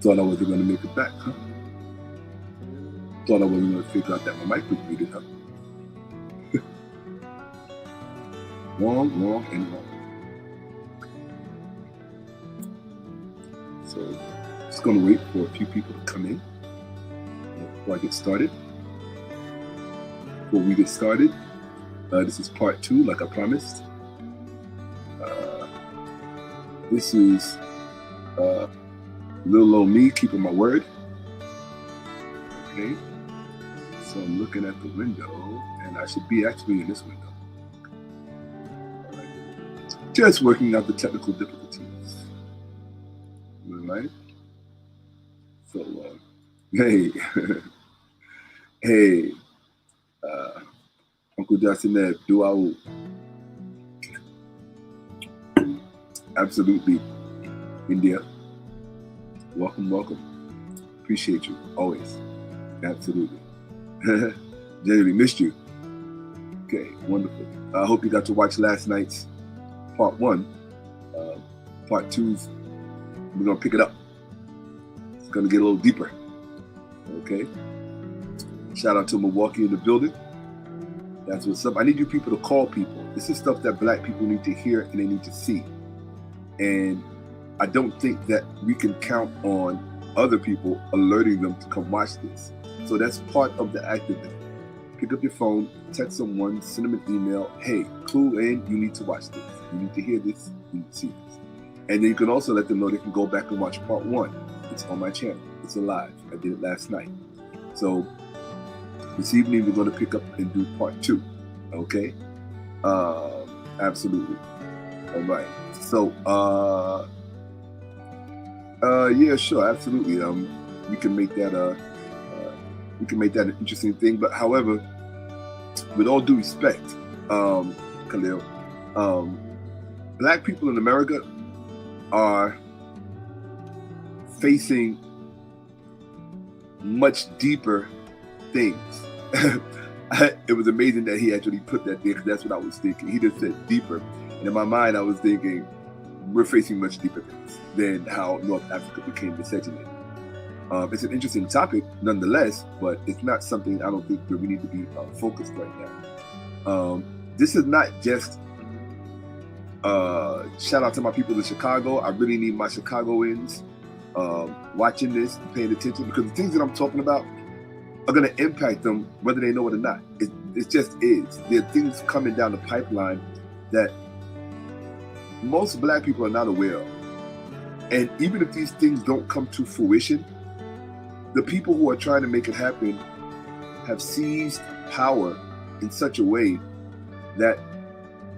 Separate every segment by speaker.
Speaker 1: Thought I wasn't going to make it back, huh? Thought I wasn't going to figure out that my mic was muted, huh? Wrong, and wrong. So, just going to wait for a few people to come in before I get started. Before we get started, this is part 2, like I promised. This is little old me keeping my word. Okay, so I'm looking at the window, and I should be actually in this window. All right. Just working out the technical difficulties. All right. So, hey, hey, Uncle Justin, duau. Absolutely, India. Welcome. Appreciate you, always. Absolutely. Genuinely missed you. Okay, wonderful. I hope you got to watch last night's part 1. Part 2, we're going to pick it up. It's going to get a little deeper. Okay. Shout out to Milwaukee in the building. That's what's up. I need you people to call people. This is stuff that Black people need to hear and they need to see. And I don't think that we can count on other people alerting them to come watch this. So that's part of the activism. Pick up your phone, text someone, send them an email. Hey, clue in, you need to watch this. You need to hear this, you need to see this. And then you can also let them know they can go back and watch part 1. It's on my channel. It's alive. I did it last night. So this evening we're going to pick up and do part 2. Okay? Absolutely. All right. So, yeah, sure, absolutely. We can make that an interesting thing. But however, with all due respect, Khalil, Black people in America are facing much deeper things. It was amazing that he actually put that there, because that's what I was thinking. He just said deeper. And in my mind, I was thinking, we're facing much deeper things than how North Africa became miscegenated. It's an interesting topic, nonetheless, but it's not something I don't think that we need to be focused right now. This is not just shout out to my people in Chicago. I really need my Chicagoans watching this, paying attention, because the things that I'm talking about are going to impact them whether they know it or not. It just is. There are things coming down the pipeline that most Black people are not aware of. And even if these things don't come to fruition, the people who are trying to make it happen have seized power in such a way that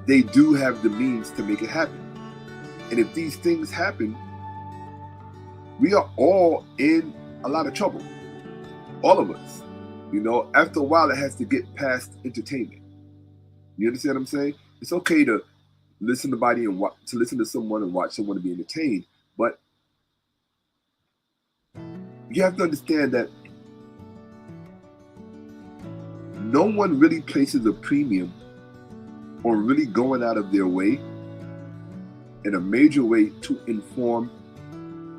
Speaker 1: they do have the means to make it happen. And if these things happen, we are all in a lot of trouble. All of us. You know, after a while, it has to get past entertainment. You understand what I'm saying? It's okay to listen to somebody and to listen to someone and watch someone to be entertained, but you have to understand that no one really places a premium on really going out of their way in a major way to inform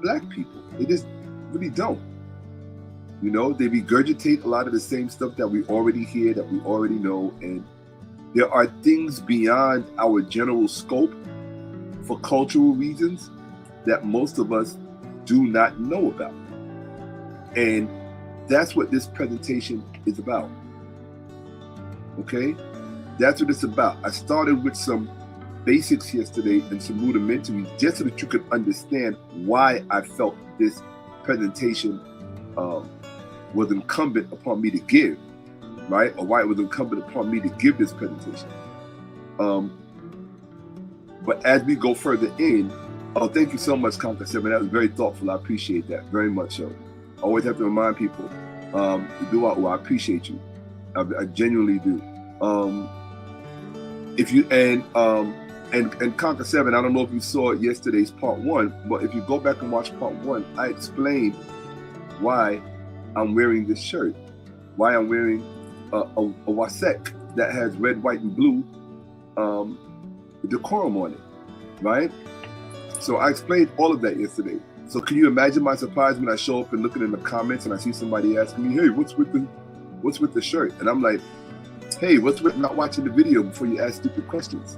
Speaker 1: Black people. They just really don't. You know, they regurgitate a lot of the same stuff that we already hear, that we already know, and there are things beyond our general scope for cultural reasons that most of us do not know about. And that's what this presentation is about. Okay? That's what it's about. I started with some basics yesterday and some rudimentaries just so that you could understand why I felt this presentation was incumbent upon me to give, right? Or why it was incumbent upon me to give this presentation. But as we go further in, oh, thank you so much, Conquer 7. That was very thoughtful. I appreciate that very much so. I always have to remind people, I appreciate you. I genuinely do. If you and Conquer 7, I don't know if you saw yesterday's part 1, but if you go back and watch part 1, I explained why I'm wearing this shirt, why I'm wearing a wasek that has red, white, and blue decorum on it, right? So I explained all of that yesterday. So can you imagine my surprise when I show up and looking in the comments and I see somebody asking me, hey, what's with the shirt? And I'm like, hey, what's with not watching the video before you ask stupid questions?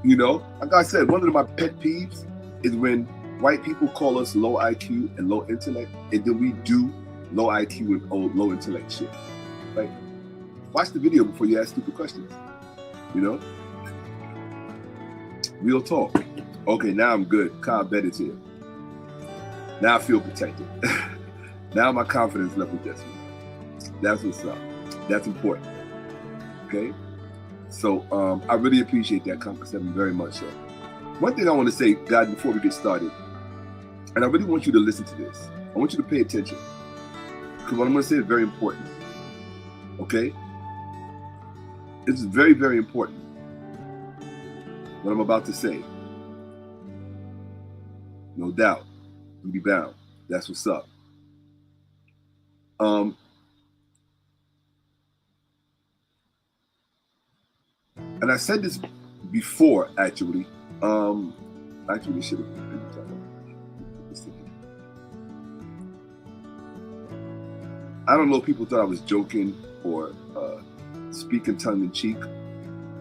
Speaker 1: You know, like I said, one of my pet peeves is when white people call us low IQ and low intellect, and then we do low IQ and low intellect shit. Like, watch the video before you ask stupid questions. You know? Real talk. Okay, now I'm good. Kyle Bettis here. Now I feel protected. Now my confidence level gets me. That's what's up. That's important. Okay? So I really appreciate that, Conquer 7, very much so. One thing I want to say, guys, before we get started, and I really want you to listen to this. I want you to pay attention. Because what I'm going to say is very important. Okay? It's very, very important. What I'm about to say. No doubt. You'll be bound. That's what's up. And I said this before, actually. Actually, should have been I don't know if people thought I was joking or speaking tongue in cheek,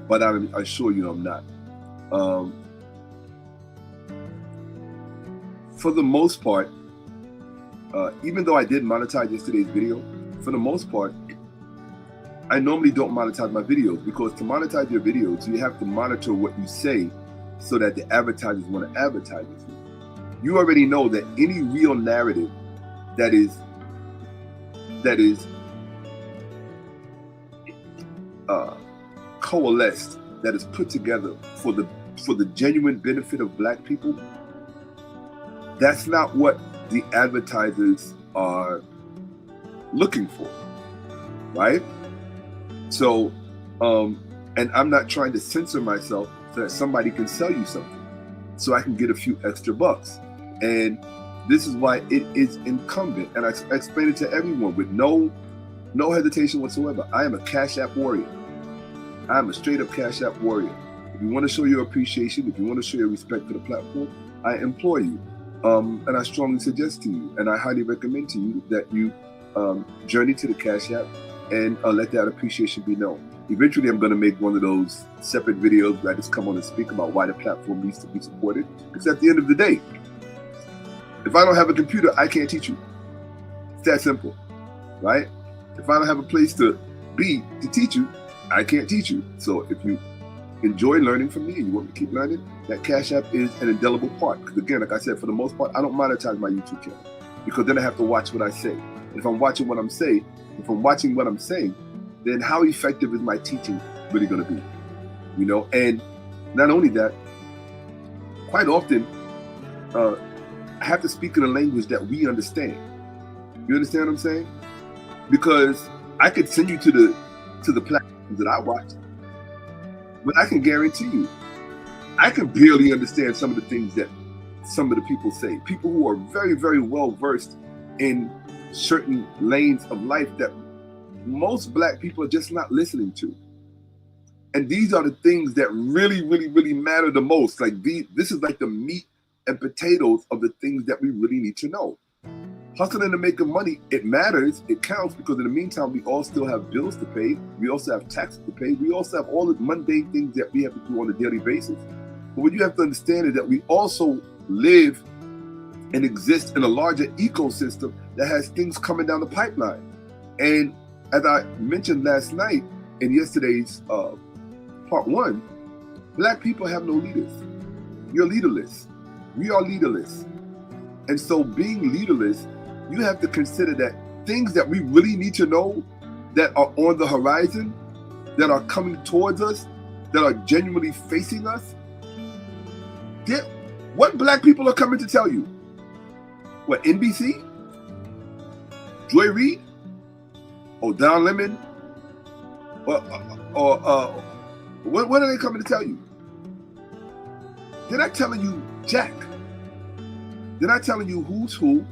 Speaker 1: but I assure you I'm not. For the most part, even though I did monetize yesterday's video, for the most part, I normally don't monetize my videos, because to monetize your videos, you have to monitor what you say so that the advertisers want to advertise with you. You already know that any real narrative that is coalesced, that is put together for the genuine benefit of Black people, that's not what the advertisers are looking for, right? So, and I'm not trying to censor myself so that somebody can sell you something, so I can get a few extra bucks. And this is why it is incumbent, and I explain it to everyone with no hesitation whatsoever. I am a Cash App warrior. I am a straight up Cash App warrior. If you want to show your appreciation, if you want to show your respect for the platform, I implore you, and I strongly suggest to you, and I highly recommend to you that you journey to the Cash App and let that appreciation be known. Eventually, I'm going to make one of those separate videos where I just come on and speak about why the platform needs to be supported. Because at the end of the day, if I don't have a computer, I can't teach you. It's that simple, right? If I don't have a place to be to teach you, I can't teach you. So if you enjoy learning from me and you want to keep learning, that Cash App is an indelible part. Because again, like I said, for the most part, I don't monetize my YouTube channel, because then I have to watch what I say. And if I'm watching what I'm saying, then how effective is my teaching really going to be? You know, and not only that, quite often, I have to speak in a language that we understand. You understand what I'm saying? Because I could send you to the platforms that I watch, but I can guarantee you, I can barely understand some of the things that some of the people say. People who are very, very well versed in certain lanes of life that most Black people are just not listening to. And these are the things that really, really, really matter the most. Like this is like the meat and potatoes of the things that we really need to know. Hustling and making money, it matters, it counts, because in the meantime, we all still have bills to pay. We also have taxes to pay. We also have all the mundane things that we have to do on a daily basis. But what you have to understand is that we also live and exist in a larger ecosystem that has things coming down the pipeline. And as I mentioned last night in yesterday's part 1, Black people have no leaders. You're leaderless. We are leaderless. And so being leaderless, you have to consider that things that we really need to know that are on the horizon, that are coming towards us, that are genuinely facing us, what Black people are coming to tell you? What, NBC? Joy Reid? Or Don Lemon? What are they coming to tell you? They're not telling you jack. They're not telling you who's who,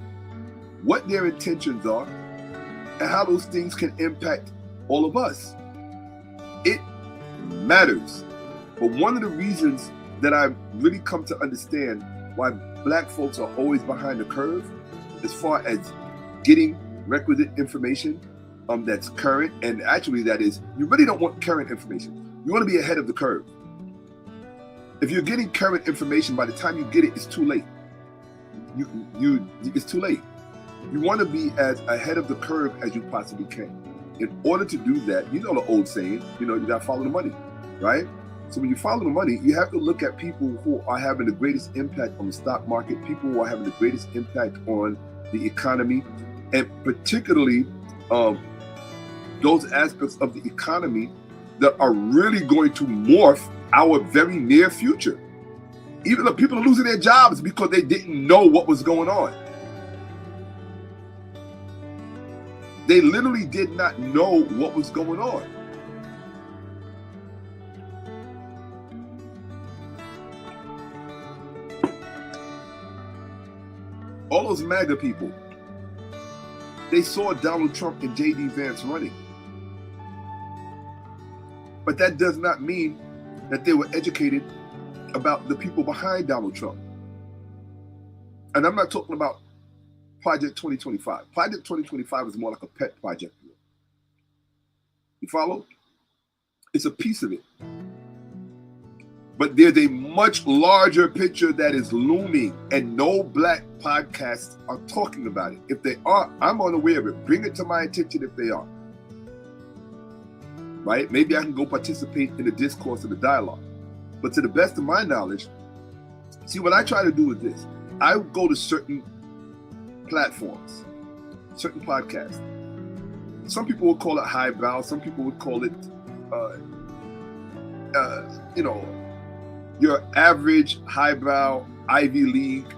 Speaker 1: what their intentions are, and how those things can impact all of us. It matters. But one of the reasons that I've really come to understand why black folks are always behind the curve as far as getting requisite information that's current, and actually that is, you really don't want current information. You want to be ahead of the curve. If you're getting current information, by the time you get it, it's too late. It's too late. You want to be as ahead of the curve as you possibly can. In order to do that, you know the old saying, you got to follow the money, right? So when you follow the money, you have to look at people who are having the greatest impact on the stock market, people who are having the greatest impact on the economy, and particularly those aspects of the economy that are really going to morph our very near future. Even the people are losing their jobs because they didn't know what was going on. They literally did not know what was going on. All those MAGA people, they saw Donald Trump and J.D. Vance running. But that does not mean that they were educated about the people behind Donald Trump. And I'm not talking about Project 2025. Project 2025 is more like a pet project. You follow? It's a piece of it. But there's a much larger picture that is looming, and no black podcasts are talking about it. If they are, I'm unaware of it. Bring it to my attention if they are. Right? Maybe I can go participate in the discourse and the dialogue. But to the best of my knowledge, see, what I try to do is this. I go to certain platforms, certain podcasts. Some people would call it highbrow. Some people would call it, your average highbrow Ivy League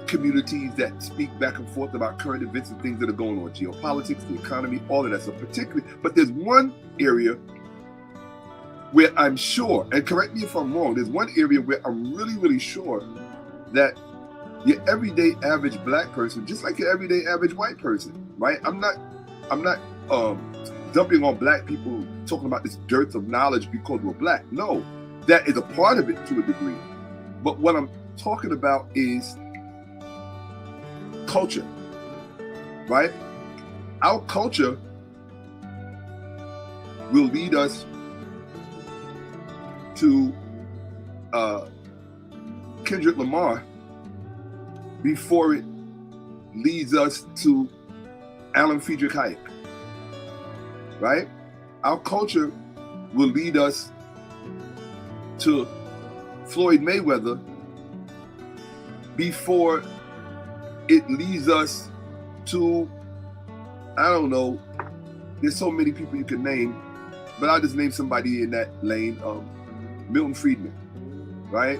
Speaker 1: communities that speak back and forth about current events and things that are going on, geopolitics, the economy, all of that stuff. Particularly, but there's one area where I'm sure, and correct me if I'm wrong, there's one area where I'm really, really sure that your everyday average black person, just like your everyday average white person, right? I'm not dumping on black people talking about this dearth of knowledge because we're black. No, that is a part of it to a degree. But what I'm talking about is culture, right? Our culture will lead us to Kendrick Lamar before it leads us to 𝓈𝓔𓄿𓅓𓏭𓀢𓀁, right? Our culture will lead us to Floyd Mayweather before it leads us to, I don't know, there's so many people you can name, but I'll just name somebody in that lane, 𝓈𝓔𝓿𝓏, right?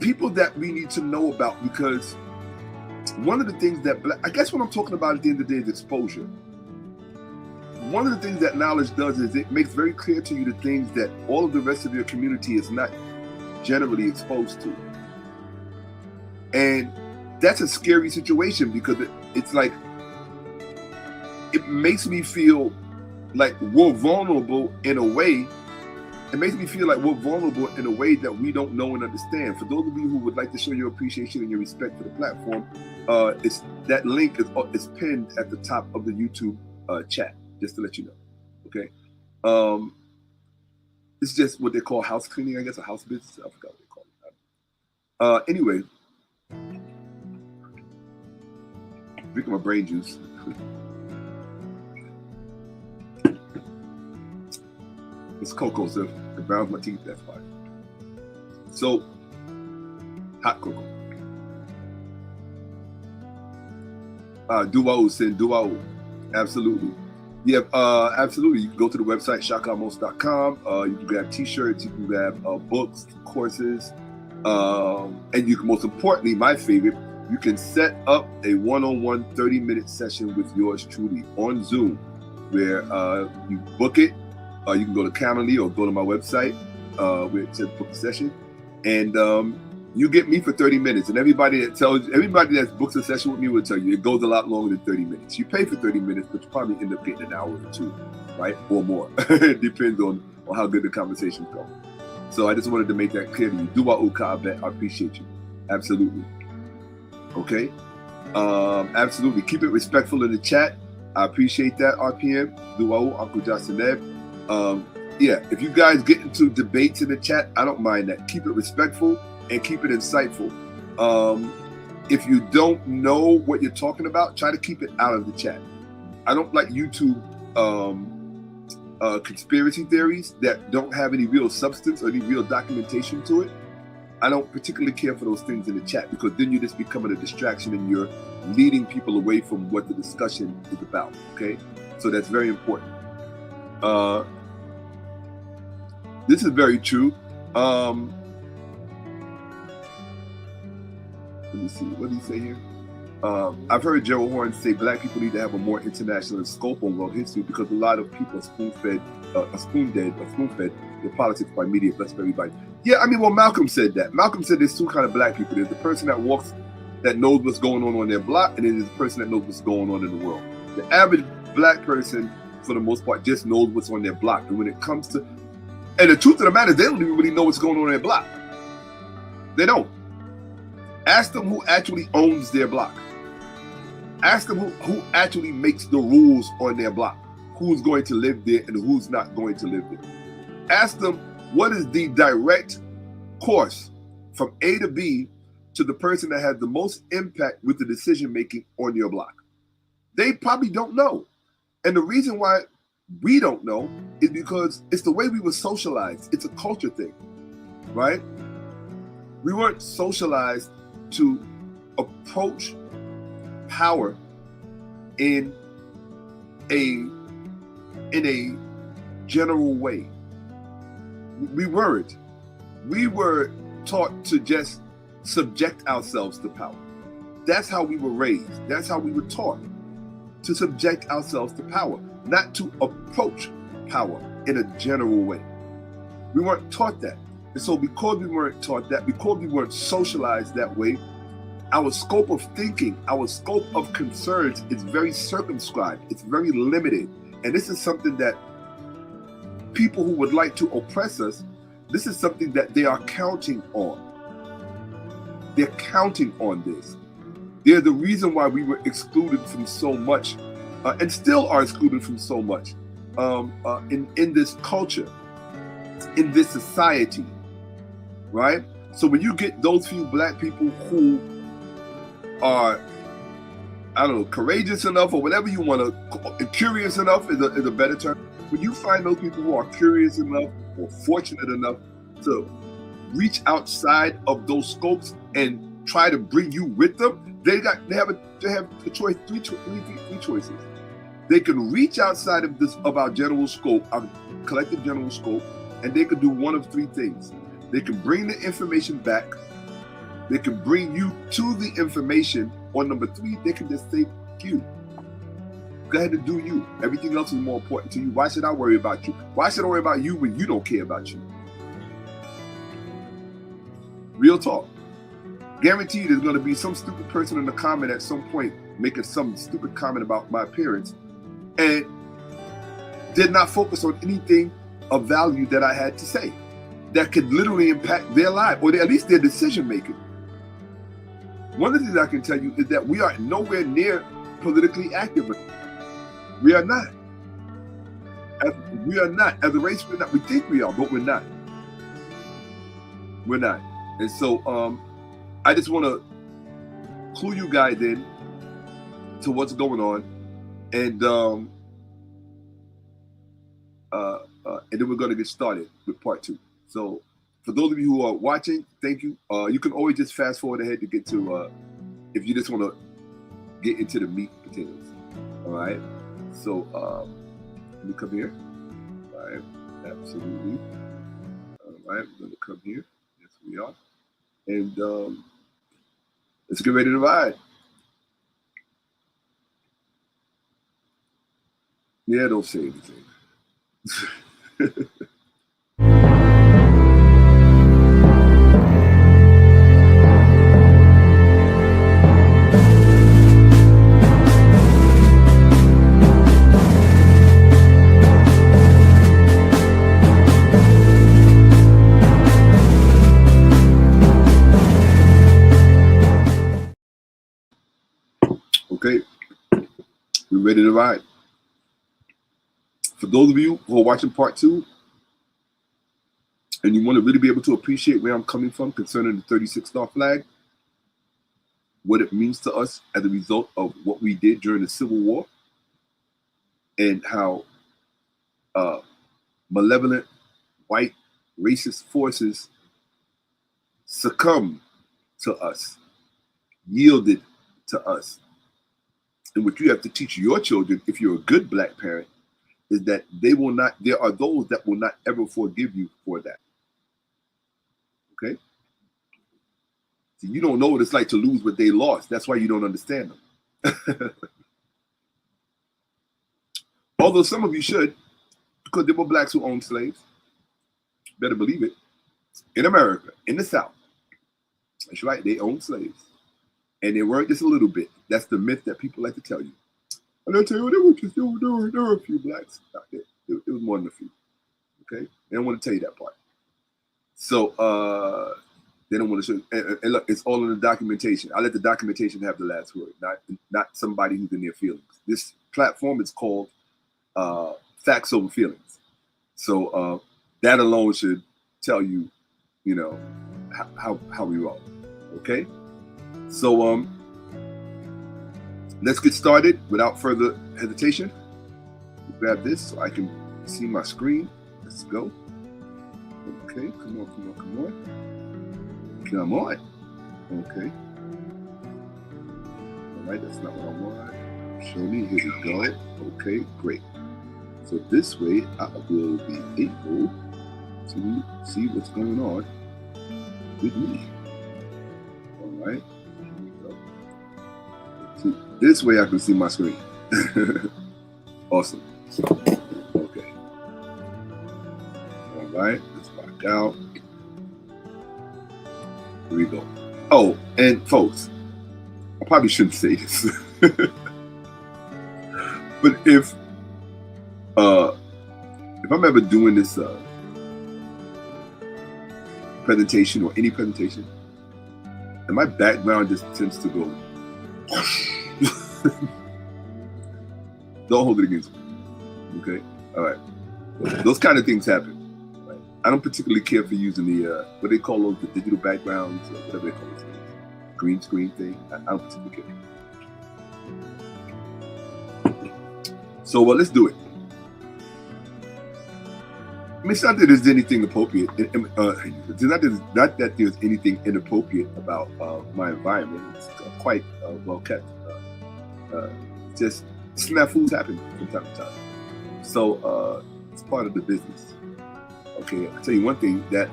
Speaker 1: People that we need to know about, because one of the things that, I guess what I'm talking about at the end of the day is exposure. One of the things that knowledge does is it makes very clear to you the things that all of the rest of your community is not generally exposed to. And that's a scary situation, because it's like, it makes me feel like we're vulnerable in a way. It makes me feel like we're vulnerable in a way that we don't know and understand. For those of you who would like to show your appreciation and your respect for the platform, that link is pinned at the top of the YouTube chat, just to let you know. Okay. It's just what they call house cleaning, I guess, a house business. I forgot what they call it. Anyway, drinking my brain juice. It's cocoa, so it browns my teeth, that's why. So, hot cocoa. Duo, send duo. Absolutely. Yeah, absolutely. You can go to the website, Shakka-Ahmose.com. You can grab t-shirts, you can grab books, courses, and you can, most importantly, my favorite, you can set up a one-on-one 30-minute session with yours truly on Zoom, where you book it. You can go to Calendly or go to my website where it says book a session, and you get me for 30 minutes. And everybody that books a session with me will tell you it goes a lot longer than 30 minutes. You pay for 30 minutes, but you probably end up getting an hour or two, right, or more. It depends on how good the conversations go. So I just wanted to make that clear to you. 𝓈𓐿𓅁𓏭𓀢𓀁, I appreciate you. Absolutely. Okay. Absolutely. Keep it respectful in the chat. I appreciate that, RPM. 𝓈𝐿𝅅𝑎𝑘. Yeah, if you guys get into debates in the chat, I don't mind that. Keep it respectful and keep it insightful. If you don't know what you're talking about, try to keep it out of the chat. I don't like YouTube conspiracy theories that don't have any real substance or any real documentation to it. I don't particularly care for those things in the chat, because then you're just becoming a distraction and you're leading people away from what the discussion is about, okay? So that's very important. This is very true. Let me see, what did he say here? I've heard Gerald Horne say black people need to have a more international scope on world history, because a lot of people are spoon-fed their politics by media. Bless everybody. Yeah, I mean, well, Malcolm said that. Malcolm said there's two kind of black people. There's the person that knows what's going on their block, and then there's the person that knows what's going on in the world. The average black person, for the most part, just knows what's on their block. And when it comes to, and the truth of the matter is, they don't even really know what's going on their block. They don't. Ask them who actually owns their block. Ask them who actually makes the rules on their block. Who's going to live there and who's not going to live there. Ask them, what is the direct course from A to B to the person that has the most impact with the decision making on your block? They probably don't know. And the reason why we don't know is because it's the way we were socialized. It's a culture thing, right? We weren't socialized to approach power in a general way. We weren't. We were taught to just subject ourselves to power. That's how we were raised. That's how we were taught, to subject ourselves to power, not to approach power in a general way. We weren't taught that. And so because we weren't taught that, because we weren't socialized that way, our scope of thinking, our scope of concerns is very circumscribed. It's very limited. And this is something that people who would like to oppress us, this is something that they are counting on. They're counting on this. They're the reason why we were excluded from so much, and still are excluded from so much in this culture, in this society, right? So when you get those few black people who are, I don't know, courageous enough, or whatever you want to, curious enough is a better term. When you find those people who are curious enough or fortunate enough to reach outside of those scopes and try to bring you with them, they have a choice, three choices. They can reach outside of our general scope, our collective general scope, and they can do one of three things. They can bring the information back. They can bring you to the information. Or number three, they can just say, you. Go ahead and do you. Everything else is more important to you. Why should I worry about you? Why should I worry about you when you don't care about you? Real talk. Guaranteed there's going to be some stupid person in the comment at some point making some stupid comment about my appearance and did not focus on anything of value that I had to say that could literally impact their life, or at least their decision making. One of the things I can tell you is that we are nowhere near politically active. We are not. We are not. As a race, we're not. We think we are, but we're not. We're not. And so I just want to clue you guys in to what's going on. And then we're going to get started with part 2. So for those of you who are watching, thank you. You can always just fast forward ahead to get to, if you just want to get into the meat and potatoes. All right. So let me come here. All right. Absolutely. All right. We're going to come here. Yes, we are. And let's get ready to ride. Yeah, don't say anything. ready to ride. For those of you who are watching part 2, and you want to really be able to appreciate where I'm coming from concerning the 36-star flag, what it means to us as a result of what we did during the Civil War, and how malevolent white racist forces succumbed to us, yielded to us. And what you have to teach your children, if you're a good black parent, is that they will not, there are those that will not ever forgive you for that. Okay? So you don't know what it's like to lose what they lost. That's why you don't understand them. Although some of you should, because there were blacks who owned slaves. Better believe it. In America, in the South. That's right, they owned slaves. And they weren't just a little bit. That's the myth that people like to tell you. And they'll tell you, there were a few blacks out there. It was more than a few. Okay? They don't want to tell you that part. So they don't want to show. And look, it's all in the documentation. I let the documentation have the last word, not somebody who's in their feelings. This platform is called Facts Over Feelings. So that alone should tell you, you know, how we roll. Okay? So let's get started without further hesitation. Grab this so I can see my screen. Let's go. Okay, come on. Okay. All right, that's not what I want. Show me, here we go. Okay, great. So this way I will be able to see what's going on with me. All right, here we go. See, this way I can see my screen. Awesome. Okay. All right, let's back out. Here we go. Oh, and folks, I probably shouldn't say this. But if I'm ever doing this presentation or any presentation, and my background just tends to go, don't hold it against me. Okay? All right. Those kind of things happen. Right? I don't particularly care for using the, what they call those, the digital backgrounds, or whatever they call those things. Green screen thing. I don't particularly care. So, let's do it. I mean, it's not that there's anything appropriate. It's not that there's anything inappropriate about my environment. It's quite well kept. Just snafus happen from time to time. So it's part of the business. Okay, I'll tell you one thing, that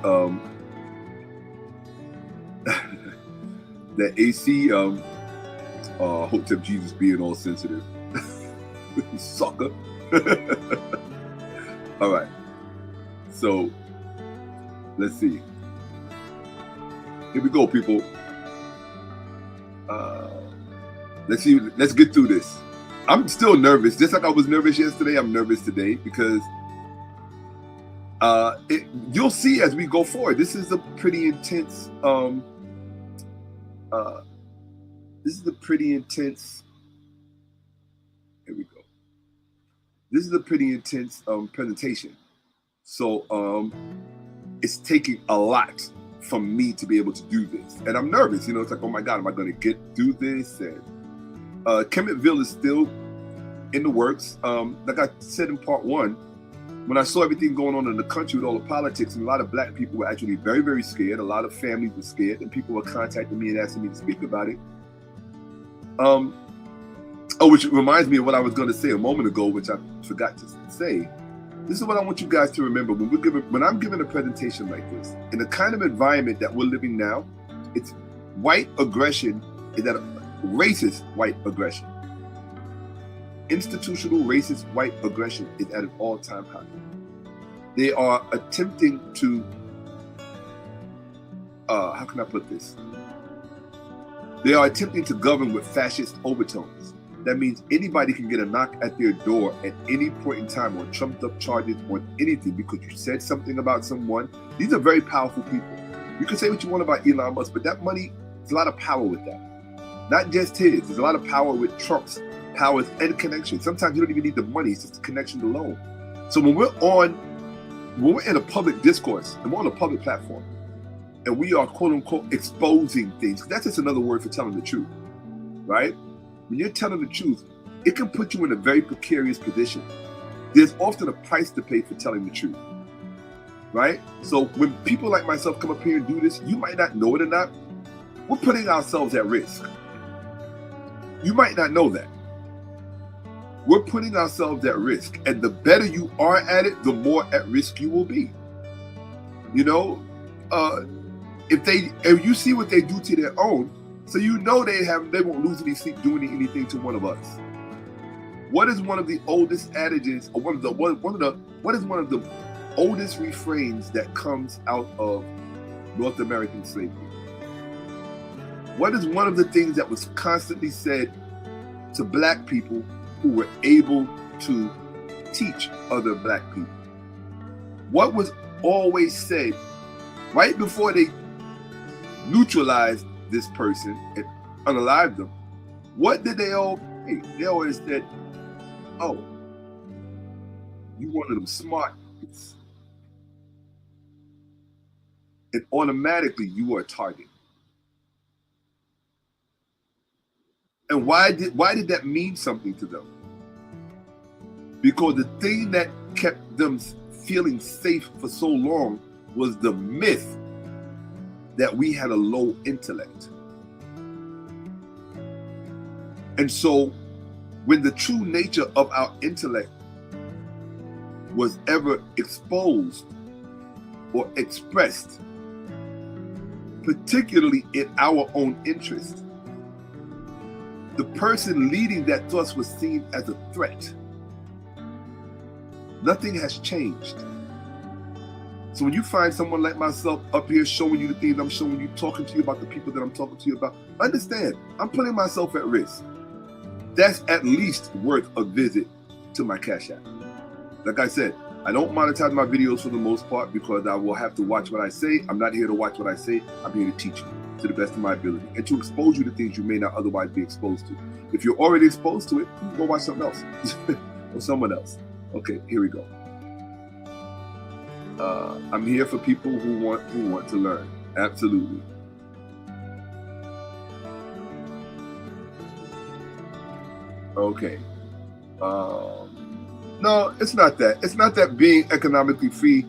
Speaker 1: that AC Hotep Jesus being all sensitive. Sucker. All right. So let's see. Here we go, people. Let's see. Let's get through this. I'm still nervous. Just like I was nervous yesterday, I'm nervous today because you'll see as we go forward. This is a pretty intense. This is a pretty intense. Here we go. This is a pretty intense presentation. So it's taking a lot from me to be able to do this. And I'm nervous, you know, it's like, oh my God, am I going to get through this? And Kemetville is still in the works. Like I said in part 1, when I saw everything going on in the country with all the politics, and a lot of black people were actually very, very scared. A lot of families were scared, and people were contacting me and asking me to speak about it. Oh, which reminds me of what I was going to say a moment ago, which I forgot to say. This is what I want you guys to remember. When I'm giving a presentation like this, in the kind of environment that we're living now, it's white aggression is at racist white aggression. Institutional racist white aggression is at an all-time high. They are attempting to, how can I put this? They are attempting to govern with fascist overtones. That means anybody can get a knock at their door at any point in time on trumped up charges on anything because you said something about someone. These are very powerful people. You can say what you want about Elon Musk, but that money, there's a lot of power with that. Not just his, there's a lot of power with Trump's powers and connection. Sometimes you don't even need the money, it's just the connection alone. So when we're in a public discourse and we're on a public platform and we are quote unquote exposing things, that's just another word for telling the truth, right? When you're telling the truth, it can put you in a very precarious position. There's often a price to pay for telling the truth, right? So when people like myself come up here and do this, you might not know it or not, we're putting ourselves at risk. You might not know that. We're putting ourselves at risk. And the better you are at it, the more at risk you will be. You know, if you see what they do to their own, so you know they won't lose any sleep doing anything to one of us. What is one of the oldest adages, or what is one of the oldest refrains that comes out of North American slavery? What is one of the things that was constantly said to black people who were able to teach other black people? What was always said right before they neutralized this person and unalived them? What did they all say? They always said, oh, you one of them smart kids. And automatically you are a target. And why did that mean something to them? Because the thing that kept them feeling safe for so long was the myth that we had a low intellect. And so when the true nature of our intellect was ever exposed or expressed, particularly in our own interest, the person leading that thrust was seen as a threat. Nothing has changed. So when you find someone like myself up here showing you the things I'm showing you, talking to you about the people that I'm talking to you about, understand, I'm putting myself at risk. That's at least worth a visit to my Cash App. Like I said, I don't monetize my videos for the most part because I will have to watch what I say. I'm not here to watch what I say. I'm here to teach you to the best of my ability and to expose you to things you may not otherwise be exposed to. If you're already exposed to it, go watch something else or someone else. Okay, here we go. I'm here for people who want to learn. Absolutely. Okay. No, it's not that. It's not that being economically free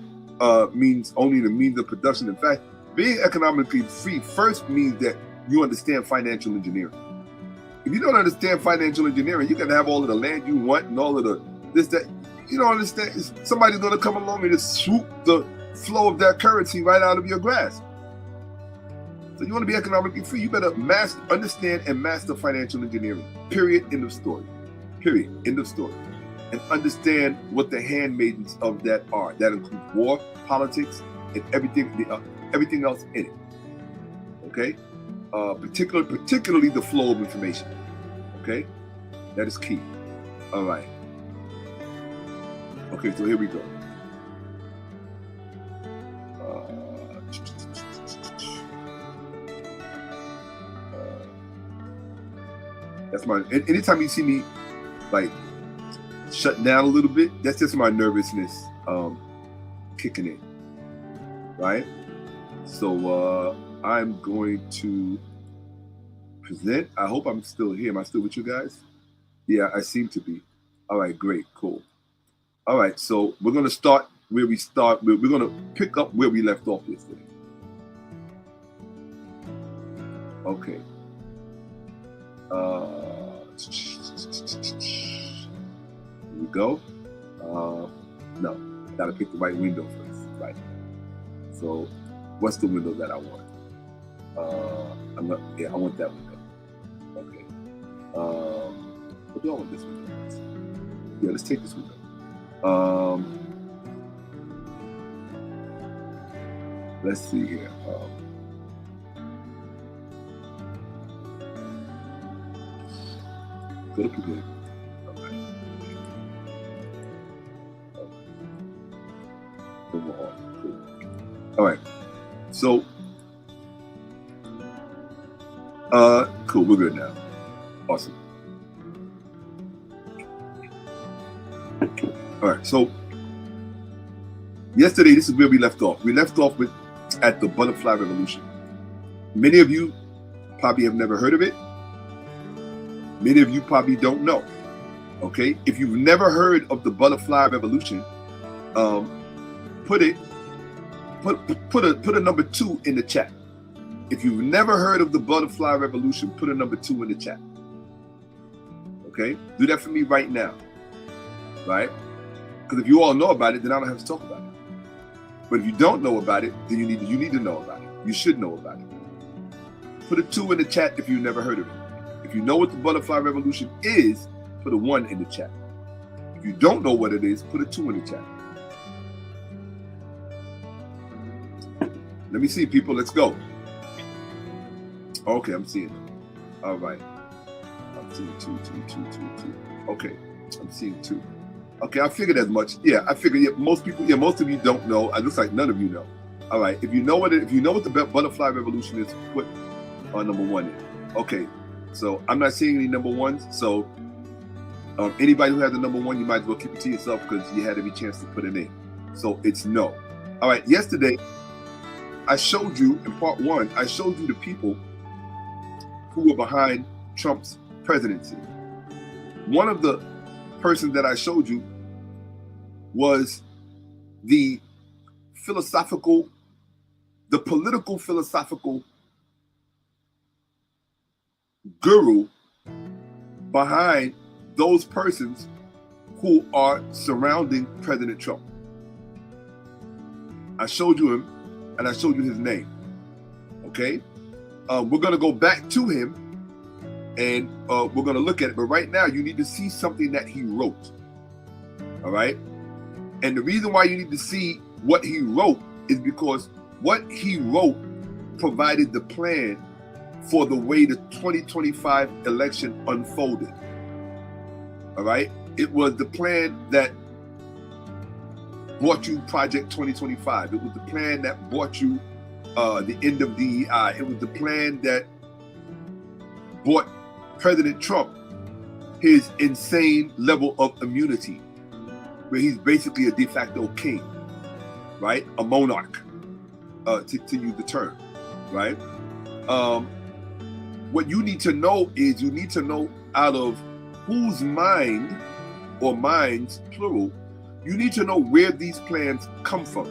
Speaker 1: means only the means of production. In fact, being economically free first means that you understand financial engineering. If you don't understand financial engineering, you can have all of the land you want and all of the this, that. You don't understand. Somebody's going to come along and just swoop the flow of that currency right out of your grasp. So you want to be economically free, you better understand and master financial engineering. Period. End of story. Period. End of story. And understand what the handmaidens of that are. That includes war, politics, and everything else in it. Okay? Particularly the flow of information. Okay? That is key. All right. Okay, so here we go. That's my, anytime you see me like shut down a little bit, that's just my nervousness kicking in, right? So I'm going to present. I hope I'm still here. Am I still with you guys? Yeah, I seem to be. All right, great, cool. All right, so we're going to start where we start. We're going to pick up where we left off yesterday. Okay. Here we go. No, I got to pick the right window first. Right. So, what's the window that I want? I want that window. Okay. What do I want this window? Yeah, let's take this window. Let's see here. Go to begin. Okay. All right. So, cool. We're good now. Awesome. All right, so yesterday, this is where we left off. We left off at the butterfly revolution. Many of you probably have never heard of it. Many of you probably don't know. Okay, if you've never heard of the butterfly revolution, put a number 2 in the chat. If you've never heard of the butterfly revolution, put a number 2 in the chat. Okay, do that for me right now. Right? Because if you all know about it, then I don't have to talk about it. But if you don't know about it, then you need to know about it. You should know about it. Put a 2 in the chat if you've never heard of it. If you know what the butterfly revolution is, put a 1 in the chat. If you don't know what it is, put a 2 in the chat. Let me see, people. Let's go. Okay, I'm seeing it. All right. I'm seeing 2. Okay, I'm seeing 2. Okay, I figured as much. Yeah, I figured. Yeah, most of you don't know. It looks like none of you know. All right. If you know what the butterfly revolution is, put number 1 in. Okay. So I'm not seeing any number 1s. So anybody who has a number 1, you might as well keep it to yourself because you had every chance to put it in. So it's no. All right. Yesterday, I showed you in part 1. I showed you the people who were behind Trump's presidency. One of the persons that I showed you was the political philosophical guru behind those persons who are surrounding President Trump. I showed you him and I showed you his name. Okay? We're going to go back to him and we're going to look at it. But right now, you need to see something that he wrote. All right? And the reason why you need to see what he wrote is because what he wrote provided the plan for the way the 2025 election unfolded. All right? It was the plan that brought you Project 2025. It was the plan that brought you the end of DEI. It was the plan that brought President Trump his insane level of immunity, where he's basically a de facto king, right? A monarch, to use the term, right? What you need to know is you need to know out of whose mind, or minds, plural, you need to know where these plans come from.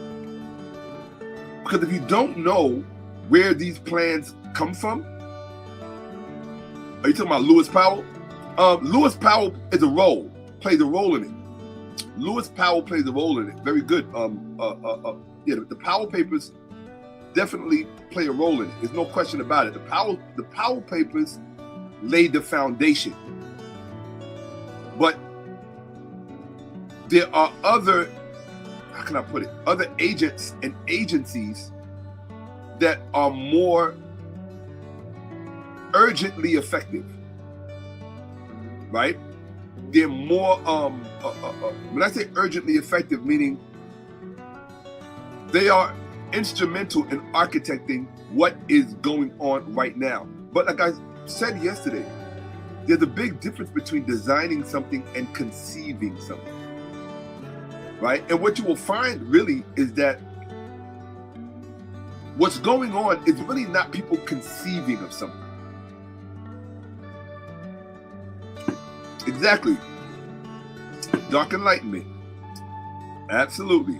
Speaker 1: Because if you don't know where these plans come from, are you talking about Lewis Powell? Lewis Powell plays a role in it. Lewis Powell plays a role in it. Very good. Yeah, the Powell Papers definitely play a role in it. There's no question about it. The Powell Papers laid the foundation. But there are other, how can I put it, other agents and agencies that are more urgently effective, right? They're more, when I say urgently effective, meaning they are instrumental in architecting what is going on right now. But like I said yesterday, there's a big difference between designing something and conceiving something, right? And what you will find really is that what's going on is really not people conceiving of something. Exactly. Dark enlightenment. Absolutely.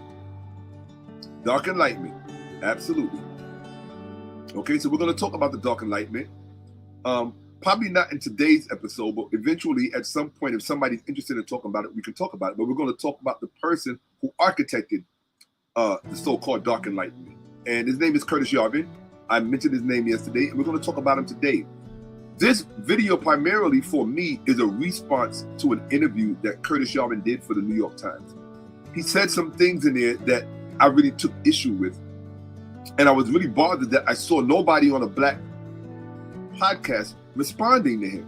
Speaker 1: Dark enlightenment. Absolutely. Okay, so we're going to talk about the dark enlightenment. Probably not in today's episode, but eventually at some point, if somebody's interested in talking about it, we can talk about it. But we're going to talk about the person who architected the so-called dark enlightenment. And his name is Curtis Yarvin. I mentioned his name yesterday, and we're going to talk about him today. This video primarily for me is a response to an interview that Curtis Yarvin did for the New York Times. He said some things in there that I really took issue with. And I was really bothered that I saw nobody on a black podcast responding to him.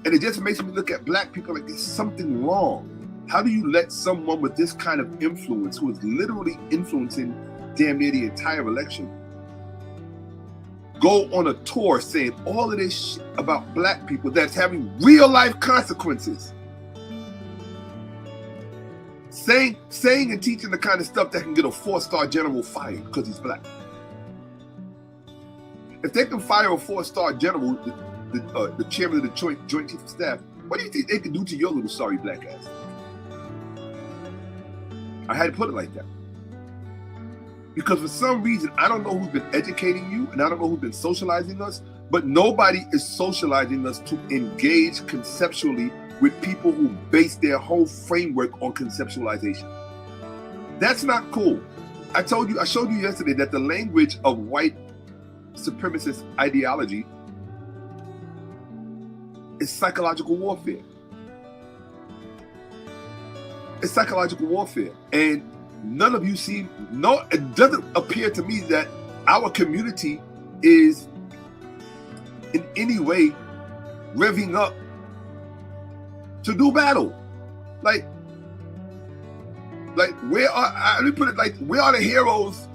Speaker 1: And it just makes me look at black people like there's something wrong. How do you let someone with this kind of influence, who is literally influencing damn near the entire election, go on a tour saying all of this shit about black people that's having real life consequences? saying and teaching the kind of stuff that can get a 4-star general fired because he's black. If they can fire a 4-star general, the chairman of the Joint Chief of Staff, what do you think they can do to your little sorry black ass? I had to put it like that. Because for some reason, I don't know who's been educating you, and I don't know who's been socializing us, but nobody is socializing us to engage conceptually with people who base their whole framework on conceptualization. That's not cool. I showed you yesterday that the language of white supremacist ideology is psychological warfare. It's psychological warfare. And none of you it doesn't appear to me that our community is in any way revving up to do battle. Like where are, let me put it like, where are the heroes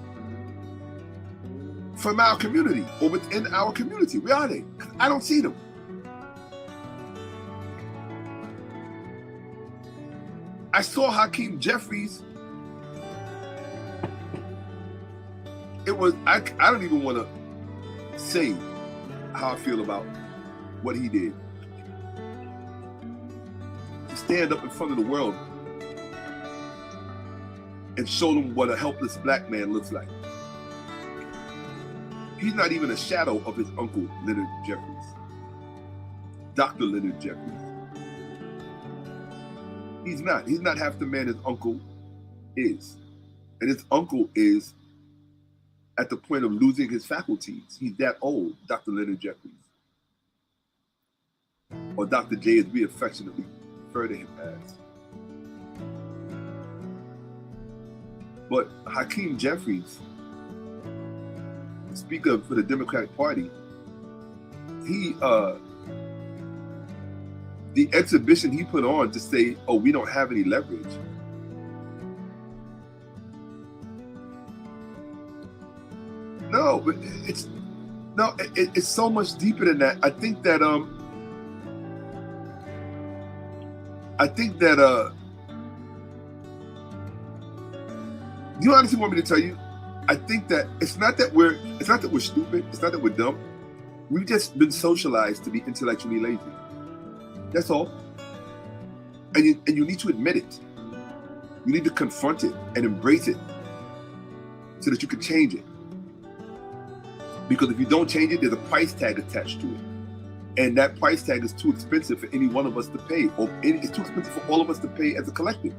Speaker 1: from our community or within our community? Where are they? I don't see them. I saw Hakeem Jeffries. It was, I don't even want to say how I feel about what he did. To stand up in front of the world and show them what a helpless black man looks like. He's not even a shadow of his uncle, Leonard Jeffries. Dr. Leonard Jeffries. He's not half the man his uncle is. And his uncle is at the point of losing his faculties. He's that old, Dr. Leonard Jeffries. Or Dr. J, as we affectionately refer to him as. But Hakeem Jeffries, speaker for the Democratic Party, the exhibition he put on to say, oh, we don't have any leverage. No, but it's so much deeper than that. I think that you honestly want me to tell you, I think that it's not that we're stupid, it's not that we're dumb. We've just been socialized to be intellectually lazy. That's all. And you need to admit it. You need to confront it and embrace it so that you can change it. Because if you don't change it, there's a price tag attached to it. And that price tag is too expensive for any one of us to pay, or it's too expensive for all of us to pay as a collective.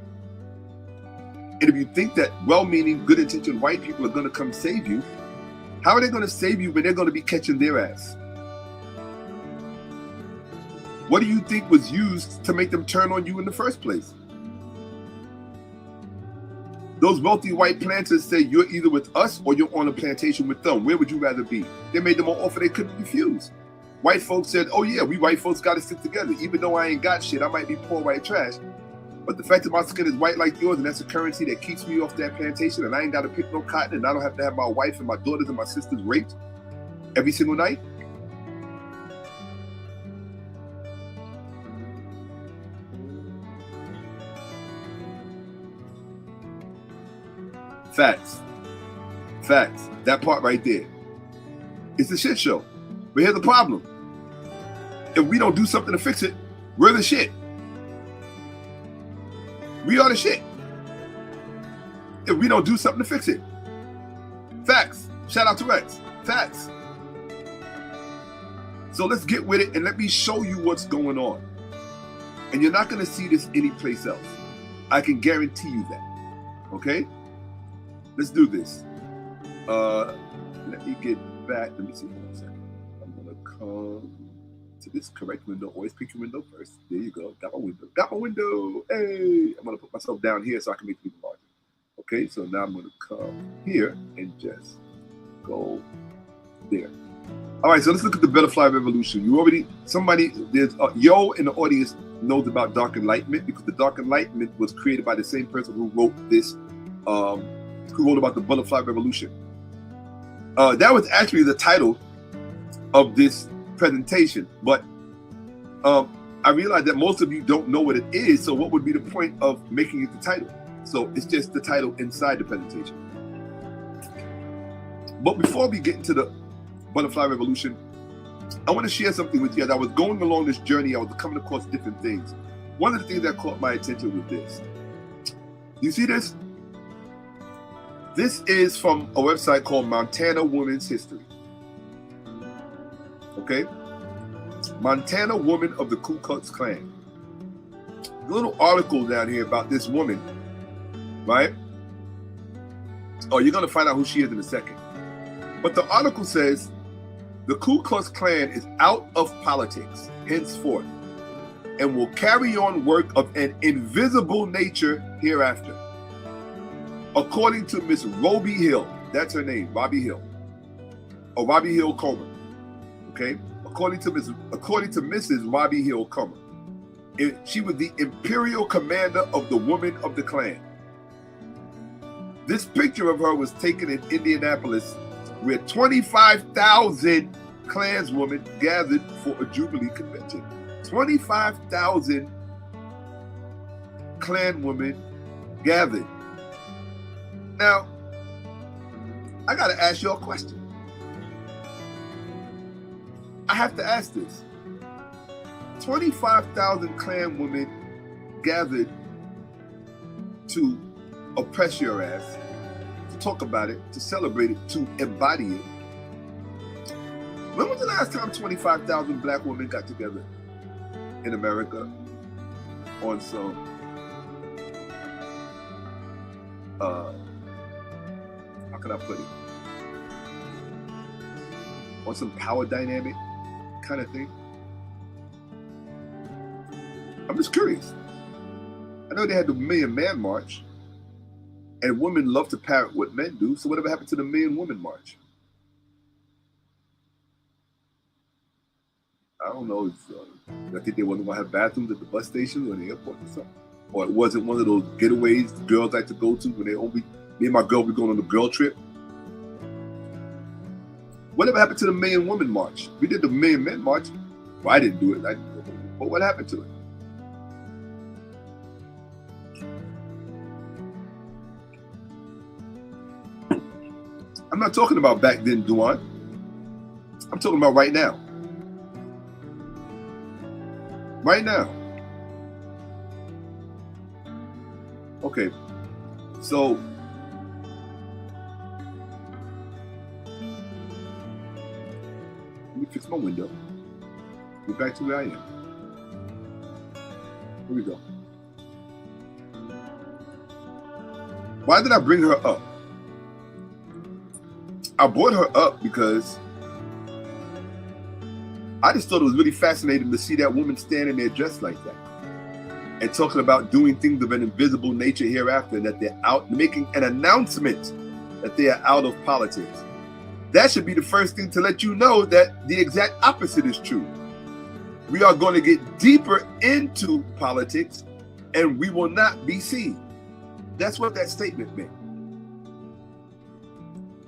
Speaker 1: And if you think that well-meaning, good-intentioned white people are going to come save you, how are they going to save you when they're going to be catching their ass? What do you think was used to make them turn on you in the first place? Those wealthy white planters say you're either with us or you're on a plantation with them. Where would you rather be? They made them an offer they couldn't refuse. White folks said, oh yeah, we white folks got to stick together. Even though I ain't got shit, I might be poor white trash. But the fact that my skin is white like yours, and that's a currency that keeps me off that plantation, and I ain't got to pick no cotton, and I don't have to have my wife and my daughters and my sisters raped every single night. Facts. Facts. That part right there. It's a shit show. But here's the problem. If we don't do something to fix it, we're the shit. We are the shit. If we don't do something to fix it. Facts. Shout out to Rex. Facts. So let's get with it and let me show you what's going on. And you're not going to see this anyplace else. I can guarantee you that. Okay? Let's do this. Let me get back. Let me see. Hold on a second. I'm going to come to this correct window. Always pick your window first. There you go. Got my window. Got my window. Hey. I'm going to put myself down here so I can make it even larger. Okay, so now I'm going to come here and just go there. All right, so let's look at the butterfly revolution. There's Yo in the audience knows about Dark Enlightenment, because the Dark Enlightenment was created by the same person who wrote this, who wrote about the butterfly revolution. That was actually the title of this presentation, but I realized that most of you don't know what it is, so what would be the point of making it the title? So it's just the title inside the presentation. But before we get into the butterfly revolution, I want to share something with you. As I was going along this journey, I was coming across different things. One of the things that caught my attention was this. You see this? This is from a website called Montana Women's History. Okay? Montana Woman of the Ku Klux Klan. A little article down here about this woman, right? Oh, you're going to find out who she is in a second. But the article says, the Ku Klux Klan is out of politics henceforth and will carry on work of an invisible nature hereafter. According to Miss Roby Hill, that's her name, Roby Hill, or Roby Hill Comer. Okay, according to Mrs. Roby Hill Comer, she was the imperial commander of the Women of the Klan. This picture of her was taken in Indianapolis, where 25,000 Klanswomen gathered for a Jubilee convention. 25,000 Klanwomen gathered. Now, I got to ask you a question. I have to ask this. 25,000 Klan women gathered to oppress your ass, to talk about it, to celebrate it, to embody it. When was the last time 25,000 black women got together in America on some how can I put it? On some power dynamic kind of thing? I'm just curious. I know they had the Million Man March, and women love to parrot what men do, so whatever happened to the Million Woman March? I don't know. I think they wasn't going to have bathrooms at the bus station or the airport or something. Or it wasn't one of those getaways girls like to go to when me and my girl were going on a girl trip. Whatever happened to the Million Woman March? We did the Million Men March. Well, I didn't do it. But what happened to it? I'm not talking about back then, Duan. I'm talking about right now. Right now. Okay, so let me fix my window. Get back to where I am. Here we go. Why did I bring her up? I brought her up because I just thought it was really fascinating to see that woman standing there dressed like that and talking about doing things of an invisible nature hereafter, that they're out, making an announcement that they are out of politics. That should be the first thing to let you know that the exact opposite is true. We are going to get deeper into politics and we will not be seen. That's what that statement meant.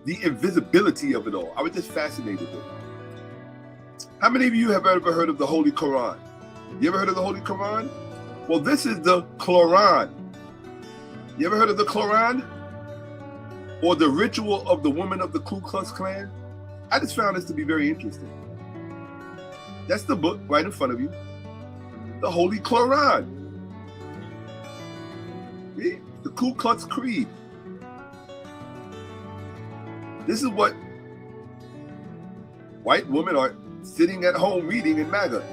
Speaker 1: The invisibility of it all. I was just fascinated with it. How many of you have ever heard of the Holy Kloran? You ever heard of the Holy Kloran? Well, this is the Kloran. You ever heard of the Kloran? Or the ritual of the women of the Ku Klux Klan? I just found this to be very interesting. That's the book right in front of you. The Holy Kloran. See? The Ku Klux Creed. This is what white women are sitting at home reading in MAGA.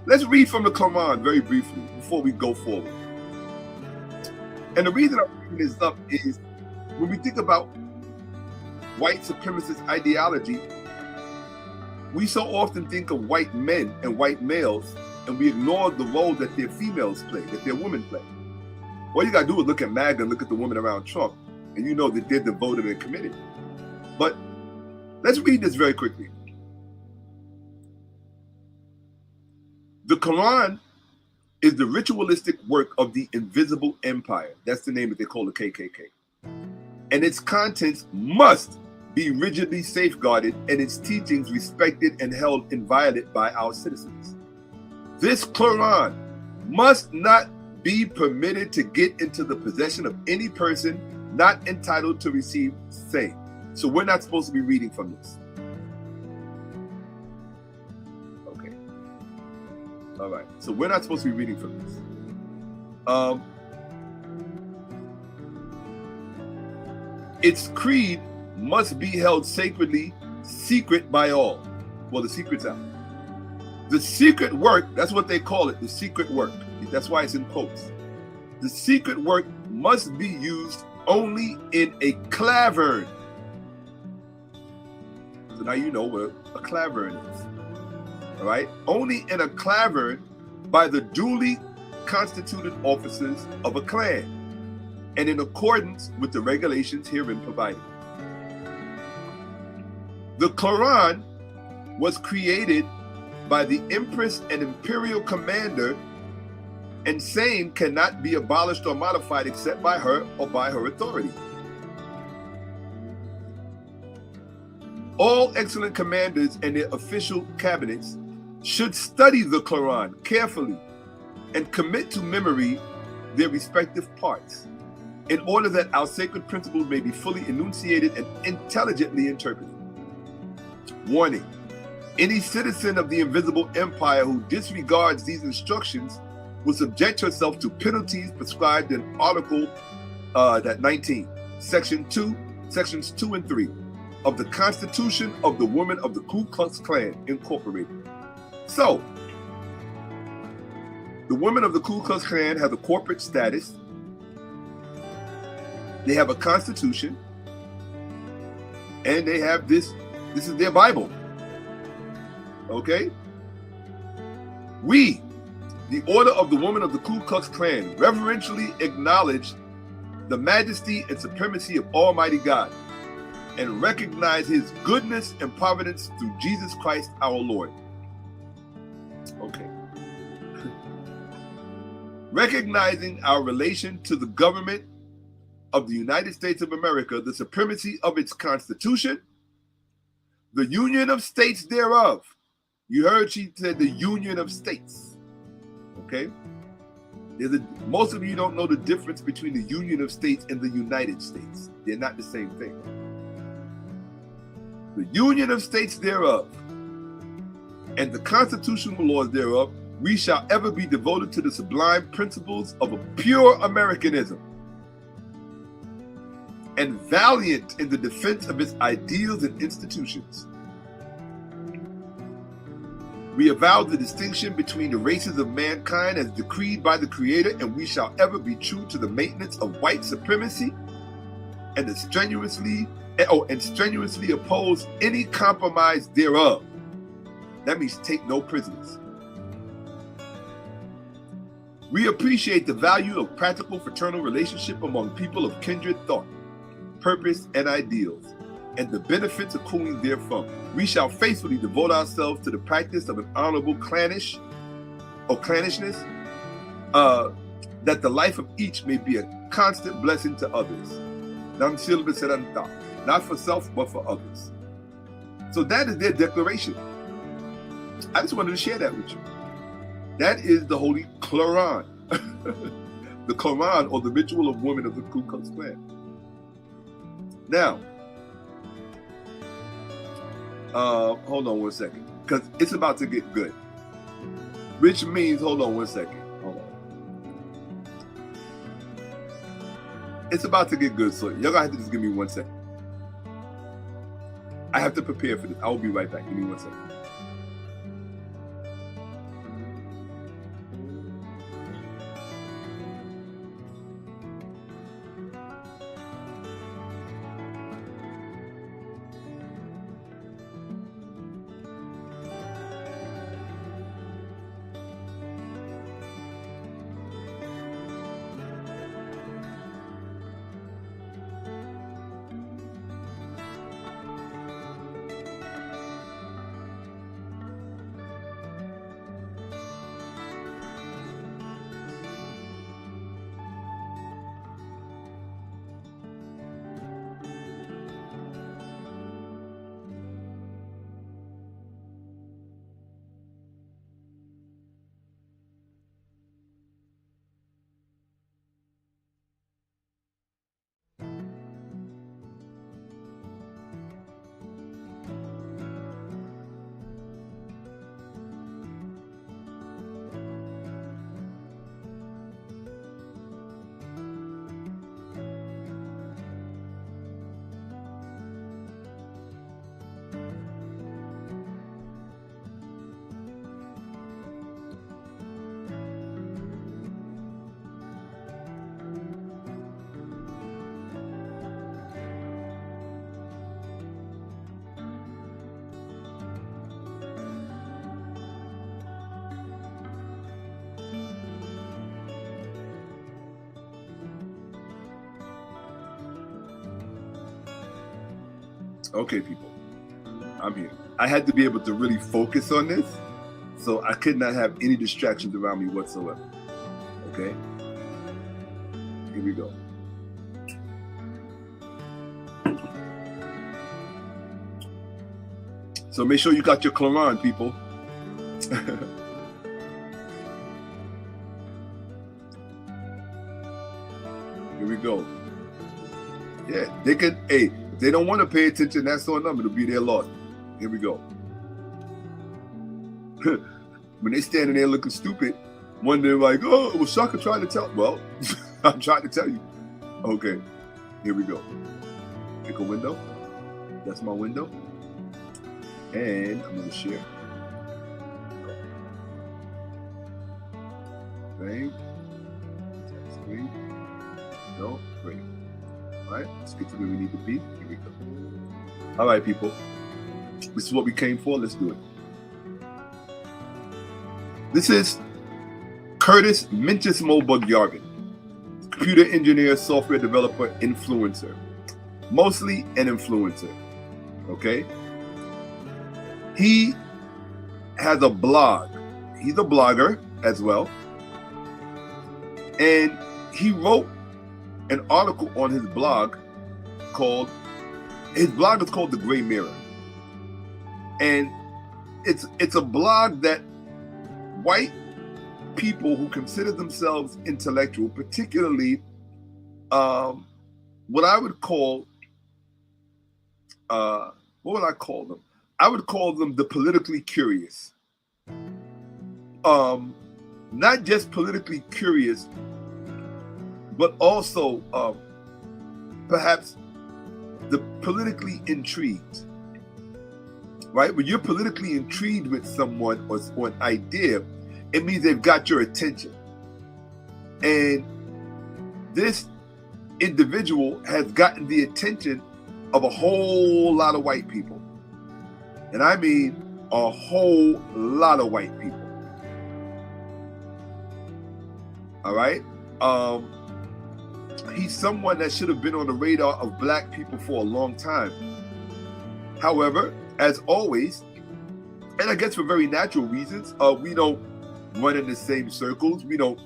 Speaker 1: Let's read from the Kloran very briefly before we go forward. And the reason I'm bringing this up is when we think about white supremacist ideology, we so often think of white men and white males, and we ignore the role that their females play, that their women play. All you gotta do is look at MAGA and look at the women around Trump, and you know that they're devoted and committed. But let's read this very quickly. The Quran is the ritualistic work of the invisible empire. That's the name that they call the KKK. And its contents must be rigidly safeguarded and its teachings respected and held inviolate by our citizens. This Quran must not be permitted to get into the possession of any person not entitled to receive same. So we're not supposed to be reading from this. Okay. All right. So we're not supposed to be reading from this. Its creed must be held sacredly secret by all. Well, the secret's out. The secret work, that's what they call it, the secret work. That's why it's in quotes. The secret work must be used only in a 𝓈𝓁𝓁. So now you know what a 𝓈𝓁𝓁 is. All right? Only in a 𝓈𝓁𝓁 by the duly constituted officers of a clan and in accordance with the regulations herein provided. The Kloran was created by the Empress and Imperial Commander, and same cannot be abolished or modified except by her or by her authority. All excellent commanders and their official cabinets should study the Kloran carefully and commit to memory their respective parts in order that our sacred principles may be fully enunciated and intelligently interpreted. Warning: any citizen of the invisible empire who disregards these instructions will subject herself to penalties prescribed in Article 19, Sections 2 and 3 of the Constitution of the Women of the Ku Klux Klan, Incorporated. So, the women of the Ku Klux Klan have a corporate status. They have a constitution, and they have this is their Bible. Okay? We, the Order of the Women of the Ku Klux Klan, reverentially acknowledge the majesty and supremacy of Almighty God and recognize His goodness and providence through Jesus Christ our Lord. Okay. Recognizing our relation to the government of the United States of America, the supremacy of its Constitution, the Union of States thereof. You heard she said the Union of States. Okay? Most of you don't know the difference between the Union of States and the United States. They're not the same thing. The Union of States thereof and the constitutional laws thereof, we shall ever be devoted to the sublime principles of a pure Americanism and valiant in the defense of its ideals and institutions. We avow the distinction between the races of mankind as decreed by the Creator, and we shall ever be true to the maintenance of white supremacy and strenuously oppose any compromise thereof. That means take no prisoners. We appreciate the value of practical fraternal relationship among people of kindred thought, purpose, and ideals, and the benefits accruing therefrom. We shall faithfully devote ourselves to the practice of an honorable clannishness, that the life of each may be a constant blessing to others. Not for self, but for others. So that is their declaration. I just wanted to share that with you. That is the Holy Kloran. The Kloran, or the ritual of women of the Ku Klux Klan. Now, hold on one second, because it's about to get good. Which means, hold on one second. Hold on. It's about to get good, so y'all gonna have to just give me 1 second. I have to prepare for this. I will be right back. Give me 1 second. Okay, people, I'm here. I had to be able to really focus on this, so I could not have any distractions around me whatsoever. Okay? Here we go. So make sure you got your Kloran, people. Here we go. Yeah, they can, hey, if they don't want to pay attention, that's on them. It'll be their loss. Here we go. When they standing there looking stupid, wondering like, oh, was Shakka trying to tell? Well, I'm trying to tell you. Okay, here we go. Pick a window. That's my window. And I'm going to share. Same. Screen. No, great. All right, let's get to where we need to be. Here we go. All right, people. This is what we came for. Let's do it. This is 𝓈𝓔𓄿𓅓𓏭𓀢𓀁 Yarvin, computer engineer, software developer, influencer. Mostly an influencer. Okay? He has a blog. He's a blogger as well. And he wrote an article on his blog called, his blog is called The Gray Mirror. And it's a blog that white people who consider themselves intellectual, particularly what I would call, what would I call them? I would call them the politically curious. Not just politically curious, but also perhaps the politically intrigued. Right? When you're politically intrigued with someone or an idea, it means they've got your attention. And this individual has gotten the attention of a whole lot of white people. And I mean a whole lot of white people. All right? He's someone that should have been on the radar of black people for a long time. However, as always, and I guess for very natural reasons, we don't run in the same circles. We don't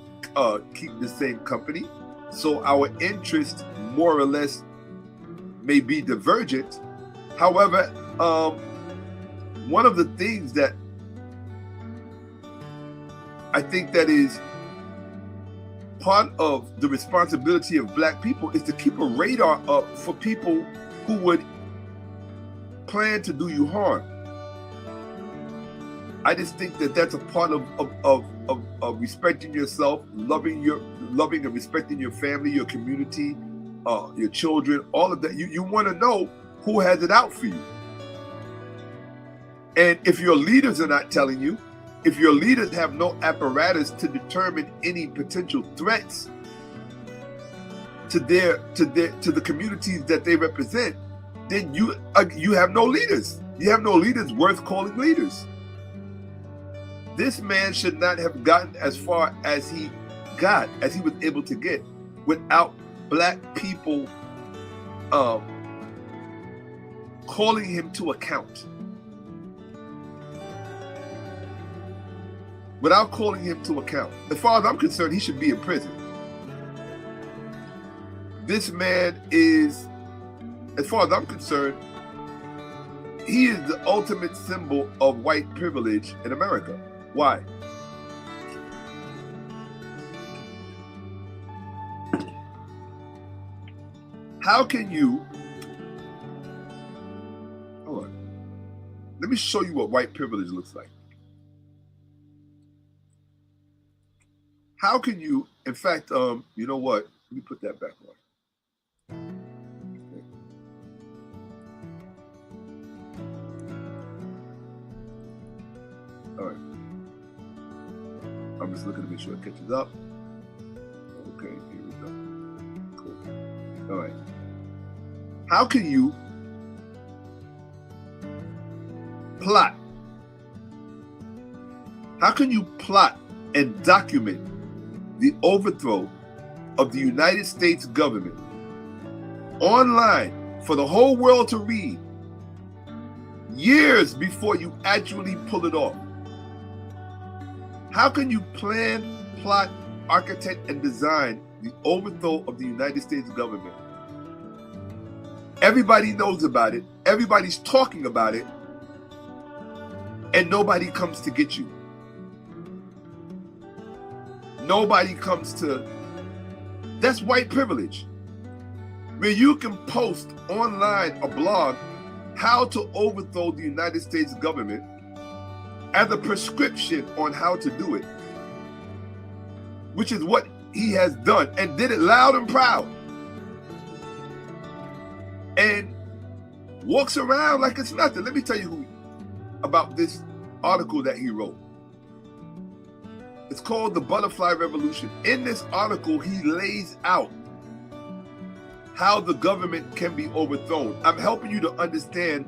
Speaker 1: keep the same company. So our interests more or less may be divergent. However, one of the things that I think that is part of the responsibility of black people is to keep a radar up for people who would plan to do you harm. I just think that that's a part of respecting yourself, loving and respecting your family, your community, your children, all of that. You want to know who has it out for you. And if your leaders are not telling you, if your leaders have no apparatus to determine any potential threats to the communities that they represent, then you have no leaders. You have no leaders worth calling leaders. This man should not have gotten as far as he got, as he was able to get, without black people calling him to account. Without calling him to account. As far as I'm concerned, he should be in prison. This man is, as far as I'm concerned, he is the ultimate symbol of white privilege in America. Why? How can you, hold on, let me show you what white privilege looks like. How can you, in fact, you know what? Let me put that back on. Okay. All right. I'm just looking to make sure it catches up. Okay, here we go. Cool. All right. How can you plot? How can you plot and document the overthrow of the United States government online for the whole world to read years before you actually pull it off. How can you plan, plot, architect, and design the overthrow of the United States government? Everybody knows about it. Everybody's talking about it. And nobody comes to get you. Nobody comes to... That's white privilege. Where you can post online a blog how to overthrow the United States government as a prescription on how to do it, which is what he has done, and did it loud and proud, and walks around like it's nothing. Let me tell you about this article that he wrote. It's called The Butterfly Revolution. In this article, he lays out how the government can be overthrown. I'm helping you to understand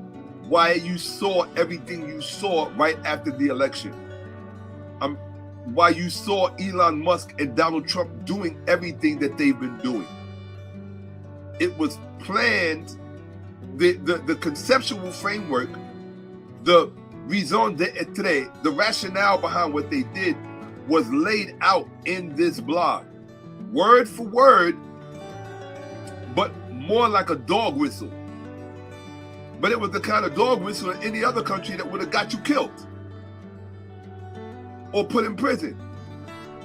Speaker 1: why you saw everything you saw right after the election. Why you saw Elon Musk and Donald Trump doing everything that they've been doing. It was planned, the conceptual framework, the raison d'etre, the rationale behind what they did was laid out in this blog. Word for word, but more like a dog whistle. But it was the kind of dog whistle in any other country that would have got you killed or put in prison.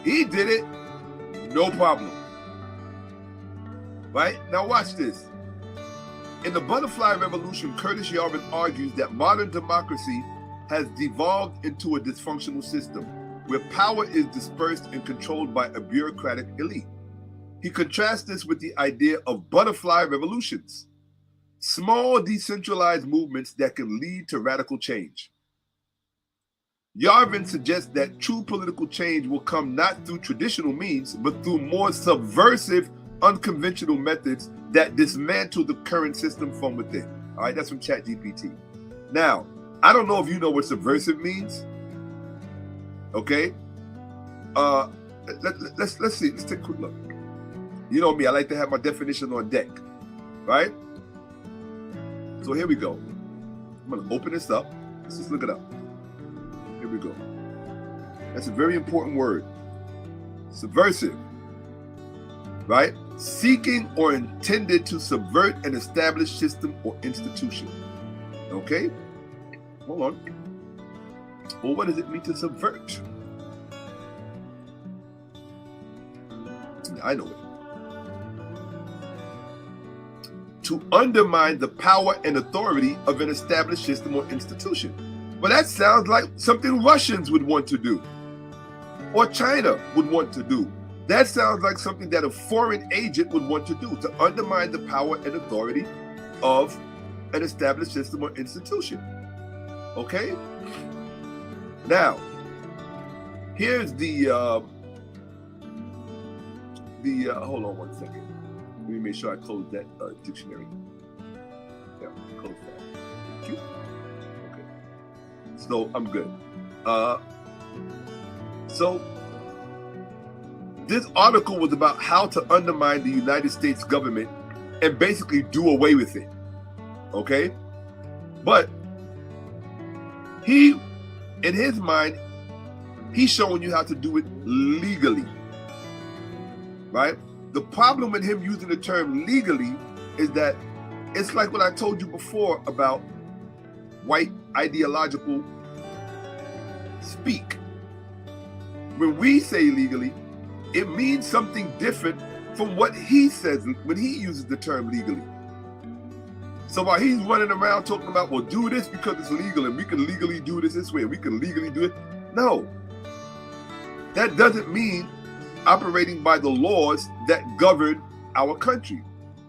Speaker 1: He did it, no problem. Right? Now watch this. In The Butterfly Revolution, Curtis Yarvin argues that modern democracy has devolved into a dysfunctional system where power is dispersed and controlled by a bureaucratic elite. He contrasts this with the idea of butterfly revolutions, small decentralized movements that can lead to radical change. Yarvin suggests that true political change will come not through traditional means, but through more subversive, unconventional methods that dismantle the current system from within. All right, that's from ChatGPT. Now, I don't know if you know what subversive means. Okay, let's see. Let's take a quick look. You know me, I like to have my definition on deck, right? So here we go. I'm gonna open this up. Let's just look it up. Here we go. That's a very important word. Subversive, right? Seeking or intended to subvert an established system or institution. Okay, hold on. Well, what does it mean to subvert? I know it. To undermine the power and authority of an established system or institution. Well, that sounds like something Russians would want to do, or China would want to do. That sounds like something that a foreign agent would want to do, to undermine the power and authority of an established system or institution. Okay? Now, here's the hold on one second. Let me make sure I close that dictionary. Yeah, close that. Thank you. Okay. So I'm good. So this article was about how to undermine the United States government and basically do away with it. Okay? But he, in his mind, he's showing you how to do it legally. Right? The problem with him using the term legally is that it's like what I told you before about white ideological speak. When we say legally, it means something different from what he says when he uses the term legally. So while he's running around talking about, well, do this because it's legal and we can legally do this way and we can legally do it. No, that doesn't mean operating by the laws that govern our country.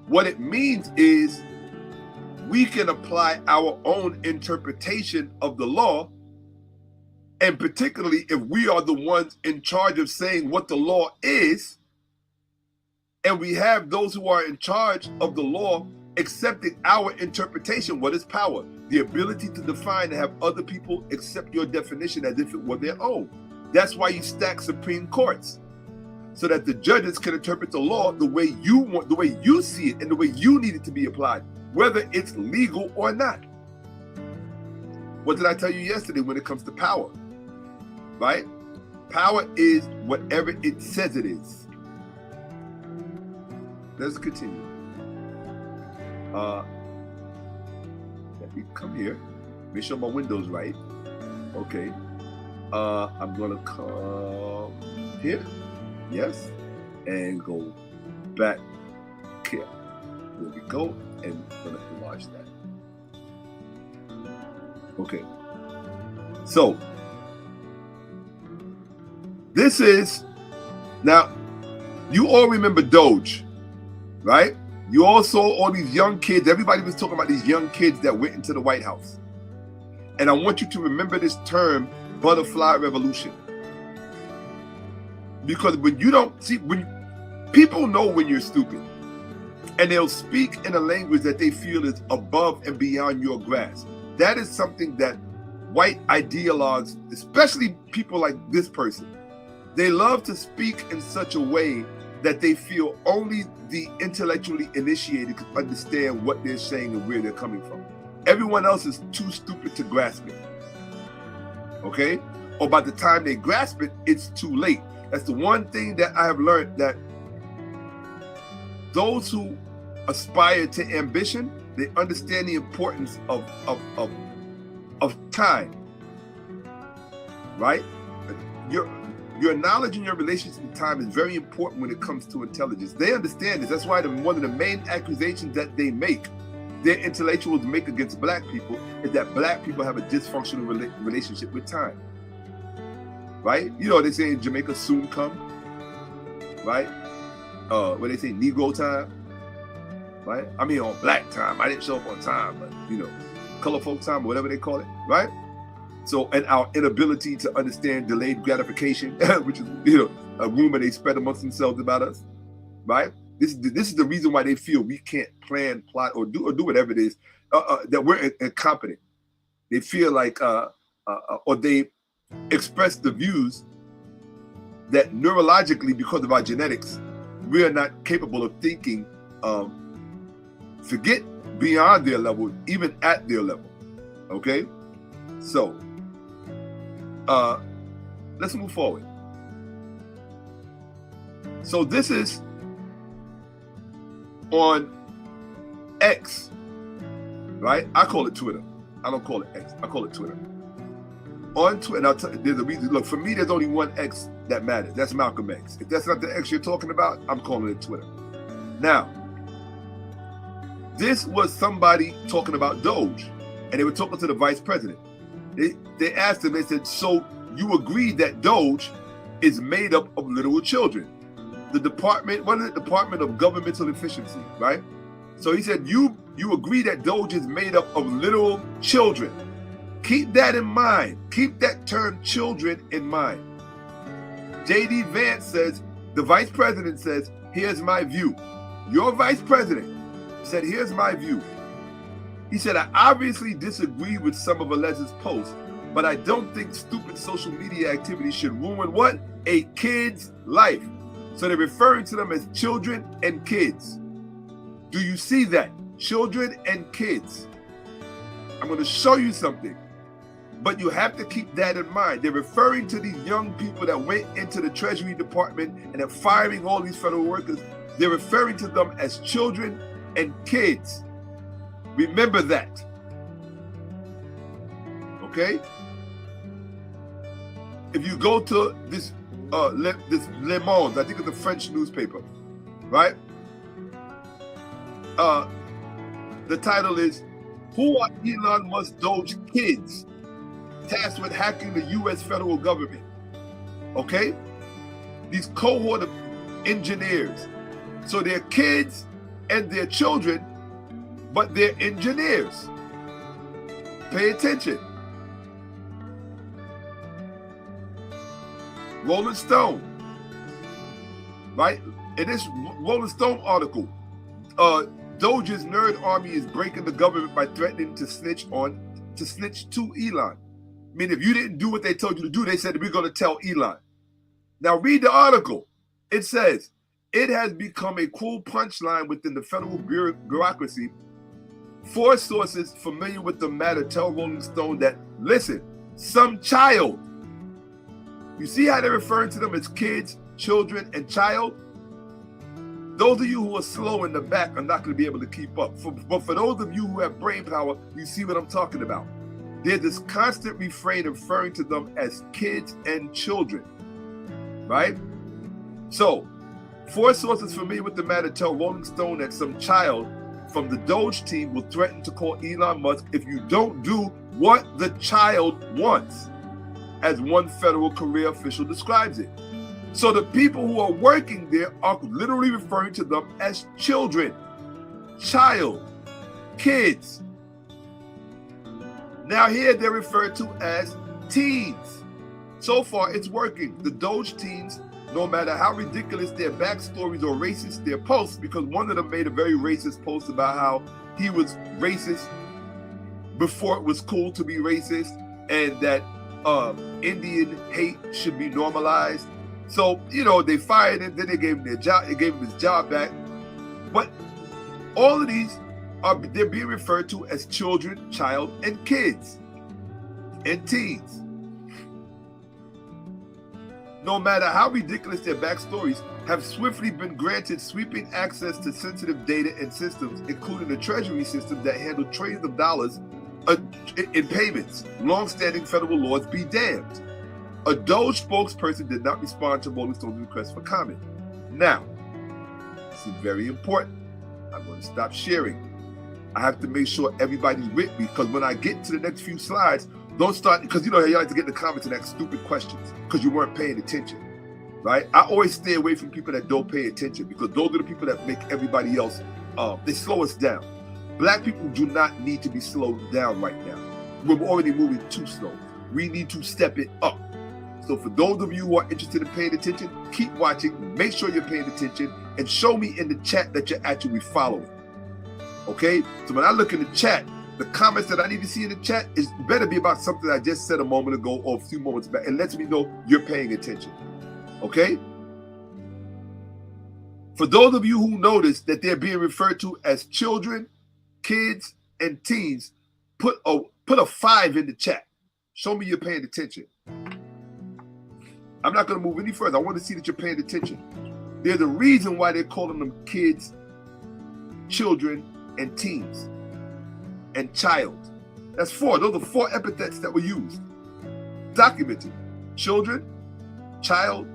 Speaker 1: What it means is we can apply our own interpretation of the law, and particularly if we are the ones in charge of saying what the law is, and we have those who are in charge of the law accepting our interpretation. What is power? The ability to define and have other people accept your definition as if it were their own. That's why you stack Supreme Courts, so that the judges can interpret the law the way you want, the way you see it, and the way you need it to be applied, whether it's legal or not. What did I tell you yesterday when it comes to power? Right? Power is whatever it says it is. Let's continue. Let me come here. Make sure my window's right. Okay. I'm gonna come here. Yes. And go back here. There we go. And I'm gonna enlarge that. Okay. So this is, now you all remember Doge, right? You all saw all these young kids. Everybody was talking about these young kids that went into the White House. And I want you to remember this term, butterfly revolution. Because when you don't see, when people know when you're stupid, and they'll speak in a language that they feel is above and beyond your grasp. That is something that white ideologues, especially people like this person, they love to speak in such a way that they feel only the intellectually initiated can understand what they're saying and where they're coming from. Everyone else is too stupid to grasp it. Okay? Or by the time they grasp it, it's too late. That's the one thing that I have learned, that those who aspire to ambition, they understand the importance of time. Right? Your knowledge and your relationship with time is very important when it comes to intelligence. They understand this. That's why one of the main accusations that they make, their intellectuals make against black people, is that black people have a dysfunctional relationship with time. Right? You know, they say in Jamaica, soon come. Right? When they say Negro time. Right? I mean on black time. I didn't show up on time, but you know, color folk time, or whatever they call it. Right? So, and our inability to understand delayed gratification, which is, you know, a rumor they spread amongst themselves about us, right? This is the reason why they feel we can't plan, plot, or do whatever it is, that we're incompetent. They feel like, or they express the views that neurologically, because of our genetics, we are not capable of thinking, forget beyond their level, even at their level. Okay, so. Let's move forward. So this is on X, right? I call it Twitter. I don't call it X. I call it Twitter. On Twitter, I'll tell you, there's a reason. Look, for me, there's only one X that matters. That's Malcolm X. If that's not the X you're talking about, I'm calling it Twitter. Now, this was somebody talking about Doge, and they were talking to the vice president. They asked him, they said, so you agree that Doge is made up of literal children? The department, what is it? Department of Governmental Efficiency, right? So he said, you agree that Doge is made up of literal children. Keep that in mind. Keep that term children in mind. J.D. Vance says, the vice president says, here's my view. Your vice president said, here's my view. He said, I obviously disagree with some of Alez's posts, but I don't think stupid social media activity should ruin what? A kid's life. So they're referring to them as children and kids. Do you see that? Children and kids. I'm going to show you something, but you have to keep that in mind. They're referring to these young people that went into the Treasury Department and are firing all these federal workers. They're referring to them as children and kids. Remember that. Okay? If you go to this Le Monde, I think it's a French newspaper, right? The title is, who are Elon Musk Doge kids tasked with hacking the US federal government? Okay? These cohort of engineers. So they're kids and they're children, but they're engineers. Pay attention. Rolling Stone, right? In this Rolling Stone article, Doge's nerd army is breaking the government by threatening to snitch to Elon. I mean, if you didn't do what they told you to do, they said, we're going to tell Elon. Now read the article. It says, it has become a cruel punchline within the federal bureaucracy 4 sources familiar with the matter tell Rolling Stone that, listen, some child. You see how they're referring to them as kids, children, and child? Those of you who are slow in the back are not going to be able to keep up. But for those of you who have brain power, you see what I'm talking about. There's this constant refrain referring to them as kids and children, right? So, 4 sources familiar with the matter tell Rolling Stone that some child from the Doge team will threaten to call Elon Musk if you don't do what the child wants, as one federal career official describes it. So the people who are working there are literally referring to them as children, child, kids. Now here they're referred to as teens. So far it's working. The Doge teens, no matter how ridiculous their backstories or racist their posts, because one of them made a very racist post about how he was racist before it was cool to be racist, and that Indian hate should be normalized. So, you know, they fired him, then they gave him their job, they gave him his job back. But all of these they're being referred to as children, child, and kids, and teens. No matter how ridiculous their backstories, have swiftly been granted sweeping access to sensitive data and systems, including the Treasury system that handle trillions of dollars in payments. Long-standing federal laws be damned. A Doge spokesperson did not respond to Rolling Stone's request for comment. Now, this is very important. I'm going to stop sharing. I have to make sure everybody's with me, because when I get to the next few slides, don't start, because you know you like to get in the comments and ask stupid questions because you weren't paying attention, right? I always stay away from people that don't pay attention, because those are the people that make everybody else, they slow us down. Black people do not need to be slowed down right now. We're already moving too slow. We need to step it up. So for those of you who are interested in paying attention, keep watching, make sure you're paying attention, and show me in the chat that you're actually following. Okay? So when I look in the chat, the comments that I need to see in the chat is better be about something I just said a moment ago or a few moments back. It lets me know you're paying attention. Okay? For those of you who notice that they're being referred to as children, kids, and teens, put a 5 in the chat. Show me you're paying attention. I'm not going to move any further. I want to see that you're paying attention. There's a reason why they're calling them kids, children, and teens, and child. That's 4. Those are 4 epithets that were used. Documented. Children, child,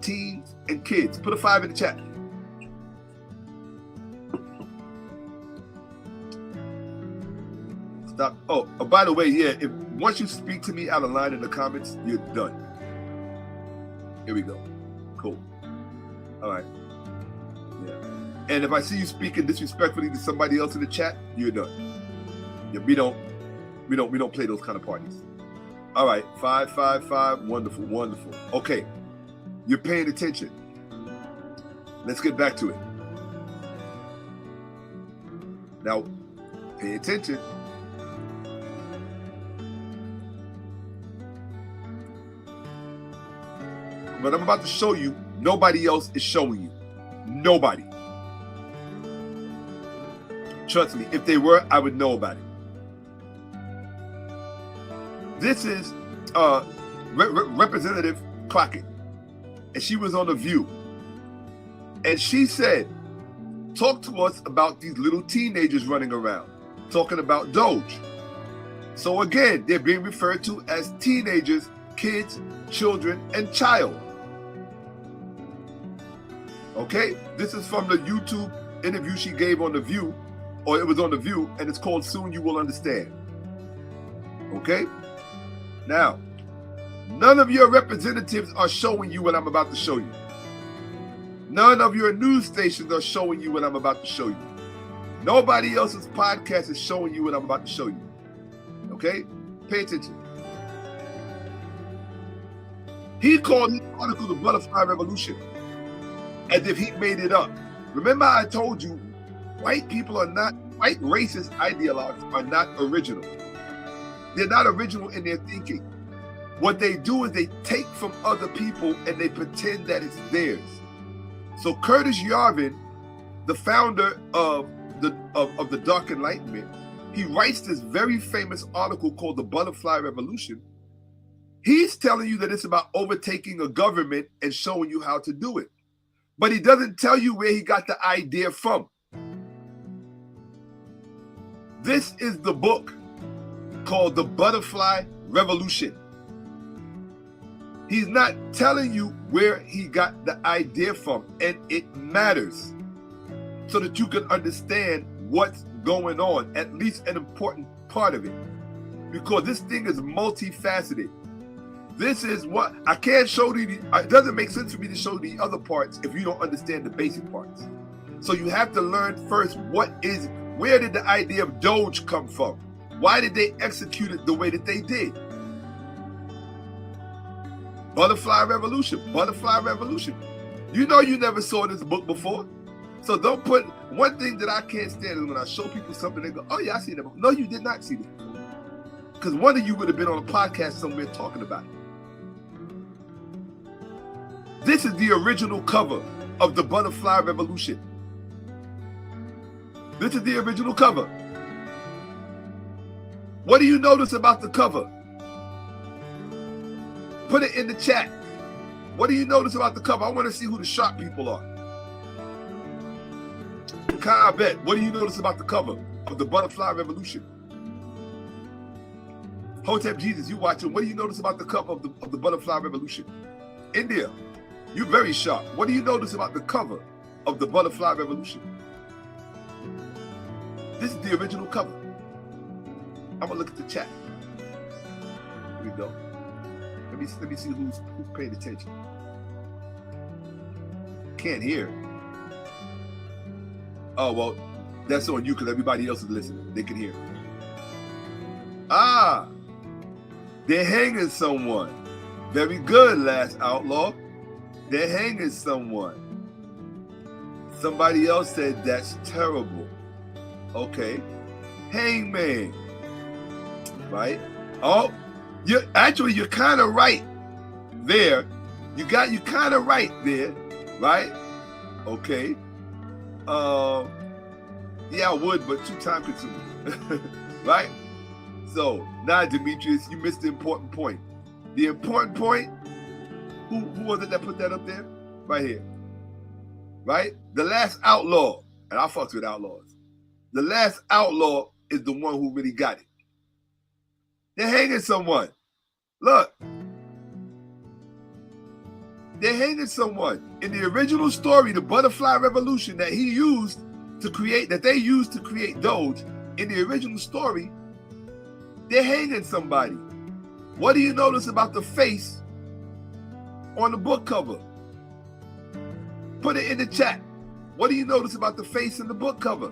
Speaker 1: teens, and kids. Put a 5 in the chat. Stop. Oh, by the way, yeah, once you speak to me out of line in the comments, you're done. Here we go. Cool. All right. Yeah. And if I see you speaking disrespectfully to somebody else in the chat, you're done. Yeah, we don't play those kind of parties. All right. 5, 5, 5. Wonderful, wonderful. Okay. You're paying attention. Let's get back to it. Now, pay attention. What I'm about to show you, nobody else is showing you. Nobody. Trust me, if they were, I would know about it. This is Representative Crockett, and she was on The View. And she said, talk to us about these little teenagers running around, talking about Doge. So again, they're being referred to as teenagers, kids, children, and child. Okay, this is from the YouTube interview she gave on The View, or it was on The View, and it's called Soon You Will Understand. Okay, now, none of your representatives are showing you what I'm about to show you. None of your news stations are showing you what I'm about to show you. Nobody else's podcast is showing you what I'm about to show you. Okay, pay attention. He called his article the Butterfly Revolution, as if he made it up. Remember I told you, white racist ideologues are not original. They're not original in their thinking. What they do is they take from other people and they pretend that it's theirs. So Curtis Yarvin, the founder of the Dark Enlightenment, he writes this very famous article called The Butterfly Revolution. He's telling you that it's about overtaking a government and showing you how to do it. But he doesn't tell you where he got the idea from. This is the book called The Butterfly Revolution. He's not telling you where he got the idea from, and it matters so that you can understand what's going on, at least an important part of it, because this thing is multifaceted. This is what I can't show you. It doesn't make sense for me to show the other parts if you don't understand the basic parts. So you have to learn first where did the idea of Doge come from? Why did they execute it the way that they did? Butterfly Revolution, Butterfly Revolution. You know you never saw this book before. So don't put, one thing that I can't stand is when I show people something, they go, oh yeah, I see that book. No, you did not see this before. Because one of you would have been on a podcast somewhere talking about it. This is the original cover of the Butterfly Revolution. This is the original cover. What do you notice about the cover? Put it in the chat. What do you notice about the cover? I want to see who the sharp people are. Bet. What do you notice about the cover of the Butterfly Revolution? Hotep Jesus, you watching. What do you notice about the cover of the Butterfly Revolution? India, you're very sharp. What do you notice about the cover of the Butterfly Revolution? This is the original cover. I'm gonna look at the chat. Here we go. Let me see who's paying attention. Can't hear. Oh well, that's on you because everybody else is listening. They can hear. Ah, they're hanging someone. Very good, Last Outlaw. They're hanging someone. Somebody else said that's terrible. Okay, hangman. Right? Oh, you're kind of right there. You kind of right there, right? Okay. Yeah, I would, but too time consuming, right? So now, Demetrius, you missed the important point. The important point. Who was it that put that up there? Right here, right? The Last Outlaw, and I fucks with outlaws. The Last Outlaw is the one who really got it. They're hanging someone. Look. They're hanging someone. In the original story, the Butterfly Revolution that he used to create, that they used to create Doge, in the original story, they're hanging somebody. What do you notice about the face on the book cover? Put it in the chat. What do you notice about the face in the book cover?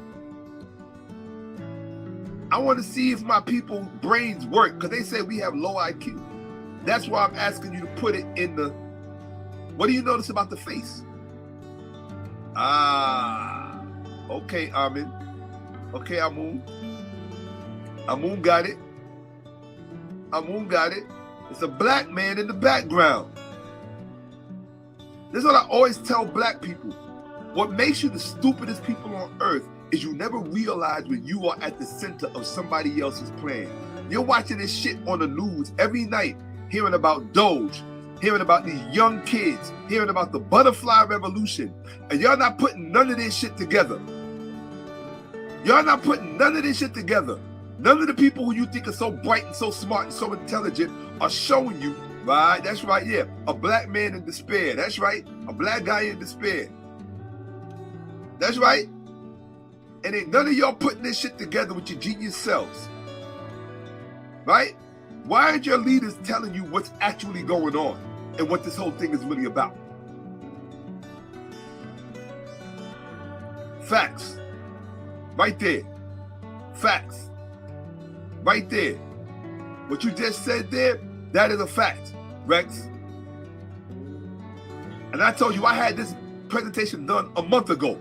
Speaker 1: I want to see if my people's brains work, because they say we have low IQ. That's why I'm asking you to put it in the, what do you notice about the face? Ah, okay, Amin. Okay, Amun. Amun got it. Amun got it. It's a black man in the background. This is what I always tell black people. What makes you the stupidest people on earth is you never realize when you are at the center of somebody else's plan. You're watching this shit on the news every night, hearing about Doge, hearing about these young kids, hearing about the Butterfly Revolution, and y'all not putting none of this shit together. Y'all not putting none of this shit together. None of the people who you think are so bright and so smart and so intelligent are showing you, right? That's right, yeah. A black man in despair. That's right. A black guy in despair. That's right. And ain't none of y'all putting this shit together with your genius selves. Right? Why aren't your leaders telling you what's actually going on and what this whole thing is really about? Facts. Right there. Facts. Right there. What you just said there, that is a fact, Rex. And I told you I had this presentation done a month ago.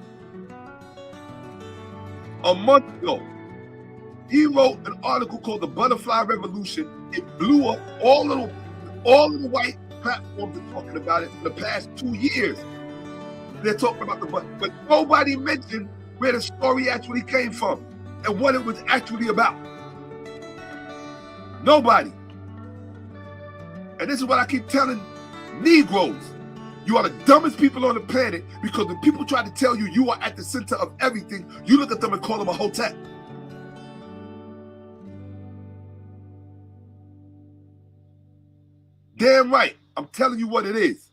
Speaker 1: A month ago. He wrote an article called The Butterfly Revolution. It blew up. All of the white platforms are talking about it for the past 2 years. They're talking about but nobody mentioned where the story actually came from and what it was actually about. Nobody. And this is what I keep telling Negroes. You are the dumbest people on the planet, because when people try to tell you you are at the center of everything, you look at them and call them a hotep. Damn right. I'm telling you what it is.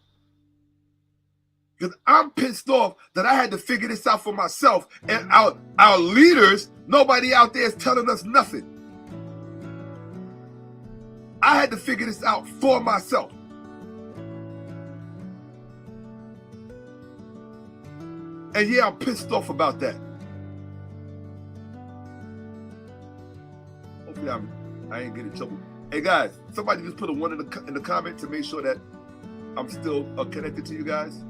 Speaker 1: Because I'm pissed off that I had to figure this out for myself, and our leaders, nobody out there is telling us nothing. I had to figure this out for myself. And yeah, I'm pissed off about that. Hopefully I ain't getting in trouble. Hey guys, somebody just put a 1 in the comment to make sure that I'm still connected to you guys.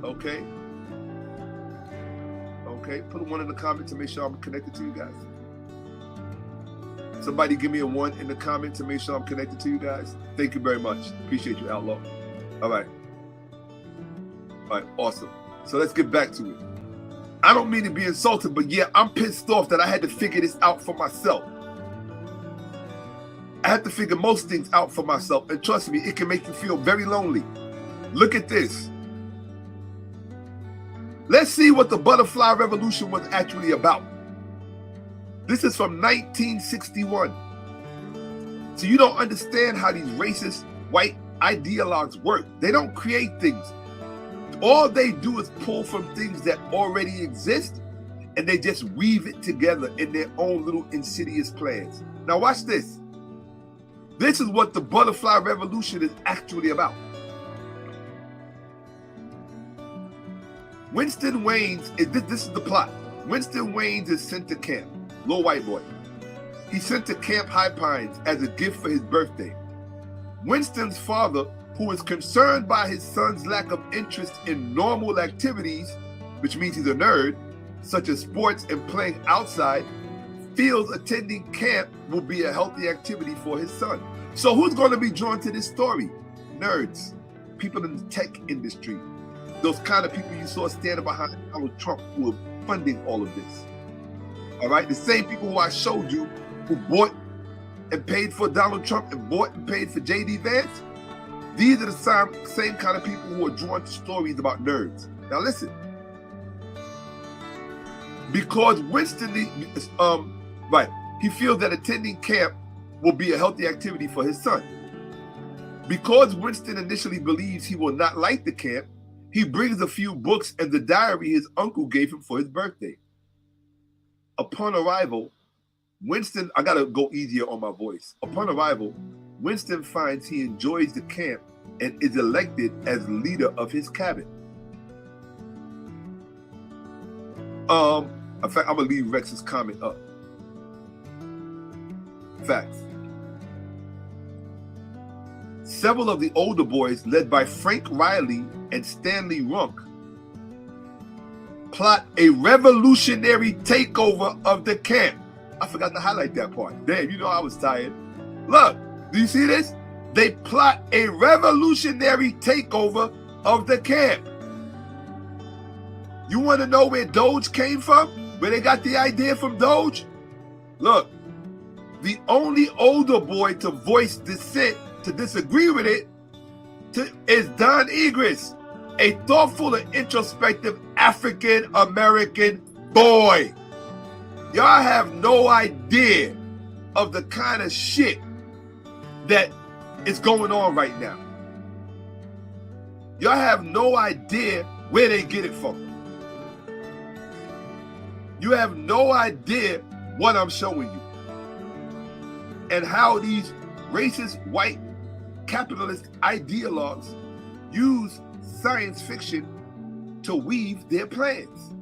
Speaker 1: Okay. Okay, put a 1 in the comment to make sure I'm connected to you guys. Somebody give me a 1 in the comment to make sure I'm connected to you guys. Thank you very much. Appreciate you, Outlaw. All right. All right, awesome. So let's get back to it. I don't mean to be insulted, but yeah, I'm pissed off that I had to figure this out for myself. I had to figure most things out for myself, and trust me, it can make you feel very lonely. Look at this. Let's see what the butterfly revolution was actually about. This is from 1961. So you don't understand how these racist white ideologues work. They don't create things. All they do is pull from things that already exist, and they just weave it together in their own little insidious plans. Now watch this. This is what the butterfly revolution is actually about. Winston Wayne's, this is the plot. Winston Wayne's is sent to camp, little white boy. He's sent to Camp High Pines as a gift for his birthday. Winston's father, who is concerned by his son's lack of interest in normal activities, which means he's a nerd, such as sports and playing outside, feels attending camp will be a healthy activity for his son. So who's going to be drawn to this story? Nerds, people in the tech industry, those kind of people you saw standing behind Donald Trump who are funding all of this. All right, the same people who I showed you who bought and paid for Donald Trump and bought and paid for J.D. Vance. These are the same kind of people who are drawn to stories about nerds. Now listen, because Winston, he feels that attending camp will be a healthy activity for his son. Because Winston initially believes he will not like the camp, he brings a few books and the diary his uncle gave him for his birthday. Upon arrival, Winston, I gotta go easier on my voice. Upon arrival, Winston finds he enjoys the camp and is elected as leader of his cabin. In fact, I'm gonna leave Rex's comment up. Facts. Several of the older boys, led by Frank Riley and Stanley Runk, plot a revolutionary takeover of the camp. I forgot to highlight that part. Damn, you know I was tired. Look, do you see this? They plot a revolutionary takeover of the camp. You want to know where Doge came from? Where they got the idea from Doge? Look, the only older boy to voice dissent, to disagree with it, is Don Egris, a thoughtful and introspective African-American boy. Y'all have no idea of the kind of shit that is going on right now. Y'all have no idea where they get it from. You have no idea what I'm showing you and how these racist white capitalist ideologues use science fiction to weave their plans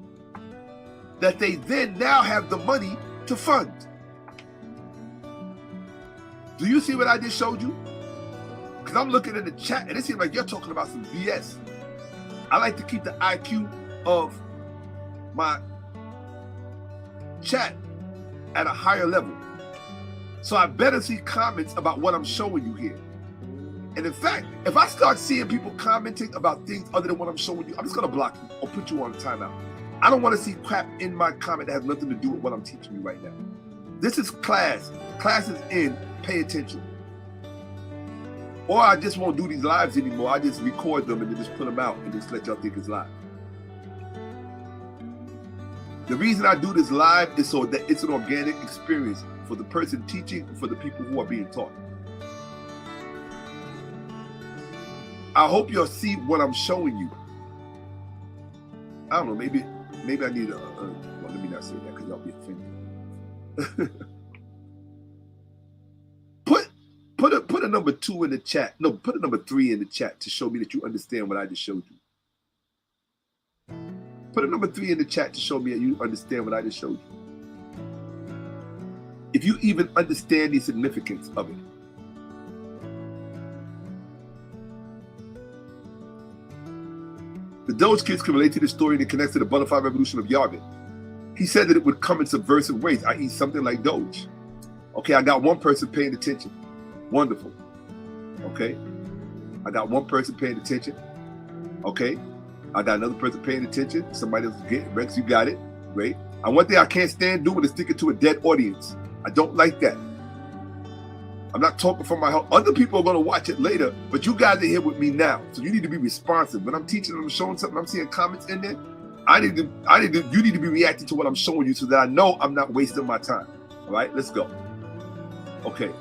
Speaker 1: that they then now have the money to fund. Do you see what I just showed you? Because I'm looking in the chat and it seems like you're talking about some BS. I like to keep the IQ of my chat at a higher level. So I better see comments about what I'm showing you here. And in fact, if I start seeing people commenting about things other than what I'm showing you, I'm just going to block you or put you on timeout. I don't want to see crap in my comment that has nothing to do with what I'm teaching you right now. This is class. Class is in. Pay attention. Or I just won't do these lives anymore. I just record them and then just put them out and just let y'all think it's live. The reason I do this live is so that it's an organic experience for the person teaching and for the people who are being taught. I hope you'll see what I'm showing you. I don't know, maybe I need a well, let me not say that because y'all be offended. Put a number 2 in the chat. No, put a number 3 in the chat to show me that you understand what I just showed you. Put a number 3 in the chat to show me that you understand what I just showed you. If you even understand the significance of it. The Doge kids can relate to this story and it connects to the butterfly revolution of Yarvin. He said that it would come in subversive ways, i.e. something like Doge. Okay, I got one person paying attention. Wonderful. Okay. I got one person paying attention. Okay. I got another person paying attention. Somebody else is getting Rex, you got it. Great. And one thing I can't stand doing is sticking to a dead audience. I don't like that. I'm not talking from my heart. Other people are going to watch it later, but you guys are here with me now. So you need to be responsive. When I'm teaching and I'm showing something, I'm seeing comments in there. You need to be reacting to what I'm showing you so that I know I'm not wasting my time. All right, let's go. Okay.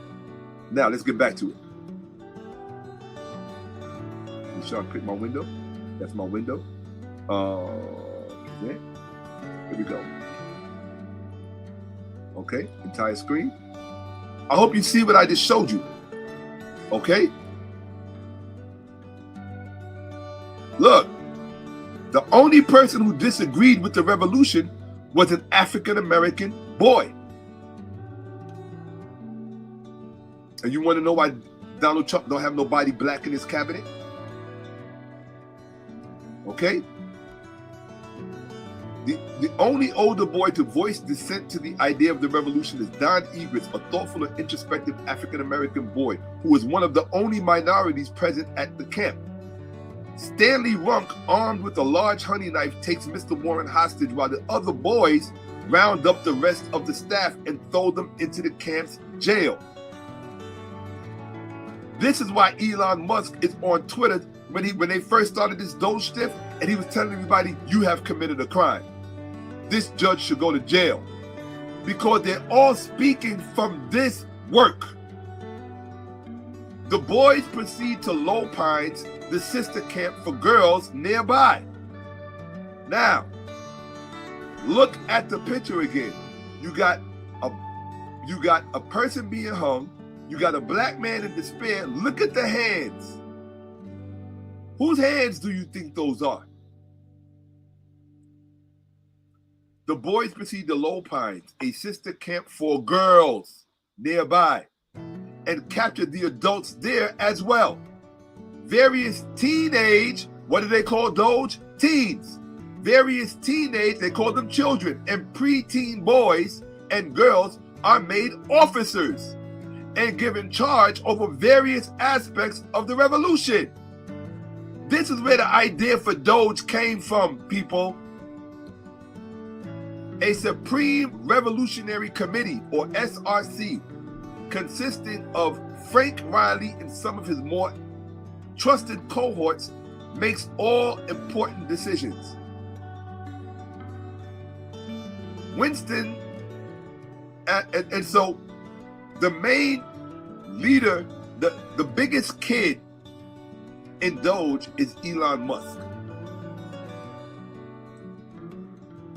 Speaker 1: Now let's get back to it. Make sure I click my window. That's my window. Okay. Here we go. Okay, entire screen. I hope you see what I just showed you. Okay? Look, the only person who disagreed with the revolution was an African-American boy. And you want to know why Donald Trump don't have nobody black in his cabinet? Okay? The only older boy to voice dissent to the idea of the revolution is 𝓈𝓔𓄿𓅓𓏭𓀢𓀁, a thoughtful and introspective African-American boy who was one of the only minorities present at the camp. Stanley Runk, armed with a large honey knife, takes Mr. Warren hostage while the other boys round up the rest of the staff and throw them into the camp's jail. This is why Elon Musk is on Twitter when they first started this Doge stiff, and he was telling everybody, you have committed a crime. This judge should go to jail. Because they're all speaking from this work. The boys proceed to Low Pines, the sister camp for girls nearby. Now, look at the picture again. You got a person being hung. You got a black man in despair. Look at the hands. Whose hands do you think those are? The boys proceed to Low Pines, a sister camp for girls nearby, and capture the adults there as well. Various teenage, what do they call Doge? Teens. Various teenage, they call them children, and preteen boys and girls are made officers and given charge over various aspects of the revolution. This is where the idea for Doge came from, people. A Supreme Revolutionary Committee, or SRC, consisting of Frank Riley and some of his more trusted cohorts, makes all important decisions. Winston, and so the main leader, the biggest kid in Doge is Elon Musk.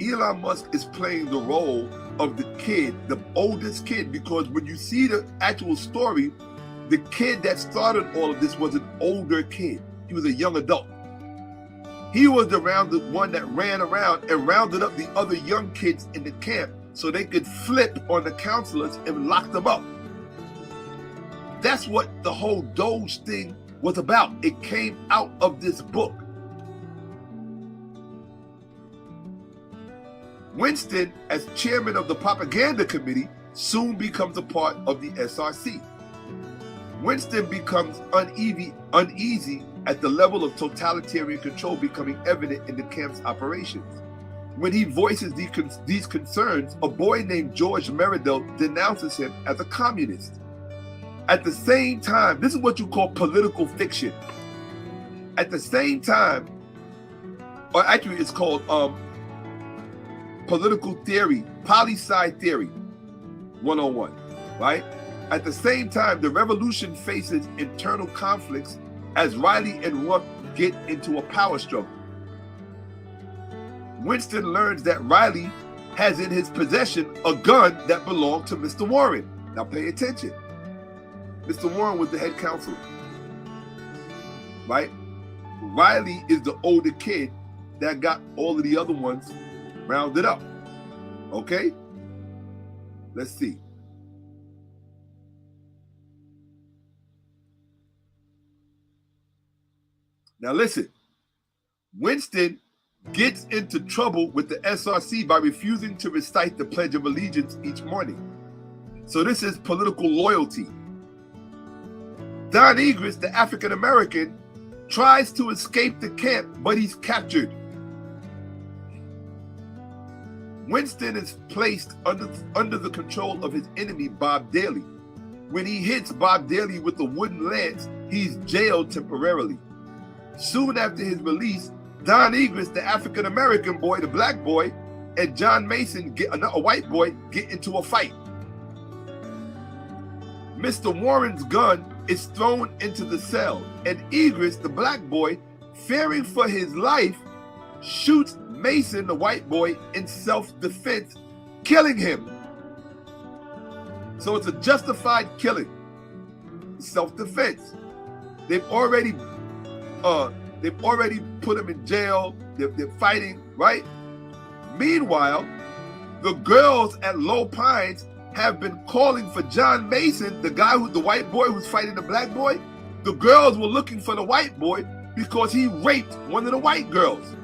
Speaker 1: Elon Musk is playing the role of the kid, the oldest kid, because when you see the actual story, the kid that started all of this was an older kid. He was a young adult. He was the one that ran around and rounded up the other young kids in the camp so they could flip on the counselors and lock them up. That's what the whole Doge thing was about. It came out of this book. Winston, as chairman of the propaganda committee, soon becomes a part of the SRC. Winston becomes uneasy at the level of totalitarian control becoming evident in the camp's operations. When he voices these concerns, a boy named George Meredith denounces him as a communist. At the same time, this is what you call political fiction. At the same time, or actually it's called political theory, poli-sci theory 101, right? At the same time, the revolution faces internal conflicts as Riley and Ruck get into a power struggle. Winston learns that Riley has in his possession a gun that belonged to Mr. Warren. Now pay attention. Mr. Warren was the head counselor, right? Riley is the older kid that got all of the other ones rounded up. Okay? Let's see. Now listen, Winston gets into trouble with the SRC by refusing to recite the Pledge of Allegiance each morning. So this is political loyalty. Don Egris, the African-American, tries to escape the camp, but he's captured. Winston is placed under the control of his enemy, Bob Daly. When he hits Bob Daly with a wooden lance, he's jailed temporarily. Soon after his release, Don Egris, the African-American boy, the black boy, and John Mason, a white boy, get into a fight. Mr. Warren's gun is thrown into the cell, and Egris, the black boy, fearing for his life, shoots Mason, the white boy, in self-defense, killing him. So it's a justified killing. Self-defense. They've already put him in jail. They're fighting, right? Meanwhile, the girls at Low Pines have been calling for John Mason, the white boy who's fighting the black boy. The girls were looking for the white boy because he raped one of the white girls.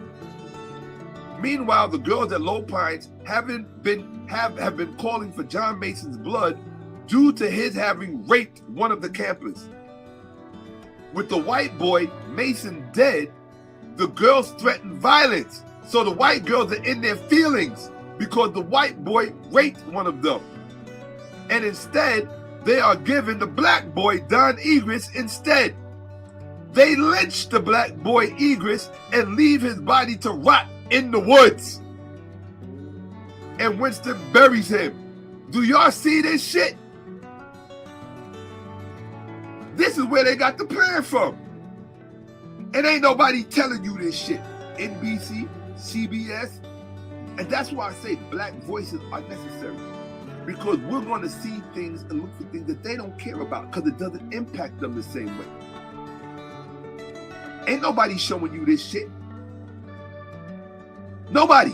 Speaker 1: Meanwhile, the girls at Low Pines have been calling for John Mason's blood due to his having raped one of the campers. With the white boy, Mason, dead, the girls threaten violence. So the white girls are in their feelings because the white boy raped one of them. And instead, they are giving the black boy, Don Egris, instead. They lynch the black boy, Egris, and leave his body to rot in the woods. And Winston buries him. Do y'all see this shit? This is where they got the plan from. And ain't nobody telling you this shit. NBC, CBS. And that's why I say black voices are necessary. Because we're going to see things and look for things that they don't care about because it doesn't impact them the same way. Ain't nobody showing you this shit. Nobody.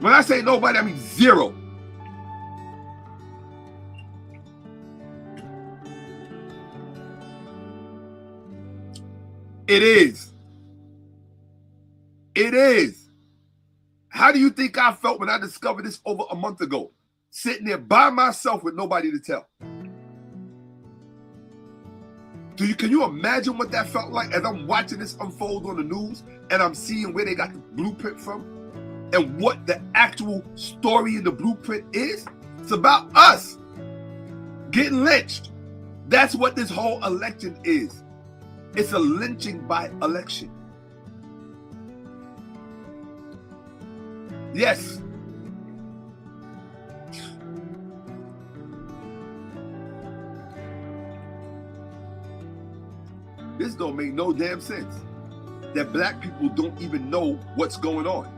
Speaker 1: When I say nobody, I mean zero. It is. It is. How do you think I felt when I discovered this over a month ago? Sitting there by myself with nobody to tell. Can you imagine what that felt like as I'm watching this unfold on the news and I'm seeing where they got the blueprint from and what the actual story in the blueprint is? It's about us getting lynched. That's what this whole election is. It's a lynching by election. Yes. This don't make no damn sense. That black people don't even know what's going on.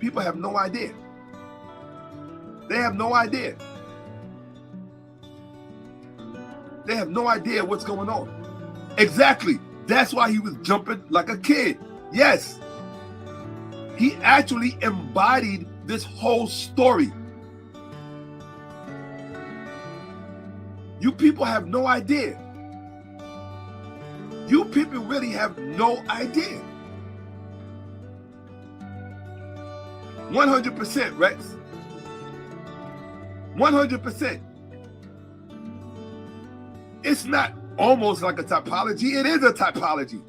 Speaker 1: People have no idea. They have no idea. They have no idea what's going on. Exactly. That's why he was jumping like a kid. Yes. He actually embodied this whole story. You people have no idea. You people really have no idea. 100%, Rex. 100%. It's not almost like a typology. It is a typology.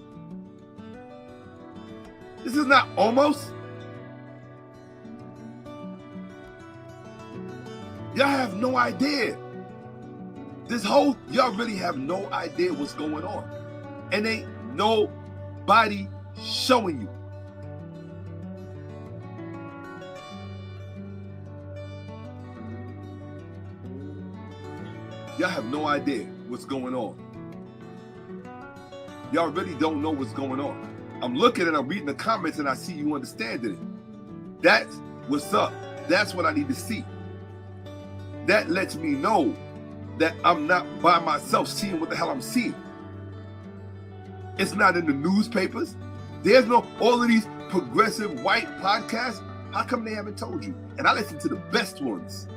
Speaker 1: This is not almost. Y'all have no idea. Y'all really have no idea what's going on. And ain't nobody showing you. Y'all have no idea what's going on. Y'all really don't know what's going on. I'm looking and I'm reading the comments and I see you understanding it. That's what's up. That's what I need to see. That lets me know that I'm not by myself seeing what the hell I'm seeing. It's not in the newspapers. There's no, all of these progressive white podcasts. How come they haven't told you? And I listen to the best ones.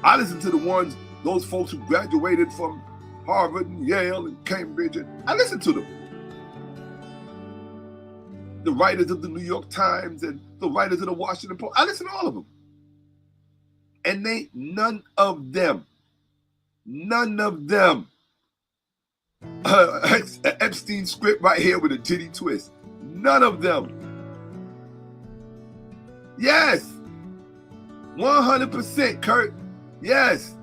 Speaker 1: I listen to the ones, those folks who graduated from Harvard and Yale and Cambridge. And I listen to them. The writers of the New York Times and the writers of the Washington Post. I listen to all of them. And none of them, Epstein script right here with a titty twist. None of them. Yes. 100%, Kurt. Yes.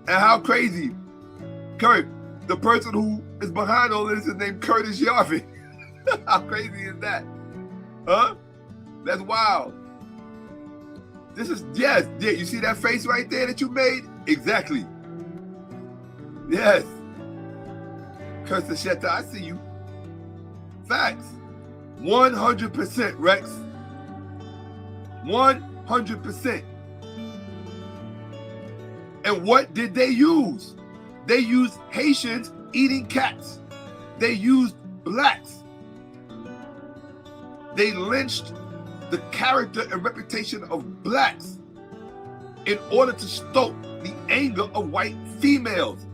Speaker 1: And how crazy. Kurt, the person who is behind all this is named Curtis Yarvin. How crazy is that? Huh? That's wild. This is, yes, yeah, you see that face right there that you made? Exactly. Yes. Curtis Shetta, I see you. Facts. 100%, Rex. 100%. And what did they use? They used Haitians eating cats. They used blacks. They lynched the character and reputation of blacks in order to stoke the anger of white females.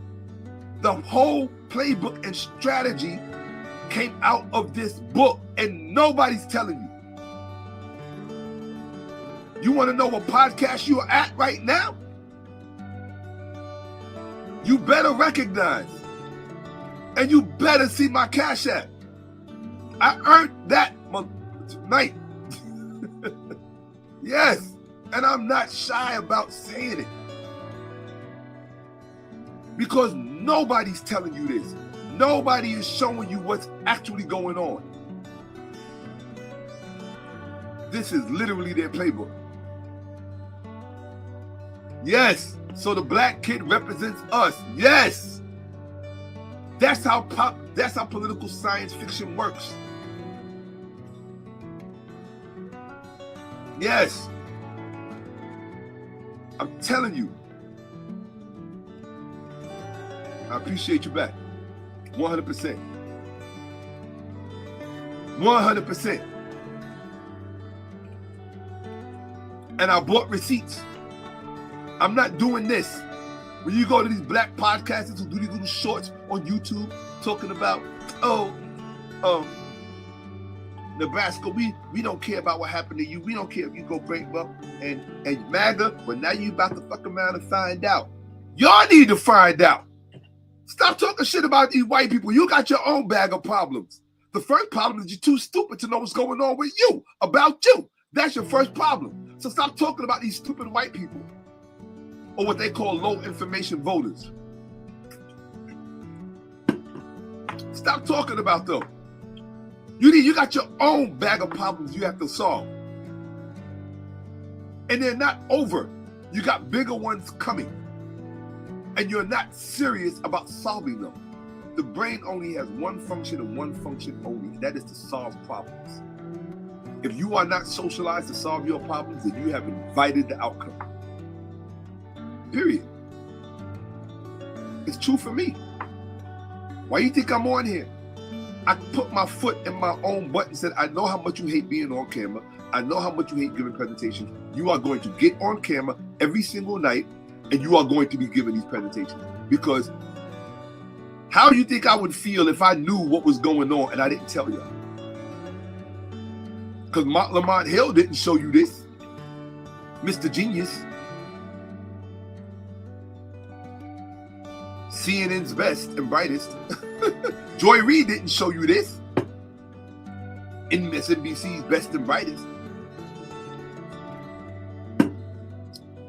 Speaker 1: The whole playbook and strategy came out of this book, and nobody's telling you. You want to know what podcast you're at right now? You better recognize, and you better see my Cash App. I earned that tonight. Yes, and I'm not shy about saying it. Because nobody's telling you this. Nobody is showing you what's actually going on. This is literally their playbook. Yes, so the black kid represents us. Yes. That's how political science fiction works. Yes. I'm telling you. I appreciate you back. 100%. 100%. And I bought receipts. I'm not doing this. When you go to these black podcasters who do these little shorts on YouTube talking about, Nebraska, we don't care about what happened to you. We don't care if you go bankrupt and MAGA, but now you about to fuck around and find out. Y'all need to find out. Stop talking shit about these white people. You got your own bag of problems. The first problem is you're too stupid to know what's going on with you, about you. That's your first problem. So stop talking about these stupid white people or what they call low information voters. Stop talking about them. You got your own bag of problems you have to solve. And they're not over. You got bigger ones coming. And you're not serious about solving them. The brain only has one function and one function only, and that is to solve problems. If you are not socialized to solve your problems, then you have invited the outcome. Period. It's true for me. Why you think I'm on here? I put my foot in my own butt and said, I know how much you hate being on camera. I know how much you hate giving presentations. You are going to get on camera every single night, and you are going to be giving these presentations. Because how do you think I would feel if I knew what was going on and I didn't tell you? Because Lamont Hill didn't show you this. Mr. Genius, CNN's best and brightest. Joy Reid didn't show you this. MSNBC's best and brightest.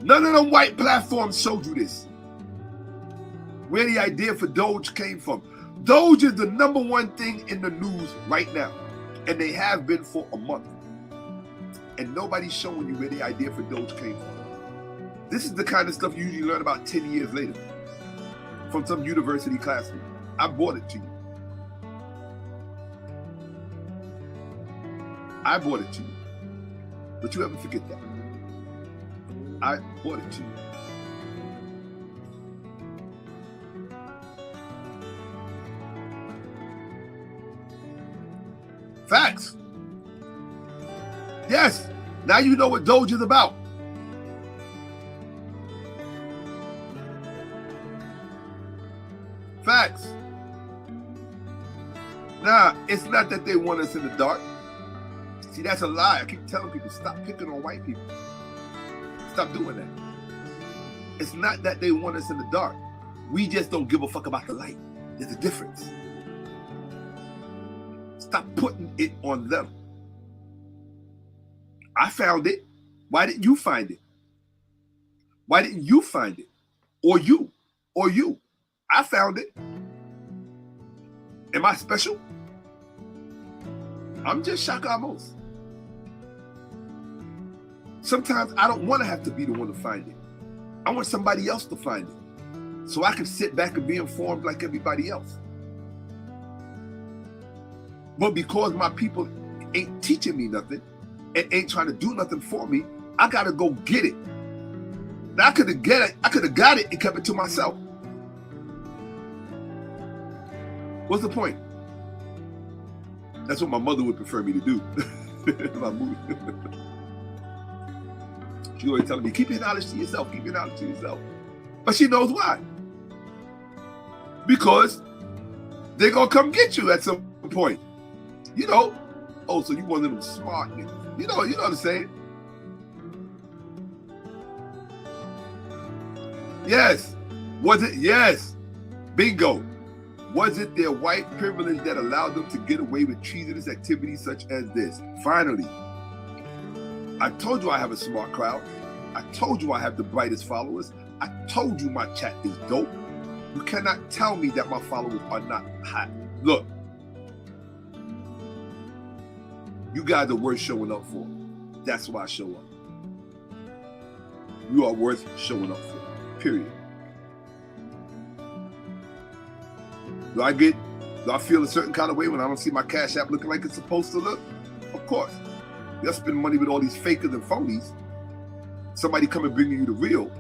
Speaker 1: None of them white platforms showed you this. Where the idea for Doge came from. Doge is the #1 thing in the news right now. And they have been for a month. And nobody's showing you where the idea for Doge came from. This is the kind of stuff you usually learn about 10 years later from some university classroom. I brought it to you. I brought it to you. But you ever forget that. I brought it to you. Facts. Yes. Now you know what Doge is about. Facts. Nah, it's not that they want us in the dark. See, that's a lie. I keep telling people, stop picking on white people. Stop doing that. It's not that they want us in the dark. We just don't give a fuck about the light. There's a difference. Stop putting it on them. I found it. Why didn't you find it? Why didn't you find it? Or you. Or you. I found it. Am I special? I'm just Shakka-Ahmose. Sometimes I don't want to have to be the one to find it. I want somebody else to find it, so I can sit back and be informed like everybody else. But because my people ain't teaching me nothing and ain't trying to do nothing for me, I gotta go get it. Now I could have got it and kept it to myself. What's the point? That's what my mother would prefer me to do. My mood. She always telling me, keep your knowledge to yourself, keep your knowledge to yourself. But she knows why. Because they're going to come get you at some point. You know, oh, so you one of them smart niggas. You know what I'm saying? Yes. Was it? Yes. Bingo. Was it their white privilege that allowed them to get away with treasonous activities such as this? Finally. I told you I have a smart crowd. I told you I have the brightest followers. I told you my chat is dope. You cannot tell me that my followers are not hot. Look, you guys are worth showing up for. That's why I show up. You are worth showing up for, period. Do I feel a certain kind of way when I don't see my Cash App looking like it's supposed to look? Of course. You'll spend money with all these fakers and phonies. Somebody come and bring you the real.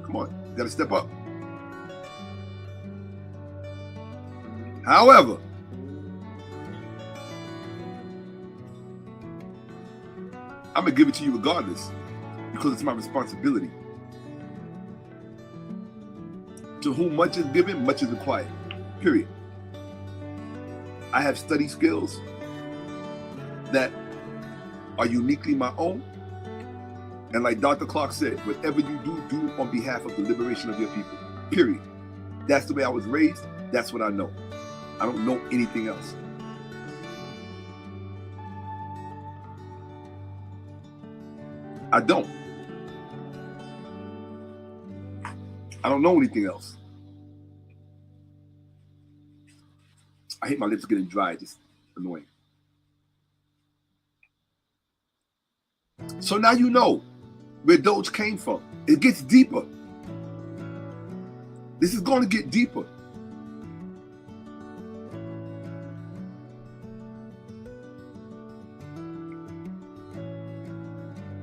Speaker 1: Come on, you gotta step up. However, I'm gonna give it to you regardless because it's my responsibility. To whom much is given, much is required. Period. I have study skills that are uniquely my own. And like Dr. Clark said, whatever you do, do on behalf of the liberation of your people. Period. That's the way I was raised. That's what I know. I don't know anything else. I don't. I don't know anything else. I hate my lips getting dry. It's just annoying. So now you know where Doge came from. It gets deeper. This is going to get deeper.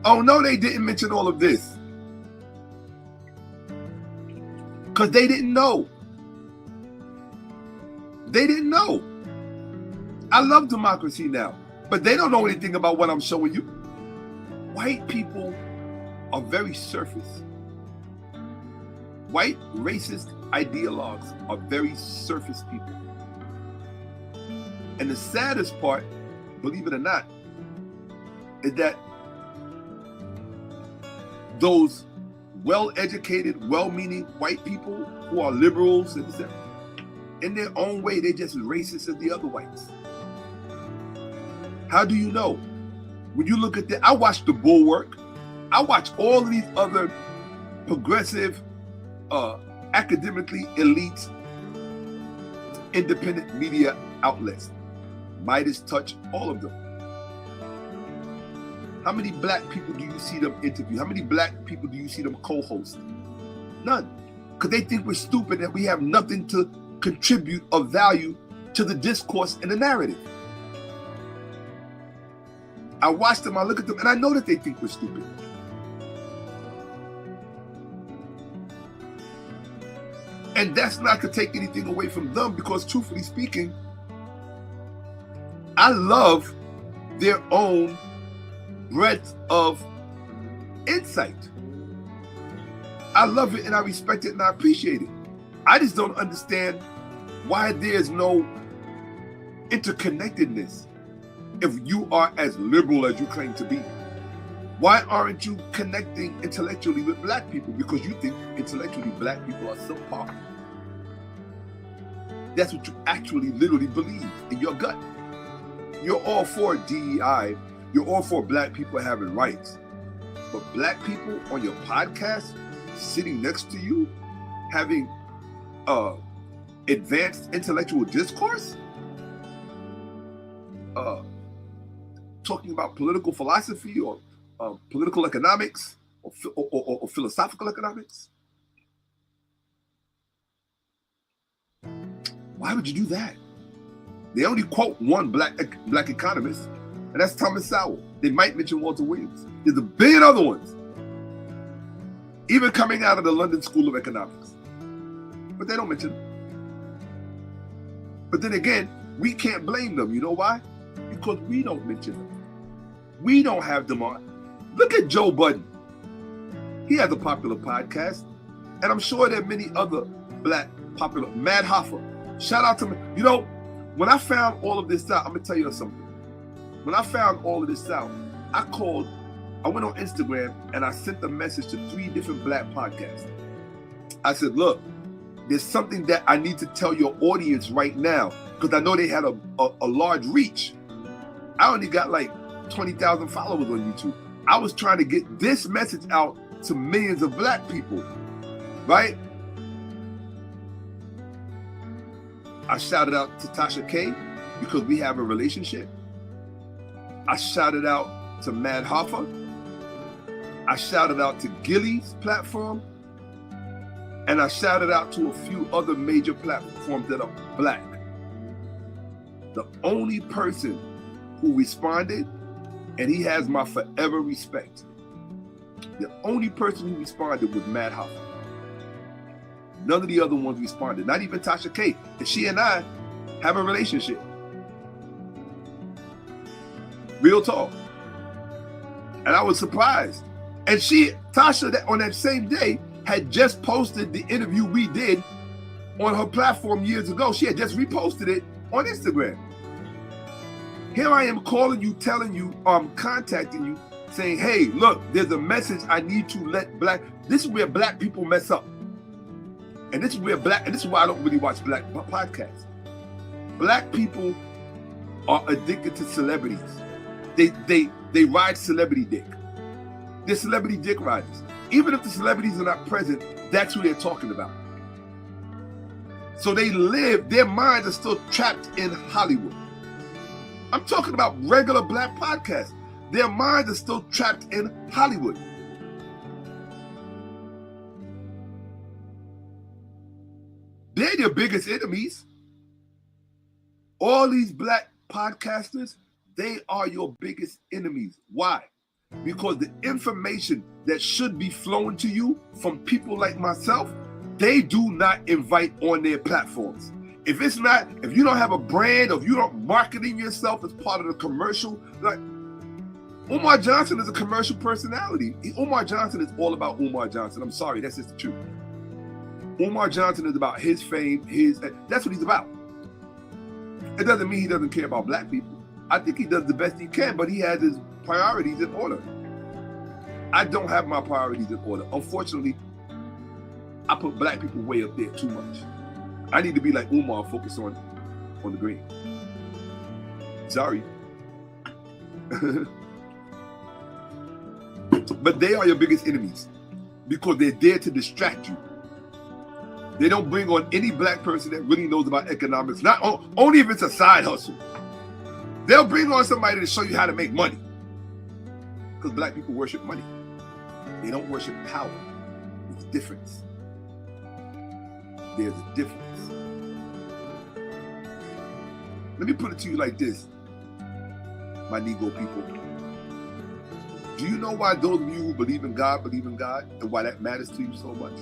Speaker 1: Oh no, they didn't mention all of this. Because they didn't know. They didn't know. I love democracy now, but they don't know anything about what I'm showing you. White people are very surface. White racist ideologues are very surface people. And the saddest part, believe it or not, is that those well-educated, well-meaning white people who are liberals and stuff, in their own way, they're just as racist as the other whites. How do you know? When you look at that, I watch The Bulwark. I watch all of these other progressive, academically elite, independent media outlets. Midas Touch, all of them. How many black people do you see them interview? How many black people do you see them co-host? None. Because they think we're stupid and we have nothing to contribute of value to the discourse and the narrative. I watch them, I look at them, and I know that they think we're stupid. And that's not to take anything away from them, because truthfully speaking, I love their own breadth of insight. I love it and I respect it and I appreciate it. I just don't understand why there's no interconnectedness. If you are as liberal as you claim to be, why aren't you connecting intellectually with black people? Because you think intellectually black people are so powerful. That's what you actually literally believe in your gut. You're all for DEI. You're all for black people having rights. But black people on your podcast, sitting next to you, having advanced intellectual discourse, talking about political philosophy or political economics or philosophical economics. Why would you do that? They only quote one black economist, and that's Thomas Sowell. They might mention Walter Williams. There's a billion other ones, even coming out of the London School of Economics. But they don't mention them. But then again, we can't blame them. You know why? Because we don't mention them. We don't have them on. Look at Joe Budden. He has a popular podcast, and I'm sure there are many other black popular. Mad Hoffa. Shout out to me. You know, when I found all of this out, I'm gonna tell you something. When I found all of this out, I went on Instagram and I sent a message to 3 different black podcasts. I said, look, there's something that I need to tell your audience right now, because I know they had a large reach. I only got like 20,000 followers on YouTube. I was trying to get this message out to millions of black people, right? I shouted out to Tasha K because we have a relationship. I shouted out to Mad Hoffa. I shouted out to Gilly's platform. And I shouted out to a few other major platforms that are black. The only person who responded, and he has my forever respect, the only person who responded was Mad Hoffa. None of the other ones responded, not even Tasha K. And she and I have a relationship. Real talk. And I was surprised. And Tasha, on that same day, had just posted the interview we did on her platform years ago. She had just reposted it on Instagram. Here I am calling you, telling you, contacting you, saying, hey, look, there's a message I need to let this is where black people mess up. And this is why I don't really watch black podcasts. Black people are addicted to celebrities. They ride celebrity dick. They're celebrity dick riders. Even if the celebrities are not present, that's who they're talking about. So their minds are still trapped in Hollywood. I'm talking about regular black podcasts. Their minds are still trapped in Hollywood. They're your biggest enemies. All these black podcasters, they are your biggest enemies. Why? Because the information that should be flowing to you from people like myself, they do not invite on their platforms. If you don't have a brand, or if you don't marketing yourself as part of the commercial, like Umar Johnson is a commercial personality. Umar Johnson is all about Umar Johnson. I'm sorry, that's just the truth. Umar Johnson is about his fame, that's what he's about. It doesn't mean he doesn't care about black people. I think he does the best he can, but he has his priorities in order. I don't have my priorities in order. Unfortunately, I put black people way up there too much. I need to be like Umar, focus on the green. Sorry. But they are your biggest enemies because they're there to distract you. They don't bring on any black person that really knows about economics, only if it's a side hustle. They'll bring on somebody to show you how to make money. Because black people worship money. They don't worship power. There's a difference. There's a difference. Let me put it to you like this, my Negro people. Do you know why those of you who believe in God, and why that matters to you so much?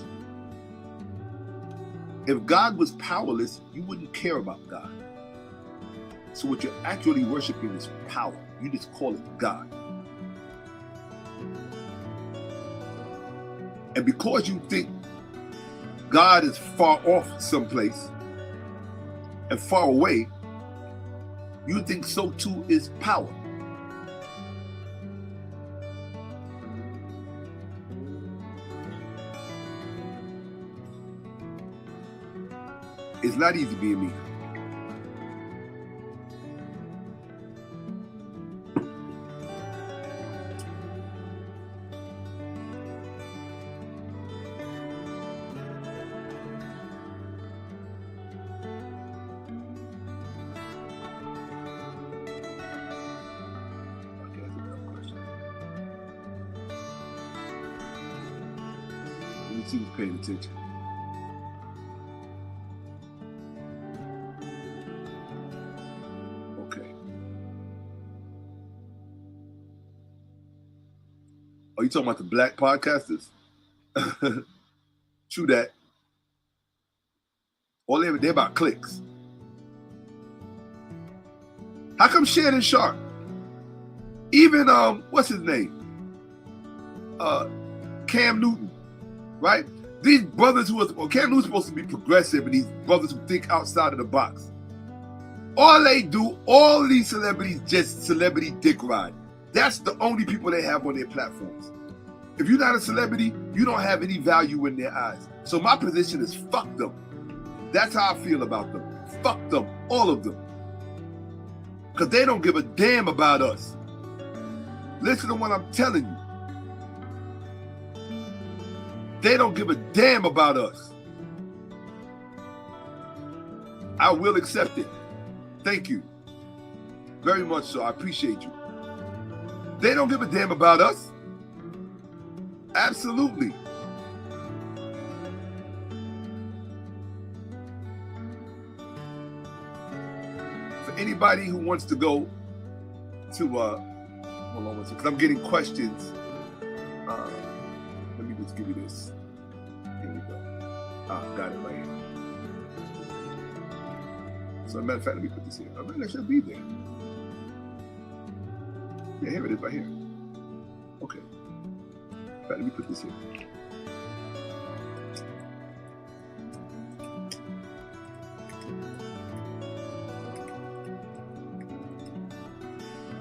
Speaker 1: If God was powerless, you wouldn't care about God. So what you're actually worshiping is power. You just call it God. And because you think God is far off someplace and far away, you think so too is power. It's not easy being me. Let me see who's paying attention. Are you talking about the black podcasters? True that. All they're about clicks. How come Shannon Sharp? Even what's his name? Cam Newton, right? These brothers who are Cam Newton's supposed to be progressive, and these brothers who think outside of the box. All they do, all these celebrities just celebrity dick ride. That's the only people they have on their platforms. If you're not a celebrity, you don't have any value in their eyes. So my position is fuck them. That's how I feel about them. Fuck them, all of them. Because they don't give a damn about us. Listen to what I'm telling you. They don't give a damn about us. I will accept it. Thank you. Very much so. I appreciate you. They don't give a damn about us. Absolutely. For anybody who wants to go to, hold on one second, because I'm getting questions. Let me just give you this. Here we go. Got it right here. So, as a matter of fact, let me put this here. I mean, that should be there. Yeah, here it is right here. Okay. Right, let me put this here.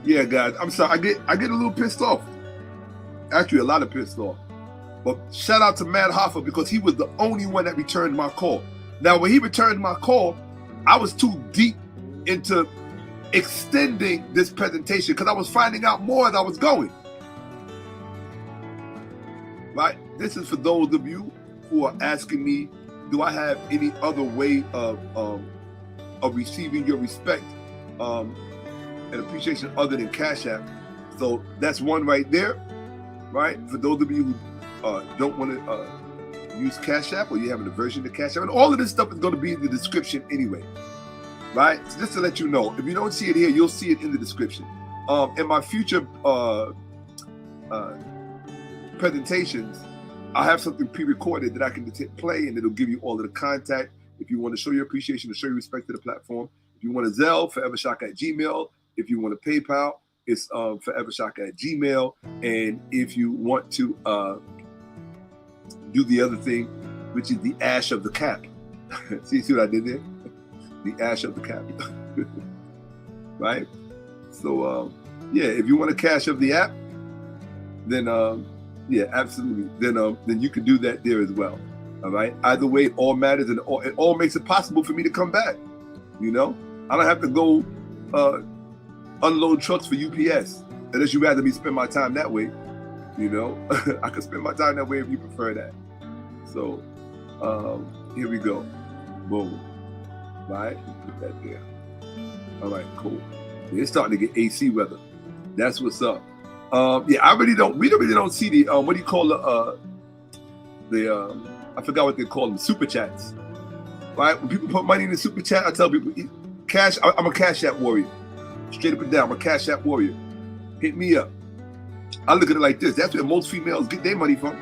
Speaker 1: Yeah, guys, I'm sorry. I get a little pissed off. Actually, a lot of pissed off. But shout out to Matt Hoffa because he was the only one that returned my call. Now, when he returned my call, I was too deep into extending this presentation because I was finding out more as I was going. Right? This is for those of you who are asking me, do I have any other way of receiving your respect and appreciation other than Cash App? So that's one right there, right? For those of you who don't want to use Cash App, or you have an aversion to Cash App, and all of this stuff is going to be in the description anyway, right? So just to let you know, if you don't see it here, you'll see it in the description. In my future presentations, I have something pre-recorded that I can play, and it'll give you all of the contact. If you want to show your appreciation or show your respect to the platform, if you want to Zelle, forevershakka@gmail. If you want to PayPal, it's forevershakka@gmail. And if you want to do the other thing, which is the ash of the cap. see what I did there? The ash of the cap. Right? So, yeah, if you want to cash up the app, then Yeah, absolutely. Then you can do that there as well. All right. Either way, it all matters, and it all makes it possible for me to come back. You know, I don't have to go unload trucks for UPS unless you rather me spend my time that way. You know, I can spend my time that way if you prefer that. So here we go. Boom. Right. Put that there. All right. Cool. Yeah, it's starting to get AC weather. That's what's up. Yeah, we really don't see the what do you call the I forgot what they call them, super chats. Right? When people put money in the super chat, I tell people, cash. I'm a Cash App warrior, straight up and down. I'm a Cash App warrior. Hit me up. I look at it like this. That's where most females get their money from.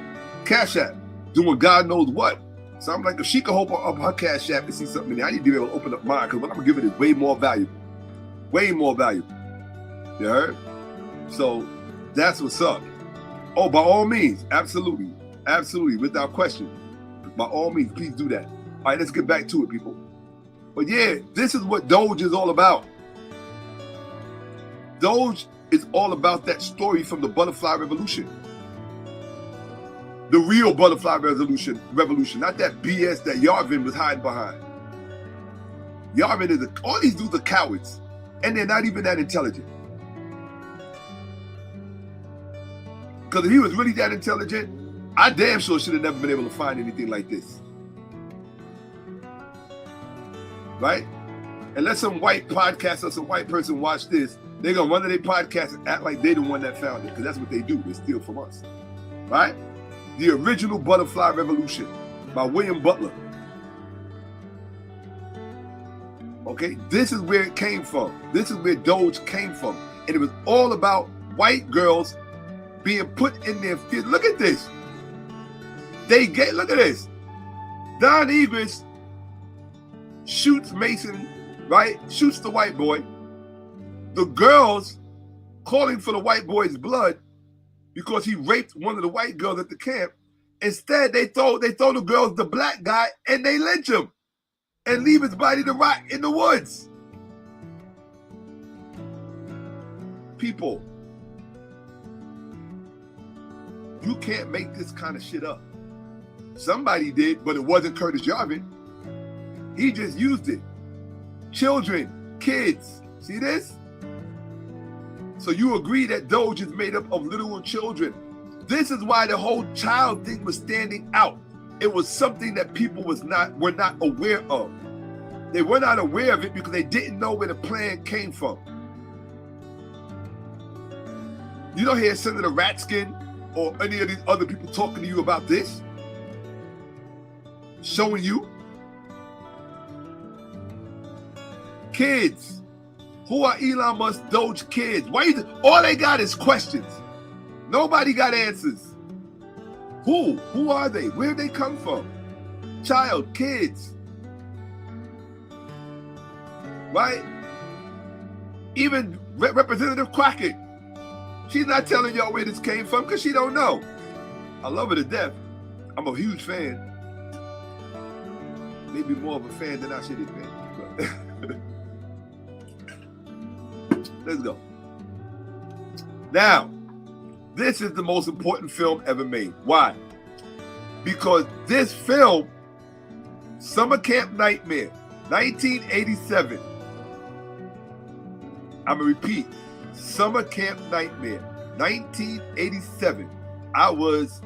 Speaker 1: Cash App, doing God knows what. So I'm like, if she can open up her Cash App and see something in there, I need to be able to open up mine, because what I'm gonna give it is way more valuable. Way more valuable. You heard? So that's what's up. Oh, by all means, absolutely, absolutely, without question. By all means, please do that. All right, let's get back to it, people. But yeah, this is what Doge is all about. Doge is all about that story from the butterfly revolution. The real butterfly revolution, not that BS that Yarvin was hiding behind. Yarvin is all these dudes are cowards, and they're not even that intelligent. Because if he was really that intelligent, I damn sure should have never been able to find anything like this. Right? Unless some white podcast or some white person watch this, they're going to run to their podcast and act like they're the one that found it, because that's what they do. They steal from us. Right? The original Butterfly Revolution by William Butler. Okay? This is where it came from. This is where Doge came from. And it was all about white girls being put in their feet. Look at this. Look at this. Don Egris shoots Mason, right? Shoots the white boy. The girls calling for the white boy's blood because he raped one of the white girls at the camp. Instead, they throw the girls the black guy and they lynch him and leave his body to rot in the woods. People, you can't make this kind of shit up. Somebody did, but it wasn't Curtis Yarvin. He just used it. Children, kids, see this? So you agree that Doge is made up of literal children. This is why the whole child thing was standing out. It was something that people were not aware of. They were not aware of it because they didn't know where the plan came from. You don't hear Senator Ratskin or any of these other people talking to you about this, showing you. Kids. Who are Elon Musk Doge kids? All they got is questions. Nobody got answers. Who are they? Where did they come from? Child, kids. Right? Even Representative Crockett, she's not telling y'all where this came from because she don't know. I love her to death. I'm a huge fan. Maybe more of a fan than I should admit. Let's go. Now, this is the most important film ever made. Why? Because this film, Summer Camp Nightmare, 1987. I'm going to repeat. Summer Camp Nightmare, 1987. I was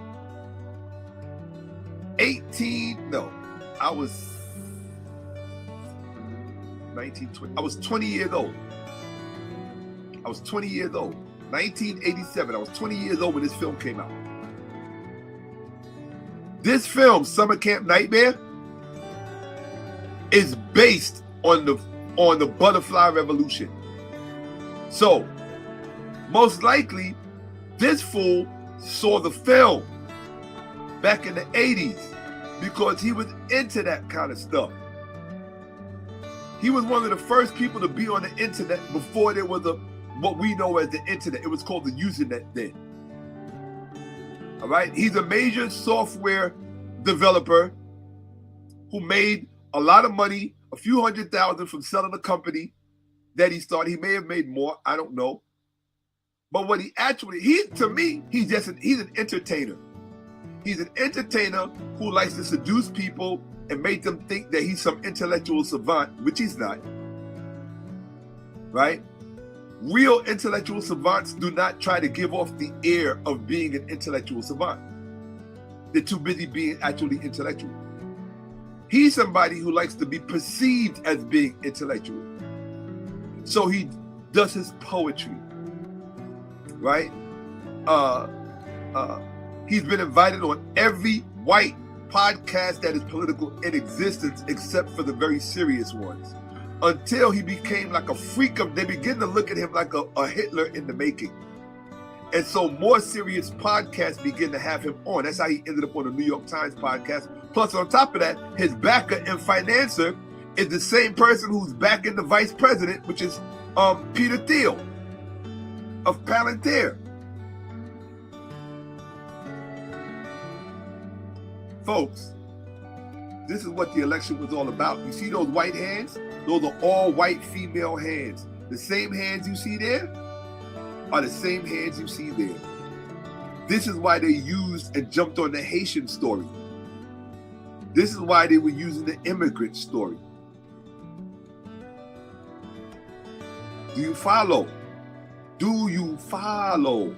Speaker 1: 18. No, I was 1920. I was 20 years old. 1987. I was 20 years old when this film came out. This film, Summer Camp Nightmare, is based on the Butterfly Revolution. So, most likely, this fool saw the film back in the 80s because he was into that kind of stuff. He was one of the first people to be on the internet before there was what we know as the internet. It was called the Usenet then. All right? He's a major software developer who made a lot of money, a few $100,000 from selling a company that he started. He may have made more, I don't know. But what he actually, to me, he's an entertainer. He's an entertainer who likes to seduce people and make them think that he's some intellectual savant, which he's not. Right? Real intellectual savants do not try to give off the air of being an intellectual savant. They're too busy being actually intellectual. He's somebody who likes to be perceived as being intellectual. So he does his poetry, right? He's been invited on every white podcast that is political in existence, except for the very serious ones, until he became like a freak of, they begin to look at him like a Hitler in the making. And so more serious podcasts begin to have him on. That's how he ended up on the New York Times podcast. Plus, on top of that, his backer and financer is the same person who's backing the vice president, which is Peter Thiel of Palantir. Folks, this is what the election was all about. You see those white hands? Those are all white female hands. The same hands you see there are the same hands you see there. This is why they used and jumped on the Haitian story. This is why they were using the immigrant story. Do you follow? Do you follow?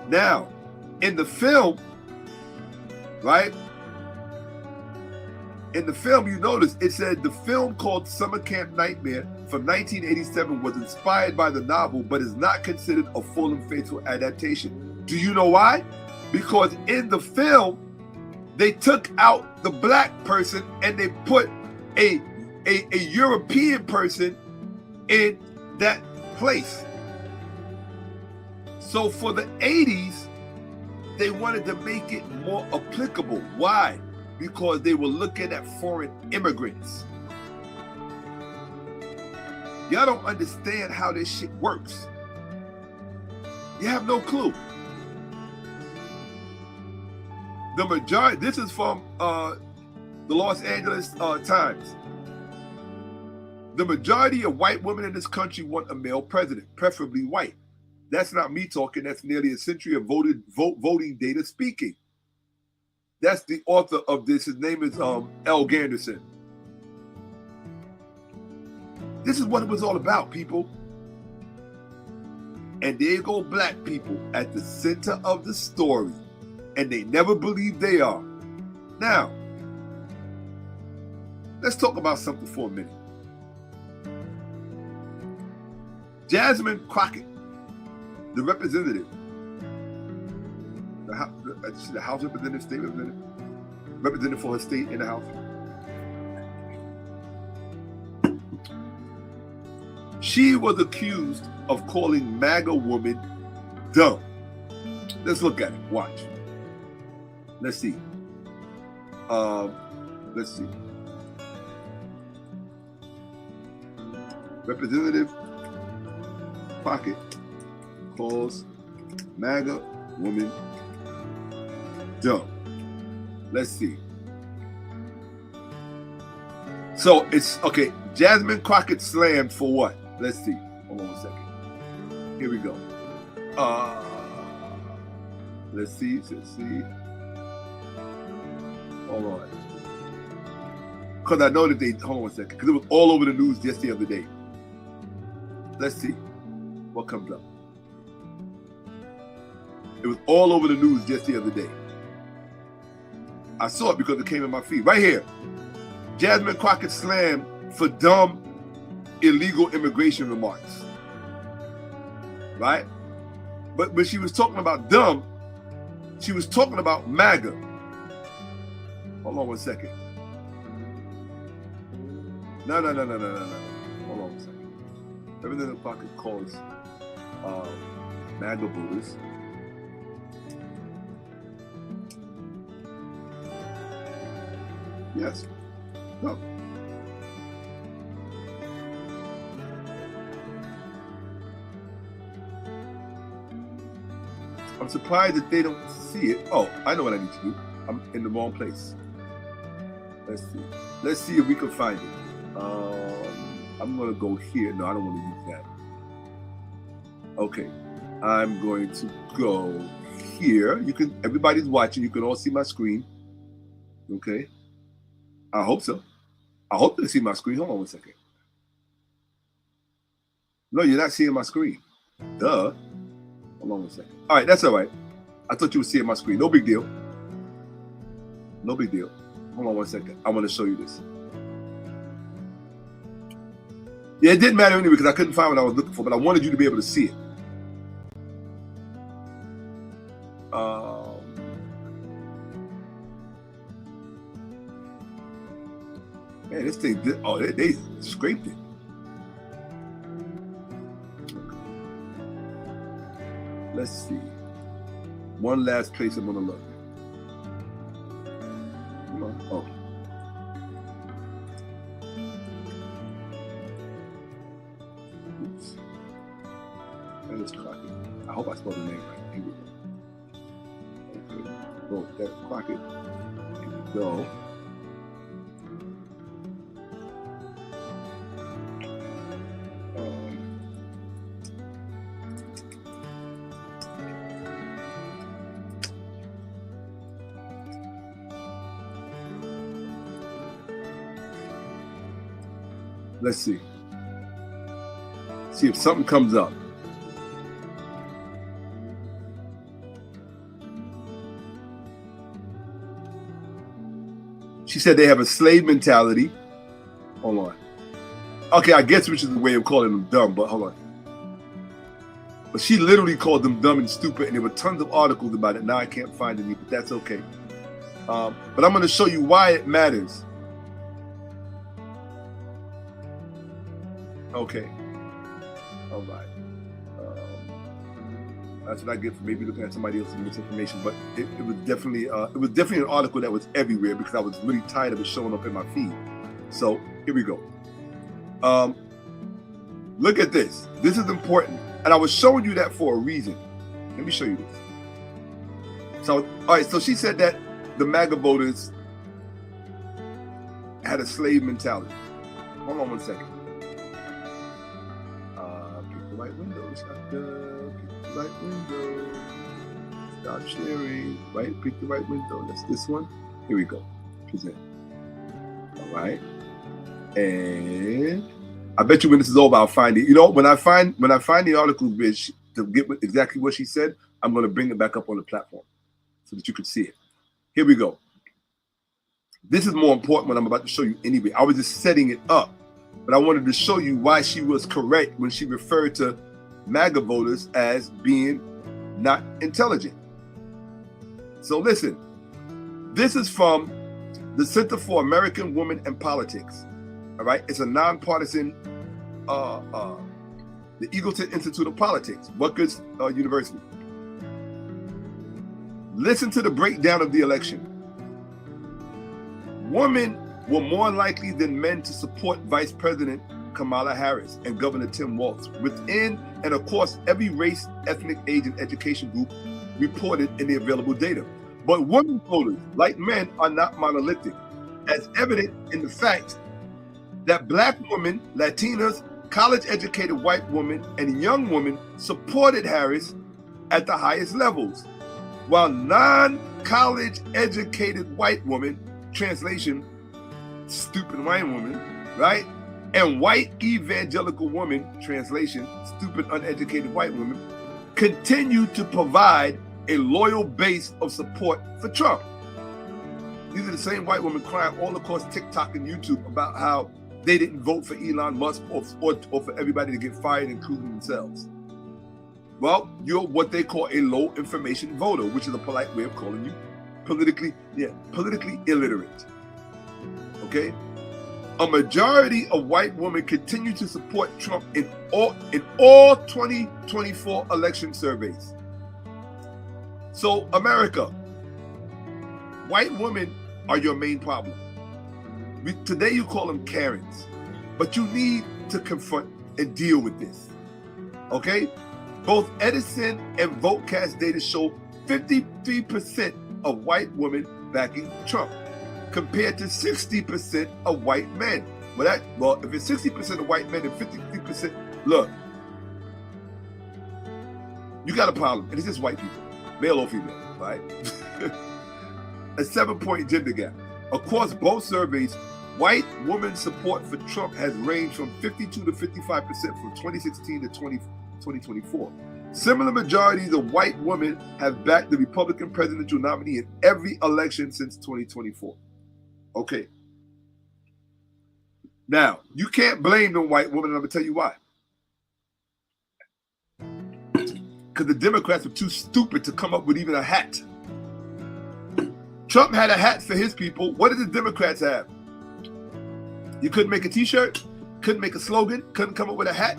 Speaker 1: Now, in the film, right? In the film, you notice it said the film called Summer Camp Nightmare from 1987 was inspired by the novel, but is not considered a full and faithful adaptation. Do you know why? Because in the film, they took out the black person and they put a European person in that place. So for the 80s, they wanted to make it more applicable. Why? Because they were looking at foreign immigrants. Y'all don't understand how this shit works. You have no clue. The majority, this is from the Los Angeles Times. The majority of white women in this country want a male president, preferably white. That's not me talking. That's nearly a century of voting data speaking. That's the author of this. His name is L. Ganderson. This is what it was all about, people. And there go black people at the center of the story. And they never believe they are. Now, let's talk about something for a minute. Jasmine Crockett, the representative, the House representative, state representative for her state in the House. She was accused of calling MAGA women dumb. Let's look at it. Watch. Let's see. Let's see. Representative Crockett calls MAGA woman dumb. Let's see. So it's okay. Jasmine Crockett slammed for what? Let's see. Hold on a second. Here we go. Let's see. Let's see. Hold on. Because I know that they, hold on a second, because it was all over the news just the other day. Let's see what comes up. It was all over the news just the other day. I saw it because it came in my feed. Right here. Jasmine Crockett slammed for dumb, illegal immigration remarks. Right? But when she was talking about dumb, she was talking about MAGA. Hold on one second. No. Hold on one second. Representative Crockett calls MAGA voters yes. No. I'm surprised that they don't see it. Oh, I know what I need to do. I'm in the wrong place. Let's see. Let's see if we can find it. I'm gonna go here. No, I don't want to use that. Okay, I'm going to go here. You can, everybody's watching. You can all see my screen. Okay, I hope so. I hope you see my screen. Hold on 1 second. No, you're not seeing my screen. Duh. Hold on 1 second. All right, that's all right. I thought you were seeing my screen. No big deal. No big deal. Hold on 1 second. I want to show you this. Yeah, it didn't matter anyway because I couldn't find what I was looking for, but I wanted you to be able to see it. Man, this thing, oh, they scraped it. Let's see. One last place I'm gonna look. Come on. Oh. Oops. That is Crockett. I hope I spelled the name right. Here we go. Okay. Oh, that's Crockett. Here we go. Let's see. See if something comes up. She said they have a slave mentality. Hold on. Okay, I guess which is the way of calling them dumb, but hold on. But she literally called them dumb and stupid, and there were tons of articles about it. Now I can't find any, but that's okay. But I'm going to show you why it matters. Okay. All right. That's what I get for maybe looking at somebody else's misinformation. But it was definitely an article that was everywhere because I was really tired of it showing up in my feed. So here we go. Look at this. This is important, and I was showing you that for a reason. Let me show you this. So, all right. So she said that the MAGA voters had a slave mentality. Hold on 1 second. Right window, pick the right window, stop sharing, right, pick the right window, that's this one, here we go, present, all right, and I bet you when this is over, I'll find it, you know, when I find the article, bitch, to get exactly what she said, I'm going to bring it back up on the platform, so that you can see it. Here we go. This is more important what I'm about to show you anyway. I was just setting it up. But I wanted to show you why she was correct when she referred to MAGA voters as being not intelligent. So listen, this is from the Center for American Women and Politics. All right, it's a nonpartisan, the Eagleton Institute of Politics, Rutgers University. Listen to the breakdown of the election. Women were more likely than men to support Vice President Kamala Harris and Governor Tim Walz within and across every race, ethnic, age, and education group reported in the available data. But women voters, like men, are not monolithic, as evident in the fact that Black women, Latinas, college-educated white women, and young women supported Harris at the highest levels, while non-college educated white women, translation, stupid white woman, right? And white evangelical woman, translation, stupid uneducated white woman, continue to provide a loyal base of support for Trump. These are the same white women crying all across TikTok and YouTube about how they didn't vote for Elon Musk or for everybody to get fired, including themselves. Well, you're what they call a low information voter, which is a polite way of calling you politically illiterate. Okay, a majority of white women continue to support Trump in all 2024 election surveys. So, America, white women are your main problem. Today you call them Karens, but you need to confront and deal with this. Okay, both Edison and VoteCast data show 53% of white women backing Trump, compared to 60% of white men. Well, if it's 60% of white men and 53%, look, You got a problem, and it's just white people, male or female, right? A 7-point gender gap. Across both surveys, white women's support for Trump has ranged from 52 to 55% from 2016 to 2024. Similar majorities of white women have backed the Republican presidential nominee in every election since 2024. Okay. Now, you can't blame the white woman, and I'm going to tell you why. Because the Democrats were too stupid to come up with even a hat. Trump had a hat for his people. What did the Democrats have? You couldn't make a t-shirt, couldn't make a slogan, couldn't come up with a hat.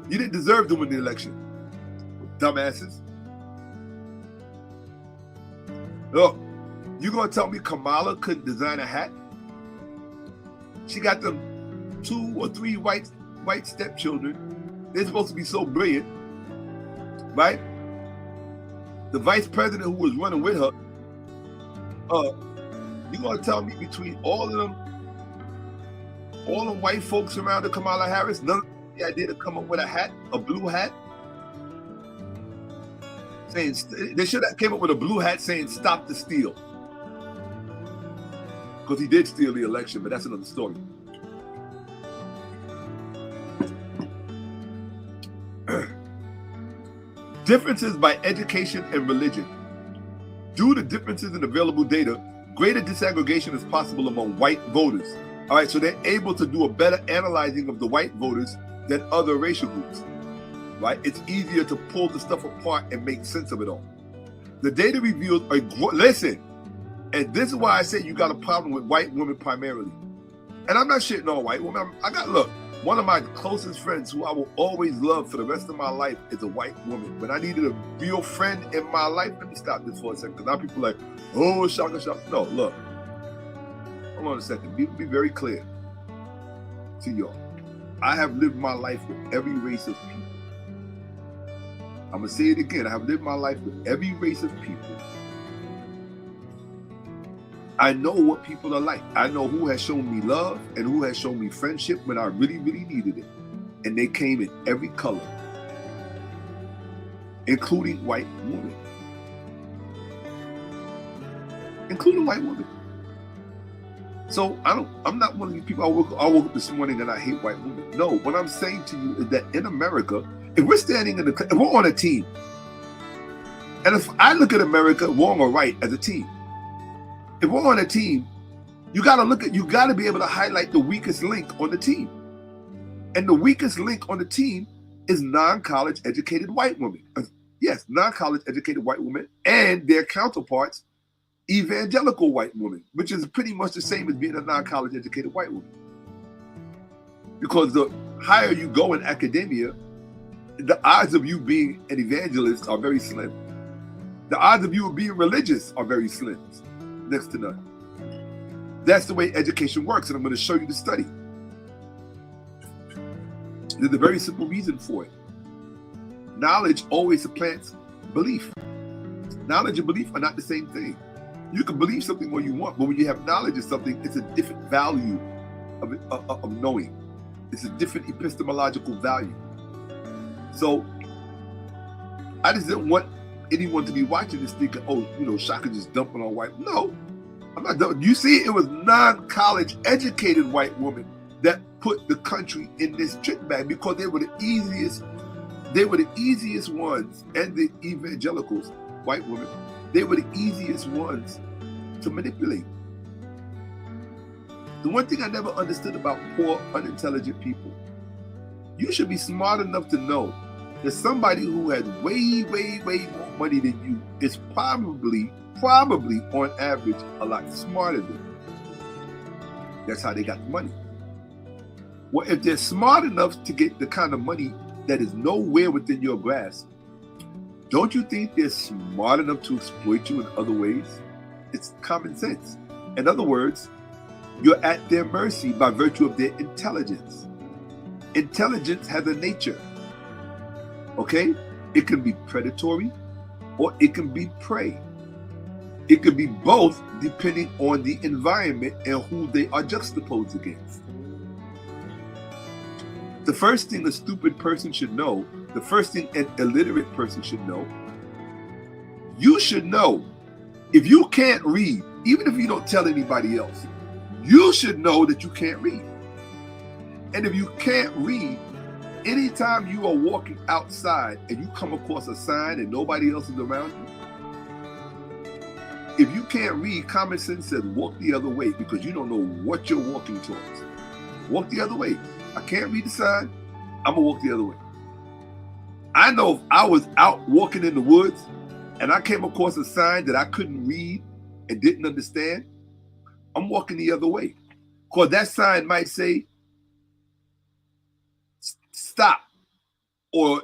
Speaker 1: You didn't deserve to win the election. Dumbasses. Look, you gonna tell me Kamala couldn't design a hat? She got them 2 or 3 white stepchildren. They're supposed to be so brilliant, right? The vice president who was running with her, you gonna tell me between all of them white folks around the Kamala Harris, none of them had the idea to come up with a hat, a blue hat? Saying they should have came up with a blue hat saying "Stop the steal," because he did steal the election, but that's another story. Differences by education and religion. Due to differences in available data, greater disaggregation is possible among white voters. All right, so they're able to do a better analyzing of the white voters than other racial groups. Right? It's easier to pull the stuff apart and make sense of it all. The data reveals listen, and this is why I say you got a problem with white women primarily. And I'm not shitting on white women. Look, one of my closest friends who I will always love for the rest of my life is a white woman. When I needed a real friend in my life, let me stop this for a second, because now people are like, oh, Shakka. No, look. Hold on a second. Be very clear to y'all. I have lived my life with every race of people. I'm going to say it again. I have lived my life with every race of people. I know what people are like. I know who has shown me love and who has shown me friendship when I really, really needed it. And they came in every color, including white women. Including white women. So I'm not one of these people. I woke up this morning and I hate white women. No, what I'm saying to you is that in America, if we're standing if we're on a team, and if I look at America wrong or right as a team, if we're on a team, you got to be able to highlight the weakest link on the team. And the weakest link on the team is non-college educated white women. Yes, non-college educated white women and their counterparts, evangelical white women, which is pretty much the same as being a non-college educated white woman. Because the higher you go in academia, the odds of you being an evangelist are very slim. The odds of you being religious are very slim, next to none. That's the way education works, and I'm going to show you the study. There's a very simple reason for it. Knowledge always supplants belief. Knowledge and belief are not the same thing. You can believe something what you want, but when you have knowledge of something, it's a different value of knowing. It's a different epistemological value. So I just didn't want anyone to be watching this thinking, oh, Shakka just dumping on white. No, I'm not dumping. You see, it was non-college educated white women that put the country in this trick bag because they were the easiest ones, and the evangelicals, white women, they were the easiest ones to manipulate. The one thing I never understood about poor, unintelligent people, you should be smart enough to know that somebody who has way, way, way more money than you is probably on average a lot smarter than you. That's how they got the money. Well, if they're smart enough to get the kind of money that is nowhere within your grasp, don't you think they're smart enough to exploit you in other ways? It's common sense. In other words, you're at their mercy by virtue of their intelligence. Intelligence has a nature, okay? It can be predatory or it can be prey. It can be both depending on the environment and who they are juxtaposed against. the first thing a stupid person should know, the first thing an illiterate person should know, you should know, if you can't read, even if you don't tell anybody else, you should know that you can't read. And if you can't read, anytime you are walking outside and you come across a sign and nobody else is around you, if you can't read, common sense says walk the other way, because you don't know what you're walking towards. Walk the other way. I can't read the sign, I'm gonna walk the other way. I know if I was out walking in the woods and I came across a sign that I couldn't read and didn't understand, I'm walking the other way. Because that sign might say, stop, or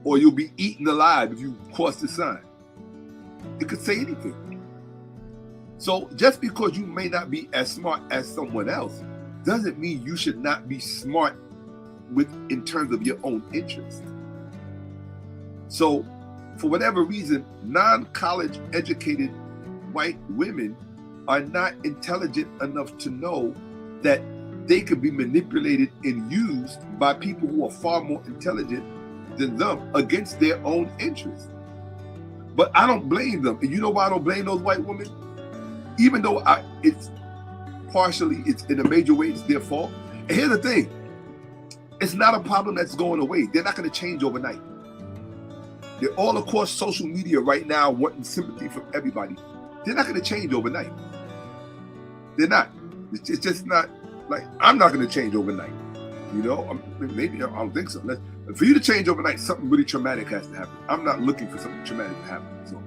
Speaker 1: you'll be eaten alive if you cross the sign. It could say anything. So just because you may not be as smart as someone else doesn't mean you should not be smart in terms of your own interest. So for whatever reason, non-college educated white women are not intelligent enough to know that they could be manipulated and used by people who are far more intelligent than them against their own interests. But I don't blame them. And you know why I don't blame those white women? Even though it's in a major way, it's their fault. And here's the thing, it's not a problem that's going away. They're not going to change overnight. They're all across social media right now wanting sympathy from everybody. They're not going to change overnight. They're not. It's just not, like, I'm not going to change overnight. You know, maybe I don't think so. For you to change overnight, something really traumatic has to happen. I'm not looking for something traumatic to happen. So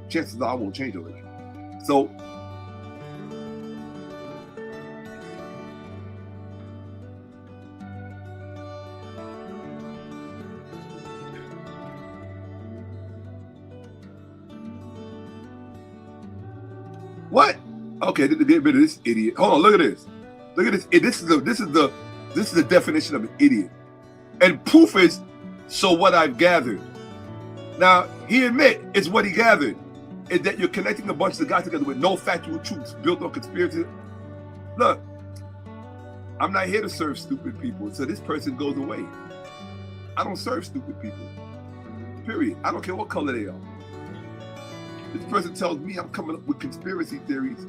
Speaker 1: chances are I won't change overnight. So what? Okay, to get rid of this idiot. Hold on, look at this. Look at this. This is the definition of an idiot. And proof is, so what I've gathered. Now, he admit it's what he gathered. Is that you're connecting a bunch of guys together with no factual truths built on conspiracy. Look, I'm not here to serve stupid people, so this person goes away. I don't serve stupid people. Period. I don't care what color they are. This person tells me I'm coming up with conspiracy theories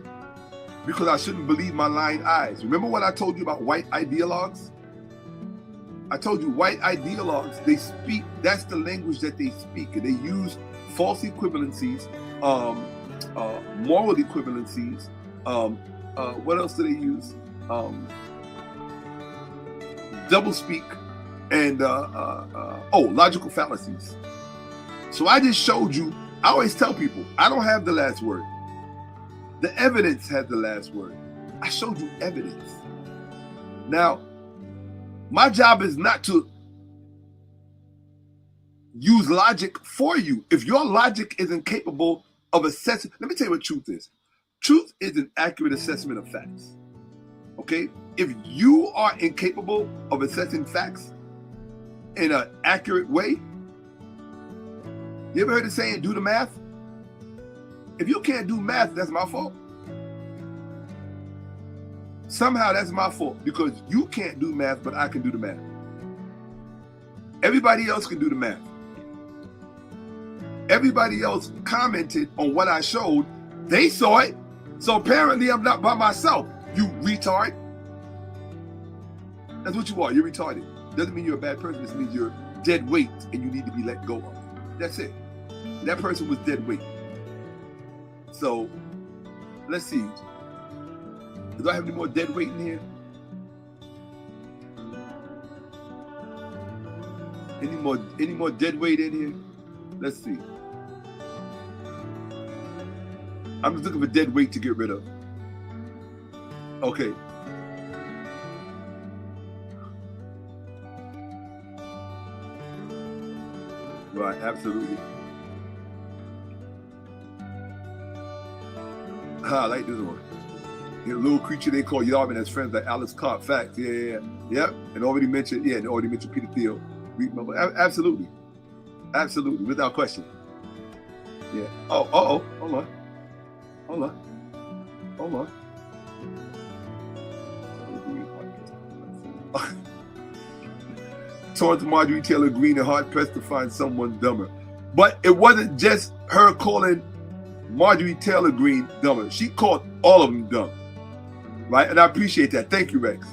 Speaker 1: because I shouldn't believe my lying eyes. Remember what I told you about white ideologues? I told you white ideologues, they speak, that's the language that they speak. And they use false equivalencies, moral equivalencies. What else do they use? Double speak and logical fallacies. So I just showed you. I always tell people, I don't have the last word. The evidence has the last word. I showed you evidence. Now, my job is not to use logic for you. If your logic isn't capable of assessing, let me tell you what truth is. Truth is an accurate assessment of facts. Okay? If you are incapable of assessing facts in an accurate way, you ever heard the saying, do the math? If you can't do math, that's my fault. Somehow that's my fault because you can't do math, but I can do the math. Everybody else can do the math. Everybody else commented on what I showed. They saw it. So apparently I'm not by myself, you retard. That's what you are. You're retarded. Doesn't mean you're a bad person. This means you're dead weight and you need to be let go of. That's it. That person was dead weight. So let's see. Do I have any more dead weight in here? Any more dead weight in here? Let's see. I'm just looking for dead weight to get rid of. Okay. Right, absolutely. I like this one. A little creature they call Yarvin has friends like Alice Cart. Facts. Yeah. Yep. And already mentioned Peter Thiel. Absolutely. Absolutely. Without question. Yeah. Hold on. taunts Marjorie Taylor Greene and hard-pressed to find someone dumber. But it wasn't just her calling Marjorie Taylor Greene dumber. She called all of them dumb, right? And I appreciate that. Thank you, Rex.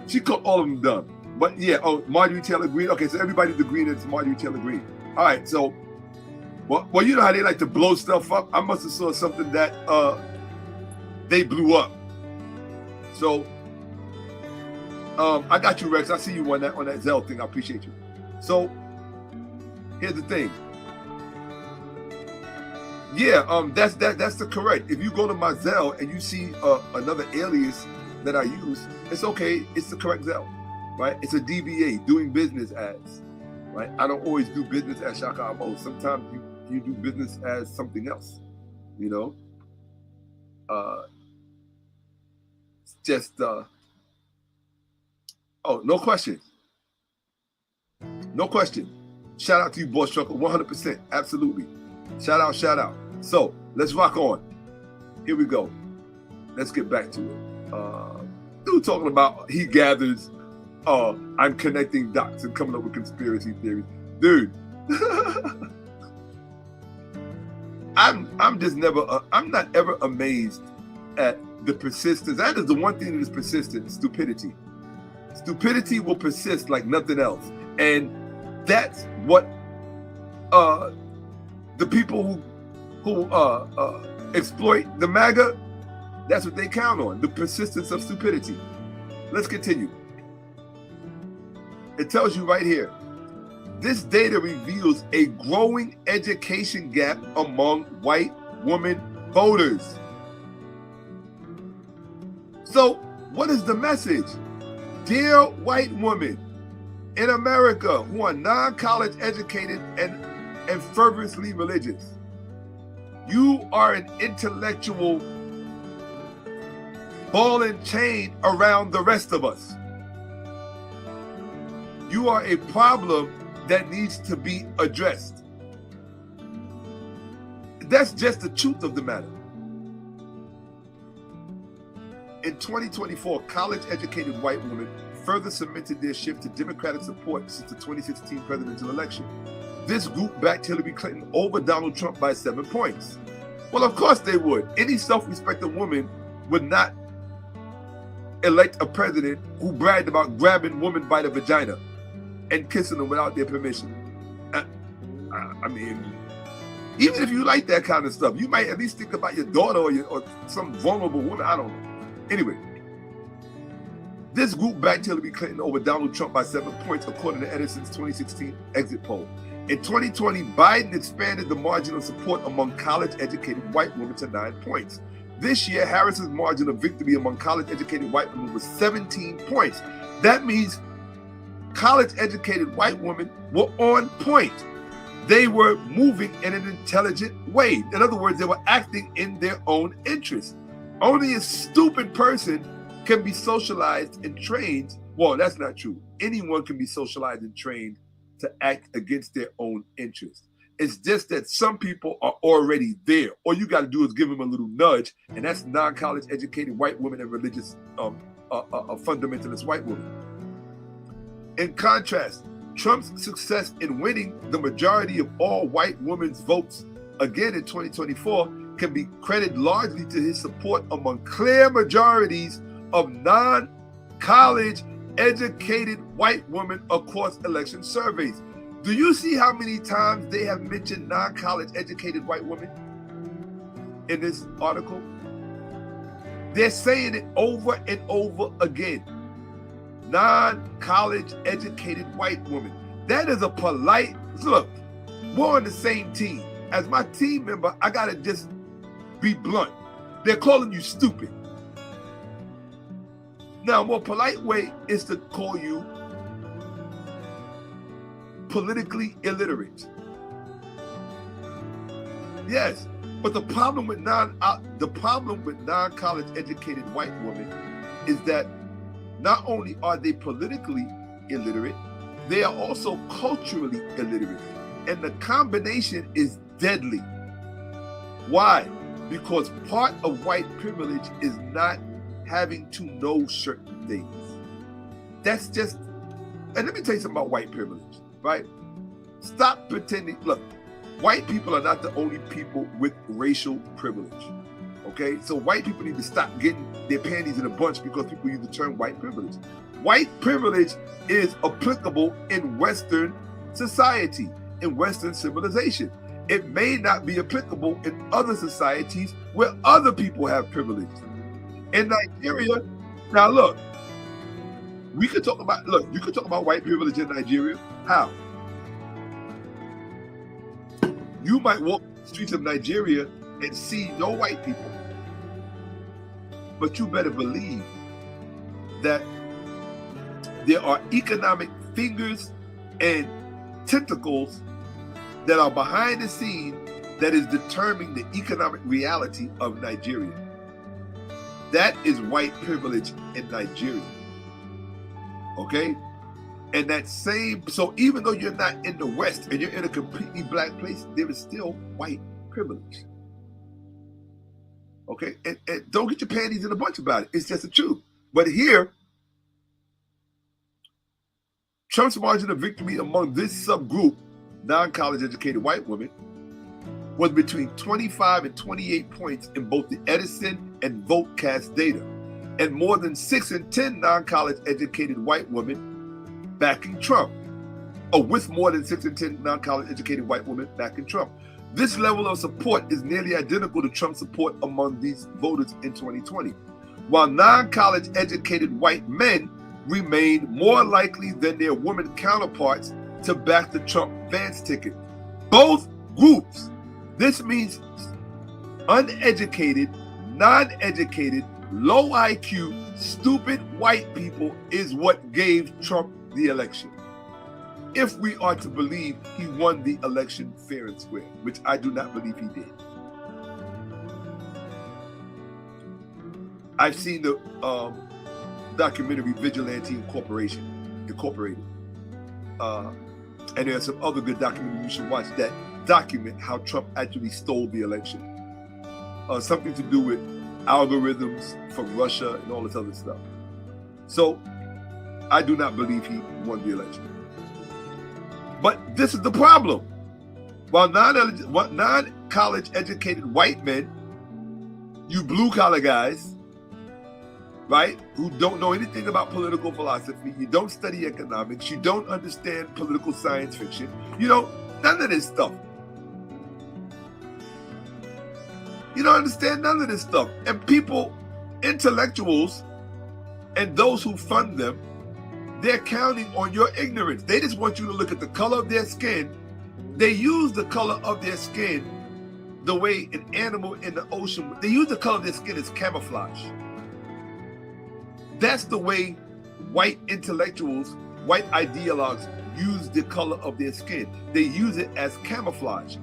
Speaker 1: She called all of them dumb. But yeah, oh, Marjorie Taylor Greene. Okay, so everybody's agreeing it's Marjorie Taylor Greene. All right, so, well, you know how they like to blow stuff up? I must have saw something that they blew up. So, I got you, Rex. I see you on that Zelle thing. I appreciate you. So, here's the thing. Yeah, that's the correct. If you go to my Zelle and you see another alias that I use, it's okay. It's the correct Zelle, right? It's a DBA, doing business as, right? I don't always do business as Shakka-Ahmose. Sometimes you do business as something else, you know? It's just, oh, no question. No question. Shout out to you, Boss Trucker, 100%, absolutely. Shout out, shout out. So, let's rock on. Here we go. Let's get back to it. Dude talking about he gathers, I'm connecting dots and coming up with conspiracy theories. Dude, I'm just never, I'm not ever amazed at the persistence. That is the one thing that is persistent, stupidity. Stupidity will persist like nothing else. And that's what the people who exploit the MAGA, that's what they count on, the persistence of stupidity. Let's continue. It tells you right here, this data reveals a growing education gap among white women voters. So what is the message? Dear white women in America who are non-college educated and fervently religious, you are an intellectual ball and chain around the rest of us. You are a problem that needs to be addressed. That's just the truth of the matter. In 2024, college-educated white women further cemented their shift to Democratic support since the 2016 presidential election. This group backed Hillary Clinton over Donald Trump by 7 points. Well, of course they would. Any self-respecting woman would not elect a president who bragged about grabbing women by the vagina and kissing them without their permission. I mean, even if you like that kind of stuff, you might at least think about your daughter or some vulnerable woman. I don't know. Anyway, this group backed Hillary Clinton over Donald Trump by 7 points, according to Edison's 2016 exit poll. In 2020, Biden expanded the margin of support among college-educated white women to 9 points. This year, Harris's margin of victory among college-educated white women was 17 points. That means college-educated white women were on point. They were moving in an intelligent way. In other words, they were acting in their own interest. Only a stupid person can be socialized and trained. Well, that's not true. Anyone can be socialized and trained to act against their own interest. It's just that some people are already there. All you got to do is give them a little nudge, and that's non-college educated white women and religious fundamentalist white women. In contrast, Trump's success in winning the majority of all white women's votes again in 2024 can be credited largely to his support among clear majorities of non-college educated white women across election surveys. Do you see how many times they have mentioned non-college educated white women in this article? They're saying it over and over again. Non-college educated white women. That is a polite, look, we're on the same team. As my team member, I gotta just be blunt. They're calling you stupid. Now, a more polite way is to call you politically illiterate. Yes, but the problem with non-college educated white women is that not only are they politically illiterate, they are also culturally illiterate. And the combination is deadly. Why? Because part of white privilege is not having to know certain things. That's just, and let me tell you something about white privilege, right? Stop pretending. Look, white people are not the only people with racial privilege. Okay, so white people need to stop getting their panties in a bunch because people use the term white privilege. White privilege is applicable in Western society, in Western civilization. It may not be applicable in other societies where other people have privilege. In Nigeria, now look, you could talk about white privilege in Nigeria. How? You might walk the streets of Nigeria and see no white people. But you better believe that there are economic fingers and tentacles that are behind the scene that is determining the economic reality of Nigeria. That is white privilege in Nigeria. Okay? And that same, so even though you're not in the West and you're in a completely black place, there is still white privilege. Okay? And don't get your panties in a bunch about it. It's just the truth. But here, Trump's margin of victory among this subgroup, non-college educated white women, was between 25 and 28 points in both the Edison and VoteCast data, and more than 6 in 10 non-college educated white women backing Trump, or with more than 6 in 10 non-college educated white women backing Trump. This level of support is nearly identical to Trump's support among these voters in 2020, while non-college educated white men remain more likely than their women counterparts to back the Trump Vance ticket. Both groups. This means uneducated, non-educated, low IQ, stupid white people is what gave Trump the election. If we are to believe he won the election fair and square, which I do not believe he did. I've seen the documentary Vigilante Incorporated. And there's some other good documentaries you should watch that document how Trump actually stole the election. Something to do with algorithms from Russia and all this other stuff. So I do not believe he won the election. But this is the problem. While non-college educated white men, you blue collar guys, right, who don't know anything about political philosophy, you don't study economics, you don't understand political science fiction, you don't, none of this stuff. You don't understand none of this stuff. And people, intellectuals, and those who fund them, they're counting on your ignorance. They just want you to look at the color of their skin. They use the color of their skin the way an animal in the ocean, they use the color of their skin as camouflage. That's the way white intellectuals, white ideologues use the color of their skin. They use it as camouflage.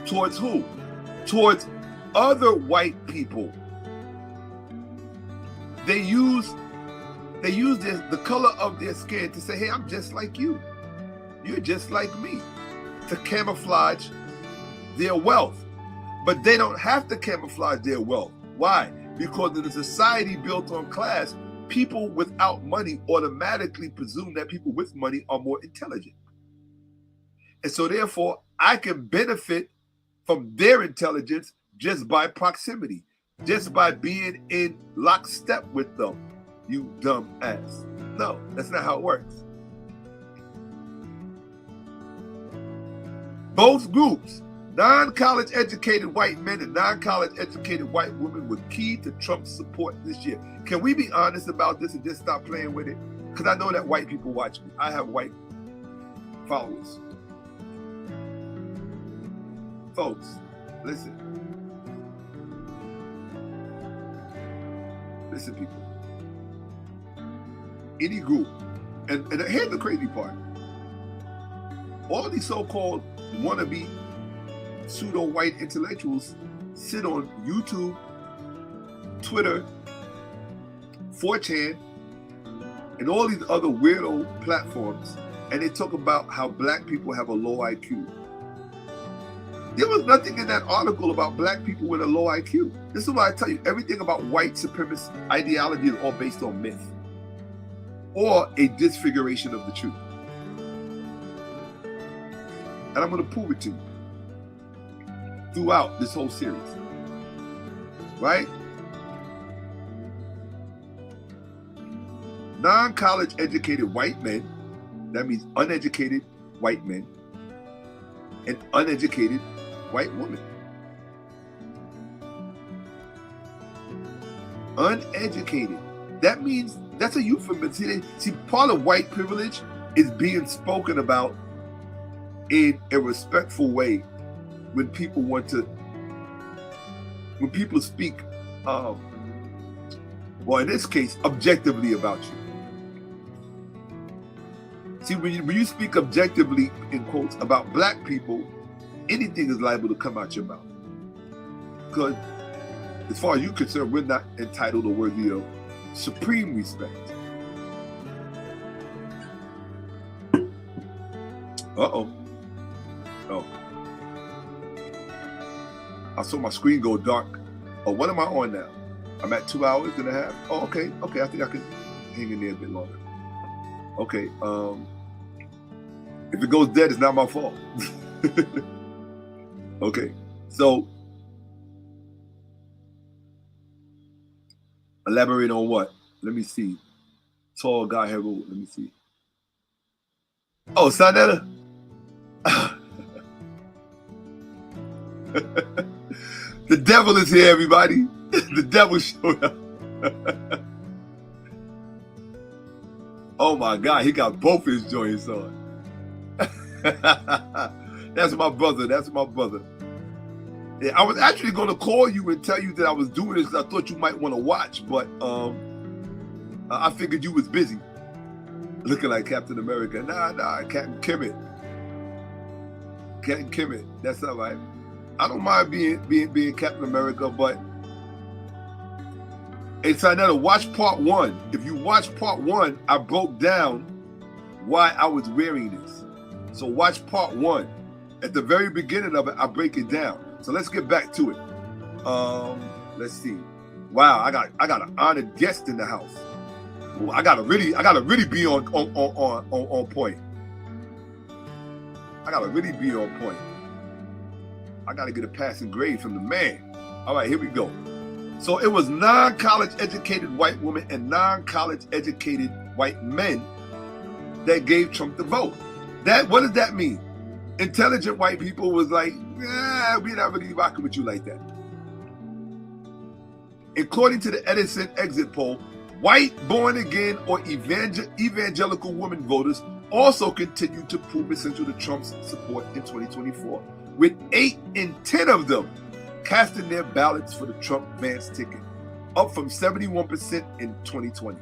Speaker 1: Towards who? Towards other white people. They use the color of their skin to say, hey, I'm just like you. You're just like me. To camouflage their wealth. But they don't have to camouflage their wealth. Why? Because in a society built on class, people without money automatically presume that people with money are more intelligent. And so therefore, I can benefit from their intelligence just by proximity, just by being in lockstep with them, you dumb ass. No, that's not how it works. Both groups, non-college educated white men and non-college educated white women, were key to Trump's support this year. Can we be honest about this and just stop playing with it? Because I know that white people watch me. I have white followers. Folks, listen. Listen, people. Any group, and here's the crazy part. All these so-called wannabe pseudo-white intellectuals sit on YouTube, Twitter, 4chan, and all these other weirdo platforms, and they talk about how black people have a low IQ. There was nothing in that article about black people with a low IQ. This is why I tell you, everything about white supremacist ideology is all based on myth. or a disfiguration of the truth. And I'm going to prove it to you throughout this whole series. Right? Non-college educated white men, that means uneducated white men, and uneducated white women. Uneducated. That means, that's a euphemism. See, part of white privilege is being spoken about in a respectful way when people want to, when people speak, well, in this case, objectively about you. See, when you speak objectively, in quotes, about black people, anything is liable to come out your mouth. Because as far as you're concerned, we're not entitled or worthy of supreme respect. Uh-oh. Oh. I saw my screen go dark. Oh, what am I on now? I'm at 2 hours and a half. Oh, okay. Okay, I think I can hang in there a bit longer. Okay. If it goes dead, it's not my fault. Okay. So, elaborate on what? Let me see. Tall guy here. Let me see. Oh, Sanetta. The devil is here, everybody. The devil showed up. Oh my God, he got both his joints on. That's my brother. That's my brother. Yeah, I was actually going to call you and tell you that I was doing this because I thought you might want to watch, but I figured you was busy. Looking like Captain America. Nah, Captain Kemet. Captain Kemet. That's all right. I don't mind being Captain America, but it's another. Watch part 1. If you watch part 1, I broke down why I was wearing this. So watch part 1. At the very beginning of it, I break it down. So let's get back to it. Let's see. Wow, I got an honored guest in the house. Well, I gotta really be on point. I gotta really be on point. I gotta get a passing grade from the man. All right, here we go. So it was non-college educated white women and non-college educated white men that gave Trump the vote. What does that mean? Intelligent white people was like, we're not really rocking with you like that. According to the Edison exit poll, white born again or evangelical women voters also continue to prove essential to Trump's support in 2024, with 8 in 10 of them casting their ballots for the Trump-Vance ticket, up from 71% in 2020.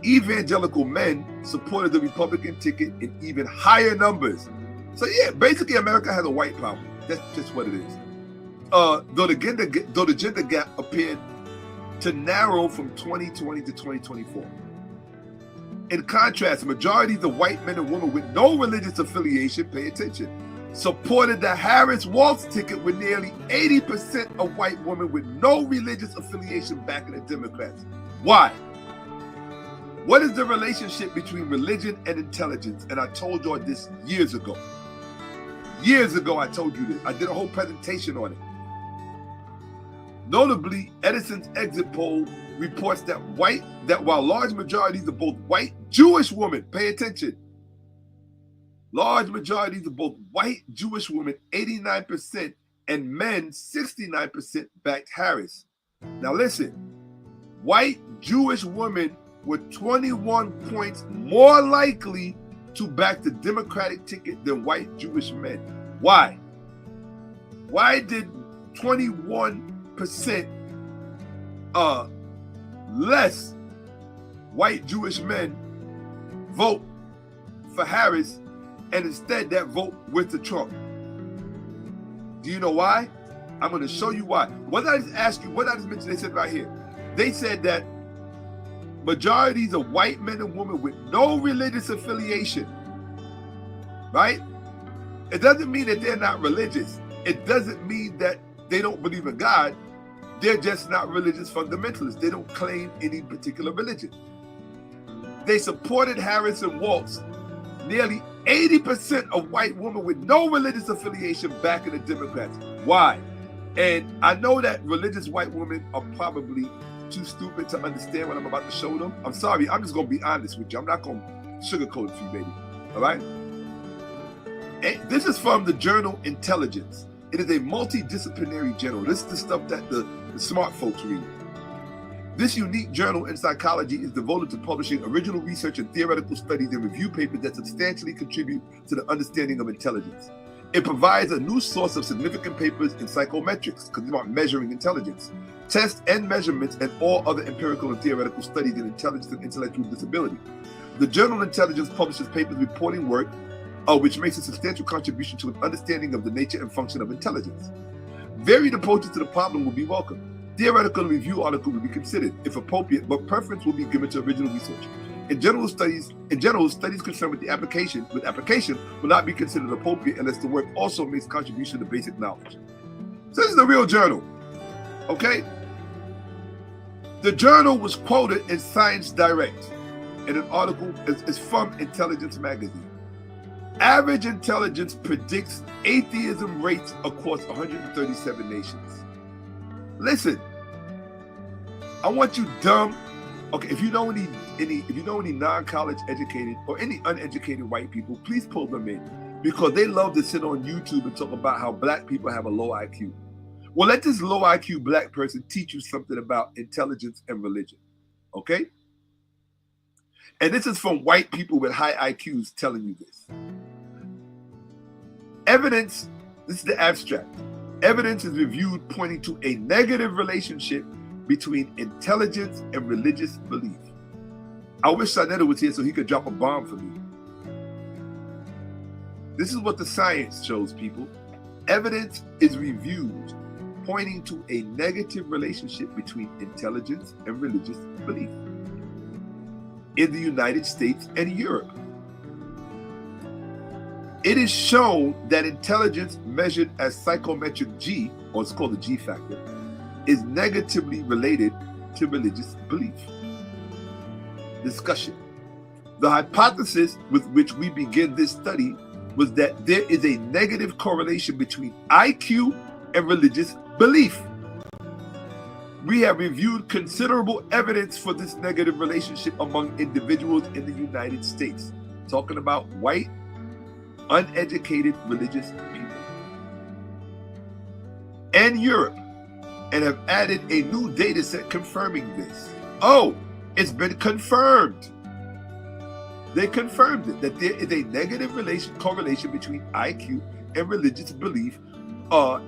Speaker 1: Evangelical men supported the Republican ticket in even higher numbers. So yeah, basically America has a white problem. That's just what it is. Though the gender gap appeared to narrow from 2020 to 2024. In contrast, majorities of white men and women with no religious affiliation, pay attention, supported the Harris-Walz ticket, with nearly 80% of white women with no religious affiliation backing the Democrats. Why? What is the relationship between religion and intelligence? And I told you this years ago. Years ago, I told you this. I did a whole presentation on it. Notably, Edison's exit poll reports that while large majorities of both white Jewish women, pay attention, large majorities of both white Jewish women, 89%, and men, 69%, backed Harris. Now listen, white Jewish women were 21 points more likely to back the Democratic ticket than white Jewish men. Why? Why did 21% less white Jewish men vote for Harris, and instead that vote went to Trump? Do you know why? I'm going to show you why. What did I just ask you? What did I just mention? They said right here. They said that majorities of white men and women with no religious affiliation, right? It doesn't mean that they're not religious. It doesn't mean that they don't believe in God. They're just not religious fundamentalists. They don't claim any particular religion. they supported Harris and Walz, nearly 80% of white women with no religious affiliation backing the Democrats. Why? And I know that religious white women are probably too stupid to understand what I'm about to show them. I'm sorry, I'm just going to be honest with you. I'm not going to sugarcoat it for you, baby. All right? And this is from the journal Intelligence. It is a multidisciplinary journal. This is the stuff that the smart folks read. This unique journal in psychology is devoted to publishing original research and theoretical studies and review papers that substantially contribute to the understanding of intelligence. It provides a new source of significant papers in psychometrics, because it's about measuring intelligence, tests and measurements, and all other empirical and theoretical studies in intelligence and intellectual disability. The journal Intelligence publishes papers reporting work, which makes a substantial contribution to an understanding of the nature and function of intelligence. Varied approaches to the problem will be welcome. Theoretical review articles will be considered, if appropriate, but preference will be given to original research. In general, studies concerned with application will not be considered appropriate unless the work also makes contribution to basic knowledge. So this is the real journal, okay? The journal was quoted in Science Direct in an article. It's from Intelligence Magazine. Average intelligence predicts atheism rates across 137 nations. Listen, I want you dumb. Okay, if you know any non-college educated or any uneducated white people, please pull them in, because they love to sit on YouTube and talk about how black people have a low IQ. Well, let this low IQ black person teach you something about intelligence and religion, okay? And this is from white people with high IQs telling you this. Evidence, this is the abstract. Evidence is reviewed pointing to a negative relationship between intelligence and religious belief. I wish Sarnetta was here so he could drop a bomb for me. This is what the science shows, people. Evidence is reviewed pointing to a negative relationship between intelligence and religious belief in the United States and Europe. It is shown that intelligence measured as psychometric G, or it's called the G factor, is negatively related to religious belief. Discussion. The hypothesis with which we begin this study was that there is a negative correlation between IQ and religious belief. We have reviewed considerable evidence for this negative relationship among individuals in the United States, talking about white, uneducated religious people, and Europe, and have added a new data set confirming this. Oh, it's been confirmed. They confirmed it, that there is a negative correlation between IQ and religious belief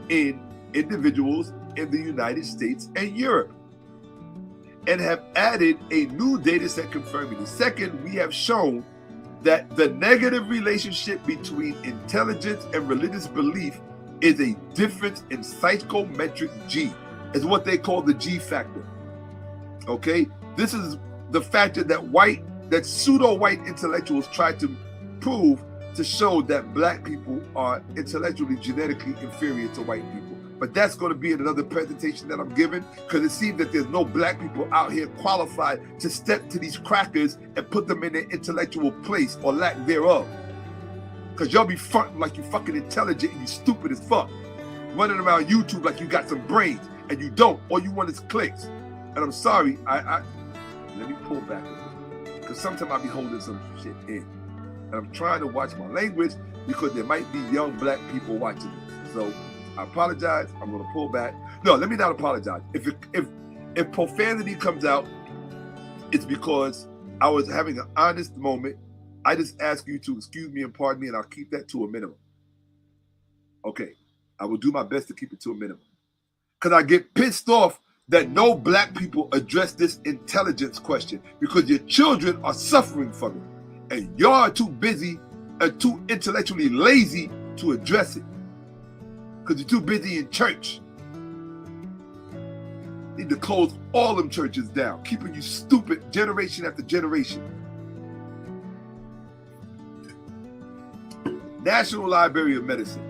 Speaker 1: in individuals in the United States and Europe, and have added a new data set confirming it. Second, we have shown that the negative relationship between intelligence and religious belief is a difference in psychometric G. It's what they call the G factor. Okay? This is the factor that pseudo-white intellectuals try to prove to show that black people are intellectually, genetically inferior to white people. But that's going to be in another presentation that I'm giving, because it seems that there's no black people out here qualified to step to these crackers and put them in their intellectual place or lack thereof. Because y'all be fronting like you fucking intelligent and you stupid as fuck. Running around YouTube like you got some brains, and you don't. All you want is clicks. And I'm sorry, let me pull back a little, because sometimes I be holding some shit in. And I'm trying to watch my language, because there might be young black people watching this. So I apologize. I'm going to pull back. No, let me not apologize. If profanity comes out, it's because I was having an honest moment. I just ask you to excuse me and pardon me, and I'll keep that to a minimum. Okay, I will do my best to keep it to a minimum, because I get pissed off that no black people address this intelligence question, because your children are suffering from it, and y'all are too busy and too intellectually lazy to address it, because you're too busy in church. Need to close all them churches down, keeping you stupid generation after generation. National Library of Medicine.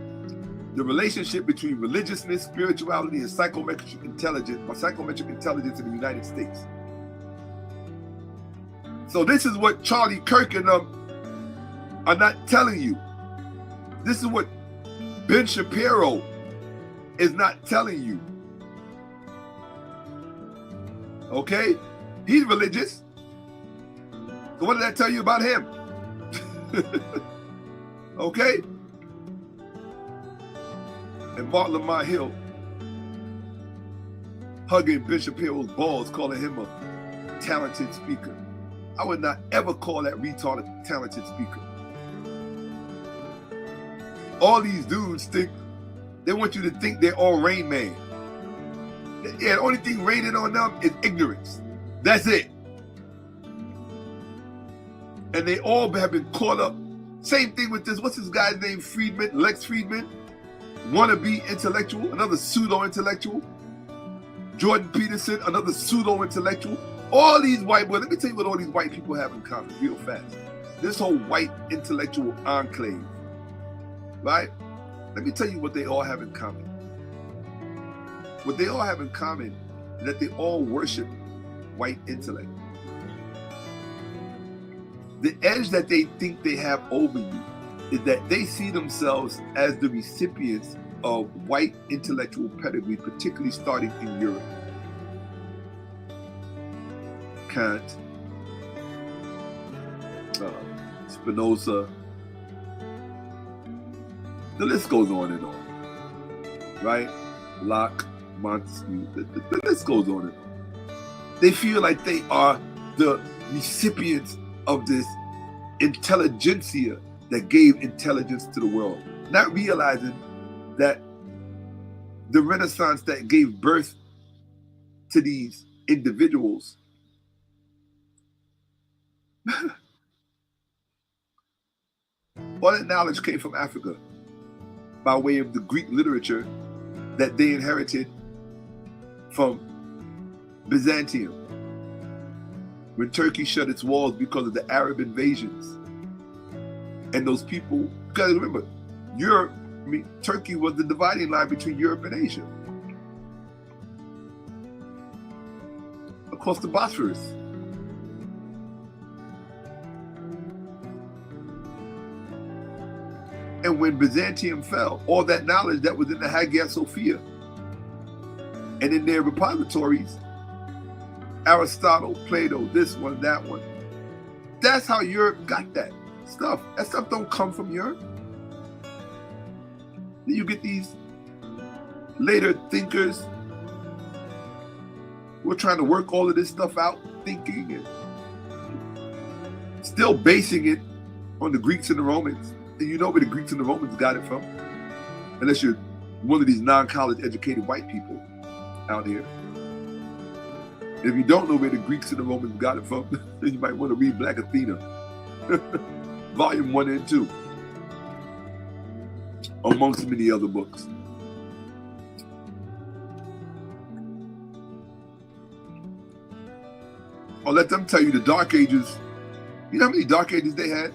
Speaker 1: The relationship between religiousness, spirituality, and psychometric intelligence in the United States. So this is what Charlie Kirk and them are not telling you. This is what Ben Shapiro is not telling you. Okay? He's religious. So what did that tell you about him? Okay? And Martin Lamont Hill hugging Ben Shapiro's balls, calling him a talented speaker. I would not ever call that retard a talented speaker. All these dudes think, they want you to think they're all Rain Man. Yeah, the only thing raining on them is ignorance. That's it. And they all have been caught up. Same thing with this, what's this guy's name, Friedman, Lex Friedman? Wannabe intellectual, another pseudo-intellectual. Jordan Peterson, another pseudo-intellectual. All these white boys, let me tell you what all these white people have in common real fast. This whole white intellectual enclave, right? Let me tell you what they all have in common. What they all have in common is that they all worship white intellect. The edge that they think they have over you is that they see themselves as the recipients of white intellectual pedigree, particularly starting in Europe. Kant, Spinoza, the list goes on and on, right? Locke, Montesquieu, the list goes on and on. They feel like they are the recipients of this intelligentsia that gave intelligence to the world, not realizing that the Renaissance that gave birth to these individuals all that knowledge came from Africa by way of the Greek literature that they inherited from Byzantium. When Turkey shut its walls because of the Arab invasions. And those people, you gotta remember, Turkey was the dividing line between Europe and Asia. Across the Bosphorus. And when Byzantium fell, all that knowledge that was in the Hagia Sophia and in their repositories, Aristotle, Plato, this one, that one. That's how Europe got that stuff. That stuff don't come from Europe. Then you get these later thinkers who are trying to work all of this stuff out, thinking and still basing it on the Greeks and the Romans. And you know where the Greeks and the Romans got it from, unless you're one of these non-college educated white people out here. If you don't know where the Greeks and the Romans got it from, then you might want to read Black Athena, volume 1 and 2, amongst many other books. Or let them tell you the Dark Ages. You know how many Dark Ages they had?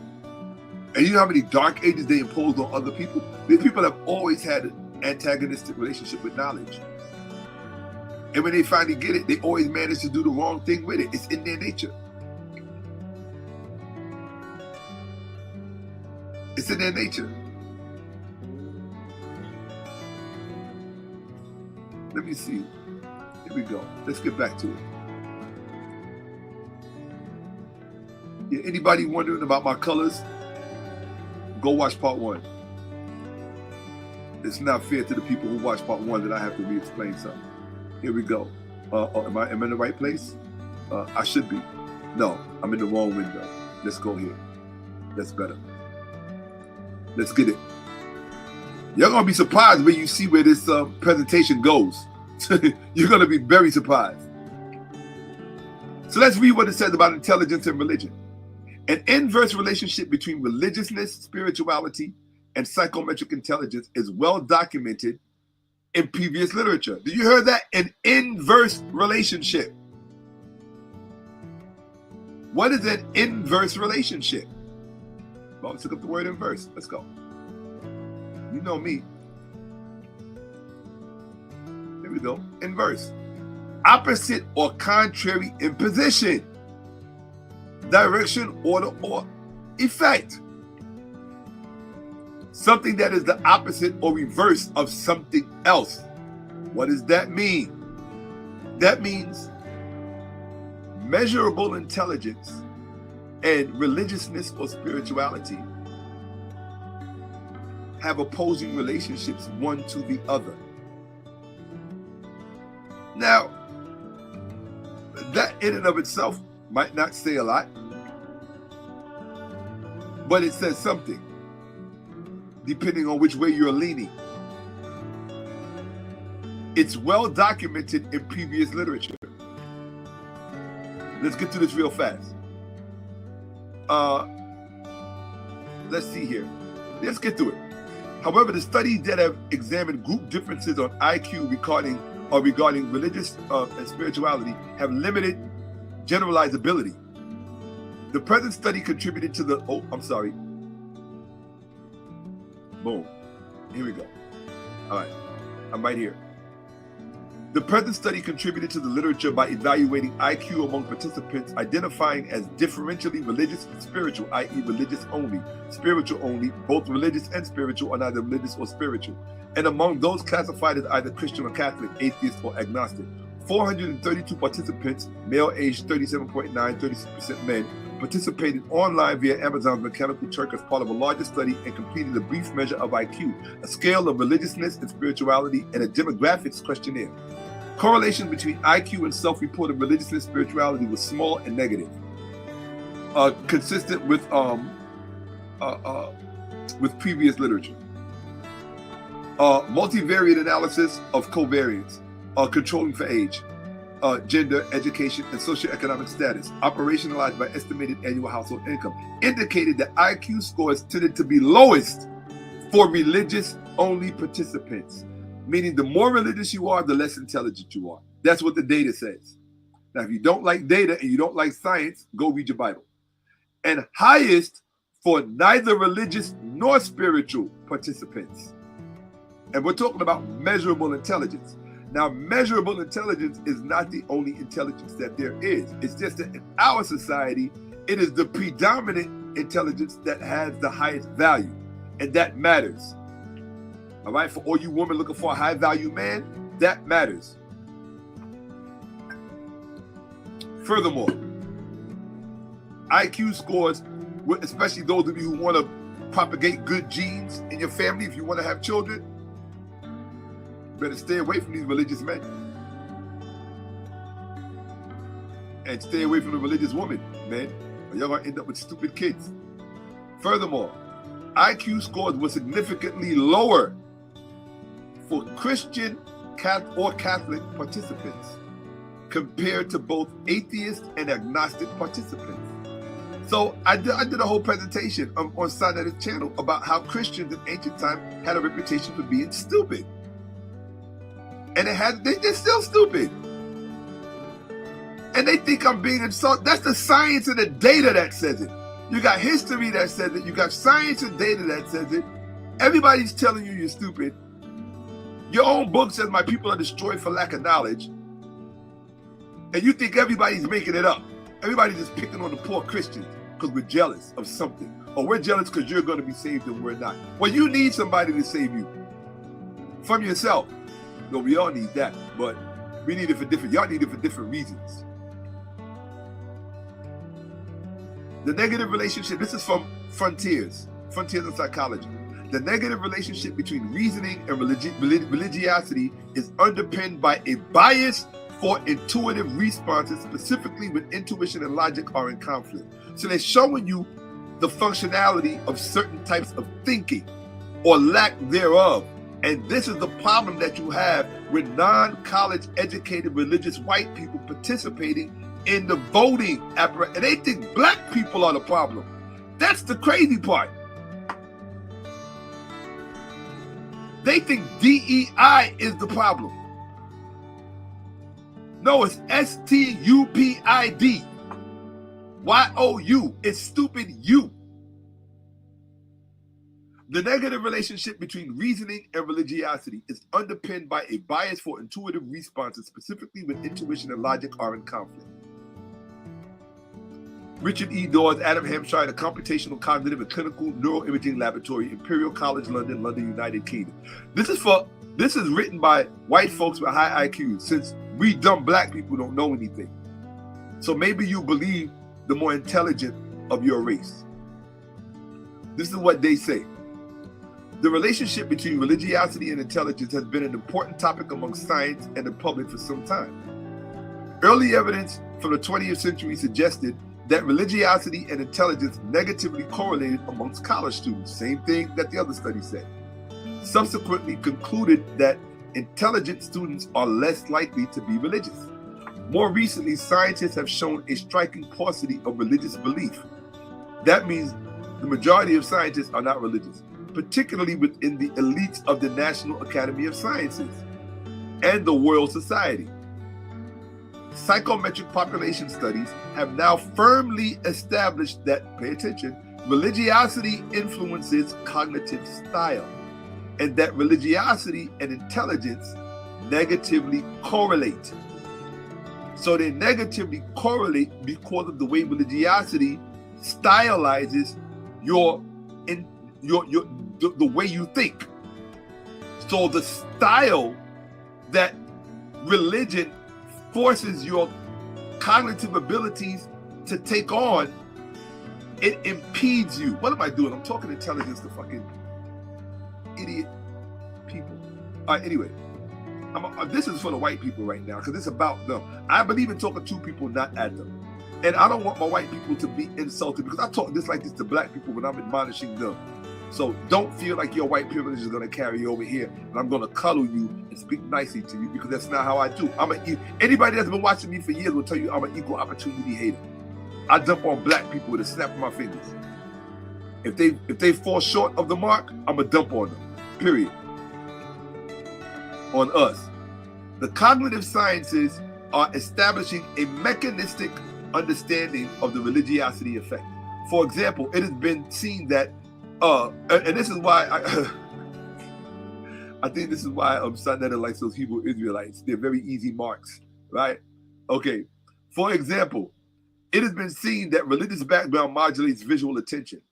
Speaker 1: And you know how many Dark Ages they imposed on other people? These people have always had an antagonistic relationship with knowledge. And when they finally get it, they always manage to do the wrong thing with it. It's in their nature. It's in their nature. Let me see. Here we go. Let's get back to it. Yeah, anybody wondering about my colors? Go watch part 1. It's not fair to the people who watch part 1 that I have to re-explain something. Here we go. Am I in the right place? I should be. No, I'm in the wrong window. Let's go here. That's better. Let's get it. You're going to be surprised when you see where this presentation goes. You're going to be very surprised. So let's read what it says about intelligence and religion. An inverse relationship between religiousness, spirituality, and psychometric intelligence is well documented in previous literature. Did you hear that? An inverse relationship. What is an inverse relationship? Well, let's look up the word inverse. Let's go. You know me. Here we go. Inverse. Opposite or contrary in position. direction, order, or effect. Something that is the opposite or reverse of something else. What does that mean? That means measurable intelligence and religiousness or spirituality have opposing relationships one to the other. Now, that in and of itself might not say a lot, but it says something, depending on which way you're leaning. It's well documented in previous literature. Let's get to this real fast. Let's see here. Let's get through it. However, the studies that have examined group differences on IQ regarding religious and spirituality have limited generalizability. The present study contributed to the, boom. Here we go. All right, I'm right here. The present study contributed to the literature by evaluating IQ among participants, identifying as differentially religious and spiritual, i.e. religious only, spiritual only, both religious and spiritual, or neither religious or spiritual, and among those classified as either Christian or Catholic, atheist or agnostic. 432 participants, male aged 37.9, 36% men, participated online via Amazon's Mechanical Turk as part of a larger study and completed a brief measure of IQ, a scale of religiousness and spirituality, and a demographics questionnaire. Correlation between IQ and self-reported religiousness and spirituality was small and negative, consistent with previous literature. Multivariate analysis of covariance, controlling for age, gender, education, and socioeconomic status, operationalized by estimated annual household income, indicated that IQ scores tended to be lowest for religious-only participants, meaning the more religious you are, the less intelligent you are. That's what the data says. Now, if you don't like data and you don't like science, go read your Bible. And highest for neither religious nor spiritual participants. And we're talking about measurable intelligence. Now, measurable intelligence is not the only intelligence that there is. It's just that in our society, it is the predominant intelligence that has the highest value. And that matters. All right, for all you women looking for a high value man, that matters. Furthermore, IQ scores, especially those of you who want to propagate good genes in your family, if you want to have children, better stay away from these religious men. And stay away from the religious woman, man, or you're going to end up with stupid kids. Furthermore, IQ scores were significantly lower for Christian or Catholic participants compared to both atheist and agnostic participants. So I did a whole presentation on side of this channel about how Christians in ancient times had a reputation for being stupid. And they're still stupid. And they think I'm being insulted. That's the science and the data that says it. You got history that says it. You got science and data that says it. Everybody's telling you you're stupid. Your own book says my people are destroyed for lack of knowledge. And you think everybody's making it up. Everybody's just picking on the poor Christians because we're jealous of something. Or we're jealous because you're going to be saved and we're not. Well, you need somebody to save you from yourself. No, we all need that, but we need it for different, y'all need it for different reasons. The negative relationship, this is from Frontiers in Psychology. The negative relationship between reasoning and religiosity is underpinned by a bias for intuitive responses, specifically when intuition and logic are in conflict. So they're showing you the functionality of certain types of thinking or lack thereof. And this is the problem that you have with non-college educated religious white people participating in the voting apparatus. And they think black people are the problem. That's the crazy part. They think DEI is the problem. No, it's STUPID. YOU. It's stupid you. The negative relationship between reasoning and religiosity is underpinned by a bias for intuitive responses, specifically when intuition and logic are in conflict. Richard E. Dawes, Adam Hampshire, the Computational Cognitive and Clinical Neuroimaging Laboratory, Imperial College London, London, United Kingdom. This is written by white folks with high IQs, since we dumb black people don't know anything. So maybe you believe the more intelligent of your race. This is what they say. The relationship between religiosity and intelligence has been an important topic among science and the public for some time. Early evidence from the 20th century suggested that religiosity and intelligence negatively correlated amongst college students, same thing that the other study said. Subsequently concluded that intelligent students are less likely to be religious. More recently, scientists have shown a striking paucity of religious belief. That means the majority of scientists are not religious, particularly within the elites of the National Academy of Sciences and the Royal Society. Psychometric population studies have now firmly established that, pay attention, religiosity influences cognitive style, and that religiosity and intelligence negatively correlate. So they negatively correlate because of the way religiosity stylizes the way you think. So the style that religion forces your cognitive abilities to take on, it impedes you. What am I doing? I'm talking intelligence to fucking idiot people. All right, anyway, this is for the white people right now, because it's about them. I believe in talking to people, not at them. And I don't want my white people to be insulted, because I talk this like this to black people when I'm admonishing them. So don't feel like your white privilege is going to carry you over here, and I'm going to cuddle you and speak nicely to you, because that's not how I do. Anybody that's been watching me for years will tell you I'm an equal opportunity hater. I dump on black people with a snap of my fingers. If they fall short of the mark, I'm going to dump on them. Period. On us. The cognitive sciences are establishing a mechanistic understanding of the religiosity effect. For example, it has been seen that and this is why I think this is why Sandetta likes those Hebrew Israelites. They're very easy marks, right? Okay. For example, it has been seen that religious background modulates visual attention.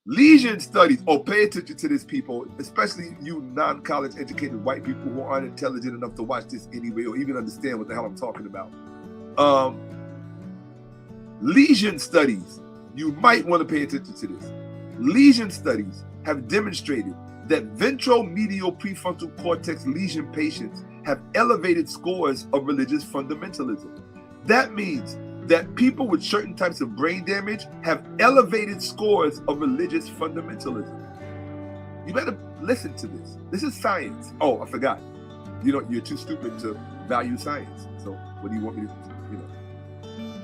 Speaker 1: Lesion studies, pay attention to this, people, especially you non-college educated white people who aren't intelligent enough to watch this anyway or even understand what the hell I'm talking about. Lesion studies, you might want to pay attention to this. Lesion studies have demonstrated that ventromedial prefrontal cortex lesion patients have elevated scores of religious fundamentalism. That means that people with certain types of brain damage have elevated scores of religious fundamentalism. You better listen to this. This is science. Oh, I forgot. You're too stupid to value science. So what do you want me to,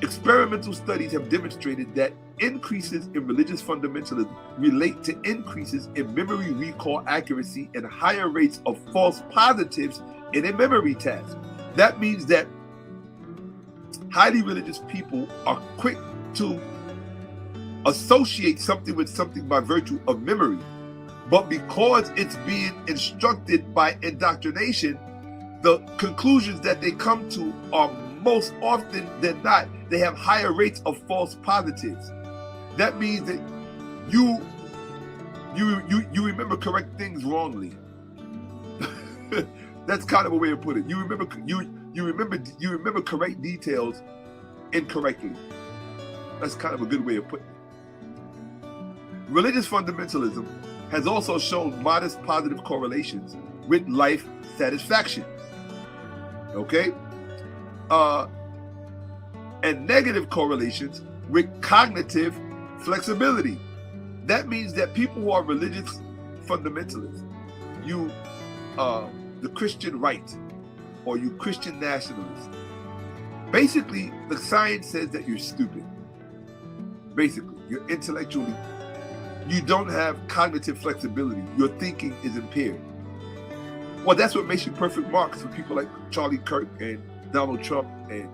Speaker 1: Experimental studies have demonstrated that increases in religious fundamentalism relate to increases in memory recall accuracy and higher rates of false positives in a memory task. That means that highly religious people are quick to associate something with something by virtue of memory. But because it's being instructed by indoctrination, the conclusions that they come to are most often than not, they have higher rates of false positives. That means that you remember correct things wrongly. That's kind of a way to put it. You remember correct details incorrectly. That's kind of a good way of putting it. Religious fundamentalism has also shown modest positive correlations with life satisfaction. Okay? And negative correlations with cognitive flexibility. That means that people who are religious fundamentalists, the Christian right, or you Christian nationalists, basically the science says that you're stupid. Basically, you're intellectually, you don't have cognitive flexibility. Your thinking is impaired. Well, that's what makes you perfect marks for people like Charlie Kirk and Donald Trump and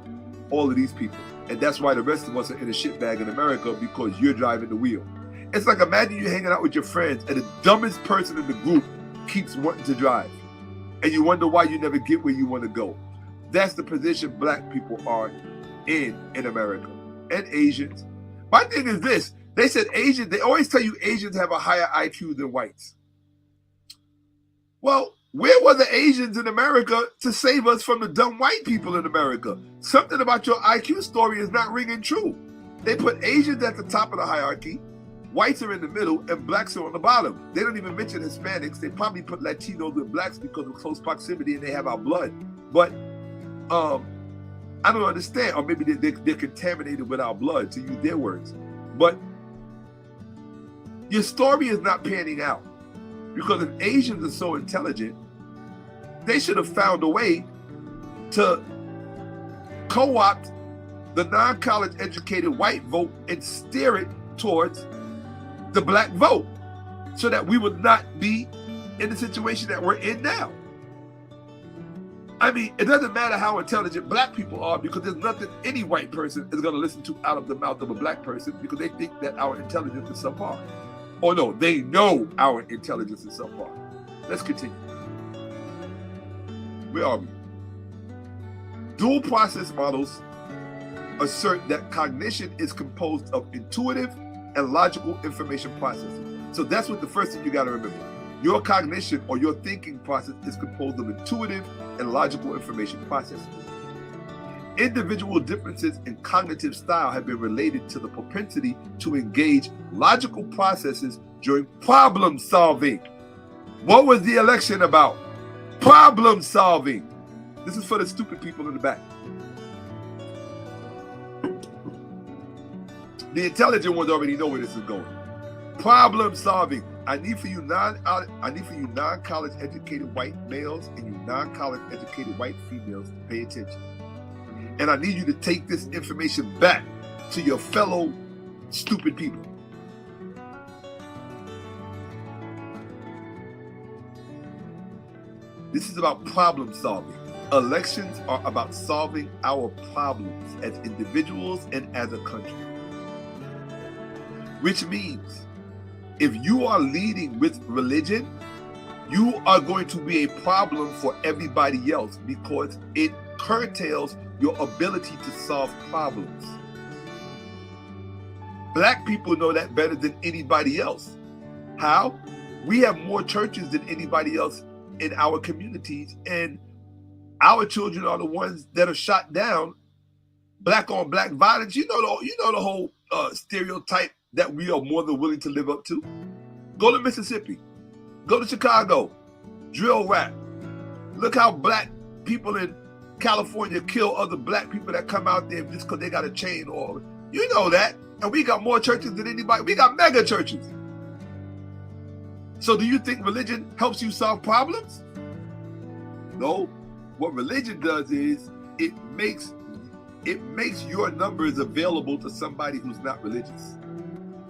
Speaker 1: all of these people. And that's why the rest of us are in a shitbag in America, because you're driving the wheel. It's like, imagine you hanging out with your friends and the dumbest person in the group keeps wanting to drive. And you wonder why you never get where you want to go. That's the position black people are in America. And Asians My thing is this. They said Asians, they always tell you Asians have a higher IQ than whites. Well, where were the Asians in America to save us from the dumb white people in America? Something about your IQ story is not ringing true. They put Asians at the top of the hierarchy, whites are in the middle, and blacks are on the bottom. They don't even mention Hispanics. They probably put Latinos and blacks because of close proximity and they have our blood. But I don't understand. Or maybe they're contaminated with our blood, to use their words. But your story is not panning out. Because if Asians are so intelligent, they should have found a way to co-opt the non-college educated white vote and steer it towards the black vote so that we would not be in the situation that we're in now. I mean, it doesn't matter how intelligent black people are, because there's nothing any white person is going to listen to out of the mouth of a black person, because they think that our intelligence is subpar. Oh no, they know our intelligence is subpar. Let's continue. Where are we? Dual process models assert that cognition is composed of intuitive and logical information processing. So that's what the first thing you got to remember. Your cognition or your thinking process is composed of intuitive and logical information processing. Individual differences in cognitive style have been related to the propensity to engage logical processes during problem solving. What was the election about? Problem solving. This is for the stupid people in the back. The intelligent ones already know where this is going. Problem solving. I need for you non-college educated white males and you non-college educated white females to pay attention. And I need you to take this information back to your fellow stupid people. This is about problem solving. Elections are about solving our problems as individuals and as a country. Which means, if you are leading with religion, you are going to be a problem for everybody else, because it curtails your ability to solve problems. Black people know that better than anybody else. How? We have more churches than anybody else in our communities, and our children are the ones that are shot down. Black on black violence. You know the whole stereotype that we are more than willing to live up to. Go to Mississippi. Go to Chicago. Drill rap. Look how black people in California kill other black people that come out there just because they got a chain, or you know that. And we got more churches than anybody. We got mega churches. So do you think religion helps you solve problems? No. What religion does is it makes your numbers available to somebody who's not religious.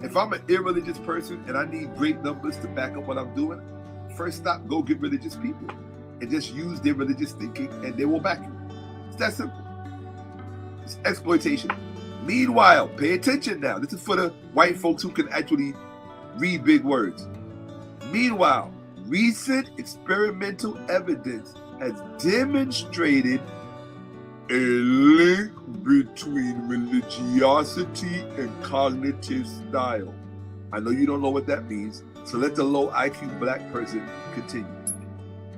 Speaker 1: If I'm an irreligious person and I need great numbers to back up what I'm doing, first stop, go get religious people and just use their religious thinking and they will back you. It's that simple. It's exploitation. Meanwhile, pay attention now. This is for the white folks who can actually read big words. Meanwhile, recent experimental evidence has demonstrated a link between religiosity and cognitive style. I know you don't know what that means, so let the low IQ black person continue.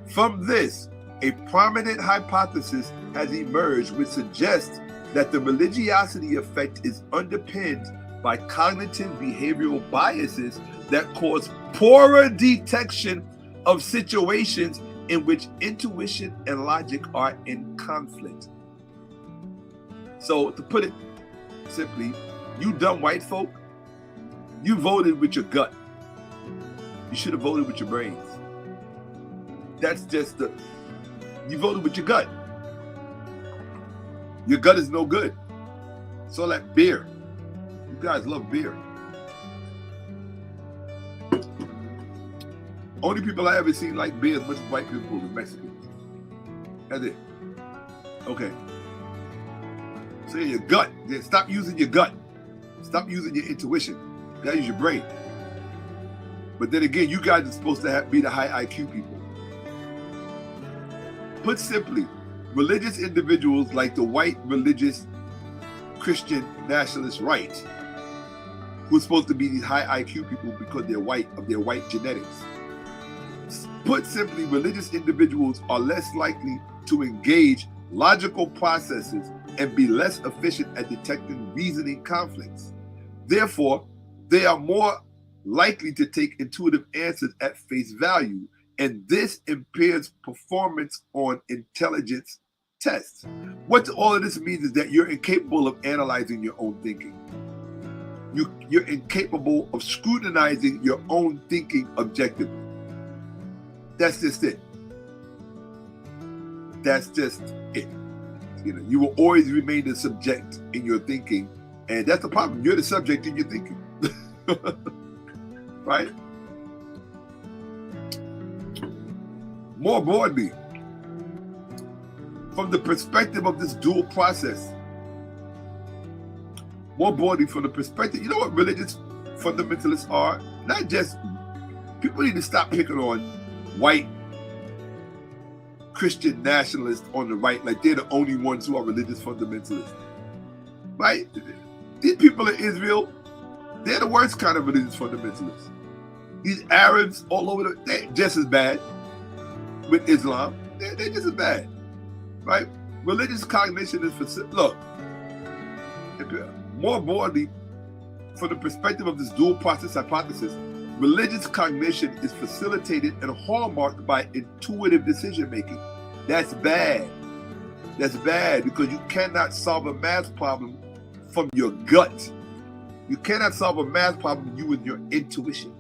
Speaker 1: From this, a prominent hypothesis has emerged which suggests that the religiosity effect is underpinned by cognitive behavioral biases that cause poorer detection of situations in which intuition and logic are in conflict. So to put it simply, you dumb white folk, you voted with your gut. You should have voted with your brains. That's just you voted with your gut. Your gut is no good. It's all that beer. You guys love beer. Only people I ever seen like beer as much as white people is Mexicans. That's it. Okay. So your gut. Then stop using your gut. Stop using your intuition. You gotta use your brain. But then again, you guys are supposed to be the high IQ people. Put simply, religious individuals like the white religious Christian nationalist right who are supposed to be these high IQ people because they're white, of their white genetics. Put simply, religious individuals are less likely to engage logical processes and be less efficient at detecting reasoning conflicts. Therefore, they are more likely to take intuitive answers at face value, and this impairs performance on intelligence tests. What all of this means is that you're incapable of analyzing your own thinking. You're incapable of scrutinizing your own thinking objectively. That's just it. That's just it. You know, you will always remain the subject in your thinking, and that's the problem. You're the subject in your thinking. Right? More broadly, from the perspective of this dual process, more broadly from the perspective, you know what religious fundamentalists are? Not just, people need to stop picking on white Christian nationalists on the right like they're the only ones who are religious fundamentalists. Right? These people in Israel, they're the worst kind of religious fundamentalists. These Arabs all over, they're just as bad with Islam. They're just as bad. Right? Religious cognition is for, look, more broadly, from the perspective of this dual process hypothesis, religious cognition is facilitated and hallmarked by intuitive decision making. That's bad. That's bad because you cannot solve a math problem from your gut. You cannot solve a math problem with your intuition.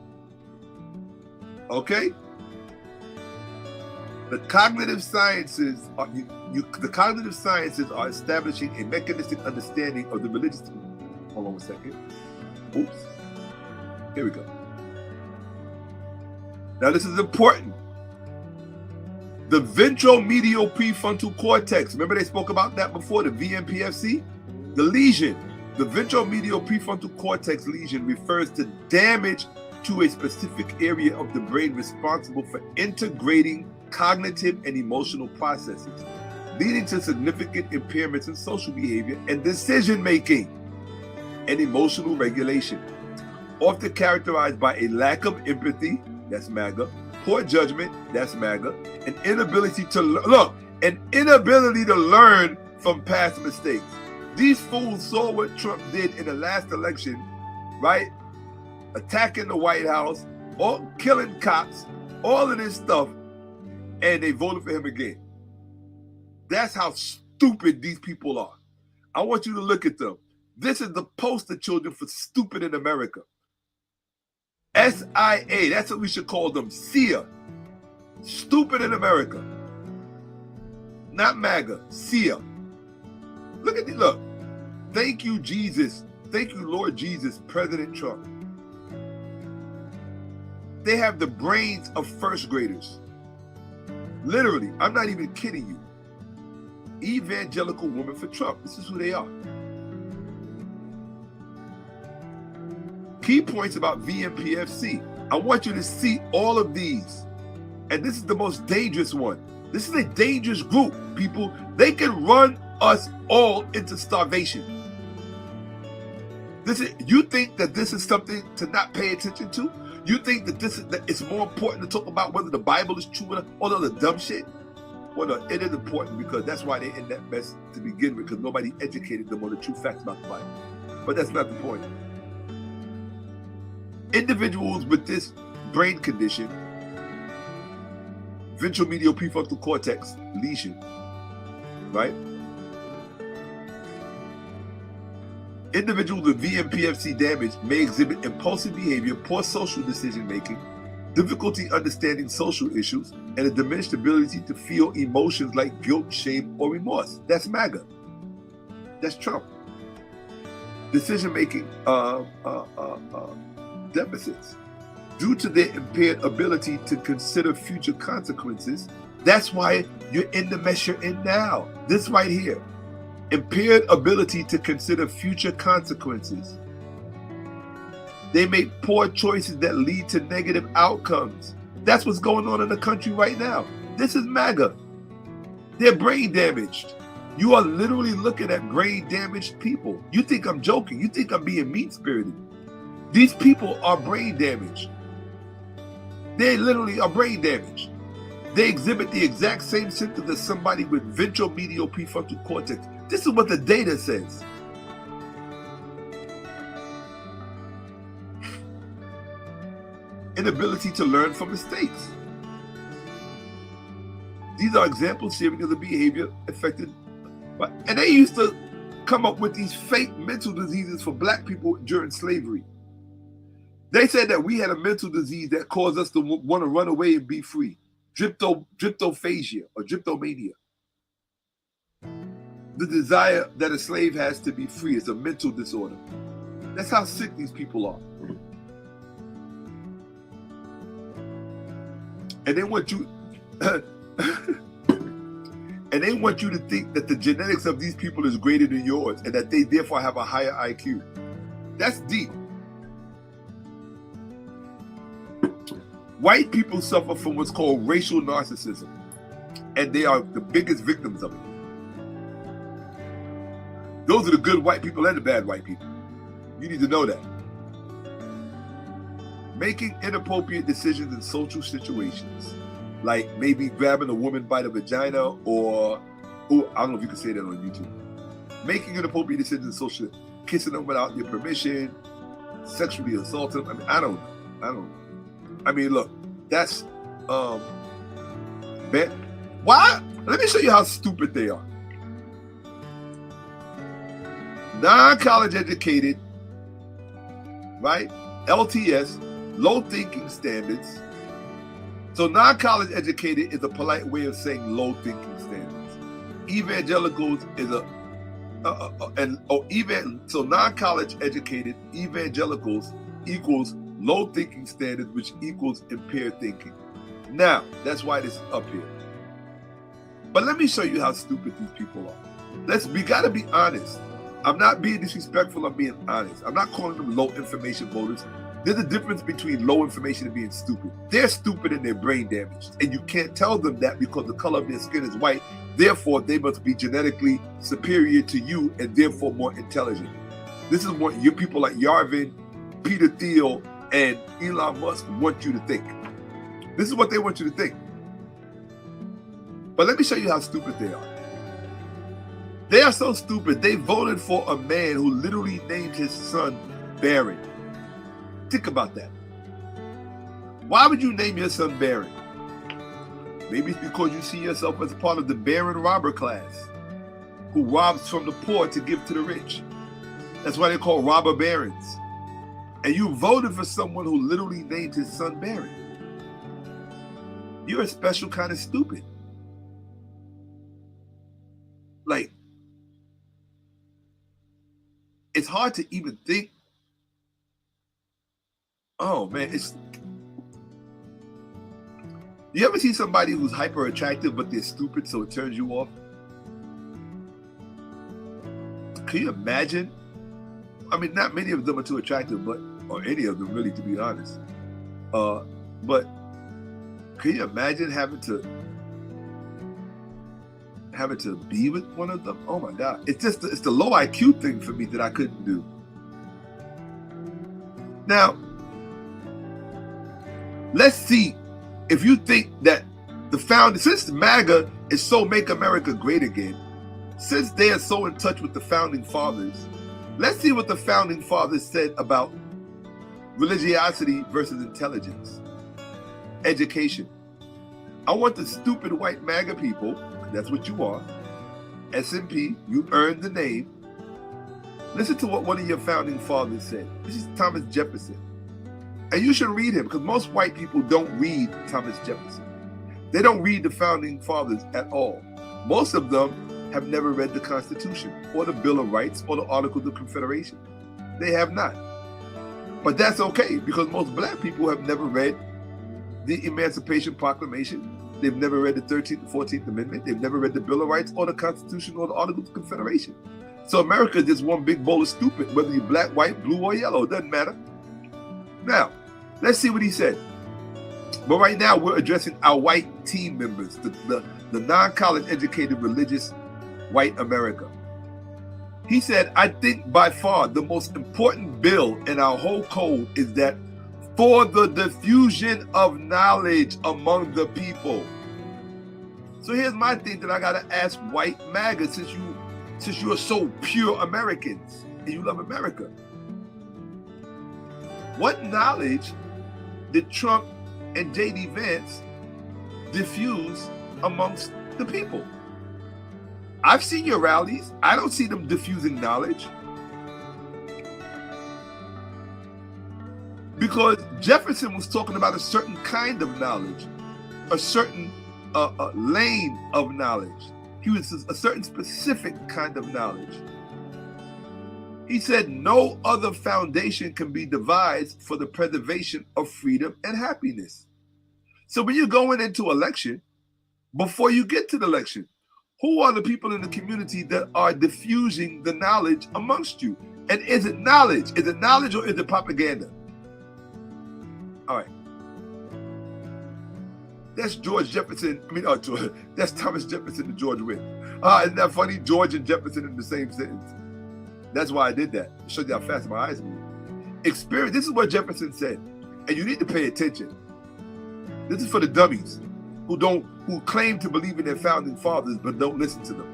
Speaker 1: Okay? The cognitive sciences are establishing a mechanistic understanding of the religious. Hold on a second. Oops. Here we go. Now this is important. The ventromedial prefrontal cortex. Remember they spoke about that before, the VMPFC? The lesion, the ventromedial prefrontal cortex lesion refers to damage to a specific area of the brain responsible for integrating cognitive and emotional processes, leading to significant impairments in social behavior and decision making and emotional regulation, often characterized by a lack of empathy, that's MAGA, poor judgment, that's MAGA, an inability to learn from past mistakes. These fools saw what Trump did in the last election, right? Attacking the White House, or killing cops, all of this stuff, and they voted for him again. That's how stupid these people are. I want you to look at them. This is the poster children for stupid in America. SIA, that's what we should call them, SIA. Stupid in America. Not MAGA, SIA. Look at it, look. Thank you, Jesus. Thank you, Lord Jesus, President Trump. They have the brains of first graders. Literally, I'm not even kidding you. Evangelical woman for Trump. This is who they are. Key points about VMPFC. I want you to see all of these. And this is the most dangerous one. This is a dangerous group, people. They can run us all into starvation. You think that this is something to not pay attention to? You think that it's more important to talk about whether the Bible is true or all of the dumb shit? Well, no, it is important because that's why they're in that mess to begin with, because nobody educated them on the true facts about the Bible. But that's not the point. Individuals with this brain condition, ventromedial prefrontal cortex lesion, right? Individuals with VMPFC damage may exhibit impulsive behavior, poor social decision-making, difficulty understanding social issues, and a diminished ability to feel emotions like guilt, shame, or remorse. That's MAGA. That's Trump. Decision-making deficits. Due to their impaired ability to consider future consequences, that's why you're in the mess you're in now. This right here. Impaired ability to consider future consequences. They make poor choices that lead to negative outcomes. That's what's going on in the country right now. This is MAGA. They're brain damaged. You are literally looking at brain damaged people. You think I'm joking. You think I'm being mean-spirited. These people are brain damaged. They literally are brain damaged. They exhibit the exact same symptoms as somebody with ventral medial prefrontal cortex. This is what the data says. Inability to learn from mistakes. These are examples sharing of the behavior affected by, and they used to come up with these fake mental diseases for black people during slavery. They said that we had a mental disease that caused us to want to run away and be free. Tryptophagia or dryptomania. The desire that a slave has to be free is a mental disorder. That's how sick these people are. And they want you and they want you to think that the genetics of these people is greater than yours and that they therefore have a higher IQ. That's deep. White people suffer from what's called racial narcissism, and they are the biggest victims of it. Those are the good white people and the bad white people. You need to know that. Making inappropriate decisions in social situations, like maybe grabbing a woman by the vagina or, I don't know if you can say that on YouTube. Making inappropriate decisions in social, kissing them without their permission, sexually assaulting them. I mean, I don't know. I mean, look, that's bad. Why? Let me show you how stupid they are. Non-college educated, right? LTS, low thinking standards. So non-college educated is a polite way of saying low thinking standards. Evangelicals is so non-college educated evangelicals equals low thinking standards, which equals impaired thinking. Now, that's why this is up here. But let me show you how stupid these people are. We gotta be honest. I'm not being disrespectful, I'm being honest. I'm not calling them low information voters. There's a difference between low information and being stupid. They're stupid and they're brain damaged. And you can't tell them that because the color of their skin is white. Therefore, they must be genetically superior to you and therefore more intelligent. This is what your people like Yarvin, Peter Thiel, and Elon Musk want you to think. This is what they want you to think. But let me show you how stupid they are. They are so stupid, they voted for a man who literally named his son Barron. Think about that. Why would you name your son Barron? Maybe it's because you see yourself as part of the Barron robber class who robs from the poor to give to the rich. That's why they're called robber barons. And you voted for someone who literally named his son Barron. You're a special kind of stupid. Like, it's hard to even think. Oh man, you ever see somebody who's hyper attractive but they're stupid so it turns you off? Can you imagine? I mean, not many of them are too attractive, or any of them really, to be honest. But can you imagine having to be with one of them? Oh my God. It's the low IQ thing for me that I couldn't do. Now, let's see if you think that since MAGA is so Make America Great Again, since they are so in touch with the founding fathers, let's see what the founding fathers said about religiosity versus intelligence, education. I want the stupid white MAGA people, that's what you are, SMP, you earned the name. Listen to what one of your founding fathers said. This is Thomas Jefferson. And you should read him, because most white people don't read Thomas Jefferson. They don't read the founding fathers at all. Most of them have never read the Constitution or the Bill of Rights or the Articles of Confederation. They have not. But that's okay, because most black people have never read the Emancipation Proclamation. They've never read the 13th and 14th Amendment. They've never read the Bill of Rights or the Constitution or the Articles of Confederation. So America is just one big bowl of stupid, whether you're black, white, blue, or yellow. It doesn't matter. Now, let's see what he said. But right now, we're addressing our white team members, the non-college educated religious white America. He said, I think by far the most important bill in our whole code is that for the diffusion of knowledge among the people. So here's my thing that I gotta ask white MAGA, since you are so pure Americans and you love America. What knowledge did Trump and J.D. Vance diffuse amongst the people? I've seen your rallies. I don't see them diffusing knowledge. Because Jefferson was talking about a certain kind of knowledge, a certain lane of knowledge. He was a certain specific kind of knowledge. He said no other foundation can be devised for the preservation of freedom and happiness. So when you're going into election, before you get to the election, who are the people in the community that are diffusing the knowledge amongst you? And is it knowledge? Is it knowledge or is it propaganda? All right. That's George Jefferson. That's Thomas Jefferson to George Wynn. Isn't that funny? George and Jefferson in the same sentence. That's why I did that. To show you how fast my eyes move. Experience. This is what Jefferson said. And you need to pay attention. This is for the dummies who claim to believe in their founding fathers but don't listen to them.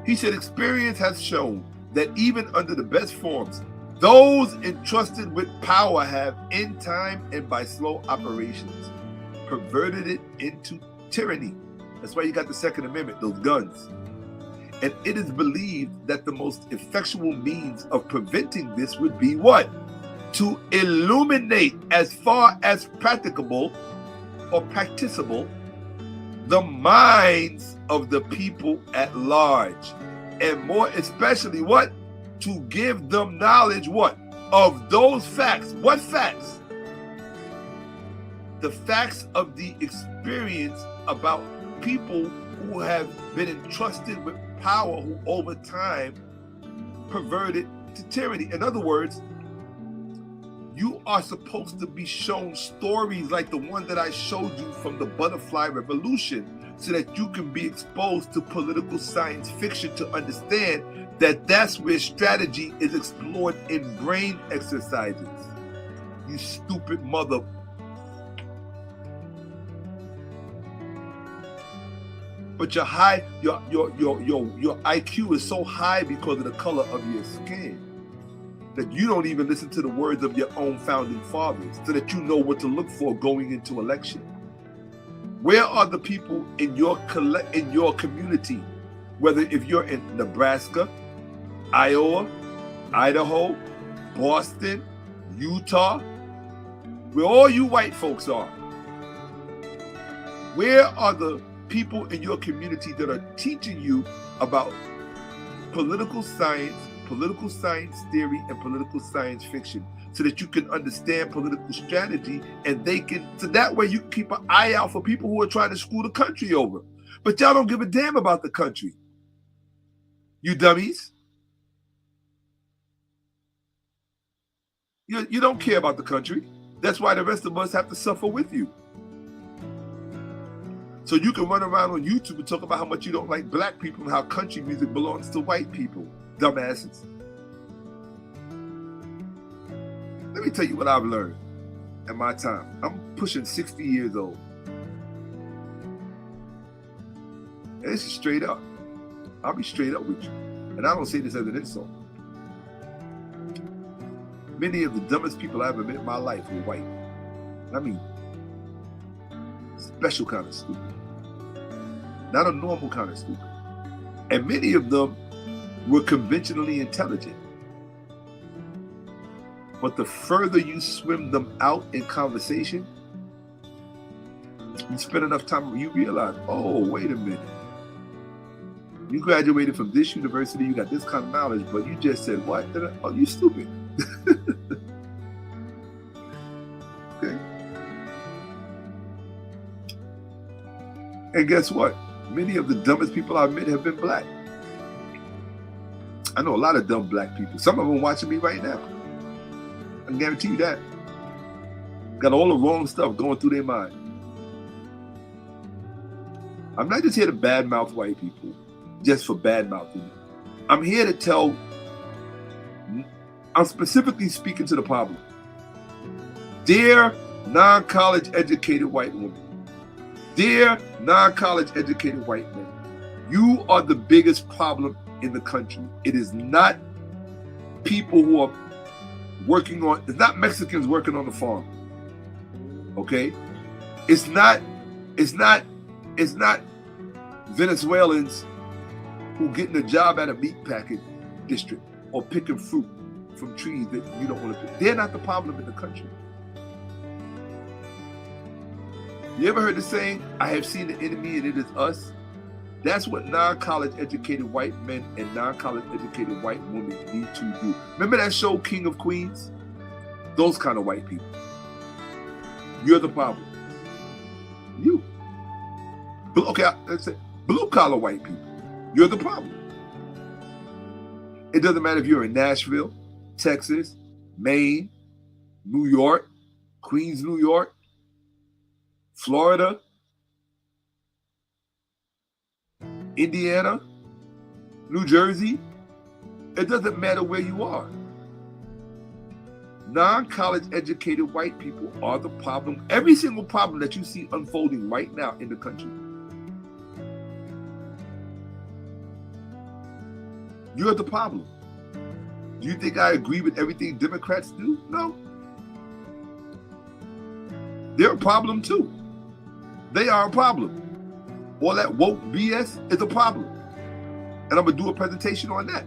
Speaker 1: He said, experience has shown that even under the best forms, those entrusted with power have, in time and by slow operations, perverted it into tyranny. That's why you got the Second Amendment, those guns. And it is believed that the most effectual means of preventing this would be what? To illuminate as far as practicable or practicable the minds of the people at large. And more especially what? To give them knowledge, what? Of those facts. What facts? The facts of the experience about people who have been entrusted with power, who over time perverted to tyranny. In other words, you are supposed to be shown stories like the one that I showed you from the Butterfly Revolution, so that you can be exposed to political science fiction to understand that that's where strategy is explored in brain exercises. You stupid mother. But your IQ is so high because of the color of your skin that you don't even listen to the words of your own founding fathers, so that you know what to look for going into election. Where are the people in your community, whether if you're in Nebraska, Iowa, Idaho, Boston, Utah, where all you white folks are? Where are the people in your community that are teaching you about political science theory, and political science fiction, so that you can understand political strategy, and so that way you can keep an eye out for people who are trying to screw the country over. But y'all don't give a damn about the country. You dummies. You don't care about the country. That's why the rest of us have to suffer with you. So you can run around on YouTube and talk about how much you don't like black people and how country music belongs to white people. Dumbasses. Let me tell you what I've learned in my time. I'm pushing 60 years old. And this is straight up. I'll be straight up with you. And I don't say this as an insult. Many of the dumbest people I ever met in my life were white. I mean, special kind of stupid. Not a normal kind of stupid. And many of them were conventionally intelligent. But the further you swim them out in conversation, you spend enough time, you realize, oh, wait a minute. You graduated from this university, you got this kind of knowledge, but you just said, what? Oh, you stupid. Okay. And guess what? Many of the dumbest people I've met have been black. I know a lot of dumb black people. Some of them watching me right now. I can guarantee you that. Got all the wrong stuff going through their mind. I'm not just here to badmouth white people, just for badmouthing them. I'm here to tell, I'm specifically speaking to the problem. Dear non-college educated white women, dear non-college educated white men, you are the biggest problem in the country. It is not people who are working on, it's not Mexicans working on the farm. Okay? It's not Venezuelans who getting a job at a meat packing district or picking fruit from trees that you don't want to pick. They're not the problem in the country. You ever heard the saying, I have seen the enemy and it is us? That's what non-college educated white men and non-college educated white women need to do. Remember that show, King of Queens? Those kind of white people. You're the problem. You. Okay, let's say blue collar white people. You're the problem. It doesn't matter if you're in Nashville, Texas, Maine, New York, Queens, New York, Florida, Indiana, New Jersey. It doesn't matter where you are. Non-college educated white people are the problem. Every single problem that you see unfolding right now in the country. You're the problem. Do you think I agree with everything Democrats do? No. They're a problem too. They are a problem. All that woke BS is a problem. And I'm going to do a presentation on that.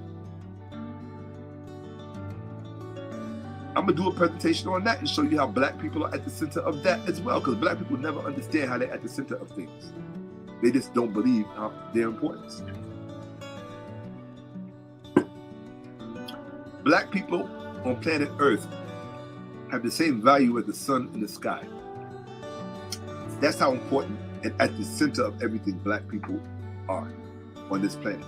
Speaker 1: I'm going to do a presentation on that and show you how black people are at the center of that as well. Because black people never understand how they're at the center of things. They just don't believe their importance. Black people on planet Earth have the same value as the sun in the sky. That's how important and at the center of everything black people are on this planet.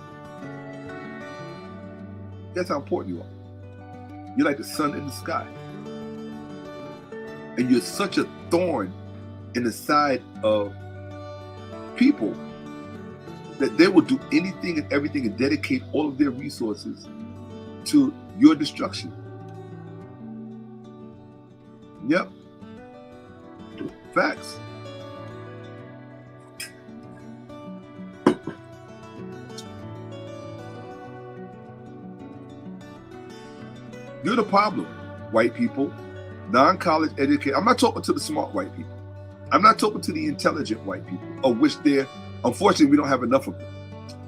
Speaker 1: That's how important you are. You're like the sun in the sky. And you're such a thorn in the side of people that they will do anything and everything and dedicate all of their resources to your destruction. Yep. Facts. You're the problem, white people, non-college educated. I'm not talking to the smart white people. I'm not talking to the intelligent white people, of which unfortunately, we don't have enough of them.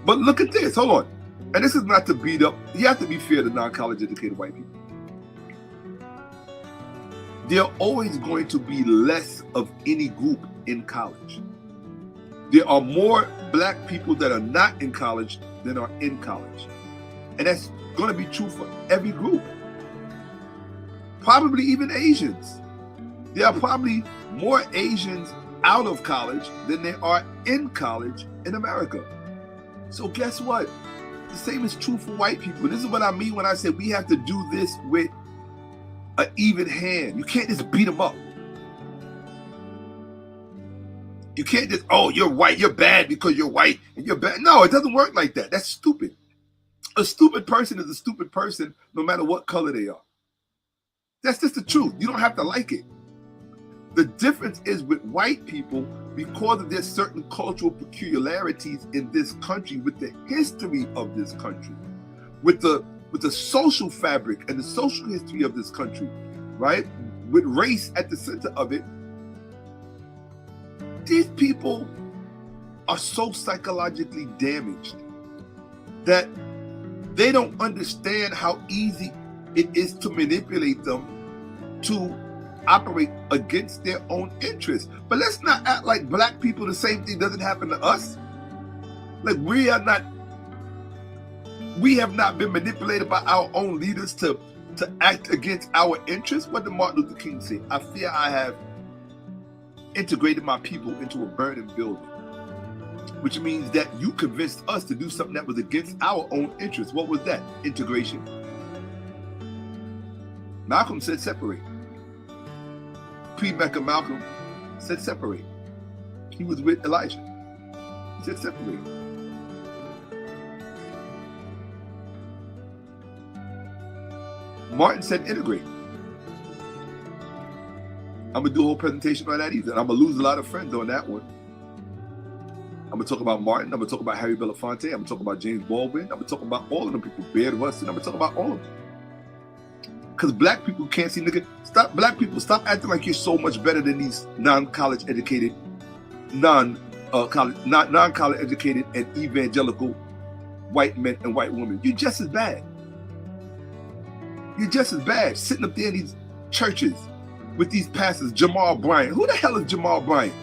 Speaker 1: But look at this, hold on. And this is not to beat up, you have to be fair to non-college educated white people. There are always going to be less of any group in college. There are more black people that are not in college than are in college. And that's going to be true for every group. Probably even Asians. There are probably more Asians out of college than there are in college in America. So guess what? The same is true for white people. This is what I mean when I say we have to do this with an even hand. You can't just beat them up. You can't just, oh, you're white, you're bad because you're white and you're bad. No, it doesn't work like that. That's stupid. A stupid person is a stupid person no matter what color they are. That's just the truth. You don't have to like it. The difference is with white people, because of their certain cultural peculiarities in this country, with the history of this country, with the social fabric and the social history of this country, right? With race at the center of it, these people are so psychologically damaged that they don't understand how easy it is to manipulate them to operate against their own interests. But let's not act like black people, the same thing doesn't happen to us. Like we have not been manipulated by our own leaders to act against our interests. What did Martin Luther King say? I fear I have integrated my people into a burning building. Which means that you convinced us to do something that was against our own interests. What was that? Integration. Malcolm said separate. Pre-Mecca Malcolm said separate. He was with Elijah. He said separate. Martin said integrate. I'm going to do a whole presentation on that either. And I'm going to lose a lot of friends on that one. I'm going to talk about Martin. I'm going to talk about Harry Belafonte. I'm going to talk about James Baldwin. I'm going to talk about all of them people. Baird Weston. I'm going to talk about all of them. Because black people can't see nigga. Stop, black people, stop acting like you're so much better than these non-college educated, non-college educated and evangelical white men and white women. You're just as bad. You're just as bad sitting up there in these churches with these pastors. Jamal Bryant. Who the hell is Jamal Bryant?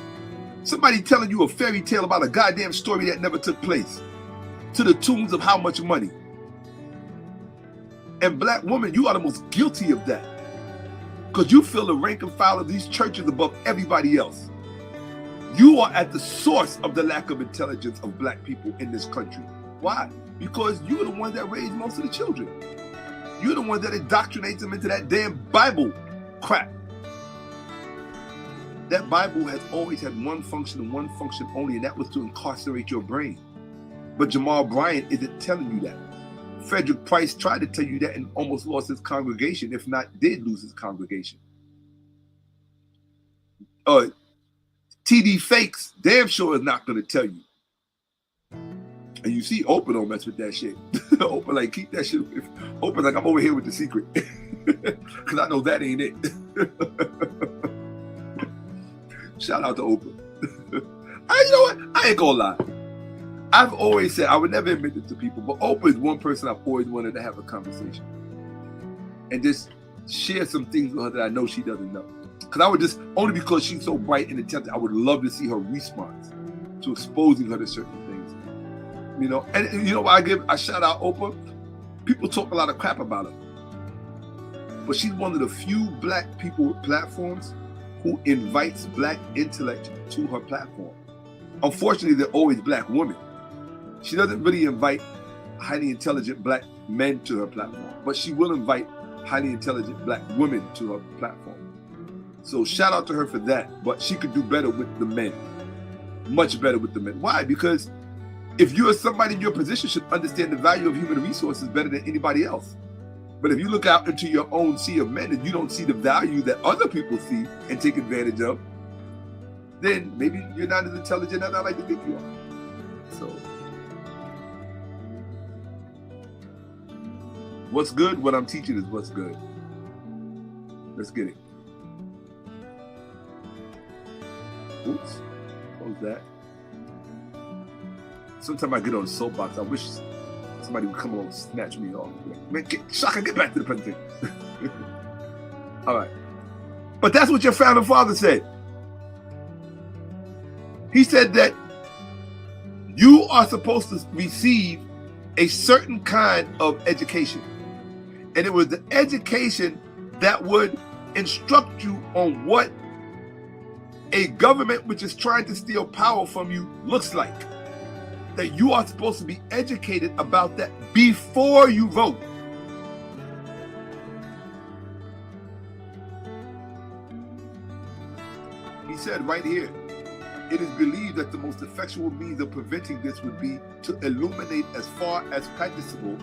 Speaker 1: Somebody telling you a fairy tale about a goddamn story that never took place to the tunes of how much money. And black woman, you are the most guilty of that. Because you feel the rank and file of these churches above everybody else. You are at the source of the lack of intelligence of black people in this country. Why? Because you're the one that raised most of the children. You're the one that indoctrinates them into that damn Bible crap. That Bible has always had one function and one function only, and that was to incarcerate your brain. But Jamal Bryant isn't telling you that. Frederick Price tried to tell you that and almost lost his congregation, if not did lose his congregation. T.D. Fakes damn sure is not going to tell you. And you see Oprah don't mess with that shit. Oprah like, keep that shit. Oprah like, I'm over here with the secret. Because I know that ain't it. Shout out to Oprah. You know what? I ain't gonna lie. I've always said, I would never admit it to people, but Oprah is one person I've always wanted to have a conversation. And just share some things with her that I know she doesn't know. Because I would just, only because she's so bright and intelligent, I would love to see her response to exposing her to certain things. You know, and you know why I shout out Oprah? People talk a lot of crap about her. But she's one of the few black people with platforms who invites black intellect to her platform. Unfortunately, they're always black women. She doesn't really invite highly intelligent black men to her platform, but she will invite highly intelligent black women to her platform. So shout out to her for that, but she could do better with the men. Much better with the men. Why? Because if you're somebody in your position, should understand the value of human resources better than anybody else. But if you look out into your own sea of men and you don't see the value that other people see and take advantage of, then maybe you're not as intelligent as I like to think you are. So, what's good? What I'm teaching is what's good. Let's get it. Oops, close that. Sometimes I get on a soapbox. I wish somebody would come along and snatch me off. Man, Shaka, get back to the presentation. All right. But that's what your founding father said. He said that you are supposed to receive a certain kind of education. And it was the education that would instruct you on what a government which is trying to steal power from you looks like. That you are supposed to be educated about that before you vote. He said right here, it is believed that the most effectual means of preventing this would be to illuminate as far as practicable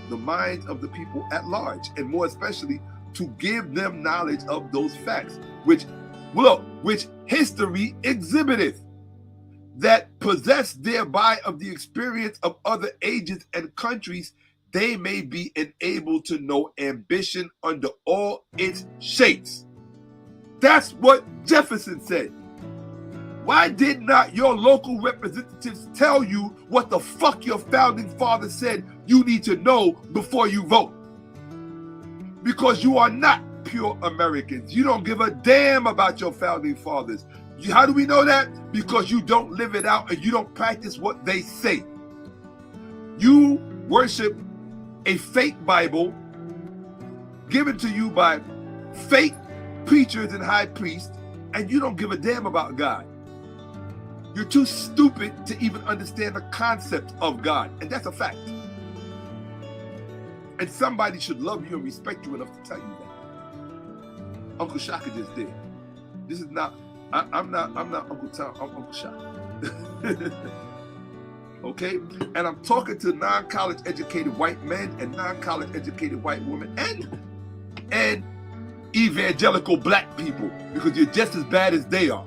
Speaker 1: the minds of the people at large, and more especially to give them knowledge of those facts, which history exhibiteth, that possessed thereby of the experience of other ages and countries, they may be enabled to know ambition under all its shapes. That's what Jefferson said. Why did not your local representatives tell you what the fuck your founding father said you need to know before you vote? Because you are not pure Americans. You don't give a damn about your founding fathers. How do we know that? Because you don't live it out and you don't practice what they say. You worship a fake Bible given to you by fake preachers and high priests, and you don't give a damn about God. You're too stupid to even understand the concept of God, and that's a fact. And somebody should love you and respect you enough to tell you that. Uncle Shaka just did. This is not. I'm not Uncle Tom. I'm Uncle Shaka. Okay? And I'm talking to non-college educated white men and non-college educated white women and evangelical black people, because you're just as bad as they are.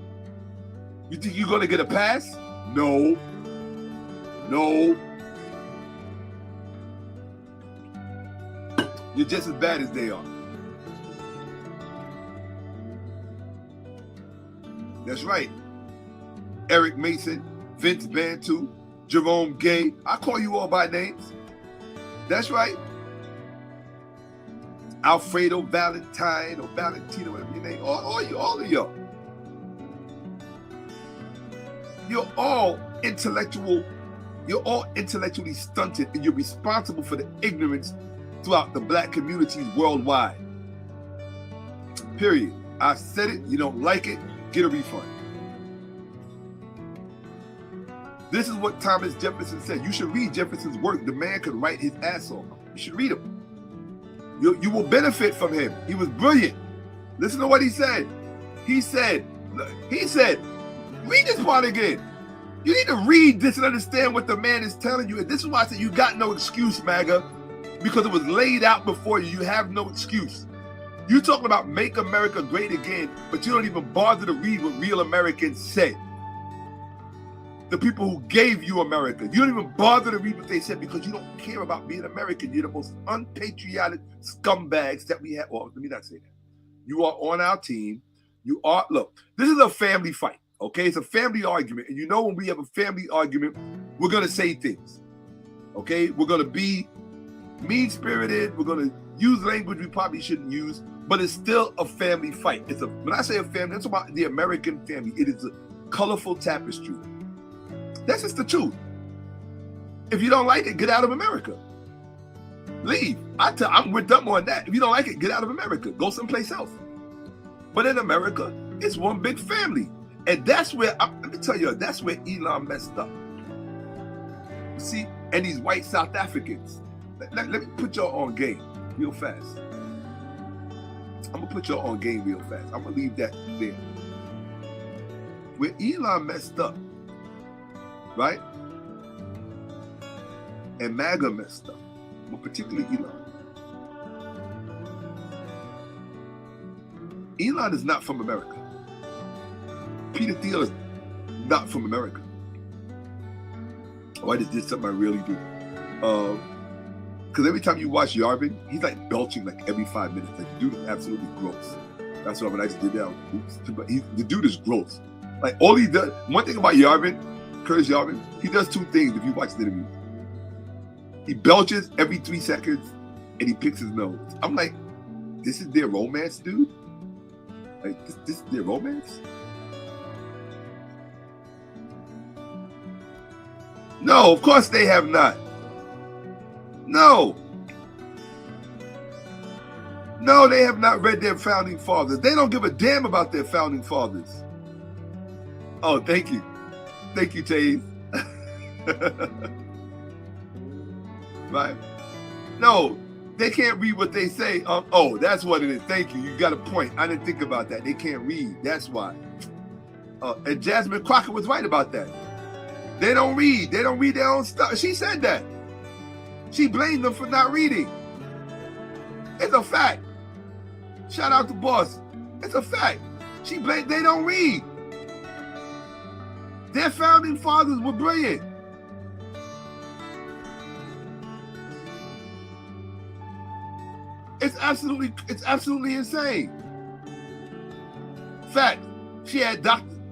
Speaker 1: You think you're gonna get a pass? No. No. You're just as bad as they are. That's right. Eric Mason, Vince Bantu, Jerome Gay. I call you all by names. That's right. Alfredo Valentine or Valentino, whatever your name. All of y'all. You're all intellectually stunted, and you're responsible for the ignorance throughout the black communities worldwide. Period. I said it. You don't like it, get a refund. This is what Thomas Jefferson said. You should read Jefferson's work. The man could write his ass off. You should read him. You will benefit from him. He was brilliant. Listen to what he said. He said, read this part again. You need to read this and understand what the man is telling you. And this is why I said you got no excuse, MAGA, because it was laid out before you. You have no excuse. You talking about make America great again, but you don't even bother to read what real Americans say. The people who gave you America. You don't even bother to read what they said because you don't care about being American. You're the most unpatriotic scumbags that we have. Well, let me not say that. You are on our team. You are, look, this is a family fight, okay? It's a family argument. And you know when we have a family argument, we're going to say things, okay? We're going to be mean-spirited. We're going to use language we probably shouldn't use, but it's still a family fight. When I say a family, that's about the American family. It is a colorful tapestry. That's just the truth. If you don't like it, get out of America. Leave. I'm with them on that. If you don't like it, get out of America. Go someplace else. But in America, it's one big family. And that's where, let me tell you, that's where Elon messed up. See, and these white South Africans. Let me put y'all on game real fast. I'm going to put y'all on game real fast. I'm going to leave that there. Where Elon messed up, right? And MAGA messed up, but particularly Elon. Elon is not from America. Peter Thiel is not from America. Oh, I just did something I really do. Because every time you watch Yarvin, he's like belching like every 5 minutes. Like the dude is absolutely gross. That's what I just did that. The dude is gross. Like all he does, one thing about Yarvin, Curtis Yarvin, he does two things if you watch the interview. He belches every 3 seconds and he picks his nose. I'm like, this is their romance, dude? Like, this is their romance? No, of course they have not. No. No, they have not read their founding fathers. They don't give a damn about their founding fathers. Oh, thank you. Thank you, Chase. Right? No, they can't read what they say. Oh, that's what it is. Thank you. You got a point. I didn't think about that. They can't read. That's why. And Jasmine Crockett was right about that. They don't read. They don't read their own stuff. She said that. She blamed them for not reading. It's a fact. Shout out to Boss. It's a fact. She blamed. They don't read. Their founding fathers were brilliant. It's absolutely insane. Fact, she had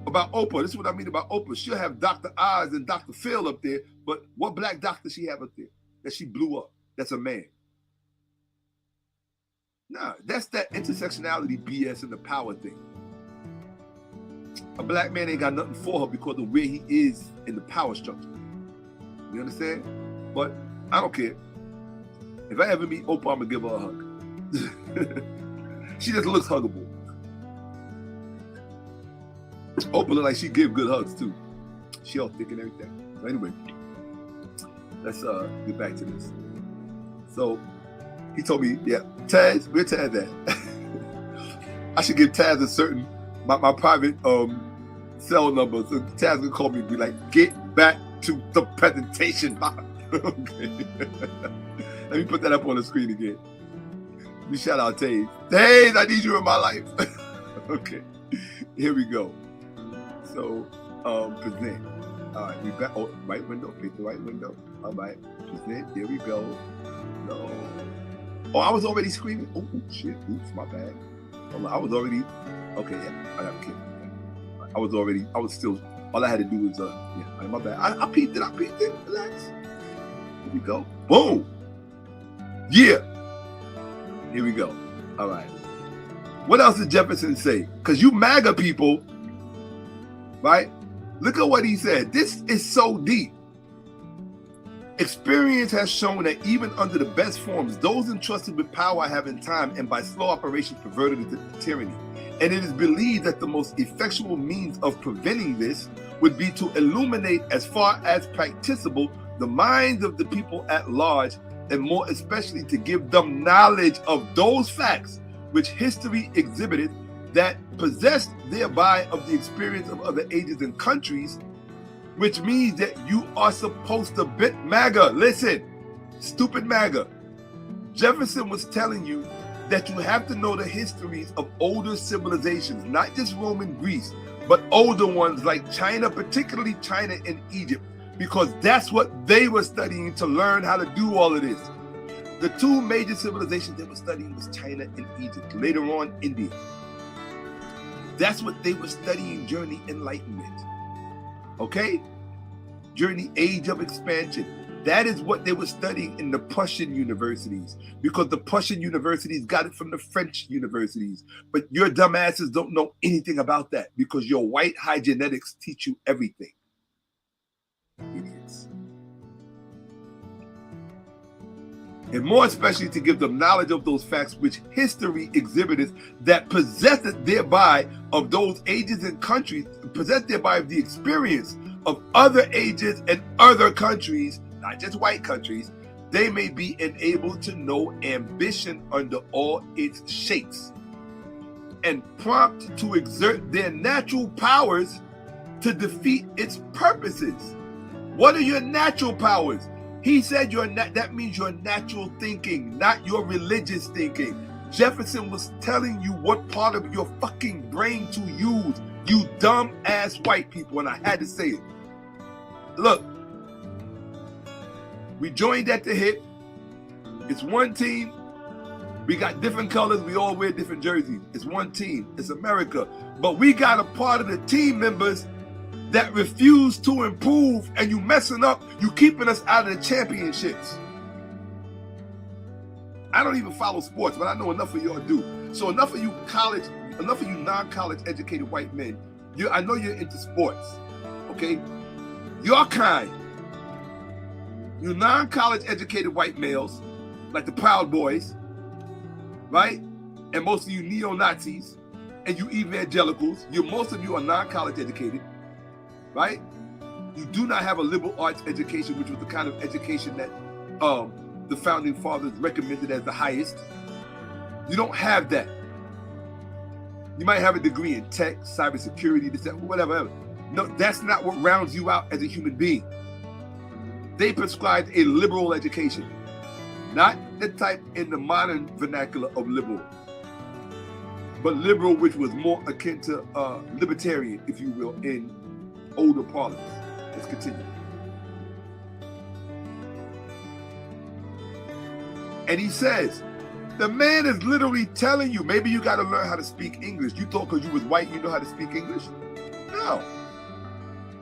Speaker 1: about Oprah. This is what I mean about Oprah. She'll have Dr. Oz and Dr. Phil up there, but what black doctor she have up there that she blew up? That's a man. Nah, that's that intersectionality BS and the power thing. A black man ain't got nothing for her because of where he is in the power structure. You understand? But I don't care. If I ever meet Oprah, I'm gonna give her a hug. She just looks huggable. Oprah look like she give good hugs too. She all thick and everything. So anyway, let's get back to this. So he told me, yeah, Taz, where Taz at? I should give Taz a certain my private cell number, so Taz can call me and be like, get back to the presentation box. Okay. Let me put that up on the screen again. Let me shout out Taze. Taze, I need you in my life. Okay. Here we go. So, present. All right, we got right window. Pick the right window. All right, present. There we go. No. Oh, I was already screaming. Oh shit! Oops, my bad. I was already. Okay, yeah. I got kidding. I was still. All I had to do was yeah. My bad. I peeped it. Relax. Here we go. Boom. Yeah. Here we go. All right. What else did Jefferson say? Because you MAGA people, right? Look at what he said. This is so deep. Experience has shown that even under the best forms, those entrusted with power have in time and by slow operation perverted it to tyranny. And it is believed that the most effectual means of preventing this would be to illuminate as far as practicable the minds of the people at large, and more especially to give them knowledge of those facts which history exhibited, that possessed thereby of the experience of other ages and countries, which means that you are supposed to bit MAGA. Listen, stupid MAGA. Jefferson was telling you that you have to know the histories of older civilizations, not just Roman Greece, but older ones like China, particularly China and Egypt, because that's what they were studying to learn how to do all of this. The two major civilizations they were studying was China and Egypt, later on India. That's what they were studying during the Enlightenment. Okay? During the age of expansion. That is what they were studying in the Prussian universities, because the Prussian universities got it from the French universities. But your dumbasses don't know anything about that because your white high genetics teach you everything. Idiots. And more especially to give them knowledge of those facts which history exhibited, that possessed thereby of those ages and countries, possessed thereby of the experience of other ages and other countries, not just white countries, they may be enabled to know ambition under all its shapes, and prompt to exert their natural powers to defeat its purposes. What are your natural powers? He said that means your natural thinking, not your religious thinking. Jefferson was telling you what part of your fucking brain to use, you dumb ass white people, and I had to say it. Look, we joined at the hip. It's one team. We got different colors. We all wear different jerseys. It's one team. It's America. But we got a part of the team members that refuse to improve, and you messing up, you keeping us out of the championships. I don't even follow sports, but I know enough of y'all do. So enough of you non-college educated white men, I know you're into sports, okay? Your kind, you non-college educated white males, like the Proud Boys, right? And most of you neo-Nazis, and you evangelicals, most of you are non-college educated, right? You do not have a liberal arts education, which was the kind of education that the founding fathers recommended as the highest. You don't have that. You might have a degree in tech, cybersecurity, this, that, whatever. No, that's not what rounds you out as a human being. They prescribed a liberal education, not the type in the modern vernacular of liberal, but liberal which was more akin to libertarian, if you will, in older parlance. Let's continue. And he says, the man is literally telling you, maybe you got to learn how to speak English. You thought because you was white, you know how to speak English? No.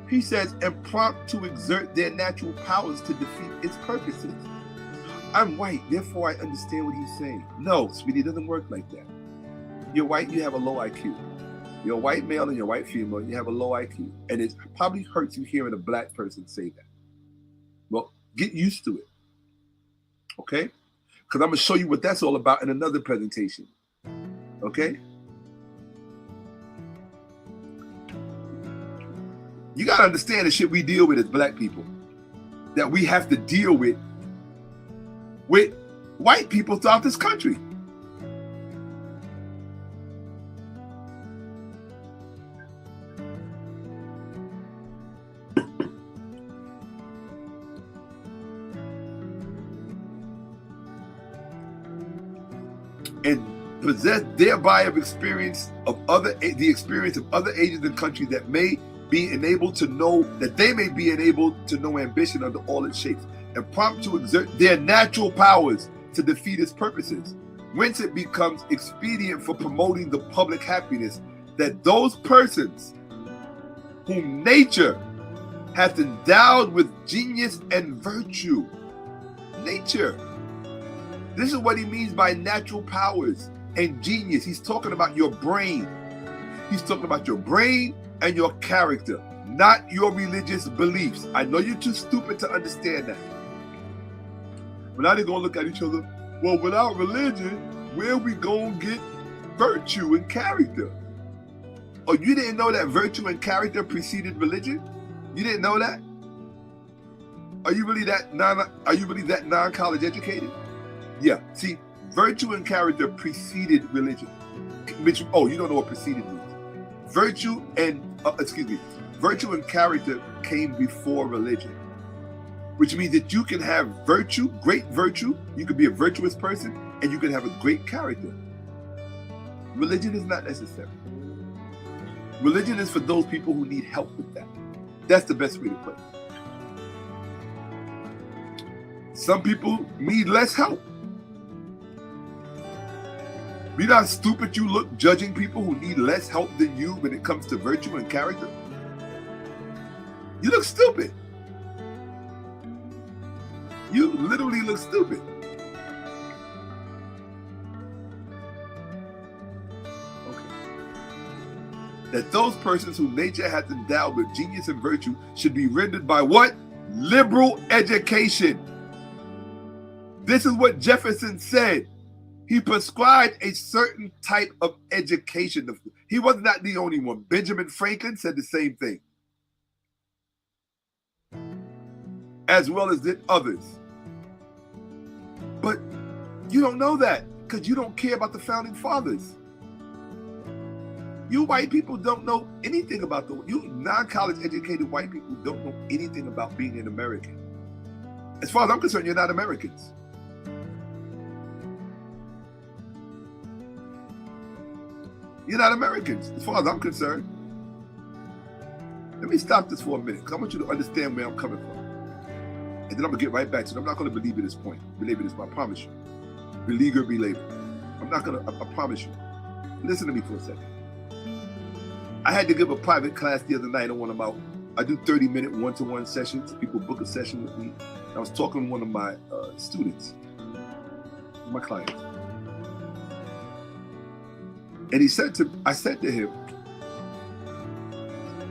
Speaker 1: He says, and prompt to exert their natural powers to defeat its purposes. I'm white, therefore I understand what he's saying. No, sweetie, it doesn't work like that. You're white, you have a low IQ. You're a white male and you're a white female, you have a low IQ. And it probably hurts you hearing a black person say that. Well, get used to it. Okay? Because I'm going to show you what that's all about in another presentation. Okay? You got to understand the shit we deal with as black people. That we have to deal with white people throughout this country. and possess thereby of experience of the experience of other ages and countries that may be enabled to know ambition under all its shapes, and prompt to exert their natural powers to defeat its purposes, whence it becomes expedient for promoting the public happiness that those persons whom nature hath endowed with genius and virtue. Nature. This is what he means by natural powers and genius. He's talking about your brain. He's talking about your brain and your character, not your religious beliefs. I know you're too stupid to understand that. But now they're going to look at each other. Well, without religion, where we going to get virtue and character? Oh, you didn't know that virtue and character preceded religion? You didn't know that? Are you really that non-college educated? Yeah. See, virtue and character preceded religion. Oh, you don't know what preceded means. Virtue and character came before religion, which means that you can have virtue, great virtue. You can be a virtuous person, and you can have a great character. Religion is not necessary. Religion is for those people who need help with that. That's the best way to put it. Some people need less help. Be not stupid you look judging people who need less help than you when it comes to virtue and character. You look stupid. You literally look stupid. Okay. That those persons whom nature hath endowed with genius and virtue should be rendered by what? Liberal education. This is what Jefferson said. He prescribed a certain type of education. He was not the only one. Benjamin Franklin said the same thing, as well as did others. But you don't know that because you don't care about the founding fathers. You white people don't know anything about you non-college educated white people don't know anything about being an American. As far as I'm concerned, you're not Americans. You're not Americans, as far as I'm concerned. Let me stop this for a minute, because I want you to understand where I'm coming from. And then I'm going to get right back to it. I'm not going to belabor this point. Belabor this, I promise you. Belabor. I'm not going to, I promise you. Listen to me for a second. I had to give a private class the other night on one of my, I do 30-minute one-to-one sessions. People book a session with me. I was talking to one of my students, my clients. And I said to him,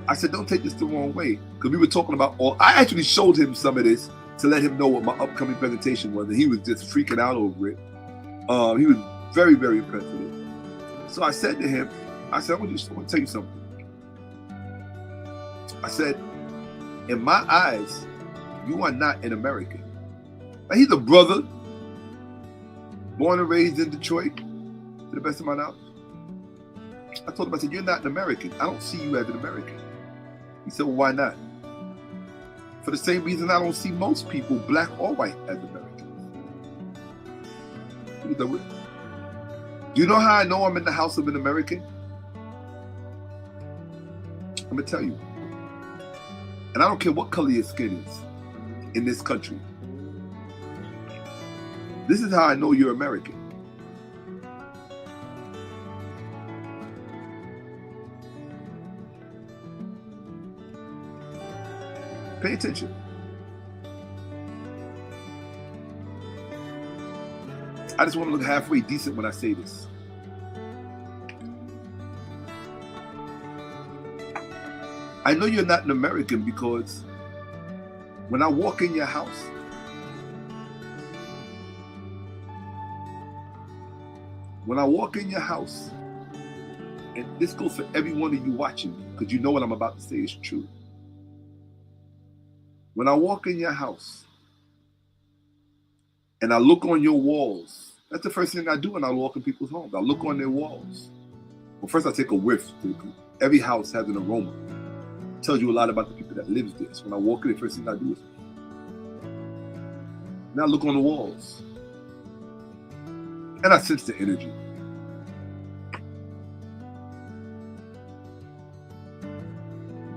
Speaker 1: I said, don't take this the wrong way. Because we were talking about I actually showed him some of this to let him know what my upcoming presentation was. And he was just freaking out over it. He was very, very impressed with it. So I said to him, I want to tell you something. I said, in my eyes, you are not an American. Now, he's a brother, born and raised in Detroit, to the best of my knowledge. I told him, I said, you're not an American. I don't see you as an American. He said, well, why not? For the same reason I don't see most people, black or white, as Americans. Do you know how I know I'm in the house of an American? I'm going to tell you. And I don't care what color your skin is in this country. This is how I know you're American. Pay attention. I just want to look halfway decent when I say this. I know you're not an American because when I walk in your house, and this goes for every one of you watching, because you know what I'm about to say is true. When I walk in your house and I look on your walls, that's the first thing I do when I walk in people's homes. I look on their walls. Well, first I take a whiff. Every house has an aroma. It tells you a lot about the people that live there. So when I walk in, the first thing I do is now I look on the walls. And I sense the energy.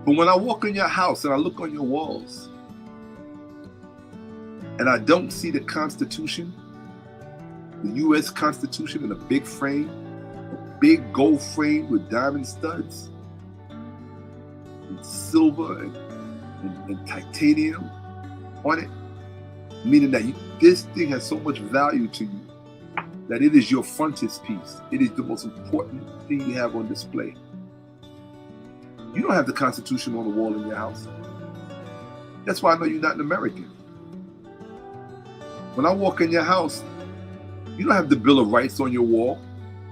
Speaker 1: But when I walk in your house and I look on your walls and I don't see the Constitution, the U.S. Constitution in a big frame, a big gold frame with diamond studs, and silver and titanium on it, meaning that this thing has so much value to you that it is your frontispiece. It is the most important thing you have on display. You don't have the Constitution on the wall in your house. That's why I know you're not an American. When I walk in your house, you don't have the Bill of Rights on your wall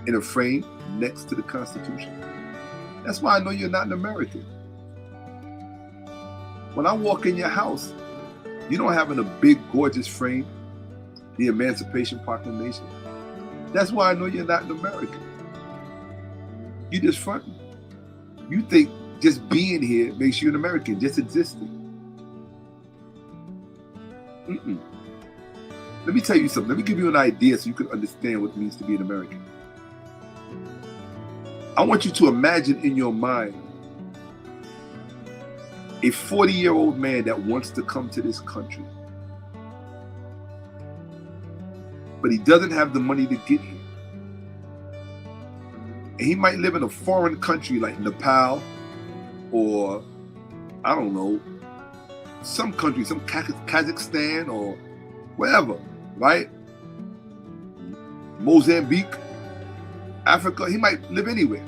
Speaker 1: in a frame next to the Constitution. That's why I know you're not an American. When I walk in your house, you don't have in a big, gorgeous frame the Emancipation Proclamation. That's why I know you're not an American. You just fronting. You think just being here makes you an American, just existing. Let me tell you something. Let me give you an idea so you can understand what it means to be an American. I want you to imagine in your mind a 40-year-old man that wants to come to this country, but he doesn't have the money to get here. And he might live in a foreign country like Nepal or, I don't know, some country, some Kazakhstan or wherever, right? Mozambique, Africa, he might live anywhere.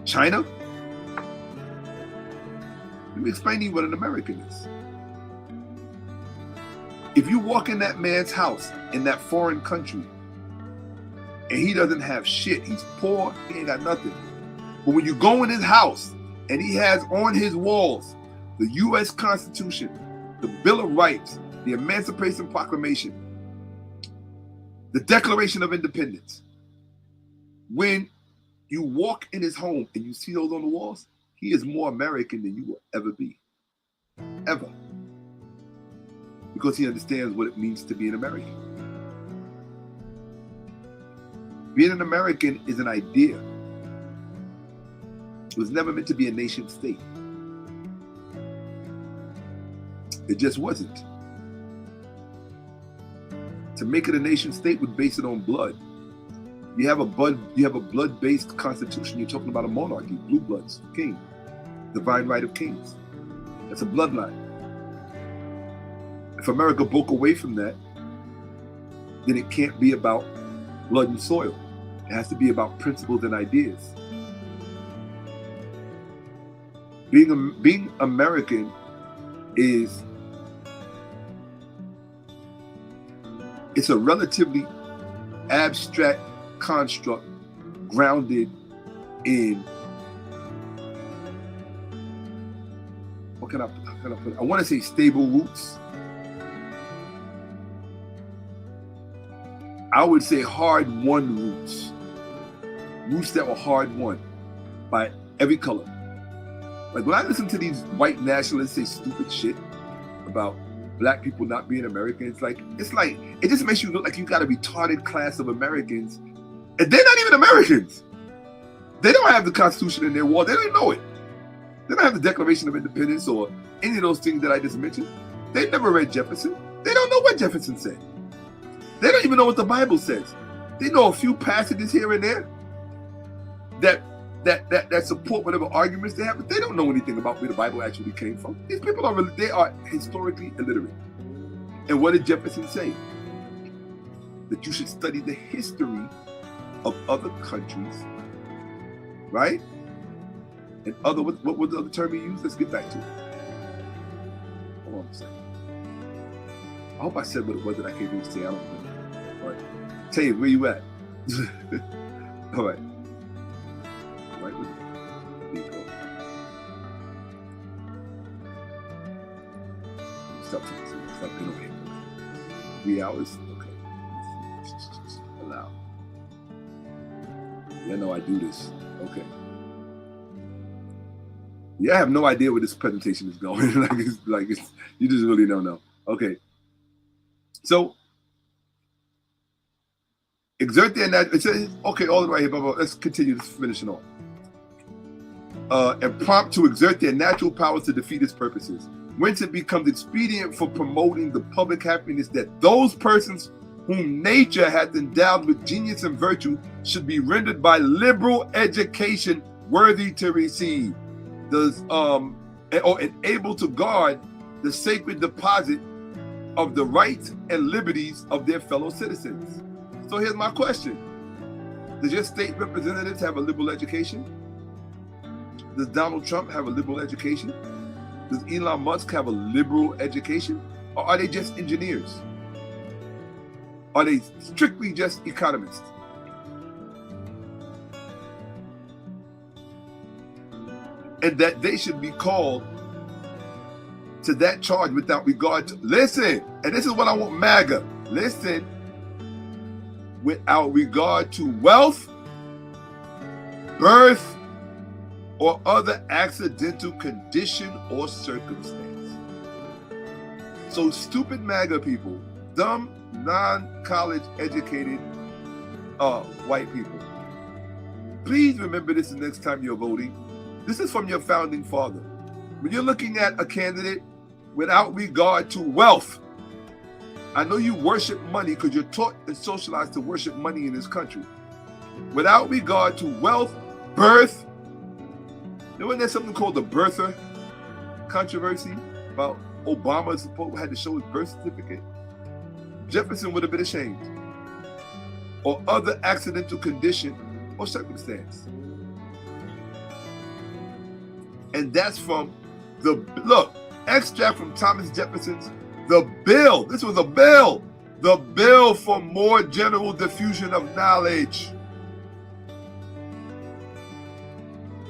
Speaker 1: China. Let me explain to you what an American is. If you walk in that man's house in that foreign country and he doesn't have shit, he's poor, he ain't got nothing. But when you go in his house and he has on his walls the U.S. Constitution, the Bill of Rights, the Emancipation Proclamation, the Declaration of Independence, when you walk in his home and you see those on the walls, he is more American than you will ever be. Ever. Because he understands what it means to be an American. Being an American is an idea. It was never meant to be a nation state. It just wasn't. To make it a nation state would base it on blood. You have a blood-based constitution. You're talking about a monarchy, blue bloods, king, divine right of kings. That's a bloodline. If America broke away from that, then it can't be about blood and soil. It has to be about principles and ideas. Being American is, it's a relatively abstract construct grounded in, what can I put? I want to say stable roots. I would say hard-won roots. Roots that were hard-won by every color. Like when I listen to these white nationalists say stupid shit about black people not being American, it's like it just makes you look like you got a retarded class of Americans, and they're not even Americans. They don't have the Constitution in their wall. They don't even know it. They don't have the Declaration of Independence or any of those things that I just mentioned. They never read Jefferson. They don't know what Jefferson said. They don't even know what the Bible says. They know a few passages here and there that support whatever arguments they have, but they don't know anything about where the Bible actually came from. These people are historically illiterate. And what did Jefferson say? That you should study the history of other countries, right? And what was the other term he used? Let's get back to it. Hold on a second. I hope I said what it was that I can't even say. I don't know. All right. Taves, where you at? All right. Right with it. There you go. Stop getting over here. 3 hours? Okay. Allow. Yeah, no, I do this. Okay. Yeah, I have no idea where this presentation is going. You just really don't know. Okay. So, exert their natural, it says, okay, all the way here, let's continue finishing on. and prompt to exert their natural powers to defeat its purposes. Whence it becomes expedient for promoting the public happiness that those persons whom nature hath endowed with genius and virtue should be rendered by liberal education worthy to receive, or able to guard the sacred deposit of the rights and liberties of their fellow citizens. So here's my question. Does your state representatives have a liberal education? Does Donald Trump have a liberal education? Does Elon Musk have a liberal education? Or are they just engineers? Are they strictly just economists? And that they should be called to that charge without regard to, listen, and this is what I want MAGA, listen, without regard to wealth, birth, or other accidental condition or circumstance. So stupid MAGA people, dumb, non-college educated white people, please remember this the next time you're voting. This is from your founding father. When you're looking at a candidate without regard to wealth, I know you worship money because you're taught and socialized to worship money in this country. Without regard to wealth, birth, wasn't there something called the birther controversy about Obama had to show his birth certificate? Jefferson would have been ashamed. Or other accidental condition or circumstance. And that's from the, look, extract from Thomas Jefferson's The Bill. This was a bill. The Bill for More General Diffusion of Knowledge.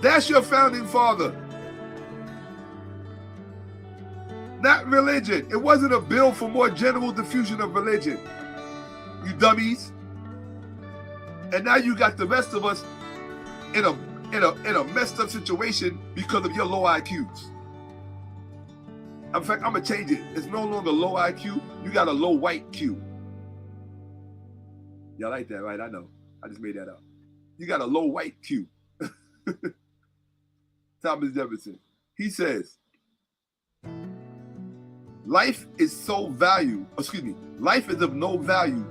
Speaker 1: That's your founding father. Not religion. It wasn't a bill for more general diffusion of religion. You dummies. And now you got the rest of us in a messed up situation because of your low IQs. In fact, I'm gonna change it. It's no longer low IQ. You got a low white Q. Y'all like that, right? I know. I just made that up. You got a low white Q. Thomas Jefferson. He says, life is life is of no value,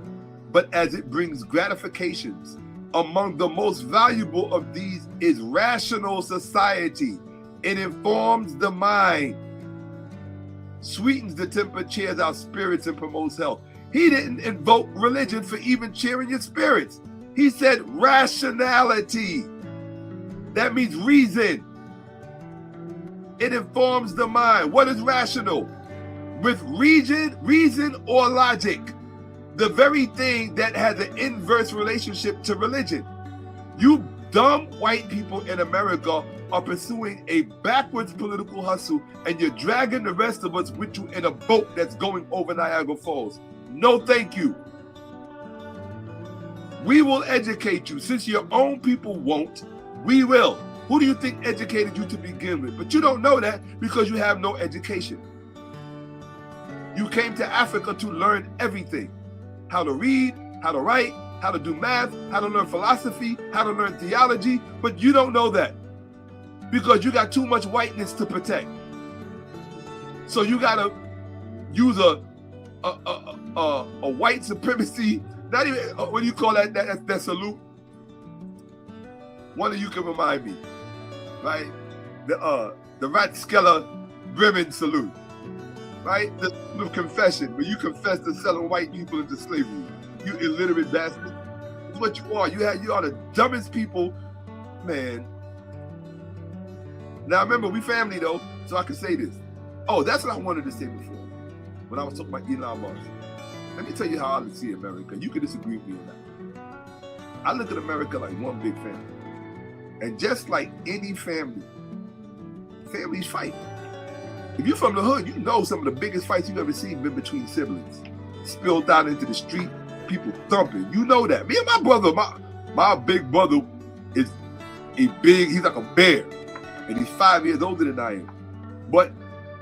Speaker 1: but as it brings gratifications. Among the most valuable of these is rational society. It informs the mind, sweetens the temper, cheers our spirits, and promotes health. He didn't invoke religion for even cheering your spirits. He said rationality. That means reason. It informs the mind. What is rational? With reason or logic. The very thing that has an inverse relationship to religion. You dumb white people in America are pursuing a backwards political hustle, and you're dragging the rest of us with you in a boat that's going over Niagara Falls. No, thank you. We will educate you. Since your own people won't, we will. Who do you think educated you to begin with? But you don't know that because you have no education. You came to Africa to learn everything. How to read, how to write, how to do math, how to learn philosophy, how to learn theology, but you don't know that because you got too much whiteness to protect. So you gotta use a white supremacy, not even, what do you call that salute? One of you can remind me, right? The 𝓈𝓔𓄿𓅓𓏭𓀢𓀁 salute. Right? The confession, where you confess to selling white people into slavery. You illiterate bastard. That's what you are. You are the dumbest people, man. Now remember, we family though, so I can say this. Oh, that's what I wanted to say before, when I was talking about Elon Musk. Let me tell you how I see America. You can disagree with me or not. I look at America like one big family. And just like any family, families fight. If you're from the hood, you know some of the biggest fights you've ever seen been between siblings. Spilled out into the street, people thumping. You know that. Me and my brother, my big brother is he's like a bear. And he's 5 years older than I am. But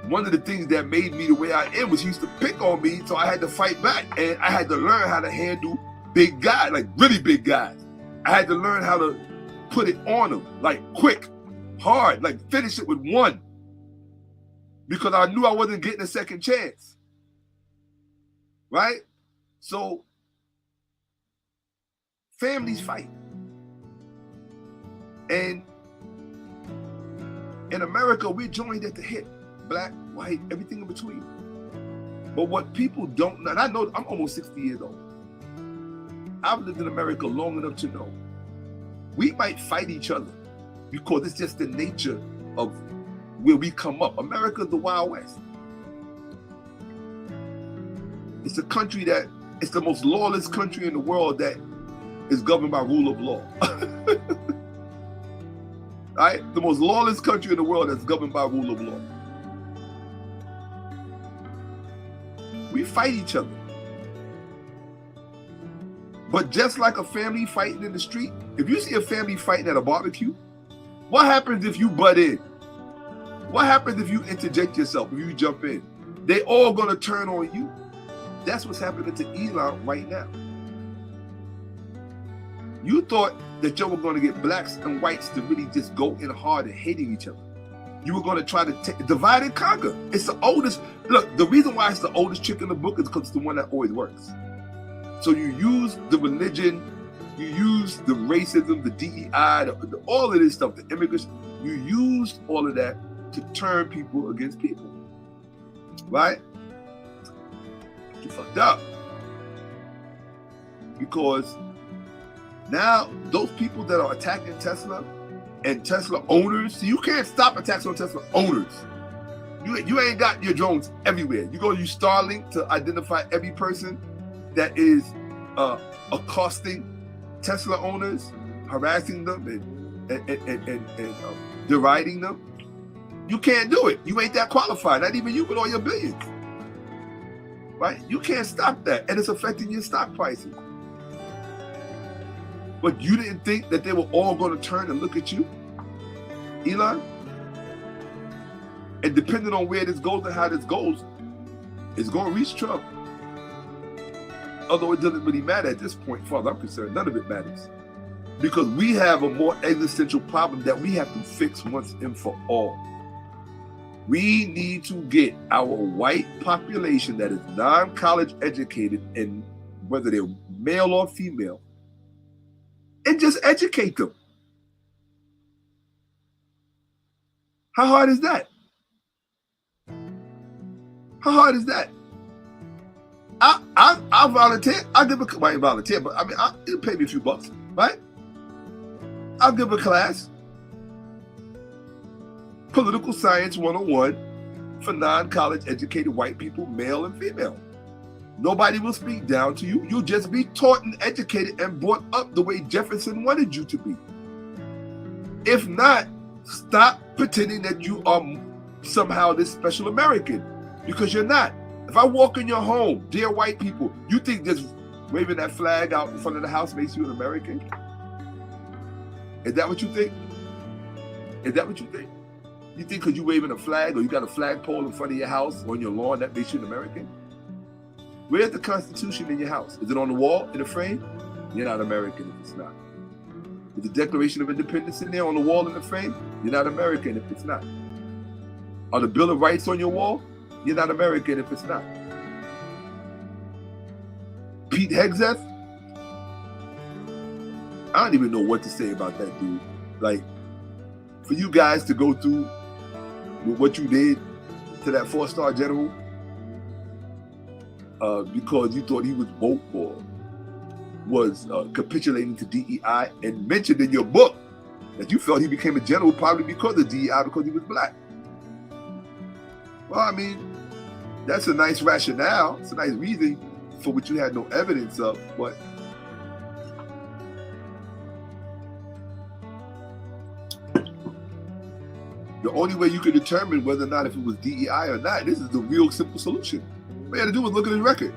Speaker 1: one of the things that made me the way I am was he used to pick on me, so I had to fight back. And I had to learn how to handle big guys, like really big guys. I had to learn how to put it on them, like quick. hard, like finish it with one, because I knew I wasn't getting a second chance, right? So families fight. And in America, we're joined at the hip, black, white, everything in between. But what people don't know, and I know I'm almost 60 years old. I've lived in America long enough to know we might fight each other because it's just the nature of where we come up. America's the Wild West. It's a country that, it's the most lawless country in the world that is governed by rule of law. Right? The most lawless country in the world that's governed by rule of law. We fight each other. But just like a family fighting in the street, if you see a family fighting at a barbecue, what happens if you butt in? What happens if you interject yourself, if you jump in? They all gonna turn on you. That's what's happening to Elon right now. You thought that you were gonna get blacks and whites to really just go in hard and hating each other. You were gonna try to divide and conquer. It's the oldest, look, the reason why it's the oldest trick in the book is because it's the one that always works. So you use the religion, you use the racism, the DEI, all of this stuff, the immigrants, you used all of that to turn people against people, right? You fucked up. Because now those people that are attacking Tesla and Tesla owners, see, you can't stop attacks on Tesla owners. You ain't got your drones everywhere. You're going to use Starlink to identify every person that is accosting Tesla owners, harassing them and deriding them. You can't do it. You ain't that qualified. Not even you with all your billions. Right? You can't stop that. And it's affecting your stock prices. But you didn't think that they were all going to turn and look at you, Elon? And depending on where this goes and how this goes, it's going to reach Trump. Although it doesn't really matter at this point, as far as I'm concerned, none of it matters. Because we have a more existential problem that we have to fix once and for all. We need to get our white population that is non-college educated, and whether they're male or female, and just educate them. How hard is that? How hard is that? I'll volunteer. I'll give a, well, I ain't volunteer, but I mean, it'll pay me a few bucks, right? I'll give a class, Political Science 101 for non-college educated white people, male and female. Nobody will speak down to you. You'll just be taught and educated and brought up the way Jefferson wanted you to be. If not, stop pretending that you are somehow this special American, because you're not. If I walk in your home, dear white people, you think just waving that flag out in front of the house makes you an American? Is that what you think? Is that what you think? You think because you waving a flag or you got a flagpole in front of your house or on your lawn, that makes you an American? Where's the Constitution in your house? Is it on the wall, in the frame? You're not American if it's not. Is the Declaration of Independence in there on the wall, in the frame? You're not American if it's not. Are the Bill of Rights on your wall? You're not American if it's not. Pete Hegseth? I don't even know what to say about that dude. Like, for you guys to go through with what you did to that 4-star general because you thought he was woke or was capitulating to DEI, and mentioned in your book that you felt he became a general probably because of DEI, because he was black. Well, I mean, that's a nice rationale. It's a nice reason for which you had no evidence of, but the only way you can determine whether or not if it was DEI or not, this is the real simple solution. All you had to do was look at his record.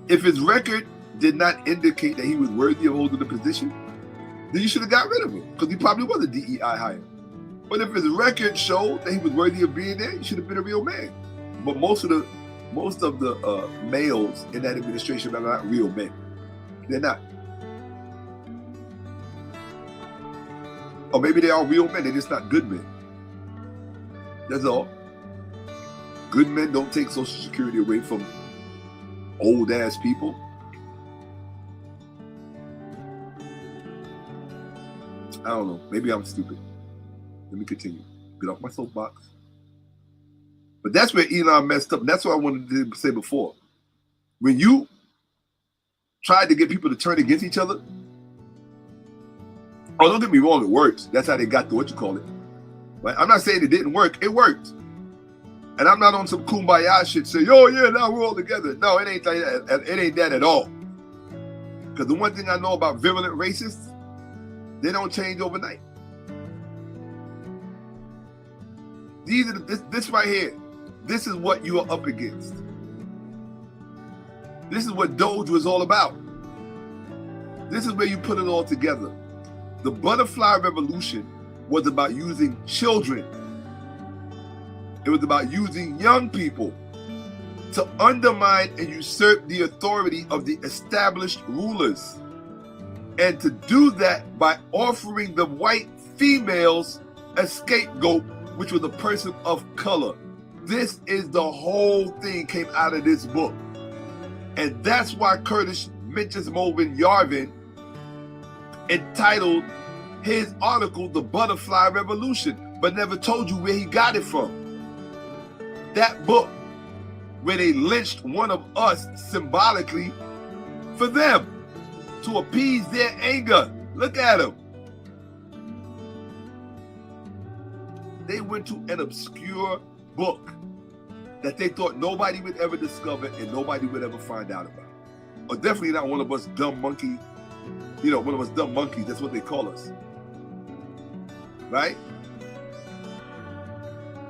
Speaker 1: If his record did not indicate that he was worthy of holding the position, then you should have got rid of him, because he probably was a DEI hire. But if his record showed that he was worthy of being there, he should have been a real man. But most of the males in that administration are not real men. They're not. Or maybe they are real men, they're just not good men. That's all. Good men don't take Social Security away from old ass people. I don't know. Maybe I'm stupid. Let me continue. Get off my soapbox. But that's where Elon messed up. That's what I wanted to say before. When you tried to get people to turn against each other, oh, don't get me wrong, it works. That's how they got to what you call it. Right? I'm not saying it didn't work. It worked. And I'm not on some kumbaya shit saying, oh yeah, now we're all together. No, it ain't like that. It ain't that at all. Because the one thing I know about virulent racists, they don't change overnight. These are this right here. This is what you are up against. This is what Doge was all about. This is where you put it all together. The butterfly revolution was about using children. It was about using young people to undermine and usurp the authority of the established rulers. And to do that by offering the white females a scapegoat, which was a person of color. This is the whole thing came out of this book. And that's why 𝓈𝓔𓄿𓅓𓏭𓀢𓀢 entitled his article, The Butterfly Revolution, but never told you where he got it from. That book, where they lynched one of us symbolically for them to appease their anger. Look at them. They went to an obscure book that they thought nobody would ever discover and nobody would ever find out about. Or definitely not one of us dumb monkey, one of us dumb monkeys, that's what they call us. Right?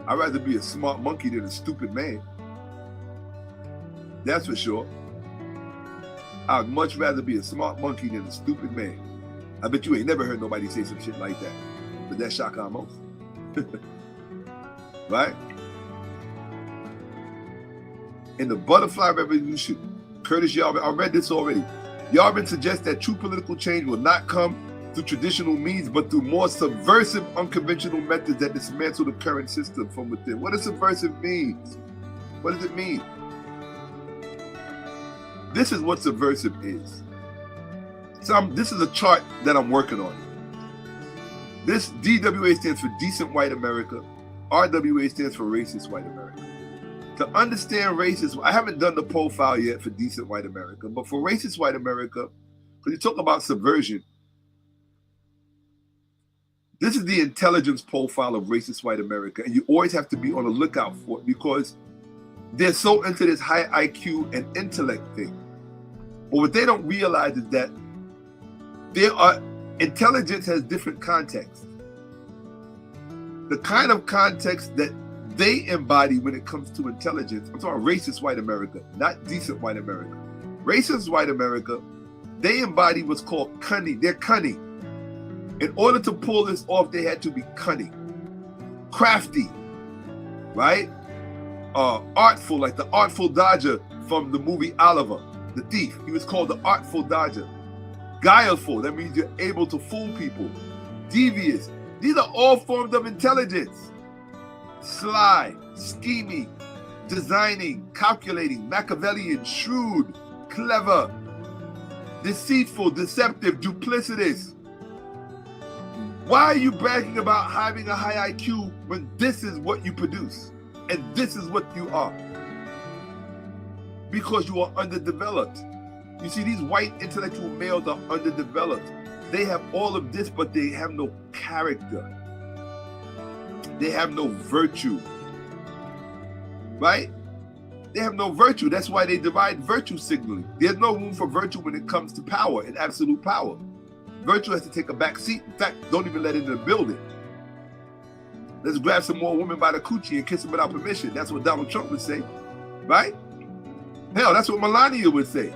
Speaker 1: I'd rather be a smart monkey than a stupid man. That's for sure. I'd much rather be a smart monkey than a stupid man. I bet you ain't never heard nobody say some shit like that. But that's Shakka-Ahmose. Right? In the Butterfly Revolution, Curtis Yarvin, I read this already. Yarvin suggests that true political change will not come through traditional means, but through more subversive, unconventional methods that dismantle the current system from within. What does subversive mean? What does it mean? This is what subversive is. So this is a chart that I'm working on. This DWA stands for Decent White America. RWA stands for Racist White America. To understand racist, I haven't done the profile yet for Decent White America, but for Racist White America, because you talk about subversion, this is the intelligence profile of Racist White America, and you always have to be on the lookout for it because they're so into this high IQ and intellect thing. But what they don't realize is that intelligence has different contexts. The kind of context that they embody when it comes to intelligence, I'm talking Racist White America, not Decent White America. Racist White America, they embody what's called cunning. They're cunning. In order to pull this off, they had to be cunning, crafty, right? Artful, like the Artful Dodger from the movie Oliver, the thief. He was called the Artful Dodger. Guileful, that means you're able to fool people. Devious, these are all forms of intelligence. Sly, scheming, designing, calculating, Machiavellian, shrewd, clever, deceitful, deceptive, duplicitous. Why are you bragging about having a high IQ when this is what you produce and this is what you are? Because you are underdeveloped. You see, these white intellectual males are underdeveloped. They have all of this, but they have no character. They have no virtue, right? They have no virtue. That's why they divide virtue signaling. There's no room for virtue when it comes to power and absolute power. Virtue has to take a back seat. In fact, don't even let it in the building. Let's grab some more women by the coochie and kiss them without permission. That's what Donald Trump would say, right? Hell, that's what Melania would say.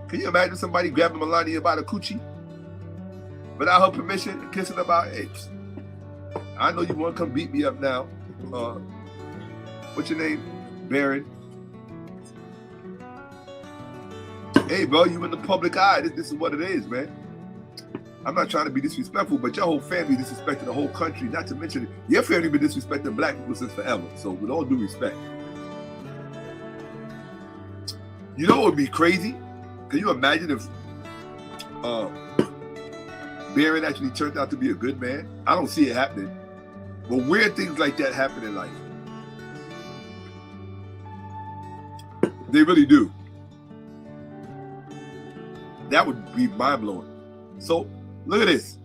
Speaker 1: Can you imagine somebody grabbing Melania by the coochie without her permission and kissing her about, hey, I know you want to come beat me up now. What's your name? Baron. Hey, bro, you in the public eye. This is what it is, man. I'm not trying to be disrespectful, but your whole family disrespected the whole country, not to mention your family been disrespecting black people since forever. So with all due respect. You know what would be crazy? Can you imagine if Barron actually turned out to be a good man? I don't see it happening. But weird things like that happen in life. They really do. That would be mind-blowing. So, look at this.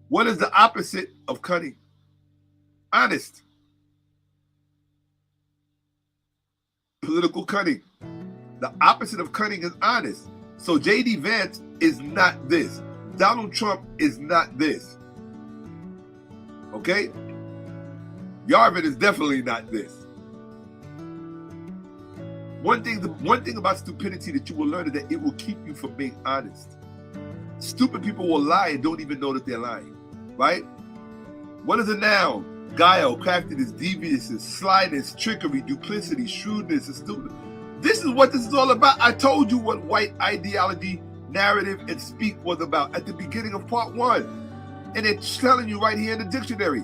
Speaker 1: What is the opposite of cunning? Honest. Political cunning. The opposite of cunning is honest. So J.D. Vance is not this. Donald Trump is not this. Okay? Yarvin is definitely not this. One thing about stupidity that you will learn is that it will keep you from being honest. Stupid people will lie and don't even know that they're lying, right? What is a noun? Guile, craftiness, deviousness, slyness, trickery, duplicity, shrewdness, and stupid. This is what this is all about. I told you what white ideology, narrative, and speak was about at the beginning of part 1. And it's telling you right here in the dictionary.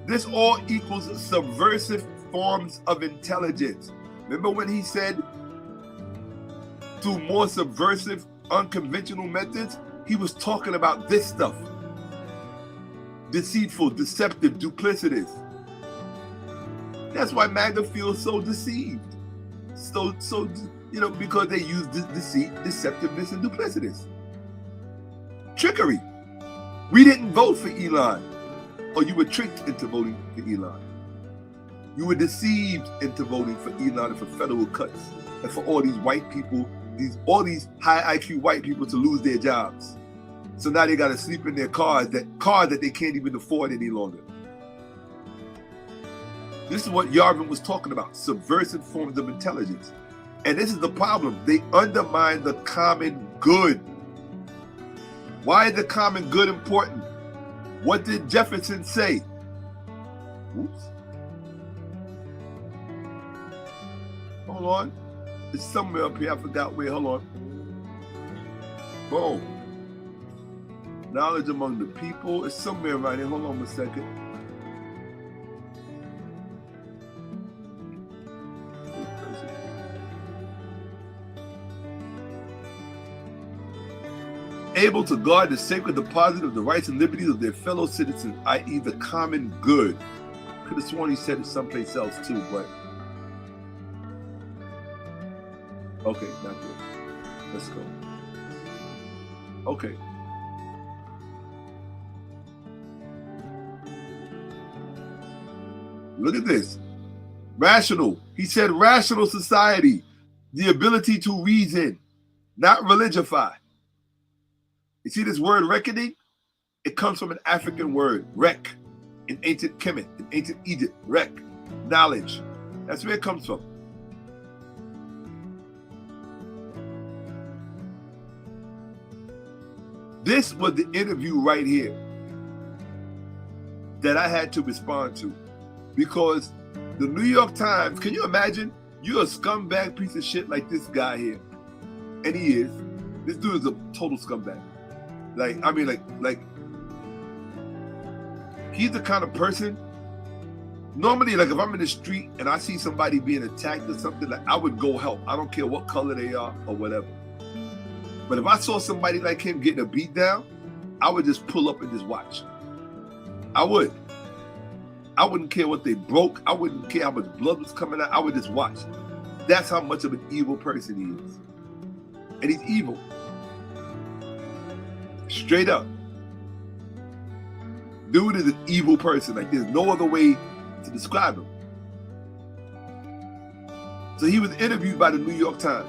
Speaker 1: This all equals subversive forms of intelligence. Remember when he said through more subversive, unconventional methods? He was talking about this stuff. Deceitful, deceptive, duplicitous. That's why MAGA feels so deceived. So because they use deceit, deceptiveness, and duplicitous. Trickery. We didn't vote for Elon. Or you were tricked into voting for Elon. You were deceived into voting for Elon and for federal cuts and for all these white people, all these high IQ white people to lose their jobs. So now they got to sleep in their cars that they can't even afford any longer. This is what Yarvin was talking about, subversive forms of intelligence. And this is the problem. They undermine the common good. Why is the common good important? What did Jefferson say? Oops. Hold on. It's somewhere up here. I forgot where. Hold on. Boom. Knowledge among the people. It's somewhere right here. Hold on a second. Able to guard the sacred deposit of the rights and liberties of their fellow citizens, i.e. the common good. Could have sworn he said it someplace else too, but okay, not good. Let's go. Okay. Look at this. Rational. He said rational society. The ability to reason, not religify. You see this word reckoning? It comes from an African word, rek, in ancient Kemet, in ancient Egypt, rek, knowledge. That's where it comes from. This was the interview right here that I had to respond to, because the New York Times, can you imagine? You're a scumbag piece of shit like this guy here. And he is. This dude is a total scumbag. Like, I mean, like, he's the kind of person, normally, like, if I'm in the street and I see somebody being attacked or something, like, I would go help. I don't care what color they are or whatever. But if I saw somebody like him getting a beat down, I would just pull up and just watch. I would. I wouldn't care what they broke. I wouldn't care how much blood was coming out. I would just watch. That's how much of an evil person he is. And he's evil. Straight up. Dude is an evil person. Like, there's no other way to describe him. So he was interviewed by the New York Times.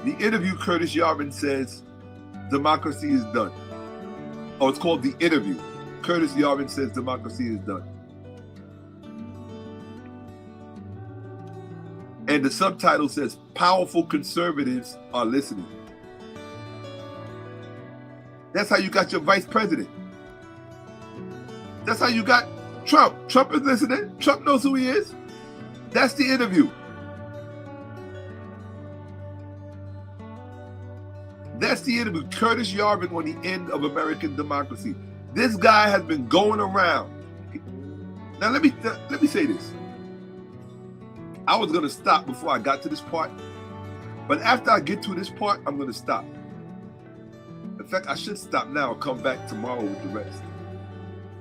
Speaker 1: The interview, Curtis Yarvin says, democracy is done. Oh, it's called The Interview. Curtis Yarvin says democracy is done. And the subtitle says, powerful conservatives are listening. That's how you got your vice president. That's how you got Trump. Trump is listening. Trump knows who he is. That's the interview. That's the interview. Curtis Yarvin on the end of American democracy. This guy has been going around. Now let me say this. I was gonna stop before I got to this part, but after I get to this part, I'm gonna stop. In fact, I should stop now and come back tomorrow with the rest,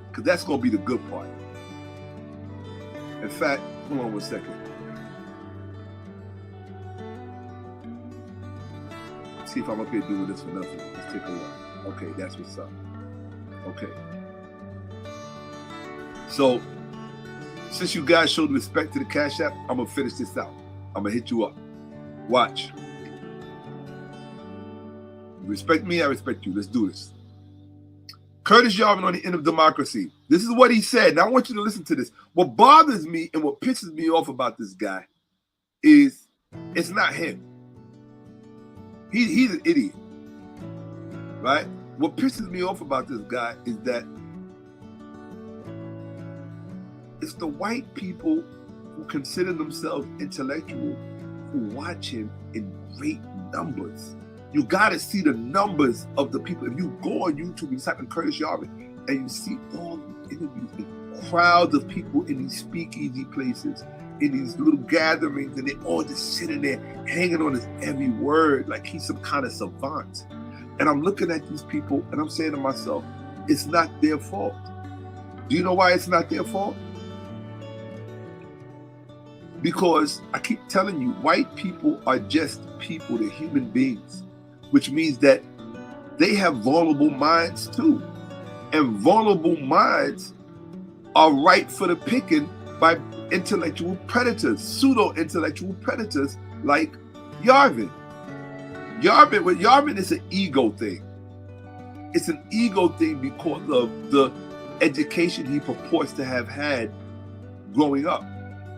Speaker 1: because that's gonna be the good part. In fact, hold on one second. See if I'm up here doing this for nothing. Let's take a look. Okay, that's what's up. Okay. So, since you guys showed respect to the Cash App, I'm gonna finish this out. I'm gonna hit you up. Watch. You respect me, I respect you. Let's do this. Curtis Yarvin on the end of democracy. This is what he said. Now I want you to listen to this. What bothers me and what pisses me off about this guy is it's not him. He's an idiot, right? What pisses me off about this guy is that it's the white people who consider themselves intellectual who watch him in great numbers. You got to see the numbers of the people. If you go on YouTube and type in Curtis Yarvin and you see all the interviews and crowds of people in these speakeasy places, in these little gatherings, and they all just sitting there hanging on his every word like he's some kind of savant. And I'm looking at these people and I'm saying to myself, it's not their fault. Do you know why it's not their fault? Because I keep telling you, white people are just people, they're human beings, which means that they have vulnerable minds too. And vulnerable minds are ripe for the picking by intellectual predators, pseudo-intellectual predators like Yarvin. Yarvin is an ego thing. It's an ego thing because of the education he purports to have had growing up.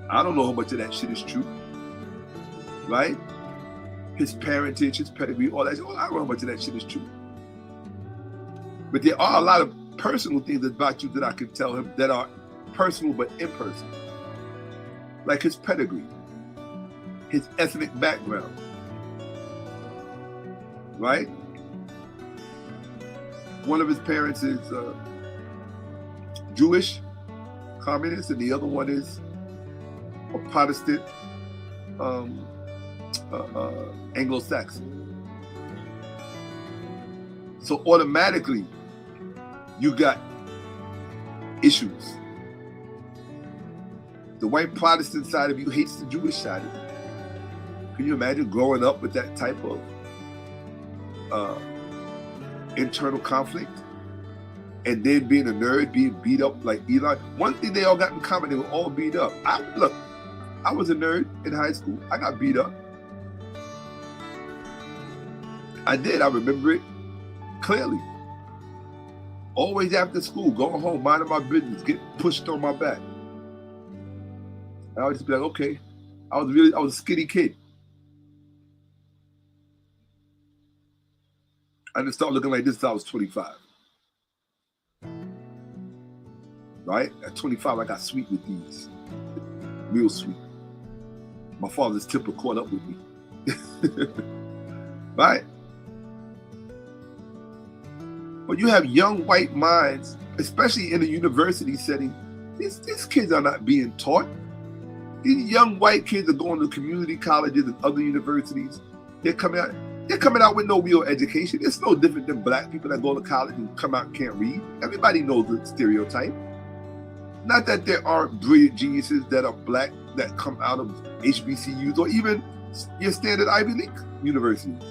Speaker 1: I don't know how much of that shit is true, right? His parentage, his pedigree, all that shit. I don't know how much of that shit is true. But there are a lot of personal things about you that I can tell him that are personal but impersonal. Like his pedigree, his ethnic background, right? One of his parents is Jewish, communist, and the other one is a Protestant, Anglo-Saxon. So automatically, you got issues. The white Protestant side of you hates the Jewish side of you. Can you imagine growing up with that type of internal conflict? And then being a nerd, being beat up like Elon. One thing they all got in common, they were all beat up. Look, I was a nerd in high school. I got beat up. I did. I remember it clearly. Always after school, going home, minding my business, getting pushed on my back. I would just be like, okay. I was a skinny kid. I didn't start looking like this until I was 25. Right? At 25, I got sweet with these. Real sweet. My father's temper caught up with me. Right? But you have young white minds, especially in a university setting. These kids are not being taught. These young white kids are going to community colleges and other universities. They're coming out with no real education. It's no different than black people that go to college and come out and can't read. Everybody knows the stereotype. Not that there aren't brilliant geniuses that are black that come out of HBCUs or even your standard Ivy League universities.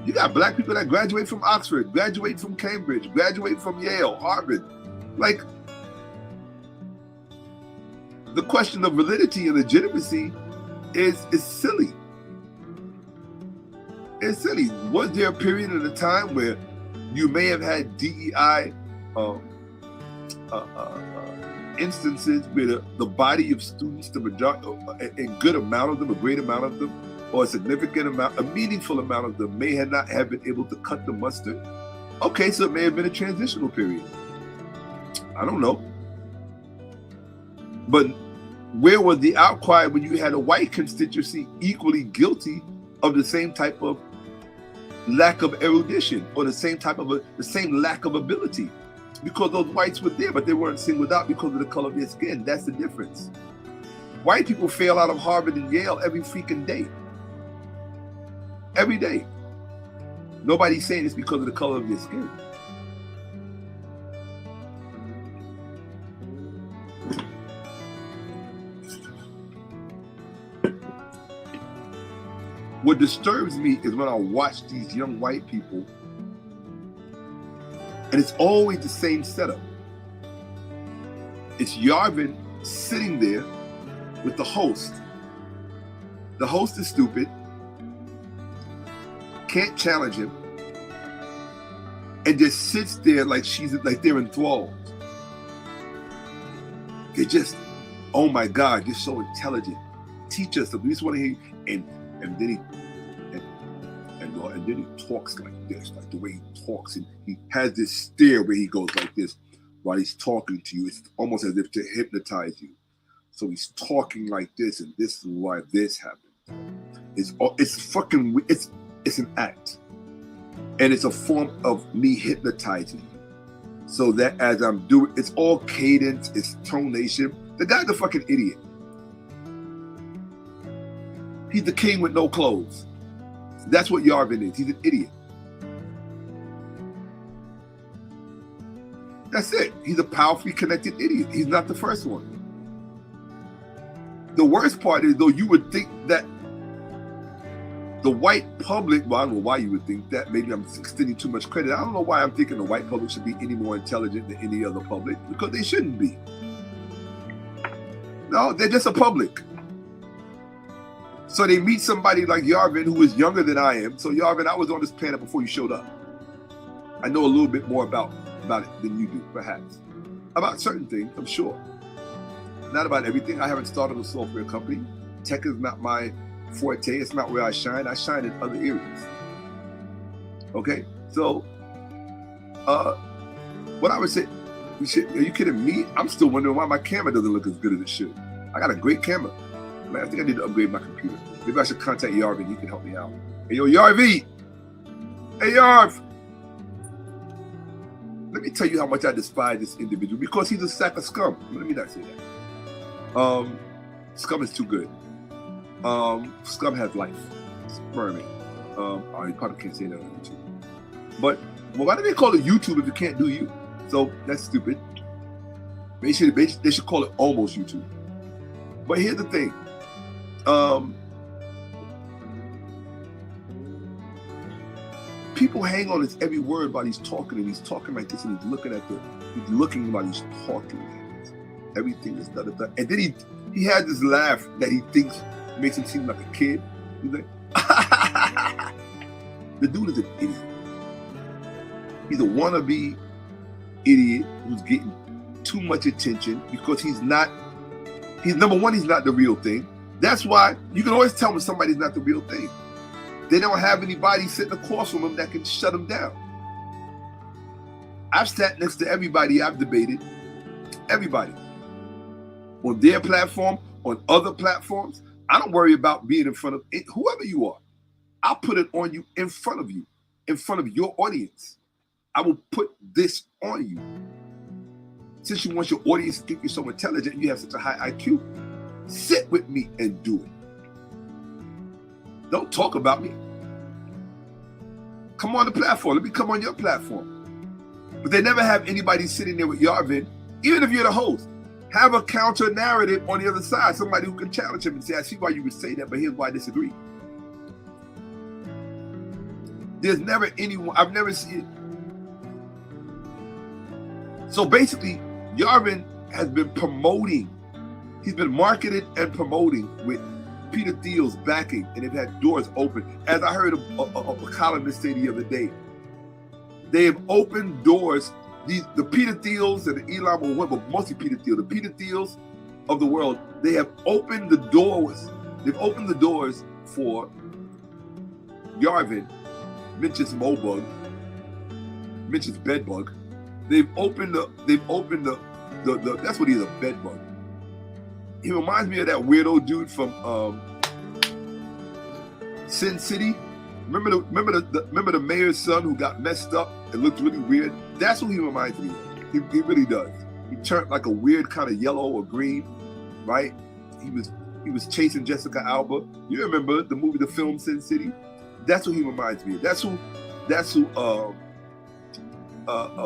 Speaker 1: You got black people that graduate from Oxford, graduate from Cambridge, graduate from Yale, Harvard. Like, the question of validity and legitimacy is silly. It's silly. Was there a period of the time where you may have had DEI instances where the body of students, the majority, a good amount of them, a great amount of them, or a significant amount, a meaningful amount of them may not have been able to cut the mustard? Okay, so it may have been a transitional period. I don't know. But where was the outcry when you had a white constituency equally guilty of the same type of lack of erudition or the same lack of ability, because those whites were there, but they weren't singled out because of the color of their skin. That's the difference. White people fail out of Harvard and Yale every freaking day. Every day. Nobody's saying it's because of the color of their skin. What disturbs me is when I watch these young white people, and it's always the same setup. It's Yarvin sitting there with the host. The host is stupid, can't challenge him, and just sits there like they're enthralled. They're just, oh my God, you're so intelligent. Teach us something. We just want to hear you. And then he talks like this, like the way he talks, and he has this stare where he goes like this while he's talking to you. It's almost as if to hypnotize you. So he's talking like this, and this is why this happened. It's an act, and it's a form of me hypnotizing you, so that as I'm doing, it's all cadence, it's tonation. The guy's a fucking idiot. He's the king with no clothes. That's what Yarvin is. He's an idiot. That's it. He's a powerfully connected idiot. He's not the first one. The worst part is, though, you would think that the white public, well, I don't know why you would think that. Maybe I'm extending too much credit. I don't know why I'm thinking the white public should be any more intelligent than any other public, because they shouldn't be. No, they're just a public. So they meet somebody like Yarvin, who is younger than I am. So Yarvin, I was on this planet before you showed up. I know a little bit more about it than you do, perhaps. About certain things, I'm sure. Not about everything. I haven't started a software company. Tech is not my forte. It's not where I shine. I shine in other areas. Okay? So, what I would say, are you kidding me? I'm still wondering why my camera doesn't look as good as it should. I got a great camera. Man, I think I need to upgrade my computer. Maybe I should contact Yarvin. He can help me out. Hey, yo, Yarvin! Hey, Yarv! Let me tell you how much I despise this individual, because he's a sack of scum. Let me not say that. Scum is too good. Scum has life. Sperming. You probably can't say that on YouTube. But why do they call it YouTube if you can't do you? So that's stupid. They should call it almost YouTube. But here's the thing. People hang on his every word while he's talking, and he's talking like this, and he's looking while he's talking like this. Everything is da. And then he has this laugh that he thinks makes him seem like a kid. He's like, the dude is an idiot. He's a wannabe idiot who's getting too much attention because he's number one, he's not the real thing. That's why you can always tell when somebody's not the real thing. They don't have anybody sitting across from them that can shut them down. I've sat next to everybody I've debated. Everybody. On their platform, on other platforms. I don't worry about being in front of whoever you are. I'll put it on you, in front of your audience. I will put this on you. Since you want your audience to think you're so intelligent and you have such a high IQ, sit with me and do it. Don't talk about me. Come on the platform. Let me come on your platform. But they never have anybody sitting there with Yarvin, even if you're the host. Have a counter narrative on the other side, somebody who can challenge him and say, I see why you would say that, but here's why I disagree. There's never anyone, I've never seen it. So basically, Yarvin has been promoting, he's been marketed and promoting with Peter Thiel's backing, and they've had doors open. As I heard a columnist say the other day, they have opened doors. The Peter Thiels and the Elon, but mostly Peter Thiel, the Peter Thiels of the world, they have opened the doors. They've opened the doors for Yarvin, Minch's Mobug, Minch's Bedbug. They've opened the that's what he's, a bedbug. He reminds me of that weirdo dude from Sin City. Remember the mayor's son who got messed up and looked really weird? That's who he reminds me of. He really does. He turned like a weird kind of yellow or green, right? He was chasing Jessica Alba. You remember the movie, the film Sin City? That's who he reminds me of. That's who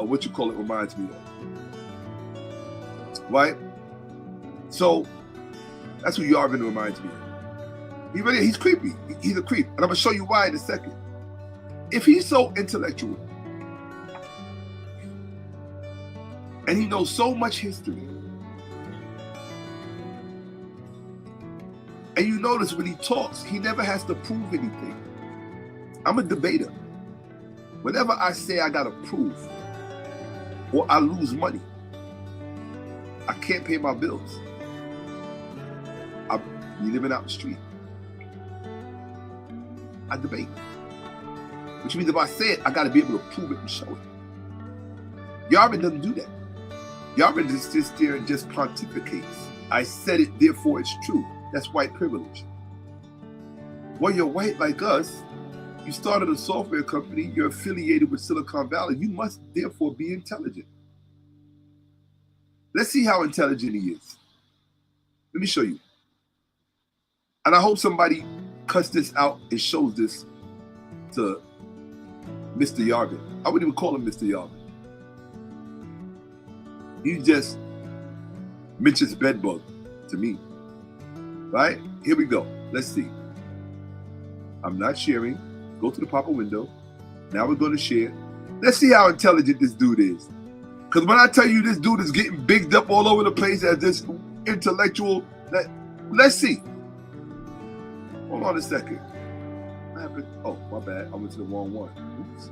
Speaker 1: what you call it reminds me of. Right? So that's who Yarvin reminds me of. He's creepy. He's a creep. And I'm gonna show you why in a second. If he's so intellectual and he knows so much history, and you notice when he talks, he never has to prove anything. I'm a debater. Whenever I say I gotta prove or I lose money, I can't pay my bills, I'll be living out the street, I debate. Which means if I say it, I gotta be able to prove it and show it. Yarvin doesn't do that. Yarvin just sits there and just pontificates. I said it, therefore it's true. That's white privilege. Well, you're white like us. You started a software company. You're affiliated with Silicon Valley. You must therefore be intelligent. Let's see how intelligent he is. Let me show you. And I hope somebody cuts this out and shows this to Mr. Yarvin. I wouldn't even call him Mr. Yarvin. He just mentions bedbug to me. Right? Here we go. Let's see. I'm not sharing. Go to the pop-up window. Now we're going to share. Let's see how intelligent this dude is. Because when I tell you this dude is getting bigged up all over the place as this intellectual, let's see. Hold on a second. What happened? Oh, my bad. I went to the wrong one. Oops.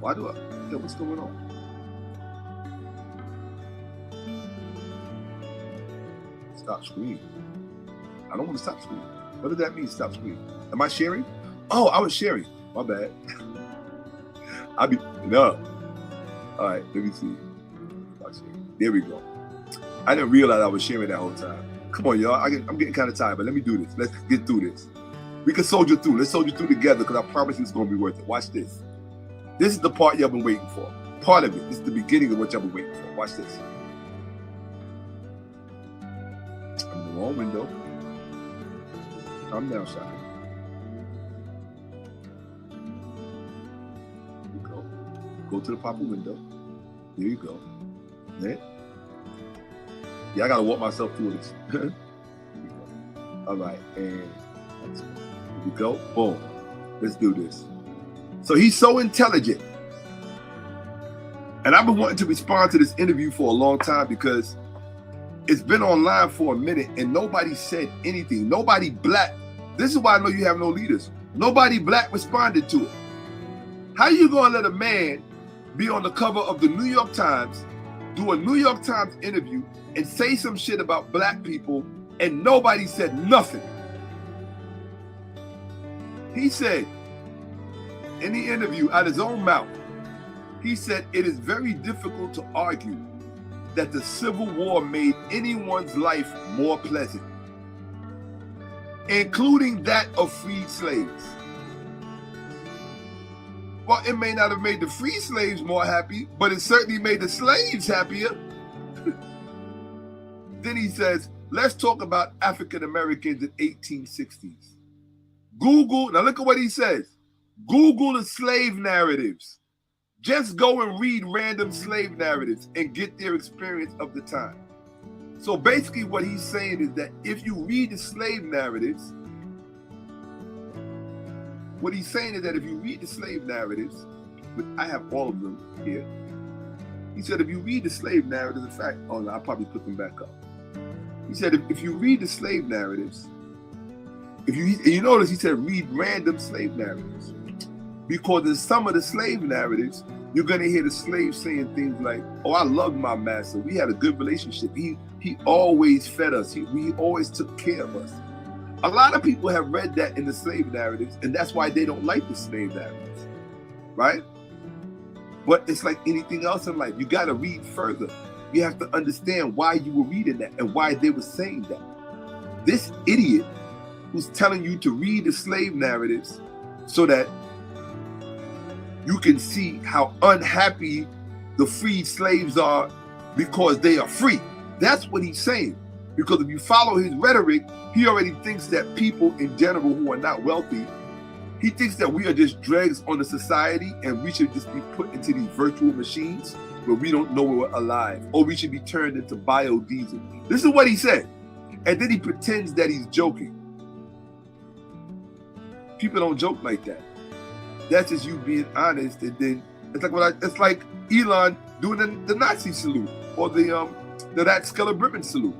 Speaker 1: Why do I? Yeah, what's going on? Stop screen. I don't want to stop screen. What does that mean, stop screen? Am I sharing? Oh, I was sharing. My bad. No. All right, let me see. Stop sharing. There we go. I didn't realize I was sharing that whole time. Come on, y'all. I'm getting kind of tired, but let me do this. Let's get through this. We can soldier through. Let's soldier through together because I promise you it's going to be worth it. Watch this. This is the part y'all been waiting for. Part of it. This is the beginning of what y'all been waiting for. Watch this. I'm in the wrong window. Calm down, Shaka. Here you go. Go to the pop-up window. There you go. There. Yeah, I gotta walk myself through this. Here we go. All right, and here we go. Boom. Let's do this. So he's so intelligent. And I've been wanting to respond to this interview for a long time because it's been online for a minute and nobody said anything. Nobody black. This is why I know you have no leaders. Nobody black responded to it. How you gonna let a man be on the cover of the New York Times, do a New York Times interview and say some shit about black people and nobody said nothing? He said in the interview out of his own mouth, he said it is very difficult to argue that the Civil War made anyone's life more pleasant, including that of freed slaves. Well, it may not have made the free slaves more happy, but it certainly made the slaves happier. Then he says, let's talk about African Americans in 1860s. Google, now look at what he says. Google the slave narratives. Just go and read random slave narratives and get their experience of the time. So basically what he's saying is that if you read the slave narratives, what he's saying is that if you read the slave narratives, I have all of them here. He said if you read the slave narratives, in fact, oh no, I'll probably put them back up. He said if you read the slave narratives, you notice he said read random slave narratives. Because in some of the slave narratives, you're going to hear the slave saying things like, oh, I love my master. We had a good relationship. He always fed us. He always took care of us. A lot of people have read that in the slave narratives, and that's why they don't like the slave narratives, right? But it's like anything else in life. You got to read further. You have to understand why you were reading that and why they were saying that. This idiot who's telling you to read the slave narratives so that you can see how unhappy the freed slaves are because they are free. That's what he's saying. Because if you follow his rhetoric, he already thinks that people in general who are not wealthy, he thinks that we are just dregs on the society and we should just be put into these virtual machines where we don't know we're alive, or we should be turned into biodiesel. This is what he said. And then he pretends that he's joking. People don't joke like that. That's just you being honest. And then it's like Elon doing the Nazi salute, or the 𝓈𝓔𓄿𓅓𓏭𓀢𓀁 salute,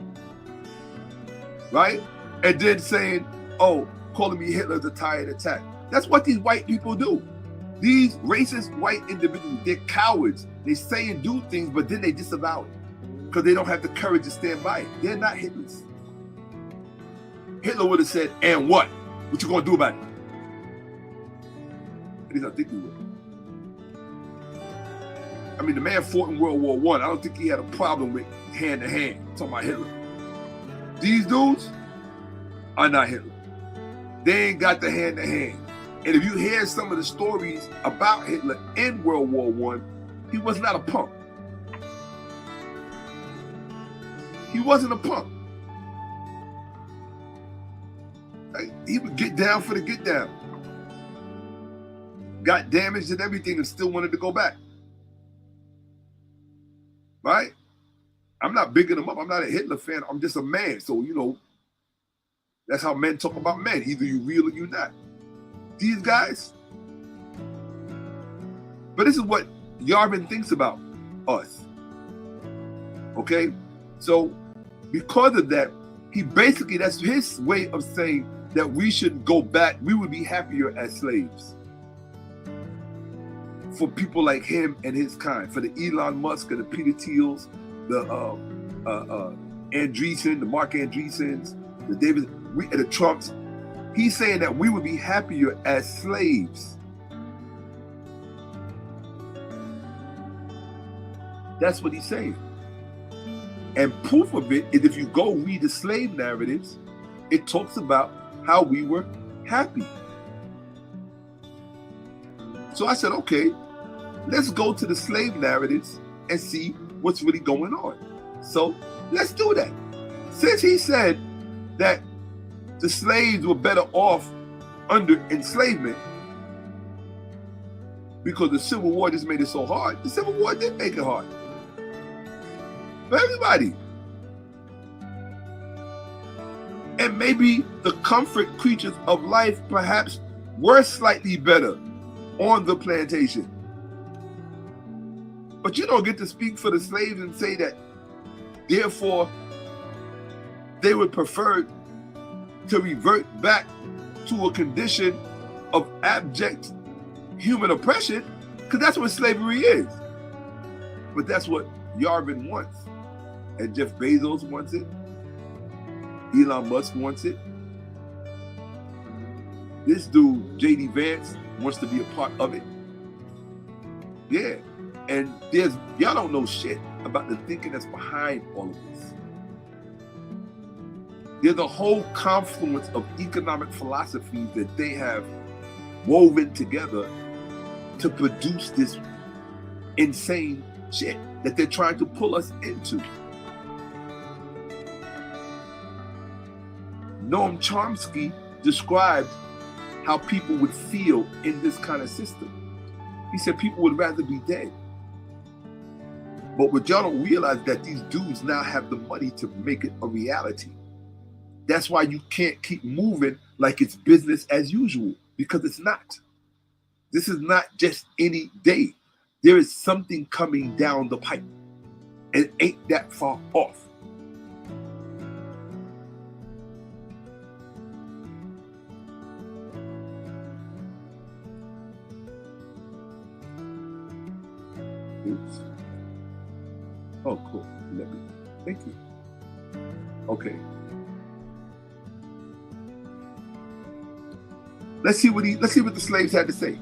Speaker 1: right? And then saying, "Oh, calling me Hitler is a tired attack." That's what these white people do. These racist white individuals, they're cowards. They say and do things, but then they disavow it because they don't have the courage to stand by it. They're not Hitlers. Hitler would have said, "And what? What you gonna do about it?" At least I think he would. I mean, the man fought in World War I. I don't think he had a problem with hand-to-hand. I'm talking about Hitler. These dudes are not Hitler. They ain't got the hand-to-hand. And if you hear some of the stories about Hitler in World War I, he was not a punk. He wasn't a punk. Like, he would get down for the get down. Got damaged and everything and still wanted to go back. Right? I'm not bigging him up. I'm not a Hitler fan. I'm just a man. So, you know, that's how men talk about men. Either you real or you not. These guys. But this is what Yarvin thinks about us. Okay? So, because of that, he basically, that's his way of saying that we should go back. We would be happier as slaves. For people like him and his kind, for the Elon Musk and the Peter Thiels, the Andreessen, the Mark Andreessens, the the Trumps, he's saying that we would be happier as slaves. That's what he's saying. And proof of it is if you go read the slave narratives, it talks about how we were happy. So I said, okay, let's go to the slave narratives and see what's really going on. So let's do that. Since he said that the slaves were better off under enslavement because the Civil War just made it so hard, the Civil War did make it hard for everybody. And maybe the comfort creatures of life perhaps were slightly better on the plantation. But you don't get to speak for the slaves and say that, therefore, they would prefer to revert back to a condition of abject human oppression, because that's what slavery is. But that's what Yarvin wants. And Jeff Bezos wants it. Elon Musk wants it. This dude, J.D. Vance, wants to be a part of it. Yeah. And y'all don't know shit about the thinking that's behind all of this. There's a whole confluence of economic philosophies that they have woven together to produce this insane shit that they're trying to pull us into. Noam Chomsky described how people would feel in this kind of system. He said people would rather be dead. But what y'all don't realize that these dudes now have the money to make it a reality. That's why you can't keep moving like it's business as usual, because it's not. This is not just any day. There is something coming down the pipe, and it ain't that far off. Oops. Oh, cool. Thank you. Okay. Let's see what the slaves had to say.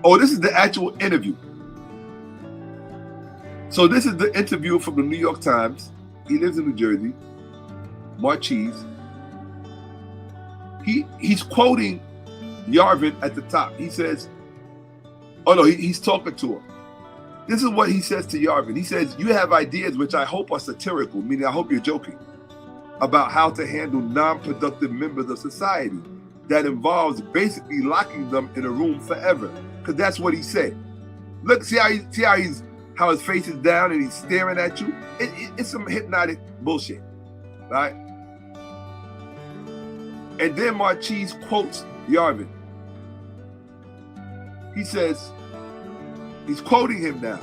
Speaker 1: Oh, this is the actual interview. So this is the interview from the New York Times. He lives in New Jersey. Marchese. He's quoting Yarvin at the top. He says, oh no, he's talking to him. This is what he says to Yarvin. He says, you have ideas which I hope are satirical, meaning I hope you're joking, about how to handle non-productive members of society. That involves basically locking them in a room forever. Because that's what he said. Look, see how his face is down and he's staring at you? It's some hypnotic bullshit, right? And then Marchese quotes Yarvin. He says, he's quoting him now.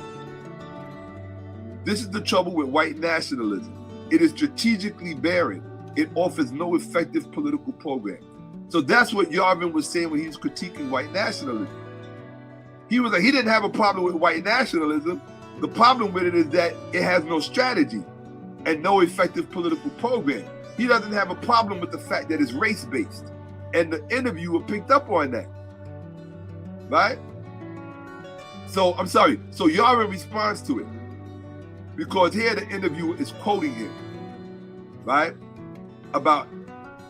Speaker 1: This is the trouble with white nationalism. It is strategically barren. It offers no effective political program. So that's what Yarvin was saying when he was critiquing white nationalism. He was like, he didn't have a problem with white nationalism. The problem with it is that it has no strategy and no effective political program. He doesn't have a problem with the fact that it's race-based. And the interviewer picked up on that, right? So, I'm sorry. So Yarvin responds to it because here the interviewer is quoting him, right? About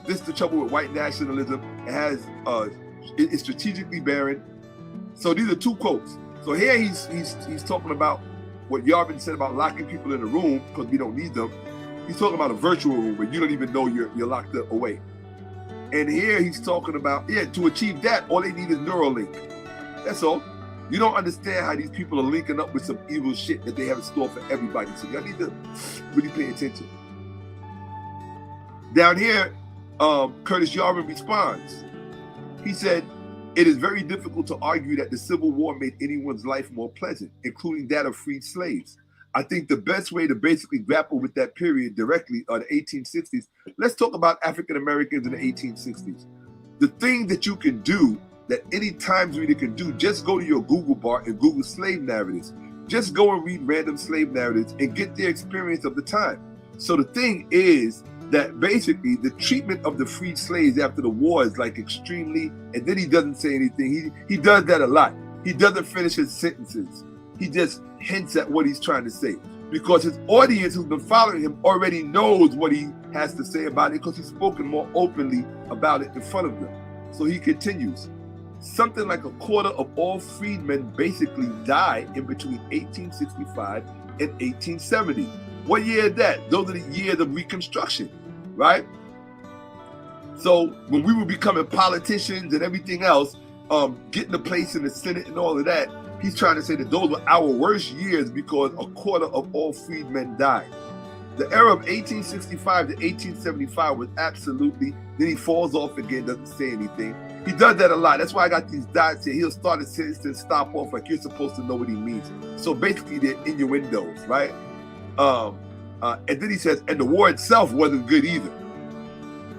Speaker 1: this is the trouble with white nationalism. It has, it's strategically barren. So these are two quotes. So here he's talking about what Yarvin said about locking people in a room because we don't need them. He's talking about a virtual room where you don't even know you're locked up away. And here he's talking about, yeah, to achieve that, all they need is Neuralink. That's all. You don't understand how these people are linking up with some evil shit that they have in store for everybody. So y'all need to really pay attention. Down here, Curtis Yarvin responds. He said, it is very difficult to argue that the Civil War made anyone's life more pleasant, including that of freed slaves. I think the best way to basically grapple with that period directly are the 1860s. Let's talk about African Americans in the 1860s. The thing that you can do, that any Times reader can do, just go to your Google bar and Google slave narratives. Just go and read random slave narratives and get their experience of the time. So the thing is that basically the treatment of the freed slaves after the war is like extremely, and then he doesn't say anything. He does that a lot. He doesn't finish his sentences. He just hints at what he's trying to say because his audience who's been following him already knows what he has to say about it because he's spoken more openly about it in front of them. So he continues. Something like a quarter of all freedmen basically died in between 1865 and 1870. What year is that? Those are the years of Reconstruction, right? So when we were becoming politicians and everything else, getting a place in the Senate and all of that, he's trying to say that those were our worst years because a quarter of all freedmen died. The era of 1865 to 1875 was absolutely, then he falls off again, doesn't say anything. He does that a lot. That's why I got these dots here. He'll start a sentence and stop off like you're supposed to know what he means. So basically they're innuendos, right? And then he says, and the war itself wasn't good either.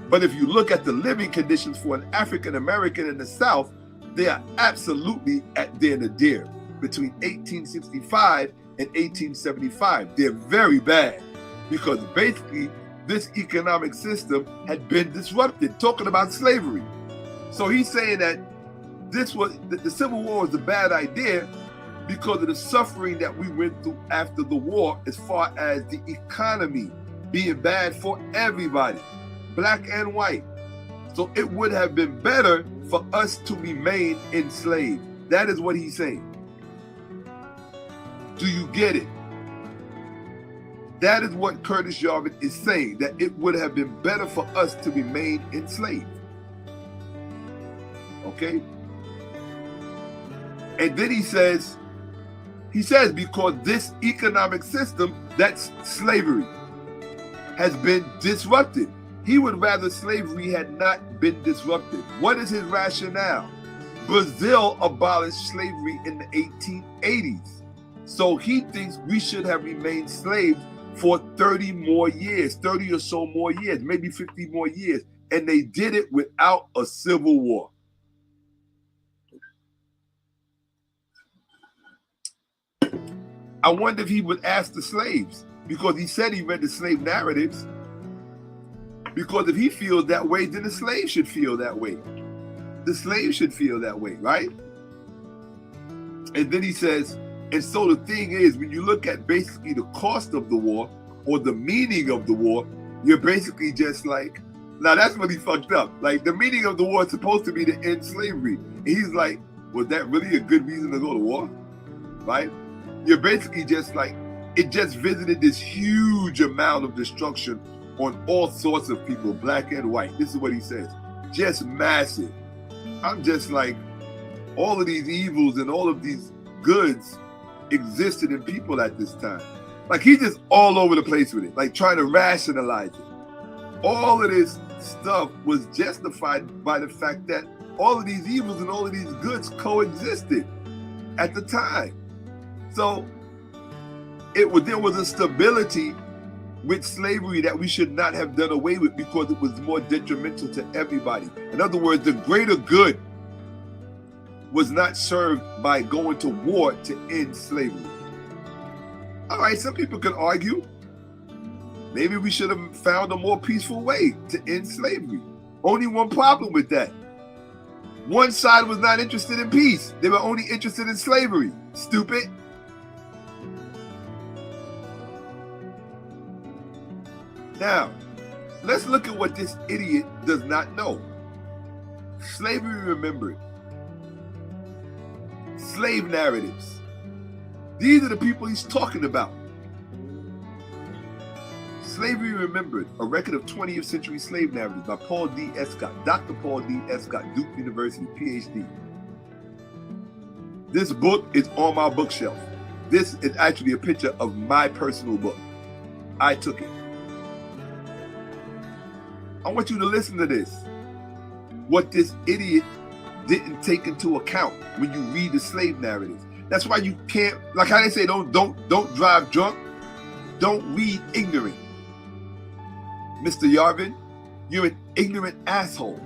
Speaker 1: But if you look at the living conditions for an African American in the South, they are absolutely at their nadir between 1865 and 1875. They're very bad because basically this economic system had been disrupted, talking about slavery. So he's saying that the Civil War was a bad idea because of the suffering that we went through after the war as far as the economy being bad for everybody, black and white. So it would have been better for us to remain enslaved. That is what he's saying. Do you get it? That is what Curtis Yarvin is saying, that it would have been better for us to remain enslaved. Okay? And then he says because this economic system, that's slavery, has been disrupted. He would rather slavery had not been disrupted. What is his rationale? Brazil abolished slavery in the 1880s. So he thinks we should have remained slaves for 30 more years, 30 or so more years, maybe 50 more years. And they did it without a civil war. I wonder if he would ask the slaves, because he said he read the slave narratives. Because if he feels that way, then the slave should feel that way. The slave should feel that way, right? And then he says, and so the thing is, when you look at basically the cost of the war or the meaning of the war, you're basically just like, Now that's really fucked up. Like, the meaning of the war is supposed to be to end slavery. And he's like, was that really a good reason to go to war? Right? You're basically just like, it just visited this huge amount of destruction on all sorts of people, black and white. This is what he says. Just massive. I'm just like, all of these evils and all of these goods existed in people at this time. Like, he's just all over the place with it, like trying to rationalize it. All of this stuff was justified by the fact that all of these evils and all of these goods coexisted at the time. So there was a stability with slavery that we should not have done away with because it was more detrimental to everybody. In other words, the greater good was not served by going to war to end slavery. All right, some people can argue, maybe we should have found a more peaceful way to end slavery. Only one problem with that. One side was not interested in peace. They were only interested in slavery. Stupid. Now, let's look at what this idiot does not know. Slavery remembered. Slave narratives. These are the people he's talking about. Slavery Remembered, a record of 20th century slave narratives by Paul D. Escott, Dr. Paul D. Escott, Duke University, PhD. This book is on my bookshelf. This is actually a picture of my personal book. I took it. I want you to listen to this. What this idiot didn't take into account when you read the slave narratives. That's why you can't, like how they say, don't drive drunk. Don't read ignorant. Mr. Yarvin, you're an ignorant asshole.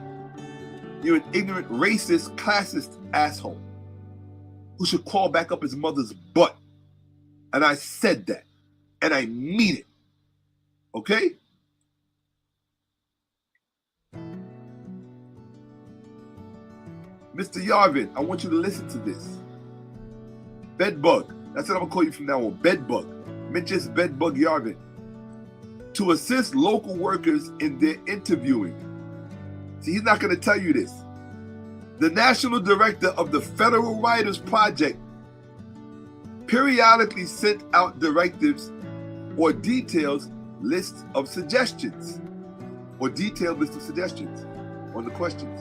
Speaker 1: You're an ignorant, racist, classist asshole who should crawl back up his mother's butt. And I said that, and I mean it. Okay? Mr. Yarvin, I want you to listen to this. Bedbug. That's what I'm going to call you from now on. Bedbug. Menches Bedbug Yarvin. To assist local workers in their interviewing. See, he's not going to tell you this. The National Director of the Federal Writers Project periodically sent out directives or detailed lists of suggestions on the questions.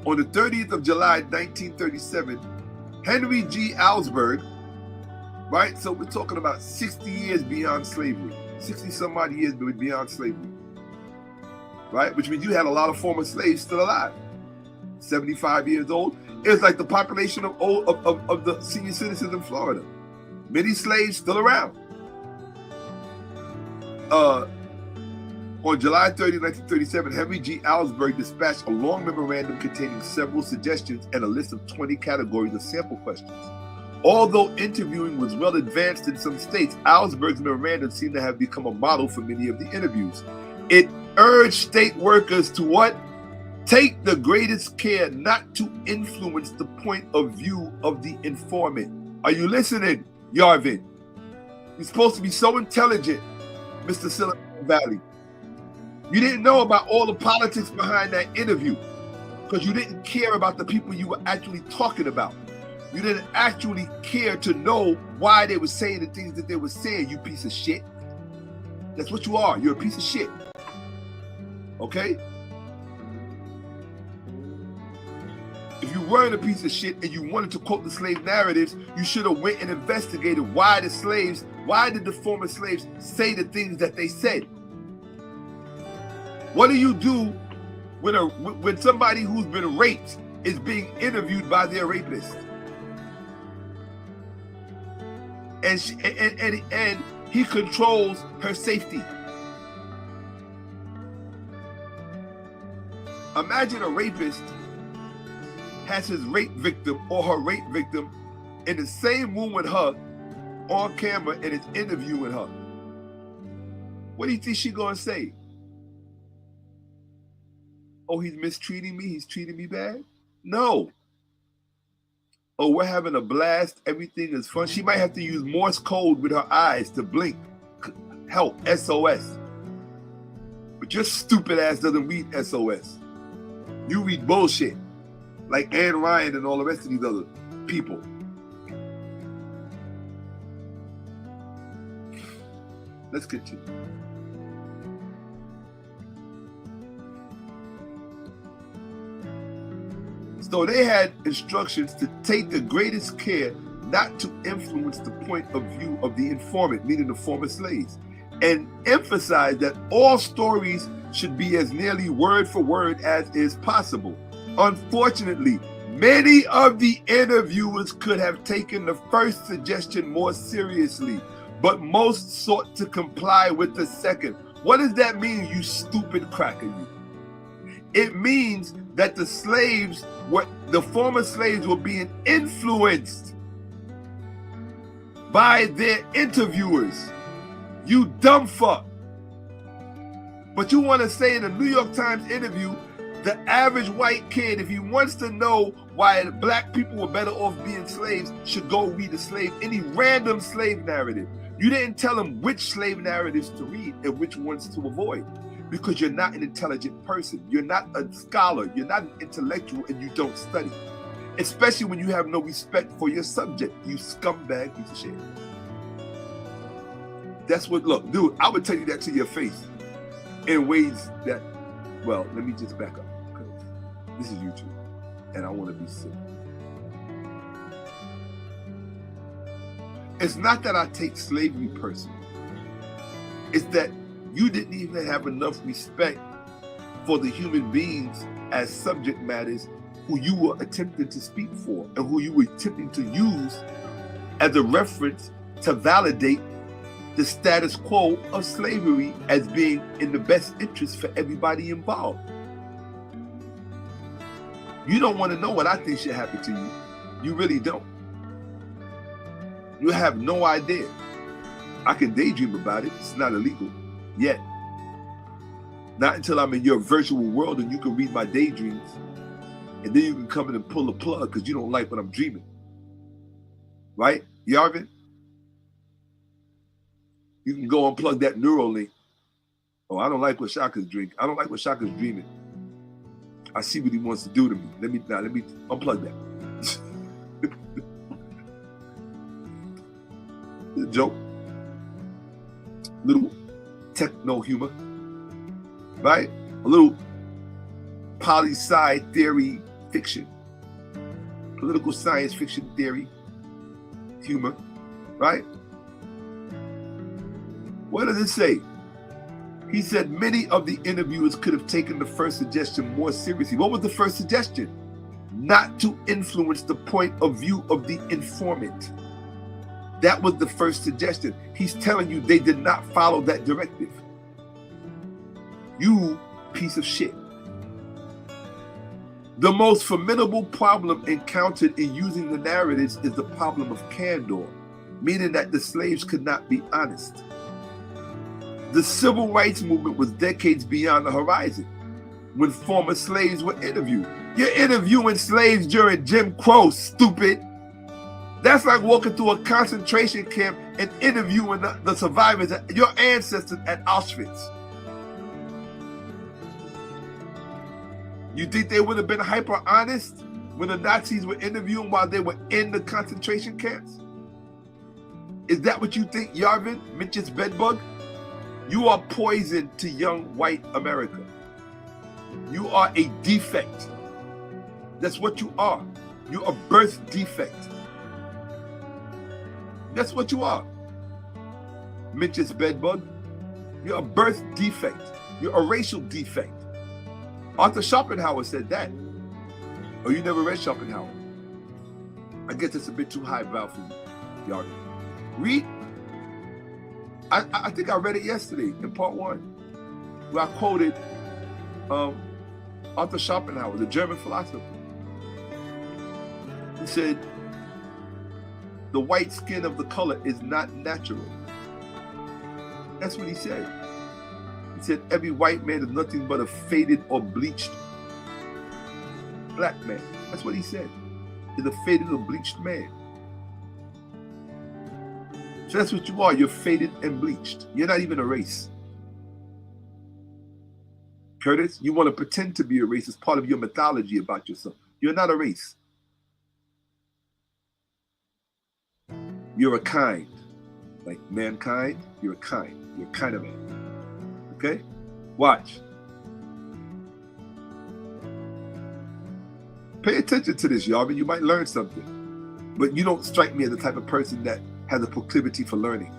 Speaker 1: On the 30th of July, 1937, Henry G. Alsberg, right? So we're talking about 60 years beyond slavery, 60 some odd years beyond slavery, right? Which means you had a lot of former slaves still alive, 75 years old. It's like the population of the senior citizens in Florida. Many slaves still around. On July 30, 1937, Henry G. Alsberg dispatched a long memorandum containing several suggestions and a list of 20 categories of sample questions. Although interviewing was well advanced in some states, Alsberg's memorandum seemed to have become a model for many of the interviews. It urged state workers to what? Take the greatest care not to influence the point of view of the informant. Are you listening, Yarvin? You're supposed to be so intelligent, Mr. Silicon Valley. You didn't know about all the politics behind that interview because you didn't care about the people you were actually talking about. You didn't actually care to know why they were saying the things that they were saying, you piece of shit. That's what you are. You're a piece of shit. Okay? If you weren't a piece of shit and you wanted to quote the slave narratives, you should have went and investigated why did the former slaves say the things that they said? What do you do when somebody who's been raped is being interviewed by their rapist? And he controls her safety. Imagine a rapist has his rape victim or her rape victim in the same room with her on camera and is interviewing her. What do you think she's gonna say? Oh, he's mistreating me, he's treating me bad? No. Oh, we're having a blast, everything is fun. She might have to use Morse code with her eyes to blink. Help, SOS. But your stupid ass doesn't read SOS. You read bullshit. Like Ann Ryan and all the rest of these other people. Let's continue. So they had instructions to take the greatest care not to influence the point of view of the informant, meaning the former slaves, and emphasize that all stories should be as nearly word for word as is possible. Unfortunately, many of the interviewers could have taken the first suggestion more seriously, but most sought to comply with the second. What does that mean, you stupid cracker, you? It means that the former slaves were being influenced by their interviewers. You dumb fuck. But you want to say in a New York Times interview, the average white kid, if he wants to know why black people were better off being slaves, should go read any random slave narrative. You didn't tell him which slave narratives to read and which ones to avoid, because you're not an intelligent person. You're not a scholar. You're not an intellectual, and you don't study. Especially when you have no respect for your subject, you scumbag piece of shit. That's what, look, dude, I would tell you that to your face in ways that, well, let me just back up, because this is YouTube, and I want to be simple. It's not that I take slavery personally. It's that you didn't even have enough respect for the human beings as subject matters who you were attempting to speak for and who you were attempting to use as a reference to validate the status quo of slavery as being in the best interest for everybody involved. You don't want to know what I think should happen to you. You really don't. You have no idea. I can daydream about it. It's not illegal yet. Not until I'm in your virtual world and you can read my daydreams. And then you can come in and pull the plug because you don't like what I'm dreaming. Right, Yarvin? You can go unplug that Neuralink. Oh, I don't like what Shakka's dreaming. I don't like what Shakka's dreaming. I see what he wants to do to me. Let me unplug that. A joke. Little techno humor. Right? A little poli-sci theory fiction. Political science fiction theory humor. Right? What does it say? He said many of the interviewers could have taken the first suggestion more seriously. What was the first suggestion? Not to influence the point of view of the informant. That was the first suggestion. He's telling you they did not follow that directive. You piece of shit. The most formidable problem encountered in using the narratives is the problem of candor, meaning that the slaves could not be honest. The civil rights movement was decades beyond the horizon when former slaves were interviewed. You're interviewing slaves during Jim Crow, stupid. That's like walking through a concentration camp and interviewing the survivors, your ancestors at Auschwitz. You think they would have been hyper honest when the Nazis were interviewing while they were in the concentration camps? Is that what you think, Yarvin, Mitch's bedbug? You are poison to young white America. You are a defect. That's what you are. You're a birth defect. That's what you are. Mitch's bedbug. You're a birth defect. You're a racial defect. Arthur Schopenhauer said that. Oh, you never read Schopenhauer? I guess it's a bit too highbrow for you, y'all. Read. I think I read it yesterday in part 1, where I quoted Arthur Schopenhauer, the German philosopher. He said, the white skin of the color is not natural. That's what he said. He said, every white man is nothing but a faded or bleached black man. That's what he said. Is a faded or bleached man. So that's what you are. You're faded and bleached. You're not even a race. Curtis, you want to pretend to be a race as part of your mythology about yourself. You're not a race. You're a kind. Like mankind, you're a kind. You're a kind of man. Okay? Watch. Pay attention to this, Yarvin. You might learn something. But you don't strike me as the type of person that has a proclivity for learning.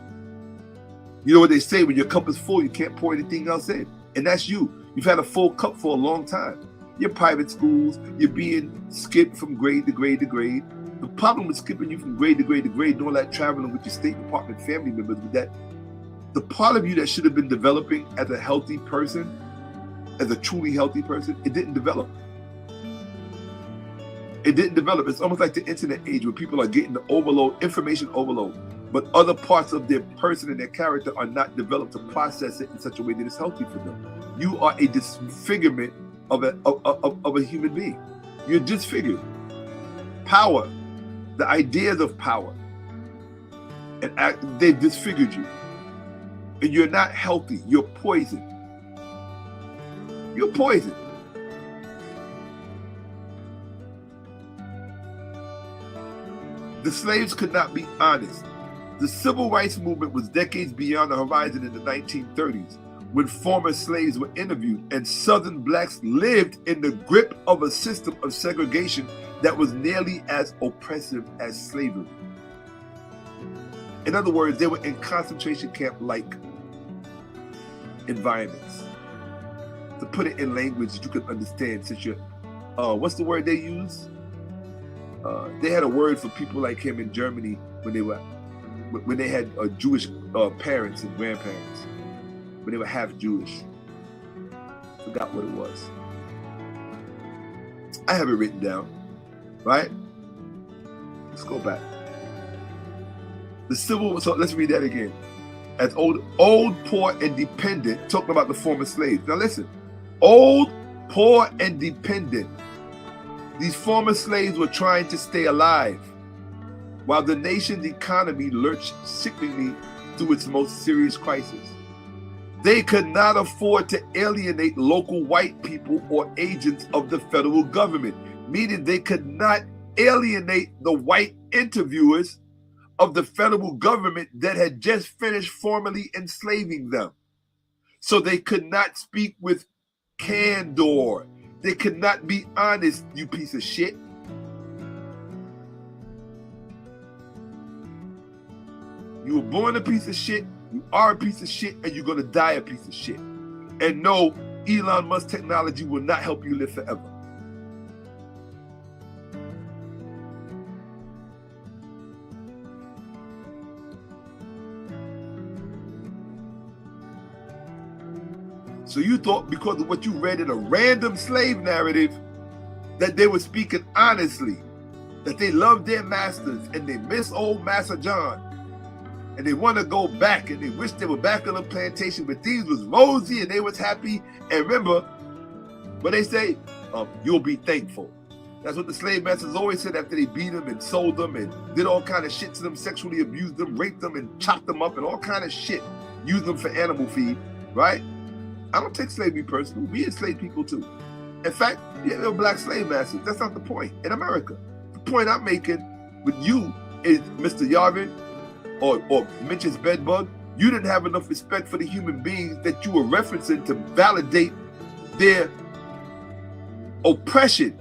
Speaker 1: You know what they say, when your cup is full, you can't pour anything else in. And that's you. You've had a full cup for a long time. Your private schools, you're being skipped from grade to grade to grade. The problem with skipping you from grade to grade to grade, doing that traveling with your State Department family members, with that, the part of you that should have been developing as a healthy person, as a truly healthy person, it didn't develop. It didn't develop. It's almost like the internet age where people are getting the overload, information overload, but other parts of their person and their character are not developed to process it in such a way that it's healthy for them. You are a disfigurement of a human being. You're disfigured. Power, the ideas of power, and they've disfigured you. And you're not healthy. You're poison. You're poison. The slaves could not be honest. The civil rights movement was decades beyond the horizon in the 1930s, when former slaves were interviewed and Southern blacks lived in the grip of a system of segregation that was nearly as oppressive as slavery. In other words, they were in concentration camp-like environments. To put it in language that you could understand, since you're, what's the word they use? They had a word for people like him in Germany when they had Jewish parents and grandparents, when they were half Jewish. Forgot what it was. I have it written down, right? Let's go back. The civil, so let's read that again. As old, poor, and dependent, talking about the former slaves. Now listen, old, poor, and dependent. These former slaves were trying to stay alive, while the nation's economy lurched sickeningly through its most serious crisis. They could not afford to alienate local white people or agents of the federal government, meaning they could not alienate the white interviewers of the federal government that had just finished formally enslaving them. So they could not speak with candor. They could not be honest, you piece of shit. You were born a piece of shit, you are a piece of shit, and you're going to die a piece of shit. And no, Elon Musk technology will not help you live forever. So you thought because of what you read in a random slave narrative that they were speaking honestly, that they loved their masters and they miss old Master John and they want to go back and they wish they were back on the plantation, but things was rosy and they was happy. And remember what they say, you'll be thankful. That's what the slave masters always said after they beat them and sold them and did all kind of shit to them, sexually abused them, raped them and chopped them up and all kind of shit, used them for animal feed, right? I don't take slavery personal. We enslaved people too. In fact, there were black slave masters. That's not the point in America. The point I'm making with you is, Mr. Yarvin or Mitch's bedbug, you didn't have enough respect for the human beings that you were referencing to validate their oppression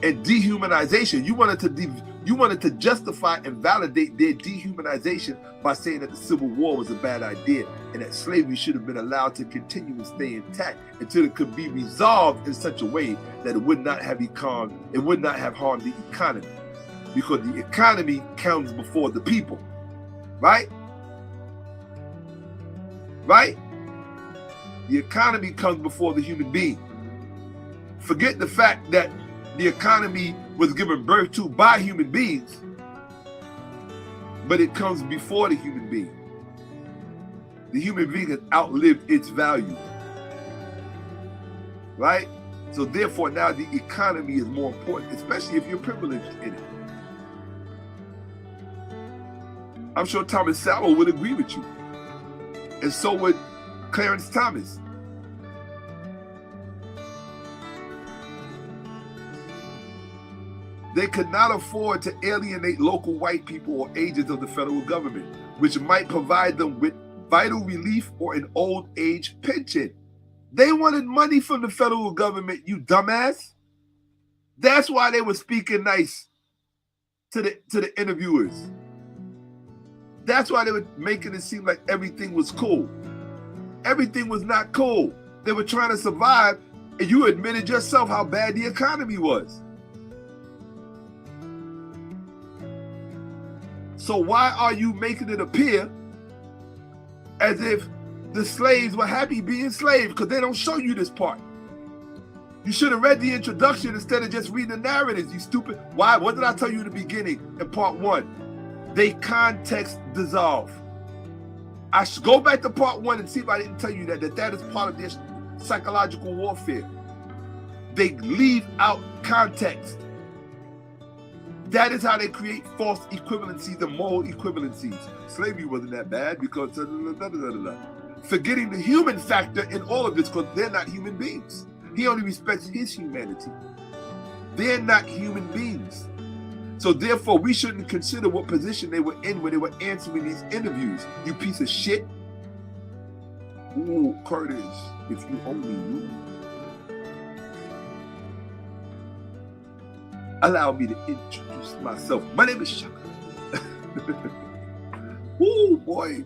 Speaker 1: and dehumanization. You wanted to justify and validate their dehumanization by saying that the Civil War was a bad idea and that slavery should have been allowed to continue and stay intact until it could be resolved in such a way that it would not have harmed the economy, because the economy comes before the people, right? Right? The economy comes before the human being. Forget the fact that the economy was given birth to by human beings, but it comes before the human being. The human being has outlived its value, right? So therefore now the economy is more important, especially if you're privileged in it. I'm sure Thomas Sowell would agree with you, and so would Clarence Thomas. They could not afford to alienate local white people or agents of the federal government, which might provide them with vital relief or an old age pension. They wanted money from the federal government, you dumbass. That's why they were speaking nice to the interviewers. That's why they were making it seem like everything was cool. Everything was not cool. They were trying to survive, and you admitted yourself how bad the economy was. So why are you making it appear as if the slaves were happy being slaves? Because they don't show you this part. You should have read the introduction instead of just reading the narratives, you stupid. Why? What did I tell you in the beginning in part 1? They context dissolve. I should go back to part 1 and see if I didn't tell you that is part of their psychological warfare. They leave out context. That is how they create false equivalencies and moral equivalencies. Slavery wasn't that bad because forgetting the human factor in all of this, because they're not human beings. He only respects his humanity. They're not human beings. So therefore, we shouldn't consider what position they were in when they were answering these interviews. You piece of shit. Ooh, Curtis, if you only knew. Allow me to introduce myself. My name is Shakka. Ooh, boy.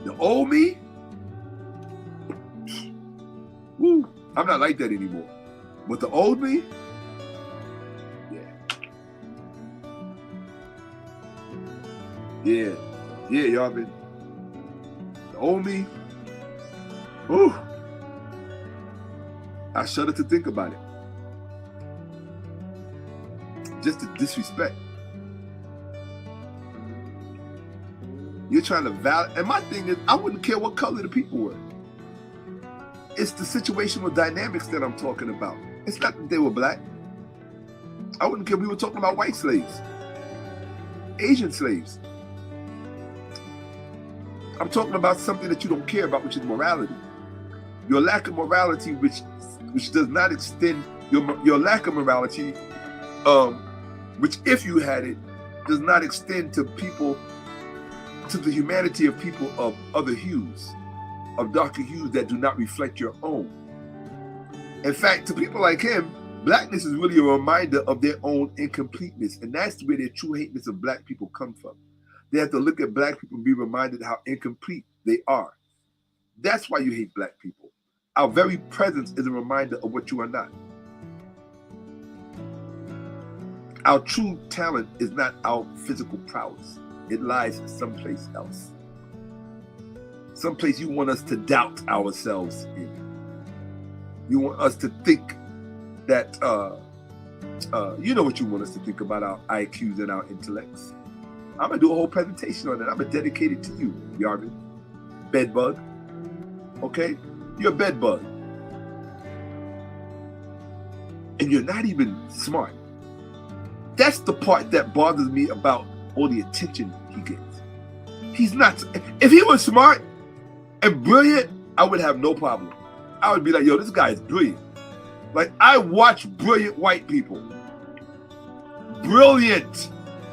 Speaker 1: The old me? Ooh, I'm not like that anymore. But the old me? Yeah, Yarvin. The old me? Ooh. I shudder to think about it. Just the disrespect. You're trying to validate, and my thing is, I wouldn't care what color the people were. It's the situational dynamics that I'm talking about. It's not that they were black. I wouldn't care if we were talking about white slaves, Asian slaves. I'm talking about something that you don't care about, which is morality. Your lack of morality, which does not extend your lack of morality, which if you had it, does not extend to people, to the humanity of people of other hues, of darker hues that do not reflect your own. In fact, to people like him, blackness is really a reminder of their own incompleteness, and that's where their true hateness of black people come from. They have to look at black people and be reminded how incomplete they are. That's why you hate black people. Our very presence is a reminder of what you are not. Our true talent is not our physical prowess. It lies someplace else. Someplace you want us to doubt ourselves in. You want us to think that, you know what you want us to think about our IQs and our intellects. I'm going to do a whole presentation on that. I'm going to dedicate it to you, Yarvin. Bedbug. Okay? You're a bedbug. And you're not even smart. That's the part that bothers me about all the attention he gets. He's not. If he was smart and brilliant, I would have no problem. I would be like, yo, this guy is brilliant. Like, I watch brilliant white people. Brilliant.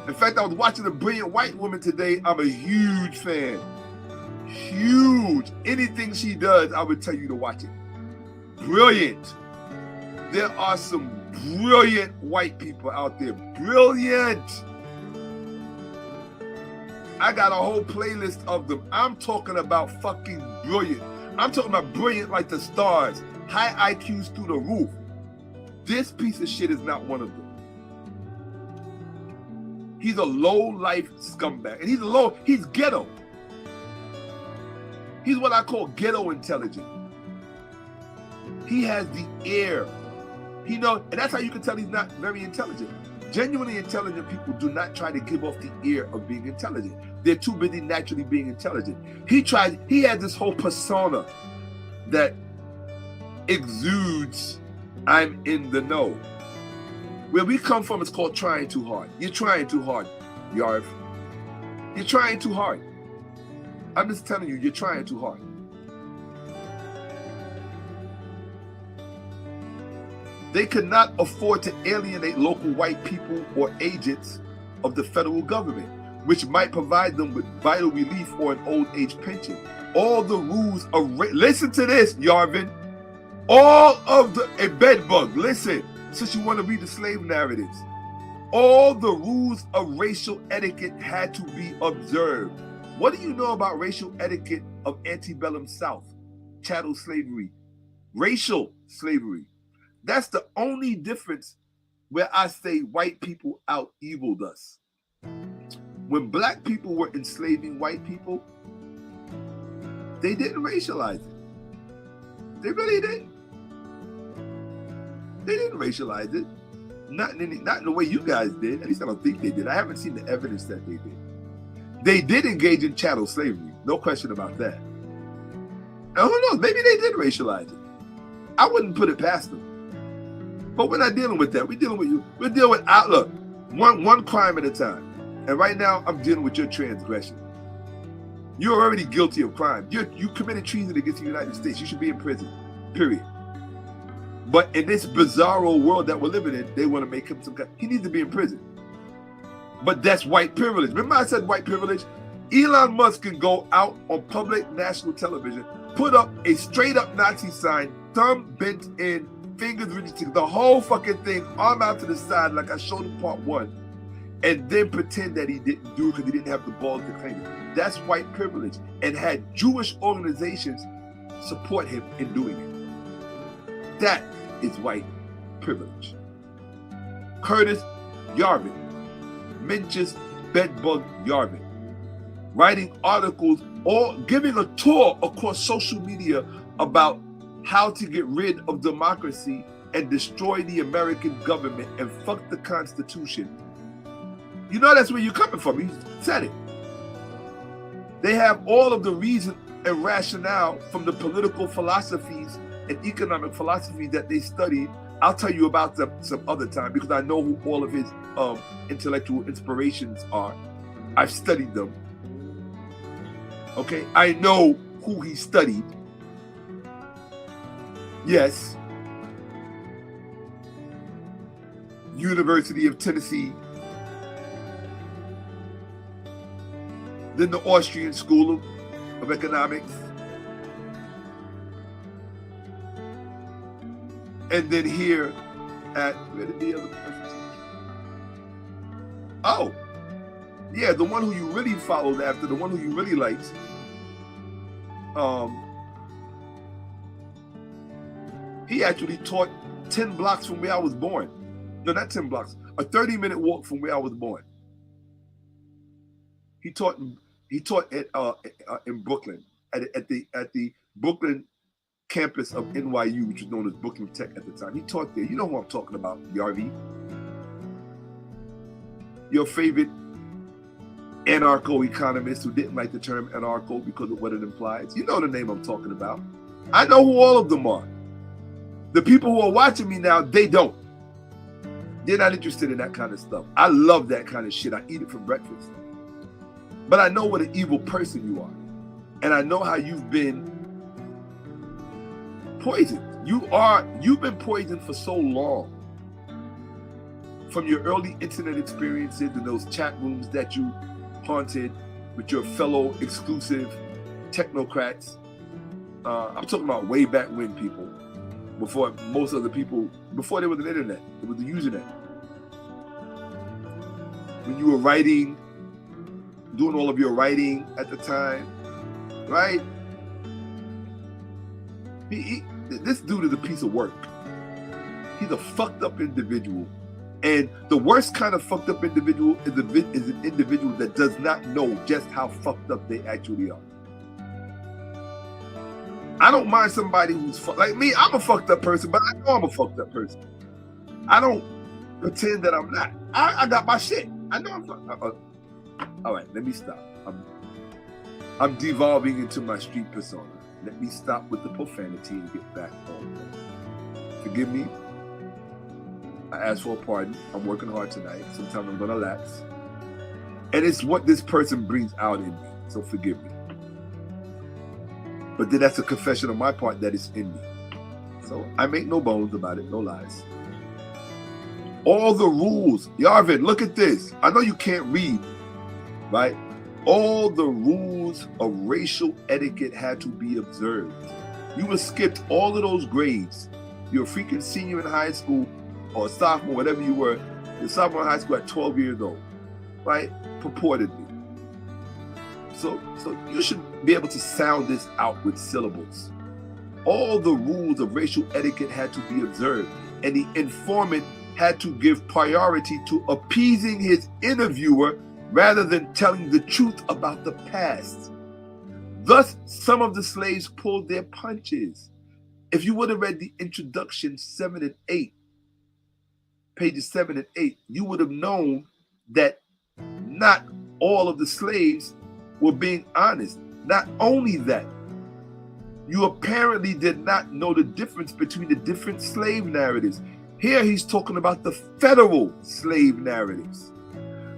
Speaker 1: In fact, I was watching a brilliant white woman today. I'm a huge fan. Huge. Anything she does, I would tell you to watch it. Brilliant. There are some brilliant white people out there. Brilliant. I got a whole playlist of them. I'm talking about fucking brilliant. I'm talking about brilliant like the stars. High IQs through the roof. This piece of shit is not one of them. He's a low-life scumbag. And he's ghetto. He's what I call ghetto intelligent. He has the air. He knows, and that's how you can tell he's not very intelligent. Genuinely intelligent people do not try to give off the air of being intelligent. They're too busy naturally being intelligent. He has this whole persona that exudes, I'm in the know. Where we come from, it's called trying too hard. You're trying too hard, Yarv. You're trying too hard. I'm just telling you, you're trying too hard. They could not afford to alienate local white people or agents of the federal government, which might provide them with vital relief or an old age pension. All the rules of listen to this, Yarvin. All of the a bedbug. Listen, since you want to read the slave narratives, all the rules of racial etiquette had to be observed. What do you know about racial etiquette of antebellum South, chattel slavery, racial slavery? That's the only difference where I say white people out eviled us. When black people were enslaving white people, they didn't racialize it. They really didn't. They didn't racialize it. Not in the way you guys did. At least I don't think they did. I haven't seen the evidence that they did. They did engage in chattel slavery. No question about that. And who knows? Maybe they did racialize it. I wouldn't put it past them. But we're not dealing with that. We're dealing with you. We're dealing with outlook. One crime at a time. And right now, I'm dealing with your transgression. You're already guilty of crime. You committed treason against the United States. You should be in prison. Period. But in this bizarro world that we're living in, they want to make him some kind. He needs to be in prison. But that's white privilege. Remember I said white privilege? Elon Musk can go out on public national television, put up a straight up Nazi sign, thumb bent in, fingers reaching, the whole fucking thing, arm out to the side like I showed in part 1, and then pretend that he didn't do it because he didn't have the balls to claim it. That's white privilege, and had Jewish organizations support him in doing it. That is white privilege. Curtis Yarvin, Minch's bedbug Yarvin, writing articles or giving a tour across social media about how to get rid of democracy and destroy the American government and fuck the Constitution. You know that's where you're coming from. He said it. They have all of the reason and rationale from the political philosophies and economic philosophies that they studied. I'll tell you about them some other time because I know who all of his intellectual inspirations are. I've studied them. Okay, I know who he studied. Yes. University of Tennessee. Then the Austrian School of Economics. And then here at, where did the other person? Oh, yeah, the one who you really followed after, the one who you really liked. He actually taught 10 blocks from where I was born. No, not 10 blocks, a 30-minute walk from where I was born. He taught in Brooklyn, at the Brooklyn campus of NYU, which was known as Brooklyn Tech at the time. He taught there. You know who I'm talking about, Yarvin. Your favorite anarcho-economist who didn't like the term anarcho because of what it implies. You know the name I'm talking about. I know who all of them are. The people who are watching me now, they don't. They're not interested in that kind of stuff. I love that kind of shit. I eat it for breakfast. But I know what an evil person you are. And I know how you've been poisoned. You've been poisoned for so long. From your early internet experiences and those chat rooms that you haunted with your fellow exclusive technocrats. I'm talking about way back when, people. Before most of the people, before there was an internet, it was the Usenet. When you were writing, doing all of your writing at the time, right? This dude is a piece of work. He's a fucked up individual. And the worst kind of fucked up individual is an individual that does not know just how fucked up they actually are. I don't mind somebody who's like me. I'm a fucked up person, but I know I'm a fucked up person. I don't pretend that I'm not. I got my shit. I know I'm fucked up. All right, let me stop. I'm devolving into my street persona. Let me stop with the profanity and get back on that. Forgive me. I ask for a pardon. I'm working hard tonight. Sometimes I'm gonna lapse. And it's what this person brings out in me. So forgive me. But then that's a confession on my part that it's in me. So I make no bones about it, no lies. All the rules. Yarvin, look at this. I know you can't read, right? All the rules of racial etiquette had to be observed. You were skipped all of those grades. You're a freaking senior in high school or a sophomore, whatever you were. You're a sophomore in high school at 12 years old, right? Purportedly. So you should be able to sound this out with syllables. All the rules of racial etiquette had to be observed, and the informant had to give priority to appeasing his interviewer rather than telling the truth about the past. Thus, some of the slaves pulled their punches. If you would have read the introduction 7 and 8, pages 7 and 8, you would have known that not all of the slaves were being honest. Not only that, you apparently did not know the difference between the different slave narratives. Here he's talking about the federal slave narratives.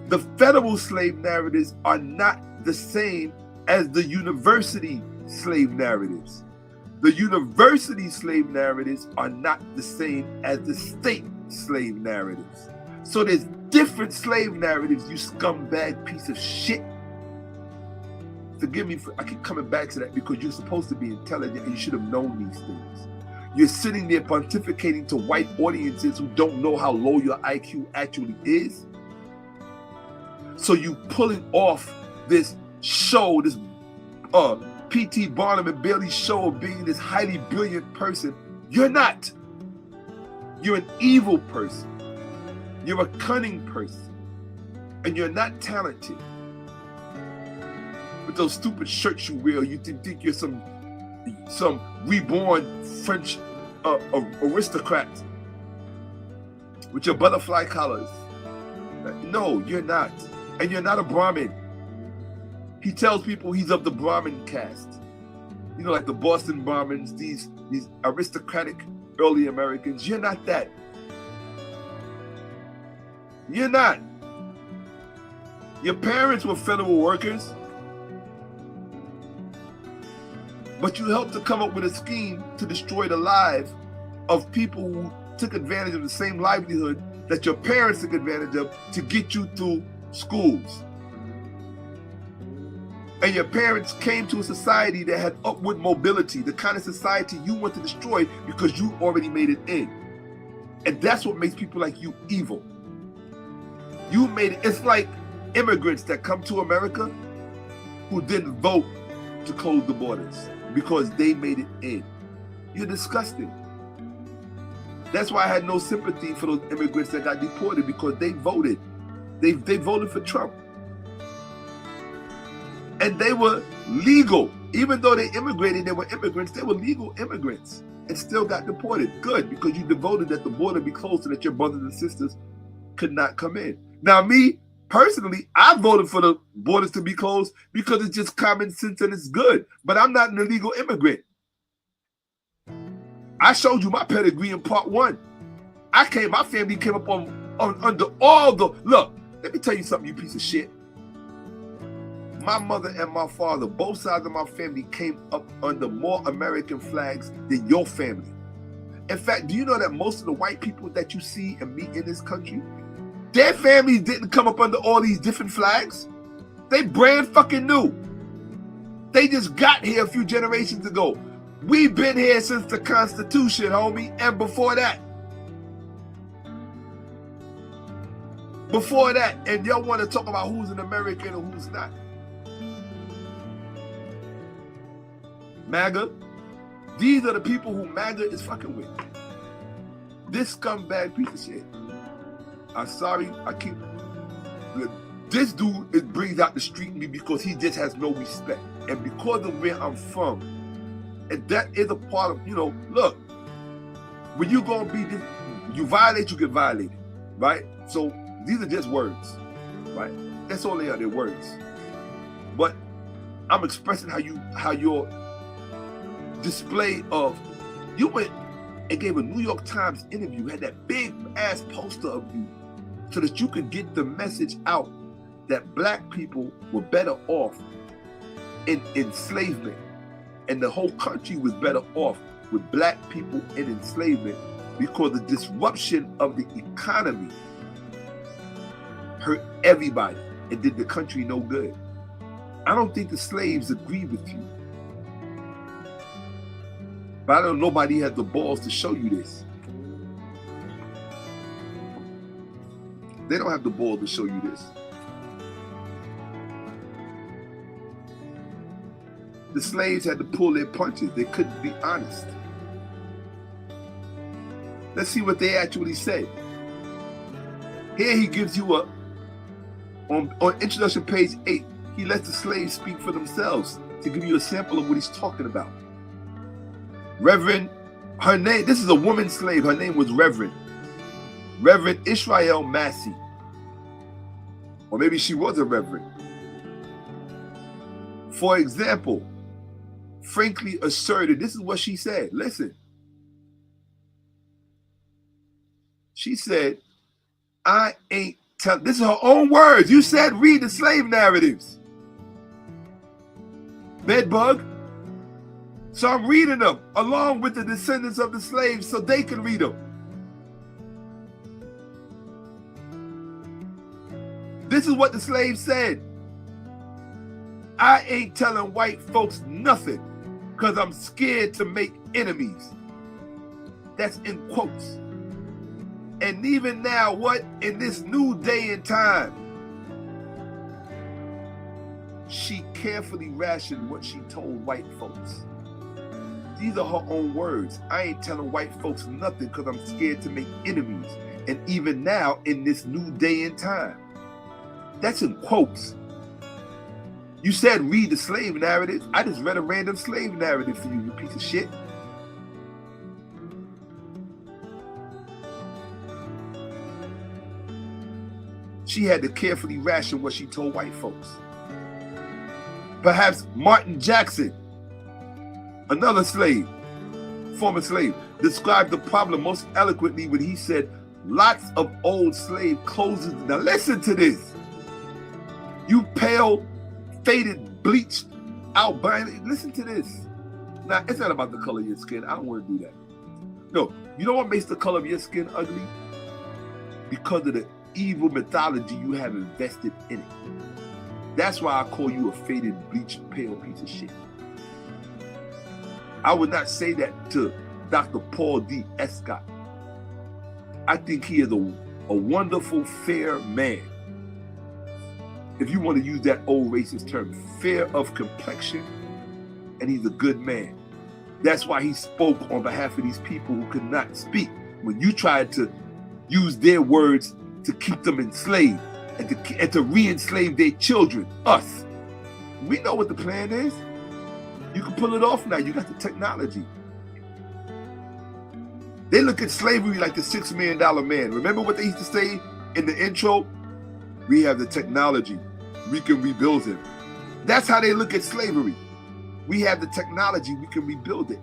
Speaker 1: The federal slave narratives are not the same as the university slave narratives. The university slave narratives are not the same as the state slave narratives. So there's different slave narratives, you scumbag piece of shit. Forgive me, I keep coming back to that because you're supposed to be intelligent and you should have known these things. You're sitting there pontificating to white audiences who don't know how low your IQ actually is. So you pulling off this show, this P.T. Barnum and Bailey show of being this highly brilliant person. You're not. You're an evil person. You're a cunning person. And you're not talented. With those stupid shirts you wear, you think you're some reborn French aristocrat with your butterfly collars. No, you're not. And you're not a Brahmin. He tells people he's of the Brahmin caste. You know, like the Boston Brahmins, these aristocratic early Americans. You're not that. You're not. Your parents were federal workers. But you helped to come up with a scheme to destroy the lives of people who took advantage of the same livelihood that your parents took advantage of to get you through schools. And your parents came to a society that had upward mobility, the kind of society you want to destroy because you already made it in. And that's what makes people like you evil. You made it. It's like immigrants that come to America who didn't vote to close the borders because they made it in. You're disgusting. That's why I had no sympathy for those immigrants that got deported, because they voted. They voted for Trump. And they were legal. Even though they immigrated, they were immigrants, they were legal immigrants and still got deported. Good, because you voted that the border be closed so that your brothers and sisters could not come in. Now me, personally, I voted for the borders to be closed because it's just common sense and it's good. But I'm not an illegal immigrant. I showed you my pedigree in part 1. My family came up under all the, look, let me tell you something, you piece of shit. My mother and my father, both sides of my family, came up under more American flags than your family. In fact, do you know that most of the white people that you see and meet in this country, their families didn't come up under all these different flags? They brand fucking new. They just got here a few generations ago. We've been here since the Constitution, homie, and before that. Before that, and y'all want to talk about who's an American and who's not. MAGA, these are the people who MAGA is fucking with. This scumbag piece of shit. I'm sorry, this dude, it brings out the street in me because he just has no respect. And because of where I'm from, and that is a part of, look, when you gonna be this, you violate, you get violated, right? So these are just words, right? That's all they are, they're words. But I'm expressing how your display of, you went and gave a New York Times interview, had that big ass poster of you so that you could get the message out that black people were better off in enslavement and the whole country was better off with black people in enslavement because the disruption of the economy hurt everybody and did the country no good. I don't think the slaves agree with you. But I don't know nobody has the balls to show you this. They don't have the balls to show you this. The slaves had to pull their punches. They couldn't be honest. Let's see what they actually said. Here he gives you on introduction page 8, he lets the slaves speak for themselves to give you a sample of what he's talking about. Reverend, her name, this is a woman slave. Her name was Reverend 𝓈𝓔𓄿𓅓𓏭𓀢𓀁. Or maybe she was a reverend. For example, frankly asserted, this is what she said. Listen. She said, I ain't telling, this is her own words. You said read the slave narratives. Bedbug. So I'm reading them along with the descendants of the slaves so they can read them. This is what the slaves said. I ain't telling white folks nothing because I'm scared to make enemies. That's in quotes. And even now, what in this new day and time, she carefully rationed what she told white folks. These are her own words. I ain't telling white folks nothing because I'm scared to make enemies. And even now, in this new day and time. That's in quotes. You said read the slave narrative. I just read a random slave narrative for you, you piece of shit. She had to carefully ration what she told white folks. Perhaps Martin Jackson, another slave, former slave, described the problem most eloquently when he said, lots of old slave clothes. Now listen to this. You pale, faded, bleached, albino. Listen to this. Now, it's not about the color of your skin. I don't want to do that. No, you know what makes the color of your skin ugly? Because of the evil mythology you have invested in it. That's why I call you a faded, bleached, pale piece of shit. I would not say that to Dr. Paul D. Escott. I think he is a wonderful, fair man. If you want to use that old racist term, fair of complexion, and he's a good man. That's why he spoke on behalf of these people who could not speak. When you tried to use their words to keep them enslaved and to re-enslave their children, us. We know what the plan is. You can pull it off now. You got the technology. They look at slavery like the $6 million man. Remember what they used to say in the intro? We have the technology. We can rebuild it. That's how they look at slavery. We have the technology. We can rebuild it.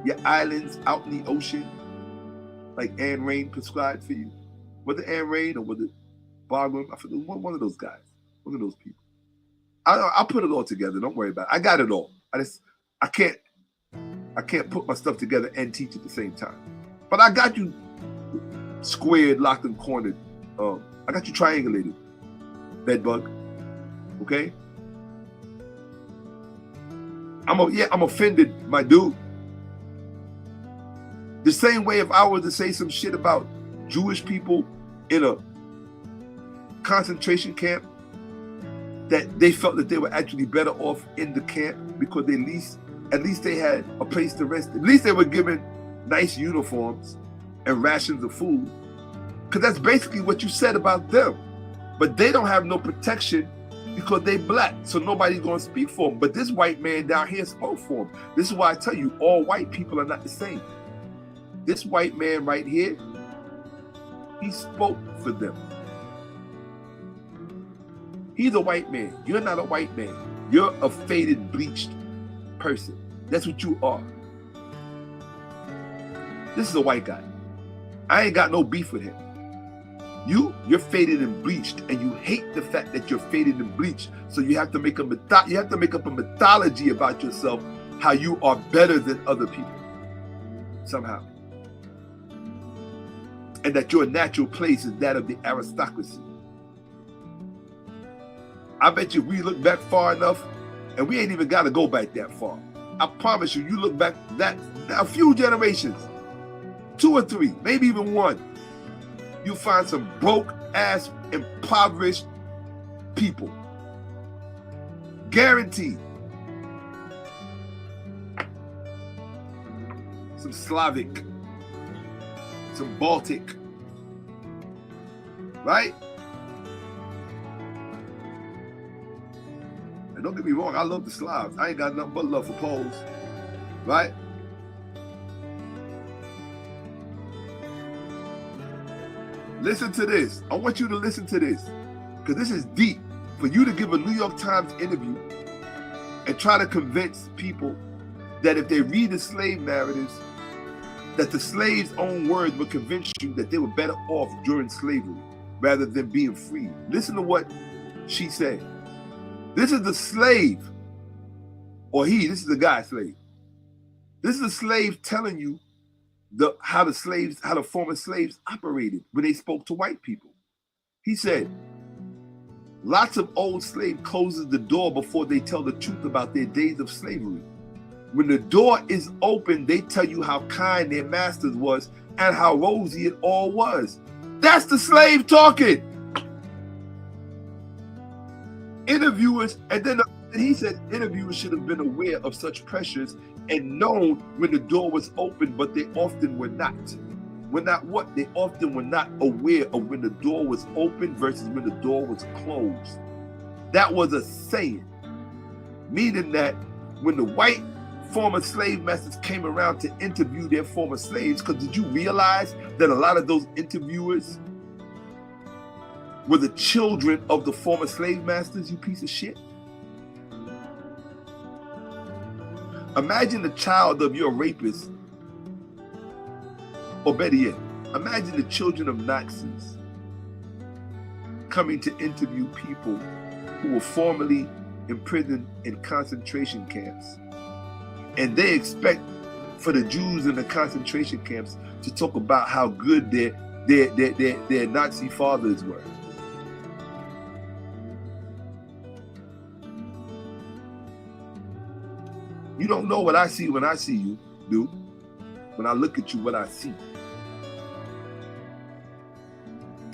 Speaker 1: Your islands out in the ocean, like Anne Rain prescribed for you. Was it Anne Rain or was it Bargram? I forget, one of those guys, one of those people. I'll put it all together. Don't worry about it. I got it all. I can't put my stuff together and teach at the same time. But I got you squared, locked, and cornered. I got you triangulated, bedbug. Okay? I'm offended, my dude. The same way if I were to say some shit about Jewish people in a concentration camp, that they felt that they were actually better off in the camp because at least they had a place to rest. At least they were given nice uniforms and rations of food. Because that's basically what you said about them. But they don't have no protection because they black. So nobody's going to speak for them. But this white man down here spoke for them. This is why I tell you, all white people are not the same. This white man right here, he spoke for them. He's a white man. You're not a white man. You're a faded, bleached person. That's what you are. This is a white guy. I ain't got no beef with him. You're faded and bleached, and you hate the fact that you're faded and bleached. So you have to make up a mythology about yourself, how you are better than other people. somehow. And that your natural place is that of the aristocracy. I bet you we look back far enough, and we ain't even got to go back that far. I promise you, you look back that a few generations, 2 or 3, maybe even 1, you find some broke ass, impoverished people. Guaranteed. Some Slavic, some Baltic, right? And don't get me wrong, I love the Slavs. I ain't got nothing but love for Poles, right? Listen to this. I want you to listen to this, because this is deep. For you to give a New York Times interview and try to convince people that if they read the slave narratives, that the slaves' own words would convince you that they were better off during slavery rather than being free. Listen to what she said. This is the slave, or this is the guy slave. This is a slave telling you how the former slaves operated when they spoke to white people. He said, lots of old slave closes the door before they tell the truth about their days of slavery. When the door is open, they tell you how kind their masters was and how rosy it all was. That's the slave talking. Interviewers, and then he said interviewers should have been aware of such pressures and known when the door was open, but they often were not. Were not what? They often were not aware of when the door was open versus when the door was closed. That was a saying, meaning that when the white former slave masters came around to interview their former slaves, because did you realize that a lot of those interviewers were the children of the former slave masters, you piece of shit? Imagine the child of your rapist, or better yet, imagine the children of Nazis coming to interview people who were formerly imprisoned in concentration camps. And they expect for the Jews in the concentration camps to talk about how good their Nazi fathers were. You don't know what I see when I see you, dude. When I look at you, what I see.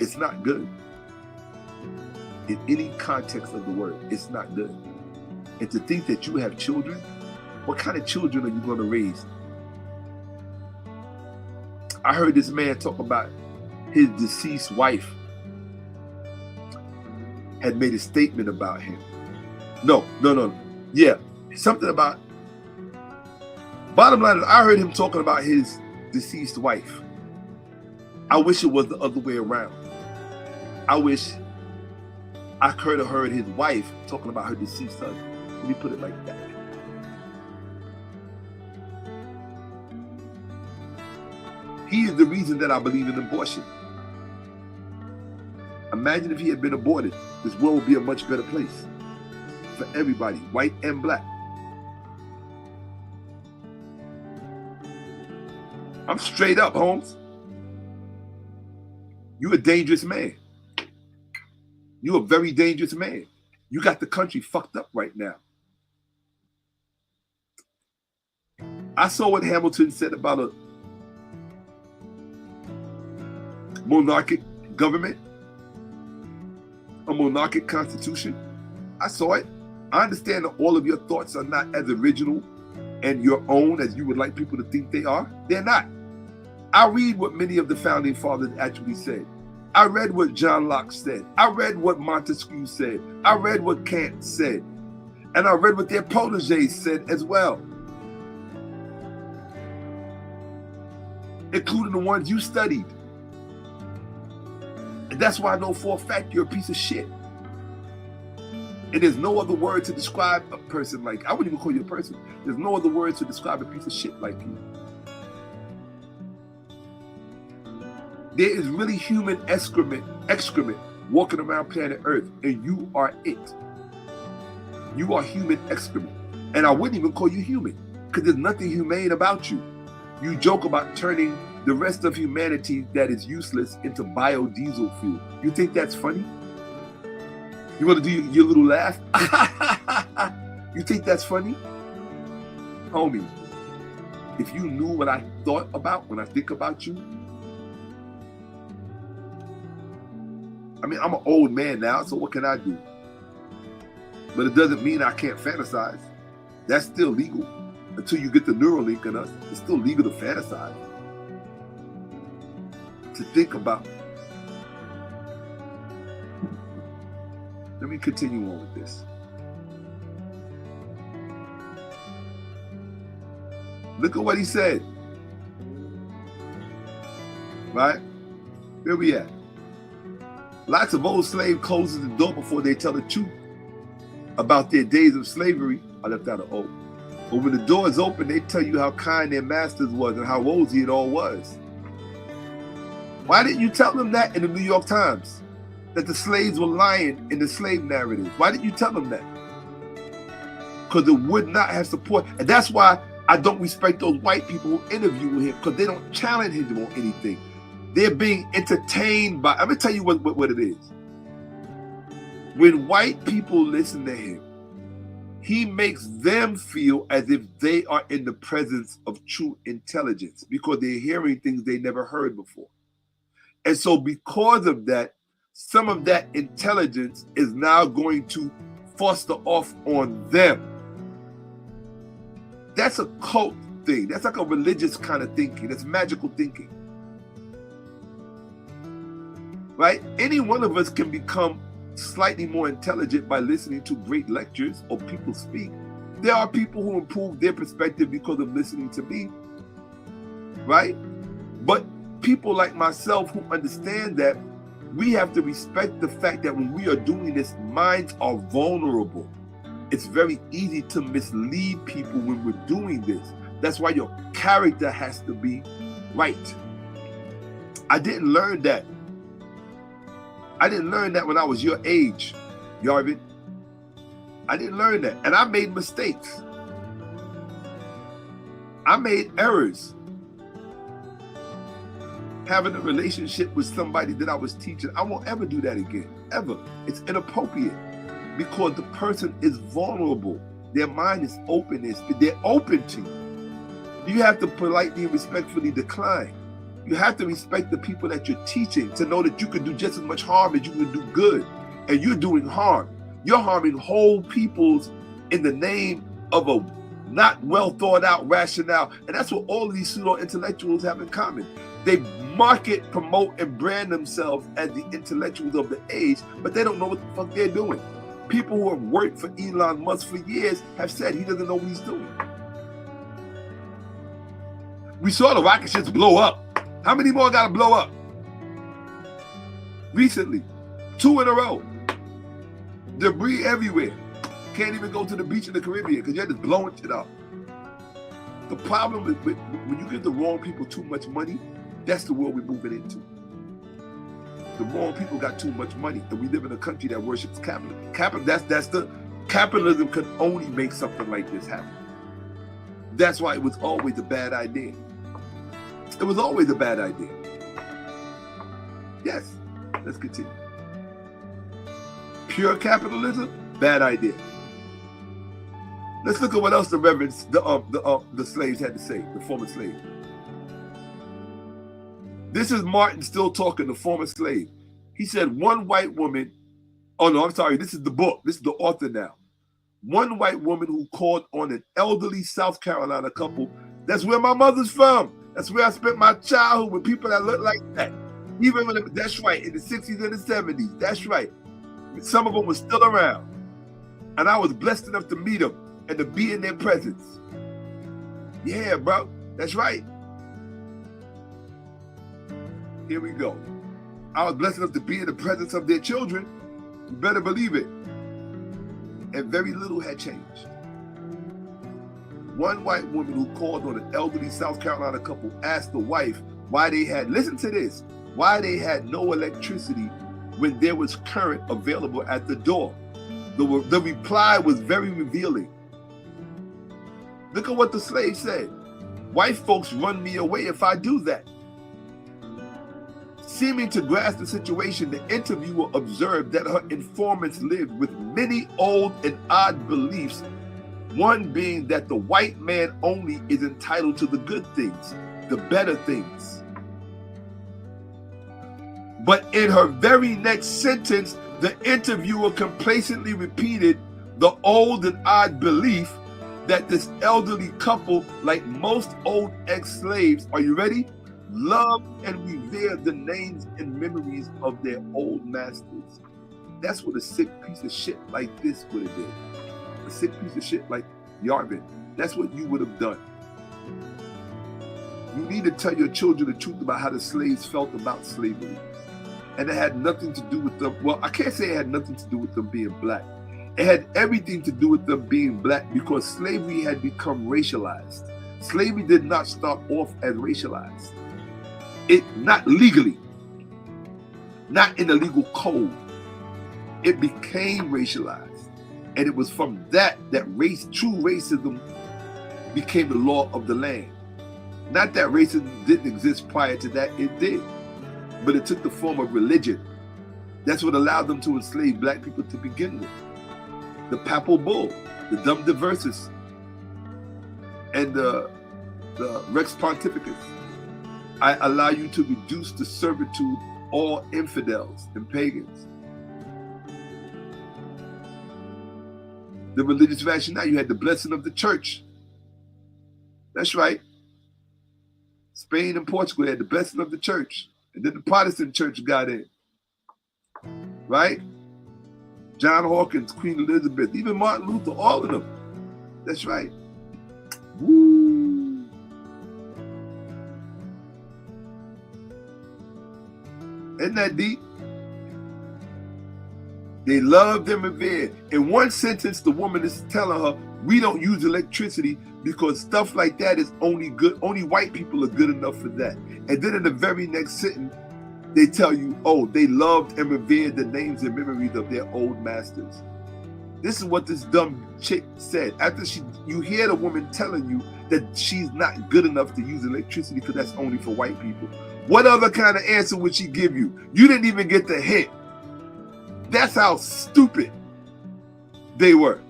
Speaker 1: It's not good. In any context of the word, it's not good. And to think that you have children, what kind of children are you going to raise? I heard this man talk about his deceased wife had made a statement about him. No. Yeah, something about, bottom line is I heard him talking about his deceased wife. I wish it was the other way around. I wish I could have heard his wife talking about her deceased husband. Let me put it like that. He is the reason that I believe in abortion. Imagine if he had been aborted. This world would be a much better place for everybody, white and black. I'm straight up, Holmes. You're a dangerous man. You're a very dangerous man. You got the country fucked up right now. I saw what Hamilton said about a monarchic government, a monarchic constitution. I saw it. I understand that all of your thoughts are not as original and your own as you would like people to think they are. They're not. I read what many of the founding fathers actually said. I read what John Locke said. I read what Montesquieu said. I read what Kant said. And I read what their protégés said as well, including the ones you studied. And that's why I know for a fact you're a piece of shit. And there's no other word to describe a person like, I wouldn't even call you a person. There's no other word to describe a piece of shit like you. There is really human excrement walking around planet Earth, and you are it. You are human excrement. And I wouldn't even call you human, because there's nothing humane about you. You joke about turning the rest of humanity that is useless into biodiesel fuel. You think that's funny? You want to do your little laugh? You think that's funny? Homie, if you knew what I thought about when I think about you, I mean, I'm an old man now, so what can I do? But it doesn't mean I can't fantasize. That's still legal. Until you get the Neuralink in us, it's still legal to fantasize. To think about. Let me continue on with this. Look at what he said. Right? Where we at? Lots of old slave closes the door before they tell the truth about their days of slavery. I left out an O. But when the door is open, they tell you how kind their masters was and how rosy it all was. Why didn't you tell them that in the New York Times? That the slaves were lying in the slave narratives. Why didn't you tell them that? Because it would not have support. And that's why I don't respect those white people who interview him, because they don't challenge him on anything. They're being entertained by, I'm going to tell you what it is. When white people listen to him, he makes them feel as if they are in the presence of true intelligence because they're hearing things they never heard before. And so because of that, some of that intelligence is now going to foster off on them. That's a cult thing. That's like a religious kind of thinking. That's magical thinking. Right? Any one of us can become slightly more intelligent by listening to great lectures or people speak. There are people who improve their perspective because of listening to me. Right? But people like myself who understand that we have to respect the fact that when we are doing this, minds are vulnerable. It's very easy to mislead people when we're doing this. That's why your character has to be right. I didn't learn that. I didn't learn that when I was your age, Yarvin. I didn't learn that. And I made mistakes. I made errors. Having a relationship with somebody that I was teaching, I won't ever do that again, ever. It's inappropriate because the person is vulnerable. Their mind is open. They're open to you. You have to politely and respectfully decline. You have to respect the people that you're teaching to know that you can do just as much harm as you can do good. And you're doing harm. You're harming whole peoples in the name of a not well thought out rationale. And that's what all of these pseudo-intellectuals have in common. They market, promote, and brand themselves as the intellectuals of the age, but they don't know what the fuck they're doing. People who have worked for Elon Musk for years have said he doesn't know what he's doing. We saw the rocket ships blow up. How many more got to blow up? Recently, 2 in a row. Debris everywhere. Can't even go to the beach in the Caribbean because you're just blowing shit up. The problem is when you give the wrong people too much money, that's the world we're moving into. The wrong people got too much money, and we live in a country that worships capitalism. Capitalism can only make something like this happen. That's why it was always a bad idea. It was always a bad idea. Yes, let's continue. Pure capitalism, bad idea. Let's look at what else the slaves had to say, the former slaves. This is Martin still talking, the former slave. He said one white woman, oh no, I'm sorry, this is the book. This is the author now. One white woman who called on an elderly South Carolina couple. That's where my mother's from. That's where I spent my childhood with people that look like that. Even when that's right, in the 60s and the 70s. That's right. Some of them were still around. And I was blessed enough to meet them and to be in their presence. Yeah, bro. That's right. Here we go. I was blessed enough to be in the presence of their children. You better believe it. And very little had changed. One white woman who called on an elderly South Carolina couple asked the wife why they had, listen to this, why they had no electricity when there was current available at the door. The reply was very revealing. Look at what the slave said. White folks run me away if I do that. Seeming to grasp the situation, the interviewer observed that her informants lived with many old and odd beliefs, one being that the white man only is entitled to the good things, the better things. But in her very next sentence, the interviewer complacently repeated the old and odd belief that this elderly couple, like most old ex-slaves, are you ready? Love and revere the names and memories of their old masters. That's what a sick piece of shit like this would have did. A sick piece of shit like Yarvin. That's what you would have done. You need to tell your children the truth about how the slaves felt about slavery. And it had nothing to do with them. Well, I can't say it had nothing to do with them being black. It had everything to do with them being black because slavery had become racialized. Slavery did not start off as racialized. It, not legally, not in the legal code. It became racialized. And it was from that true racism became the law of the land. Not that racism didn't exist prior to that, it did. But it took the form of religion. That's what allowed them to enslave black people to begin with. The papal bull, the dum diversus, and the Rex Pontificus. I allow you to reduce to servitude all infidels and pagans. The religious rationale, you had the blessing of the church. That's right. Spain and Portugal had the blessing of the church. And then the Protestant church got in. Right? John Hawkins, Queen Elizabeth, even Martin Luther, all of them. That's right. Woo. Isn't that deep? They loved and revered. In one sentence, the woman is telling her, we don't use electricity because stuff like that is only good. Only white people are good enough for that. And then in the very next sentence, they tell you, oh, they loved and revered the names and memories of their old masters. This is what this dumb chick said. After you hear the woman telling you that she's not good enough to use electricity because that's only for white people. What other kind of answer would she give you? You didn't even get the hint. That's how stupid they were.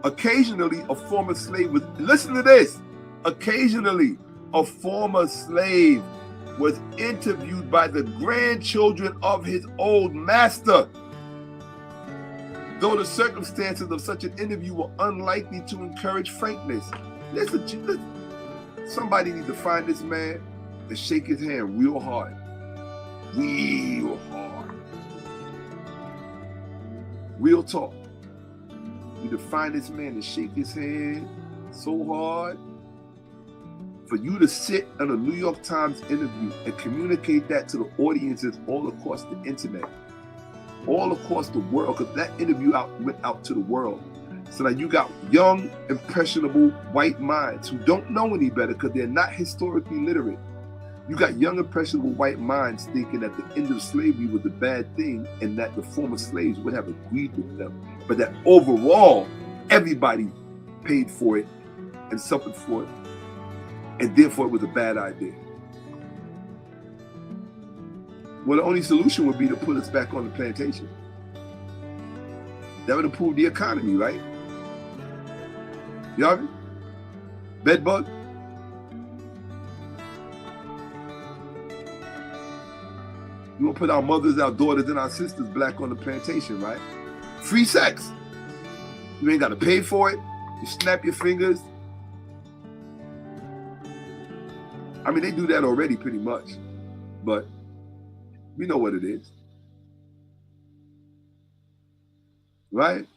Speaker 1: Occasionally, a former slave was, listen to this, occasionally a former slave was interviewed by the grandchildren of his old master. Though the circumstances of such an interview were unlikely to encourage frankness. Listen, somebody need to find this man and shake his hand real hard. Real hard. Real talk. You need to find this man and shake his hand so hard. For you to sit on a New York Times interview and communicate that to the audiences all across the internet, all across the world, because that interview went out to the world. So now you got young, impressionable white minds who don't know any better because they're not historically literate. You got young, impressionable white minds thinking that the end of slavery was a bad thing and that the former slaves would have agreed with them, but that overall, everybody paid for it and suffered for it, and therefore it was a bad idea. Well, the only solution would be to put us back on the plantation. That would improve the economy, right? Yarvin? Bedbug? You want to put our mothers, our daughters, and our sisters black on the plantation, right? Free sex. You ain't got to pay for it. You snap your fingers. I mean, they do that already pretty much, but we know what it is, right?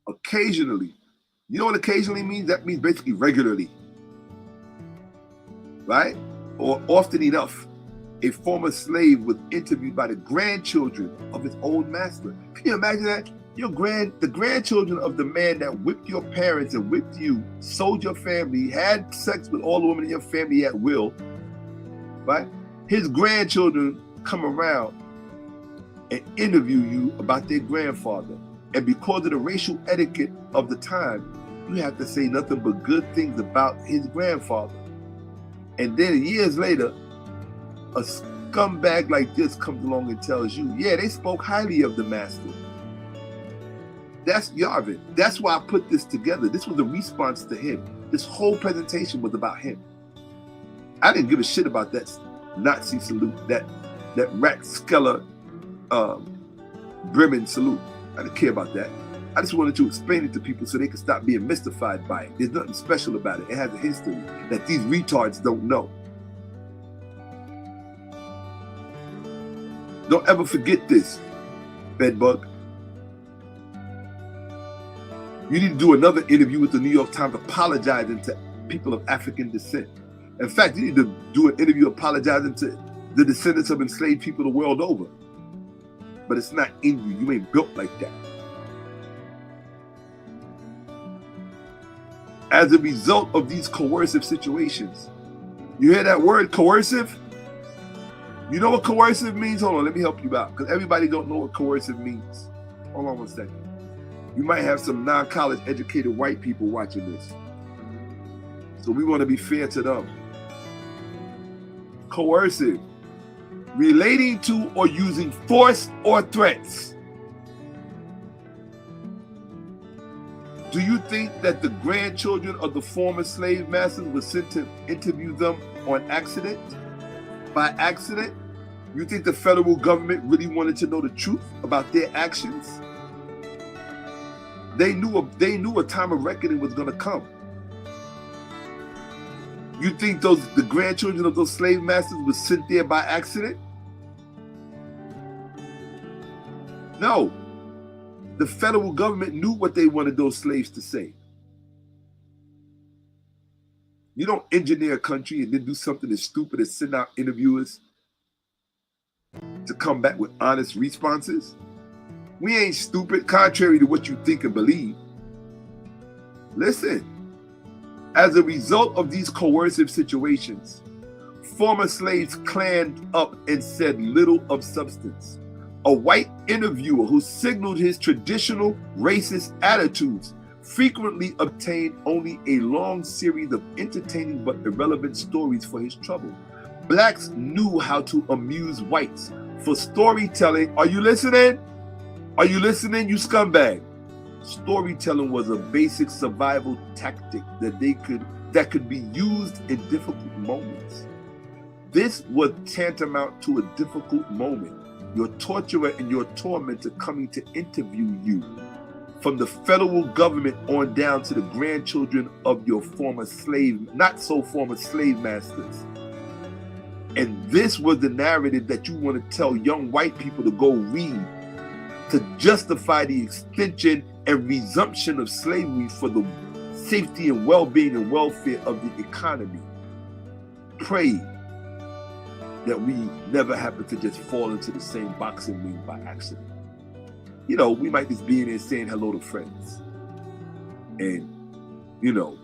Speaker 1: Occasionally. You know what occasionally means? That means basically regularly, right? Or often enough. A former slave was interviewed by the grandchildren of his old master. Can you imagine that? The grandchildren of the man that whipped your parents and whipped you, sold your family, had sex with all the women in your family at will, right? His grandchildren come around and interview you about their grandfather. And because of the racial etiquette of the time, you have to say nothing but good things about his grandfather. And then years later, a scumbag like this comes along and tells you, yeah, they spoke highly of the master. That's Yarvin. That's why I put this together. This was a response to him. This whole presentation was about him. I didn't give a shit about that Nazi salute, that 𝓈𝓔𓄿𓅓𓏭𓀢𓀁𓫫 salute. I didn't care about that. I just wanted to explain it to people so they could stop being mystified by it. There's nothing special about it. It has a history that these retards don't know. Don't ever forget this, bedbug. You need to do another interview with the New York Times apologizing to people of African descent. In fact, you need to do an interview apologizing to the descendants of enslaved people the world over. But it's not in you. You ain't built like that. As a result of these coercive situations, you hear that word, coercive? You know what coercive means? Hold on, let me help you out, because everybody don't know what coercive means. Hold on one second. You might have some non-college educated white people watching this, so we want to be fair to them. Coercive, relating to or using force or threats. Do you think that the grandchildren of the former slave masters were sent to interview them on accident? By accident? You think the federal government really wanted to know the truth about their actions? They knew a time of reckoning was going to come. You think the grandchildren of those slave masters were sent there by accident? No. The federal government knew what they wanted those slaves to say. You don't engineer a country and then do something as stupid as send out interviewers to come back with honest responses. We ain't stupid, contrary to what you think and believe. Listen, as a result of these coercive situations, former slaves clammed up and said little of substance. A white interviewer who signaled his traditional racist attitudes frequently obtained only a long series of entertaining but irrelevant stories for his trouble. Blacks knew how to amuse whites for storytelling. Are you listening? Are you listening, you scumbag? Storytelling was a basic survival tactic that could be used in difficult moments. This was tantamount to a difficult moment. Your torturer and your tormentor coming to interview you, from the federal government on down to the grandchildren of your former slave, not so former slave masters. And this was the narrative that you want to tell young white people to go read to justify the extension and resumption of slavery for the safety and well-being and welfare of the economy. Pray that we never happen to just fall into the same boxing ring by accident. You know, we might just be in there saying hello to friends. And, you know,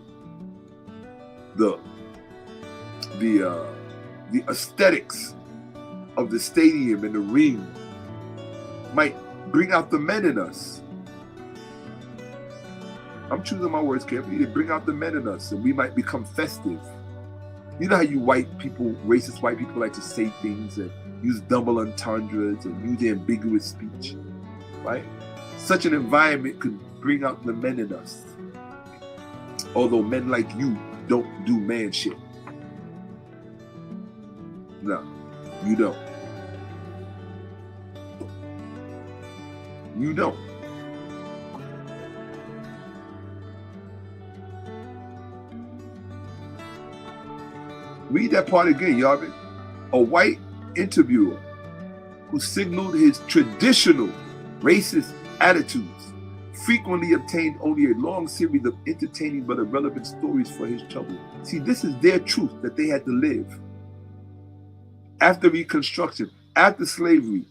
Speaker 1: the aesthetics of the stadium and the ring might bring out the men in us. I'm choosing my words carefully. They bring out the men in us, and we might become festive. You know how you white people, racist white people, like to say things and use double entendres and use ambiguous speech, right? Such an environment could bring out the men in us. Although men like you don't do man shit. No, you don't. You don't. Read that part again, Yarvin. A white interviewer who signaled his traditional racist attitudes frequently obtained only a long series of entertaining but irrelevant stories for his trouble. See, this is their truth that they had to live. After Reconstruction, after slavery,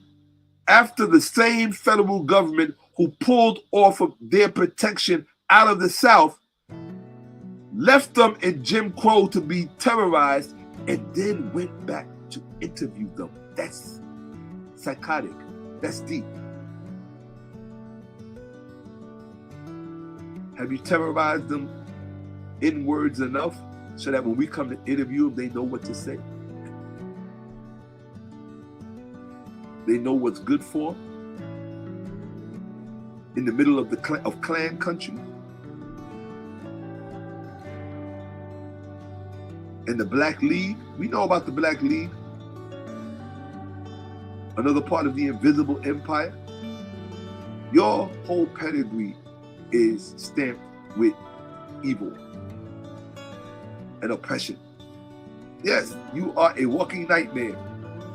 Speaker 1: after the same federal government who pulled off of their protection out of the South, left them in Jim Crow to be terrorized, and then went back to interview them. That's psychotic. That's deep. Have you terrorized them in words enough so that when we come to interview them, they know what to say? They know what's good for them? In the middle of Klan country? And the Black League, we know about the Black League, another part of the invisible empire. Your whole pedigree is stamped with evil and oppression. Yes, you are a walking nightmare.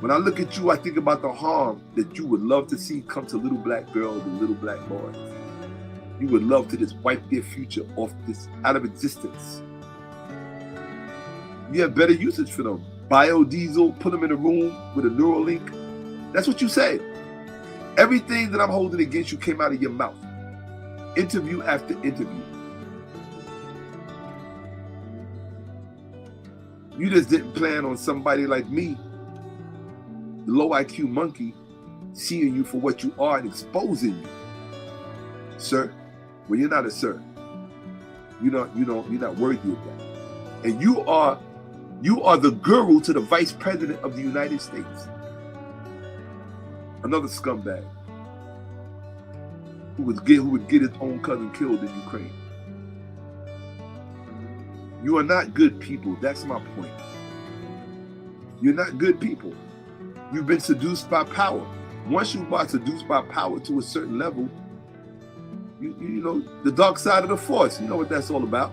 Speaker 1: When I look at you, I think about the harm that you would love to see come to little black girls and little black boys. You would love to just wipe their future out of existence. You have better usage for them. Biodiesel, put them in a room with a Neuralink. That's what you say. Everything that I'm holding against you came out of your mouth. Interview after interview. You just didn't plan on somebody like me, the low IQ monkey, seeing you for what you are and exposing you. Sir, well, you're not a sir. You're not worthy of that. And you are the guru to the Vice President of the United States. Another scumbag who would get his own cousin killed in Ukraine. You are not good people. That's my point. You're not good people. You've been seduced by power. Once you are seduced by power to a certain level, you know, the dark side of the force, you know what that's all about.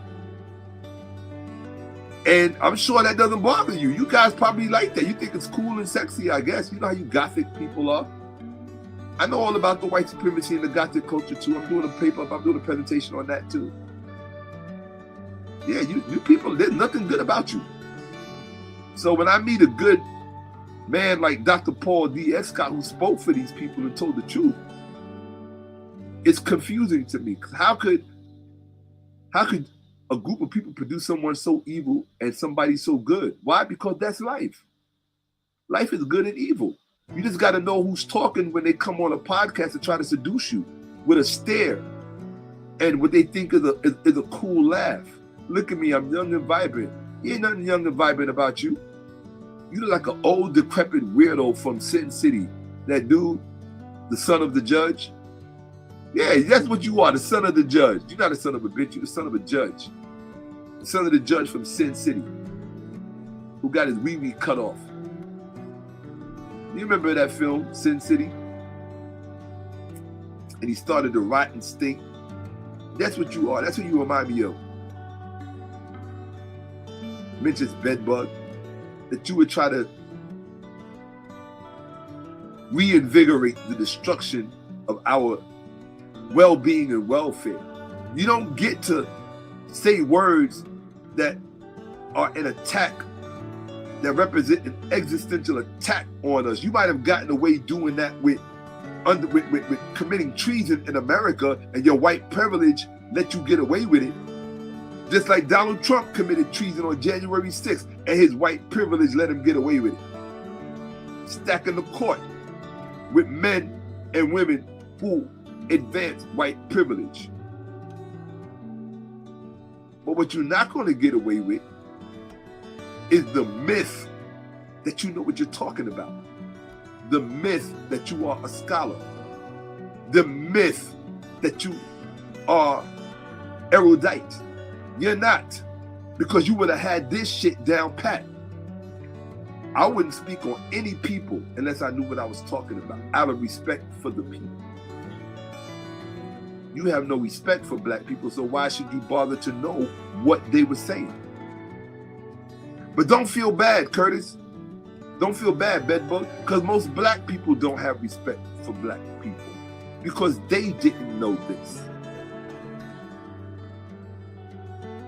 Speaker 1: And I'm sure that doesn't bother you. You guys probably like that. You think it's cool and sexy, I guess. You know how you gothic people are. I know all about the white supremacy and the gothic culture too. I'm doing a paper, I'm doing a presentation on that too. Yeah, you people, there's nothing good about you. So when I meet a good man like Dr. Paul D. Scott, who spoke for these people and told the truth, it's confusing to me. How could a group of people produce someone so evil and somebody so good? Why? Because that's life. Life is good and evil. You just got to know who's talking when they come on a podcast and try to seduce you with a stare and what they think is a cool laugh. Look at me, I'm young and vibrant. You ain't nothing young and vibrant about you. You look like an old, decrepit weirdo from Sin City. That dude, the son of the judge. Yeah, that's what you are, the son of the judge. You're not a son of a bitch, you're the son of a judge. The son of the judge from Sin City, who got his wee-wee cut off. You remember that film, Sin City? And he started to rot and stink. That's what you are. That's what you remind me of. Mentions bedbug. That you would try to reinvigorate the destruction of our well-being and welfare. You don't get to say words that are an attack, that represent an existential attack on us. You might have gotten away doing that with committing treason in America, and your white privilege let you get away with it. Just like Donald Trump committed treason on January 6th, and his white privilege let him get away with it. Stacking the court with men and women who advance white privilege. But what you're not going to get away with is the myth that you know what you're talking about. The myth that you are a scholar. The myth that you are erudite. You're not, because you would have had this shit down pat. I wouldn't speak on any people unless I knew what I was talking about, out of respect for the people. You have no respect for black people, so why should you bother to know what they were saying? But don't feel bad, Curtis. Don't feel bad, bedbug, because most black people don't have respect for black people because they didn't know this.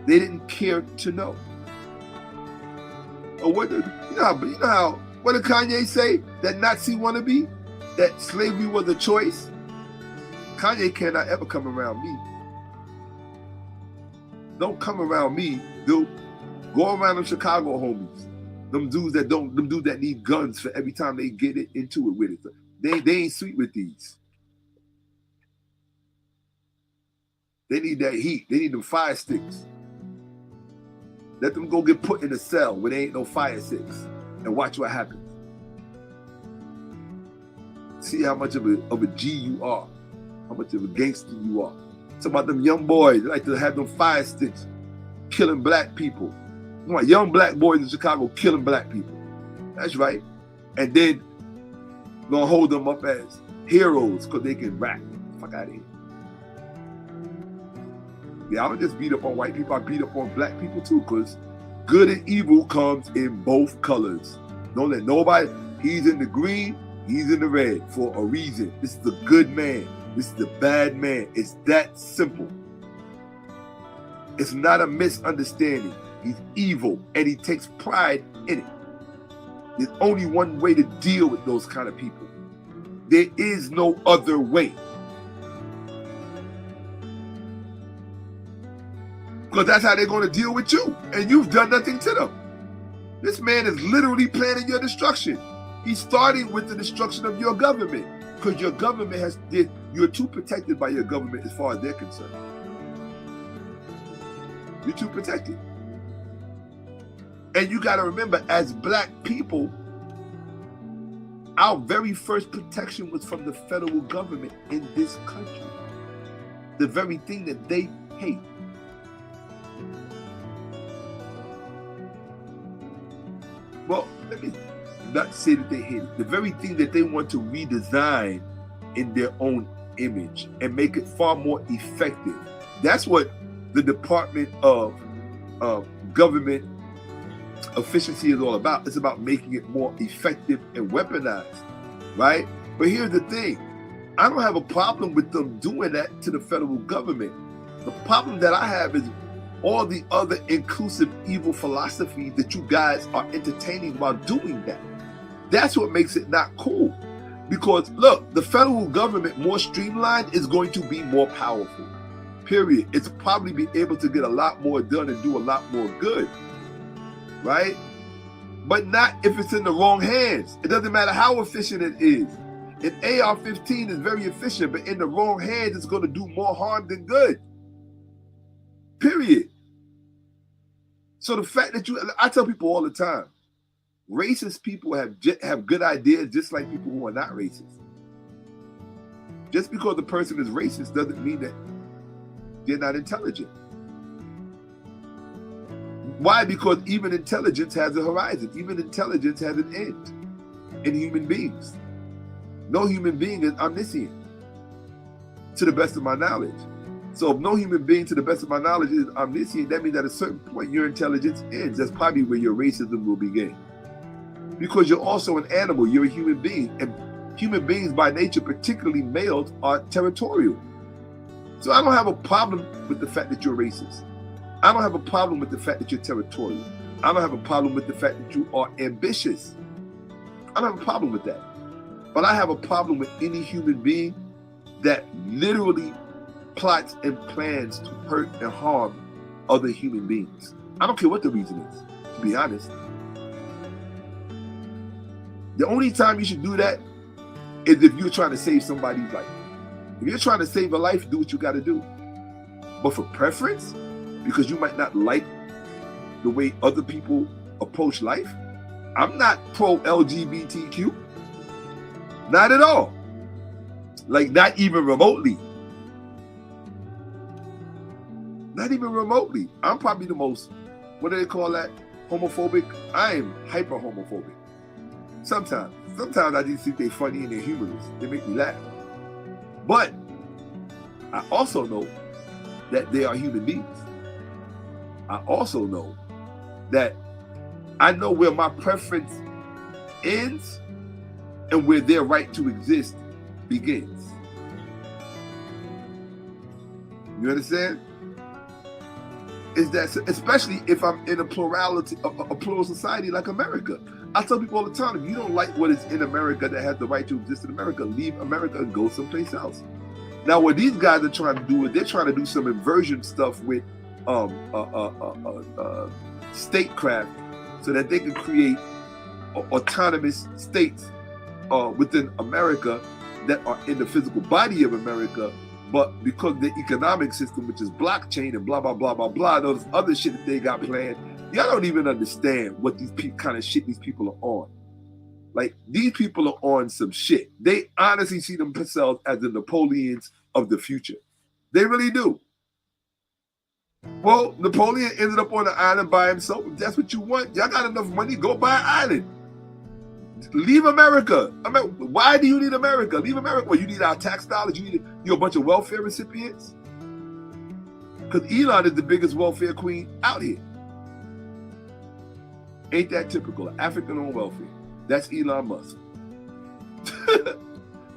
Speaker 1: They didn't care to know. Or what did Kanye say? That Nazi wannabe? That slavery was a choice? Kanye cannot ever come around me. Don't come around me, dude. Go around them Chicago homies. Them dudes that need guns for every time they get into it with it. They ain't sweet with these. They need that heat. They need them fire sticks. Let them go get put in a cell where there ain't no fire sticks and watch what happens. See how much of a G you are, how much of a gangster you are. It's about them young boys. They like to have them fire sticks killing black people. You want young black boys in Chicago killing black people. That's right. And then gonna hold them up as heroes because they can rap. Fuck out of here. Yeah, I don't just beat up on white people, I beat up on black people too, because good and evil comes in both colors. Don't let nobody, he's in the green, he's in the red for a reason. This is the good man. This is the bad man. It's that simple. It's not a misunderstanding. He's evil and he takes pride in it. There's only one way to deal with those kind of people. There is no other way. Because that's how they're going to deal with you. And you've done nothing to them. This man is literally planning your destruction. He's starting with the destruction of your government. Because your government you're too protected by your government as far as they're concerned. You're too protected. And you got to remember, as black people, our very first protection was from the federal government in this country. The very thing that they hate. Well, let me not say that they hate it. The very thing that they want to redesign in their own image and make it far more effective. That's what the Department of Government Efficiency is all about. It's about making it more effective and weaponized, right? But here's the thing. I don't have a problem with them doing that to the federal government. The problem that I have is all the other inclusive evil philosophies that you guys are entertaining while doing that. That's what makes it not cool. Because look, the federal government, more streamlined, is going to be more powerful. Period. It's probably be able to get a lot more done and do a lot more good. Right? But not if it's in the wrong hands. It doesn't matter how efficient it is. An AR-15 is very efficient, but in the wrong hands, it's going to do more harm than good. Period. So the fact that I tell people all the time, racist people have good ideas just like people who are not racist. Just because the person is racist doesn't mean that they're not intelligent. Why? Because even intelligence has a horizon. Even intelligence has an end in human beings. No human being is omniscient, to the best of my knowledge. So if no human being, to the best of my knowledge, is omniscient, that means at a certain point your intelligence ends. That's probably where your racism will begin. Because you're also an animal, you're a human being. And human beings by nature, particularly males, are territorial. So I don't have a problem with the fact that you're racist. I don't have a problem with the fact that you're territorial. I don't have a problem with the fact that you are ambitious. I don't have a problem with that. But I have a problem with any human being that literally plots and plans to hurt and harm other human beings. I don't care what the reason is, to be honest. The only time you should do that is if you're trying to save somebody's life. If you're trying to save a life, do what you got to do. But for preference, because you might not like the way other people approach life, I'm not pro-LGBTQ. Not at all. Like, not even remotely. Not even remotely. I'm probably the most, what do they call that? Homophobic? I am hyper homophobic. Sometimes I just think they're funny and they're humorous. They make me laugh. But I also know that they are human beings. I also know that I know where my preference ends and where their right to exist begins. You understand? Is that, especially if I'm in a plural society like America. I tell people all the time, if you don't like what is in America that has the right to exist in America, leave America and go someplace else. Now, what these guys are trying to do is they're trying to do some inversion stuff with statecraft so that they can create autonomous states within America that are in the physical body of America, But because the economic system, which is blockchain and blah, blah, blah, blah, blah, those other shit that they got planned, y'all don't even understand what these kind of shit these people are on. Like, these people are on some shit. They honestly see themselves as the Napoleons of the future. They really do. Well, Napoleon ended up on an island by himself. If that's what you want, y'all got enough money, go buy an island. Leave America. Why do you need America? Leave America. Well, you need our tax dollars. You need a bunch of welfare recipients. Because Elon is the biggest welfare queen out here. Ain't that typical? African-owned welfare. That's Elon Musk.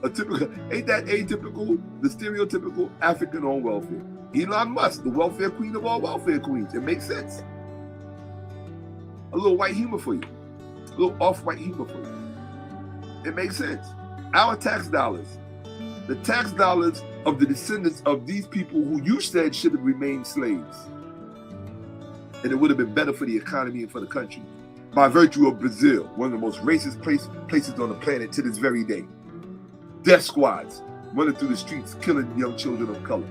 Speaker 1: Ain't that atypical? The stereotypical African-owned welfare. Elon Musk, the welfare queen of all welfare queens. It makes sense. A little white humor for you. A little off-white humor for you. It makes sense. Our tax dollars, the tax dollars of the descendants of these people who you said should have remained slaves. And it would have been better for the economy and for the country. By virtue of Brazil, one of the most racist places on the planet to this very day. Death squads running through the streets, killing young children of color.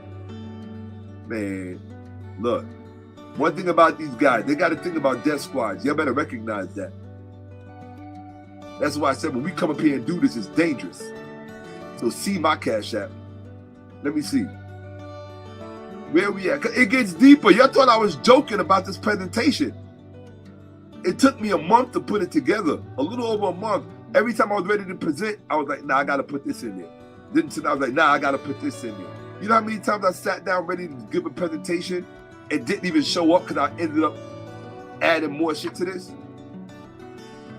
Speaker 1: Man, look, one thing about these guys, they got to think about death squads. Y'all better recognize that. That's why I said when we come up here and do this, it's dangerous. So see my Cash App. Let me see. Where we at? It gets deeper. Y'all thought I was joking about this presentation. It took me a month to put it together. A little over a month. Every time I was ready to present, I was like, nah, I got to put this in there. Then I was like, nah, I got to put this in there. You know how many times I sat down ready to give a presentation and didn't even show up because I ended up adding more shit to this?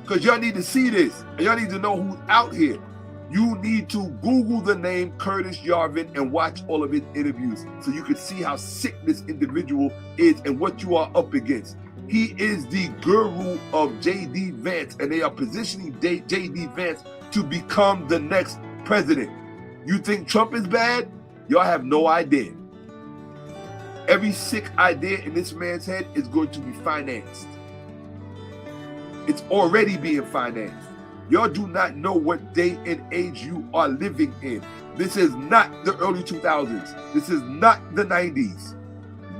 Speaker 1: Because y'all need to see this. And y'all need to know who's out here. You need to Google the name Curtis Yarvin and watch all of his interviews so you can see how sick this individual is and what you are up against. He is the guru of J.D. Vance, and they are positioning J.D. Vance to become the next president. You think Trump is bad? Y'all have no idea. Every sick idea in this man's head is going to be financed. It's already being financed. Y'all do not know what day and age you are living in. This is not the early 2000s. This is not the 90s.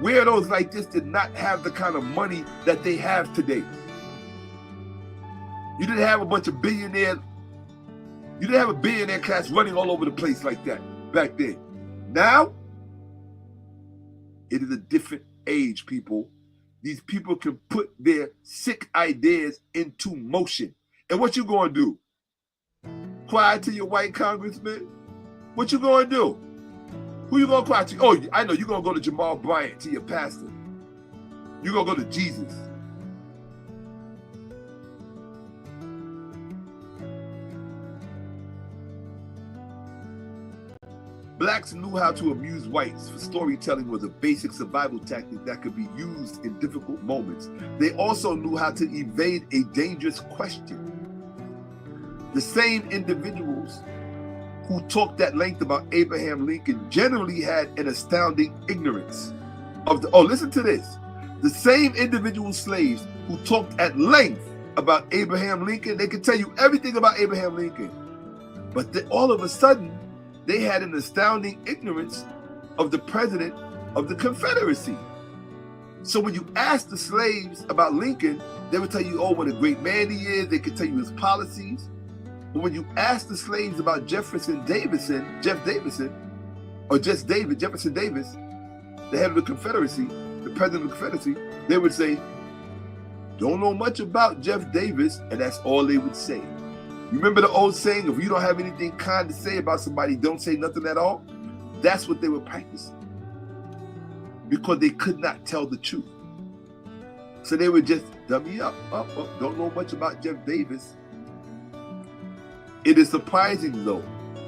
Speaker 1: Weirdos like this did not have the kind of money that they have today. You didn't have a bunch of billionaires. You didn't have a billionaire class running all over the place like that back then. Now, it is a different age, people. These people can put their sick ideas into motion. And what you gonna do? Cry to your white congressman? What you gonna do? Who you gonna cry to? Oh, I know you're gonna go to Jamal Bryant, to your pastor. You're gonna go to Jesus. Blacks knew how to amuse whites, for storytelling was a basic survival tactic that could be used in difficult moments. They also knew how to evade a dangerous question. The same individuals who talked at length about Abraham Lincoln generally had an astounding ignorance of the, oh, listen to this. The same individual slaves who talked at length about Abraham Lincoln, they could tell you everything about Abraham Lincoln. But then all of a sudden, they had an astounding ignorance of the president of the Confederacy. So when you ask the slaves about Lincoln, they would tell you, oh, what a great man he is. They could tell you his policies. But when you ask the slaves about Jefferson Davis, the head of the Confederacy, the president of the Confederacy, they would say, don't know much about Jeff Davis, and that's all they would say. You remember the old saying, if you don't have anything kind to say about somebody, don't say nothing at all? That's what they were practicing. Because they could not tell the truth. So they would just dummy up, don't know much about Jeff Davis. It is surprising, though,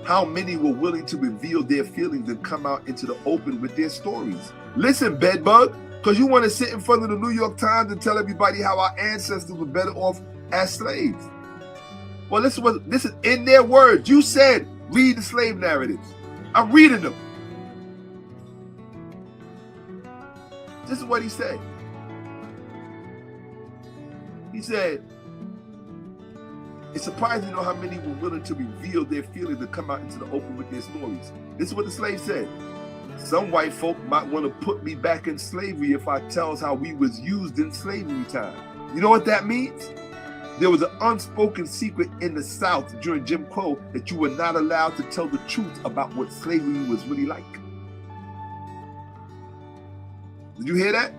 Speaker 1: how many were willing to reveal their feelings and come out into the open with their stories. Listen, bedbug, because you want to sit in front of the New York Times and tell everybody how our ancestors were better off as slaves. Well, this is in their words. You said, read the slave narratives. I'm reading them. This is what he said. He said, it's surprising to know how many were willing to reveal their feelings and come out into the open with their stories. This is what the slave said. Some white folk might want to put me back in slavery if I tells how we was used in slavery time. You know what that means? There was an unspoken secret in the South during Jim Crow that you were not allowed to tell the truth about what slavery was really like. Did you hear that?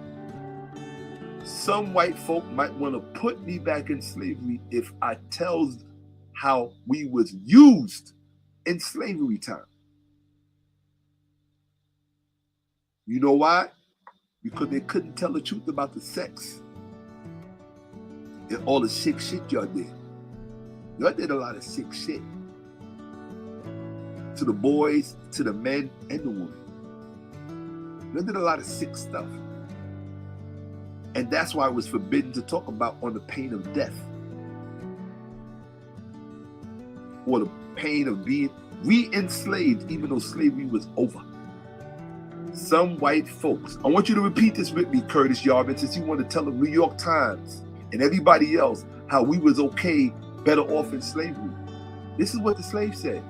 Speaker 1: Some white folk might want to put me back in slavery if I tells how we was used in slavery time. You know why? Because they couldn't tell the truth about the sex and all the sick shit y'all did. Y'all did a lot of sick shit to the boys, to the men, and the women. Y'all did a lot of sick stuff. And that's why it was forbidden to talk about on the pain of death or the pain of being re-enslaved, even though slavery was over. Some white folks, I want you to repeat this with me, Curtis Yarvin, since you want to tell the New York Times and everybody else how we was okay, better off in slavery. This is what the slave said.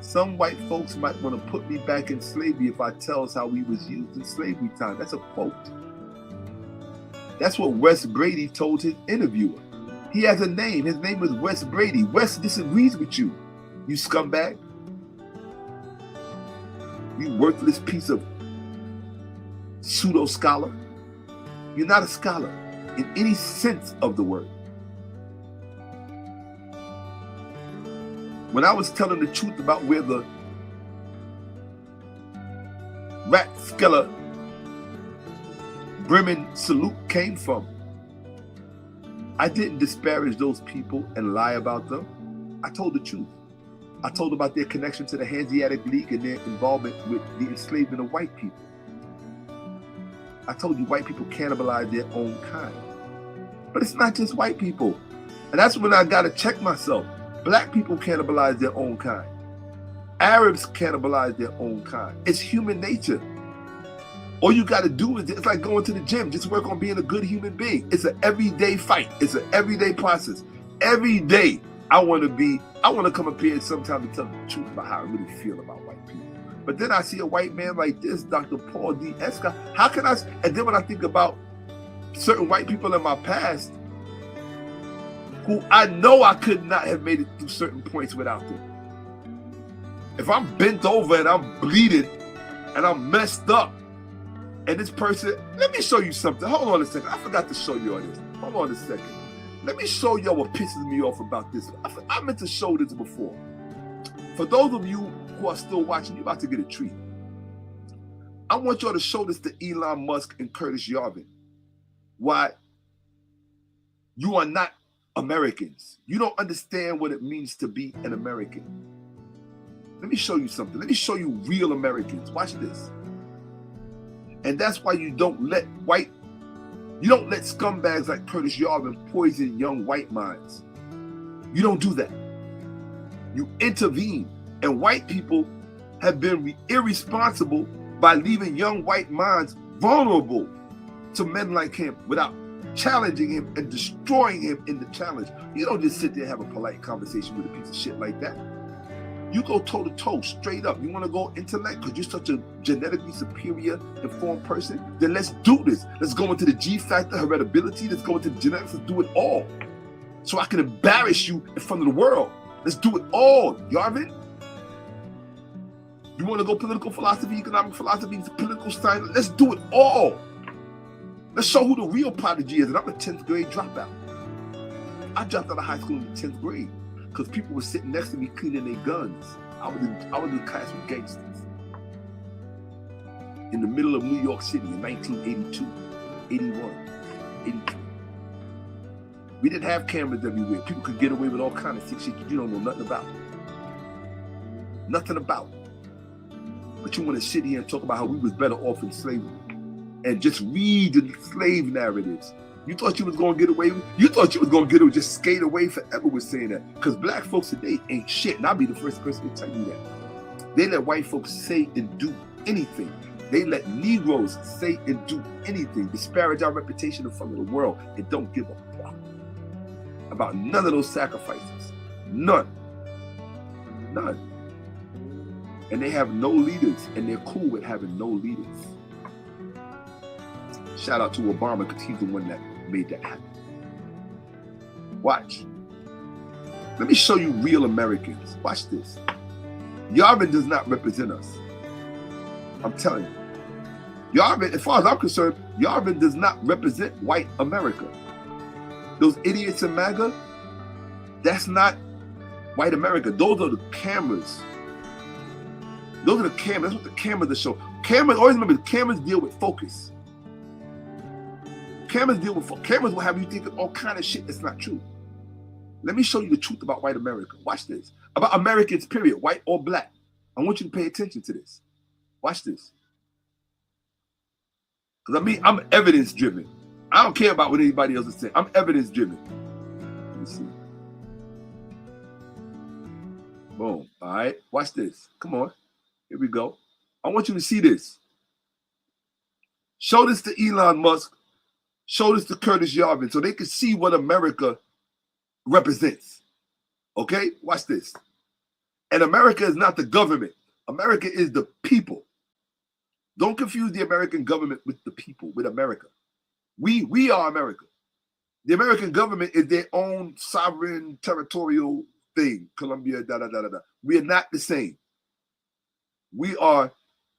Speaker 1: Some white folks might want to put me back in slavery if I tells how we was used in slavery time. That's a quote. That's what Wes Brady told his interviewer. He has a name. His name is Wes Brady. Wes disagrees with you, you scumbag. You worthless piece of pseudo-scholar. You're not a scholar in any sense of the word. When I was telling the truth about where the 𝓈𝓔𓄿𓅓𓏭𓀢𓀁 came from, I didn't disparage those people and lie about them. I told the truth. I told about their connection to the Hanseatic League and their involvement with the enslavement of white people. I told you white people cannibalize their own kind. But it's not just white people. And that's when I got to check myself. Black people cannibalize their own kind. Arabs cannibalize their own kind. It's human nature. All you got to do is, it's like going to the gym. Just work on being a good human being. It's an everyday fight. It's an everyday process. Every day I want to come up here sometimes and tell the truth about how I really feel about white people. But then I see a white man like this, Dr. Paul D. Esca. How can I, and then when I think about certain white people in my past who I know I could not have made it through certain points without them. If I'm bent over and I'm bleeding and I'm messed up, and this person, let me show you something. Hold on a second. I forgot to show you all this. Hold on a second. Let me show you what pisses me off about this. I meant to show this before. For those of you who are still watching, you're about to get a treat. I want y'all to show this to Elon Musk and Curtis Yarvin. Why you are not Americans. You don't understand what it means to be an American. Let me show you something. Let me show you real Americans. Watch this. And that's why you don't let scumbags like Curtis Yarvin poison young white minds. You don't do that. You intervene. And white people have been irresponsible by leaving young white minds vulnerable to men like him without challenging him and destroying him in the challenge. You don't just sit there and have a polite conversation with a piece of shit like that. You go toe to toe, straight up. You want to go intellect because you're such a genetically superior, informed person? Then let's do this. Let's go into the G factor, heritability. Let's go into the genetics. Let's do it all. So I can embarrass you in front of the world. Let's do it all, Yarvin. You want to go political philosophy, economic philosophy, political science? Let's do it all. Let's show who the real prodigy is. And I'm a 10th grade dropout. I dropped out of high school in the 10th grade because people were sitting next to me cleaning their guns. I was in class with gangsters in the middle of New York City in 1982, 81, 82. We didn't have cameras everywhere. People could get away with all kinds of sick shit you don't know nothing about. Nothing about. But you want to sit here and talk about how we was better off in slavery and just read the slave narratives. You thought you was going to get away with, you thought you was going to get away, just skate away forever with saying that. Because black folks today ain't shit. And I'll be the first person to tell you that. They let white folks say and do anything. They let Negroes say and do anything, disparage our reputation in front of the world, and don't give a fuck about none of those sacrifices. None. None. and they have no leaders, and they're cool with having no leaders. Shout out to Obama, because he's the one that made that happen. Watch. Let me show you real Americans. Watch this. Yarvin does not represent us. I'm telling you. Yarvin, as far as I'm concerned, Yarvin does not represent white America. Those idiots in MAGA, that's not white America. Those are the cameras. Those are the cameras. That's what the cameras are show. Cameras, always remember, the cameras deal with focus. Cameras deal with focus. Cameras will have you think of all kind of shit that's not true. Let me show you the truth about white America. Watch this. About Americans, period, white or black. I want you to pay attention to this. Watch this. Because I'm evidence-driven. I don't care about what anybody else is saying. I'm evidence-driven. Let me see. Boom. All right. Watch this. Come on. Here we go. I want you to see this. Show this to Elon Musk. Show this to Curtis Yarvin so they can see what America represents. Okay? Watch this. And America is not the government. America is the people. Don't confuse the American government with the people, with America. We are America. The American government is their own sovereign territorial thing. Colombia, da-da-da-da-da. We are not the same. We are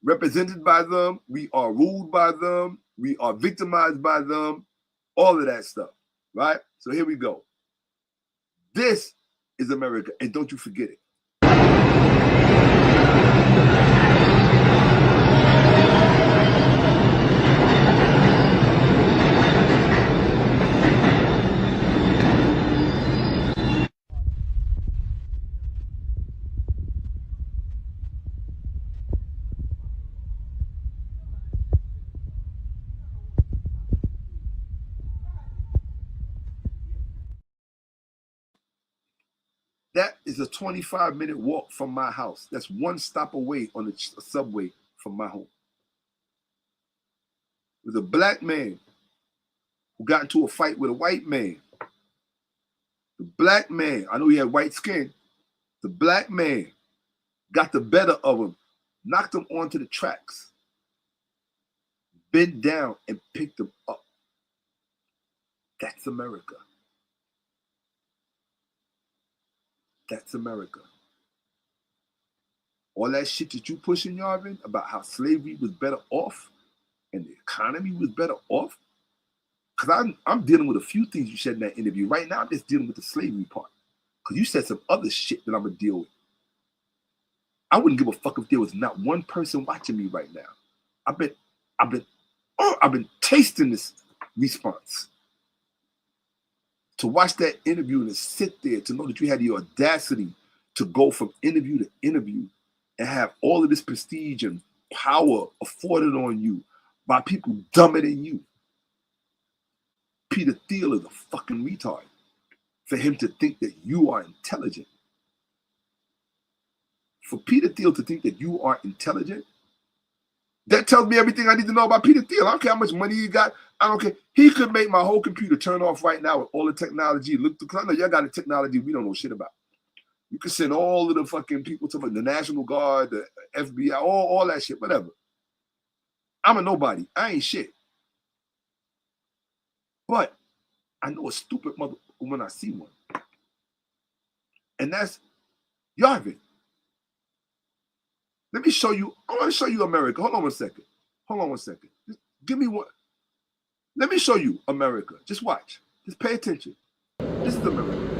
Speaker 1: represented by them. We are ruled by them. We are victimized by them. All of that stuff, right? So here we go. This is America, and don't you forget it. That is a 25-minute walk from my house. That's one stop away on the subway from my home. There's a black man who got into a fight with a white man. The black man, I know he had white skin. The black man got the better of him, knocked him onto the tracks, bent down and picked him up. That's America. That's America. All that shit that you pushing, Yarvin, about how slavery was better off and the economy was better off, because I'm dealing with a few things you said in that interview. Right now, I'm just dealing with the slavery part, because you said some other shit that I'm going to deal with. I wouldn't give a fuck if there was not one person watching me right now. I've been tasting this response. To watch that interview and to sit there, to know that you had the audacity to go from interview to interview and have all of this prestige and power afforded on you by people dumber than you. Peter Thiel is a fucking retard for him to think that you are intelligent. For Peter Thiel to think that you are intelligent, that tells me everything I need to know about Peter Thiel. I don't care how much money he got. I don't care. He could make my whole computer turn off right now with all the technology. Look, because I know y'all got the technology we don't know shit about. You can send all of the fucking people to the National Guard, the FBI, all that shit, whatever. I'm a nobody. I ain't shit. But I know a stupid mother when I see one. And that's Yarvin. Let me show you. I want to show you America. Hold on one second. Hold on one second. Just give me one. Let me show you America. Just watch. Just pay attention. This is America.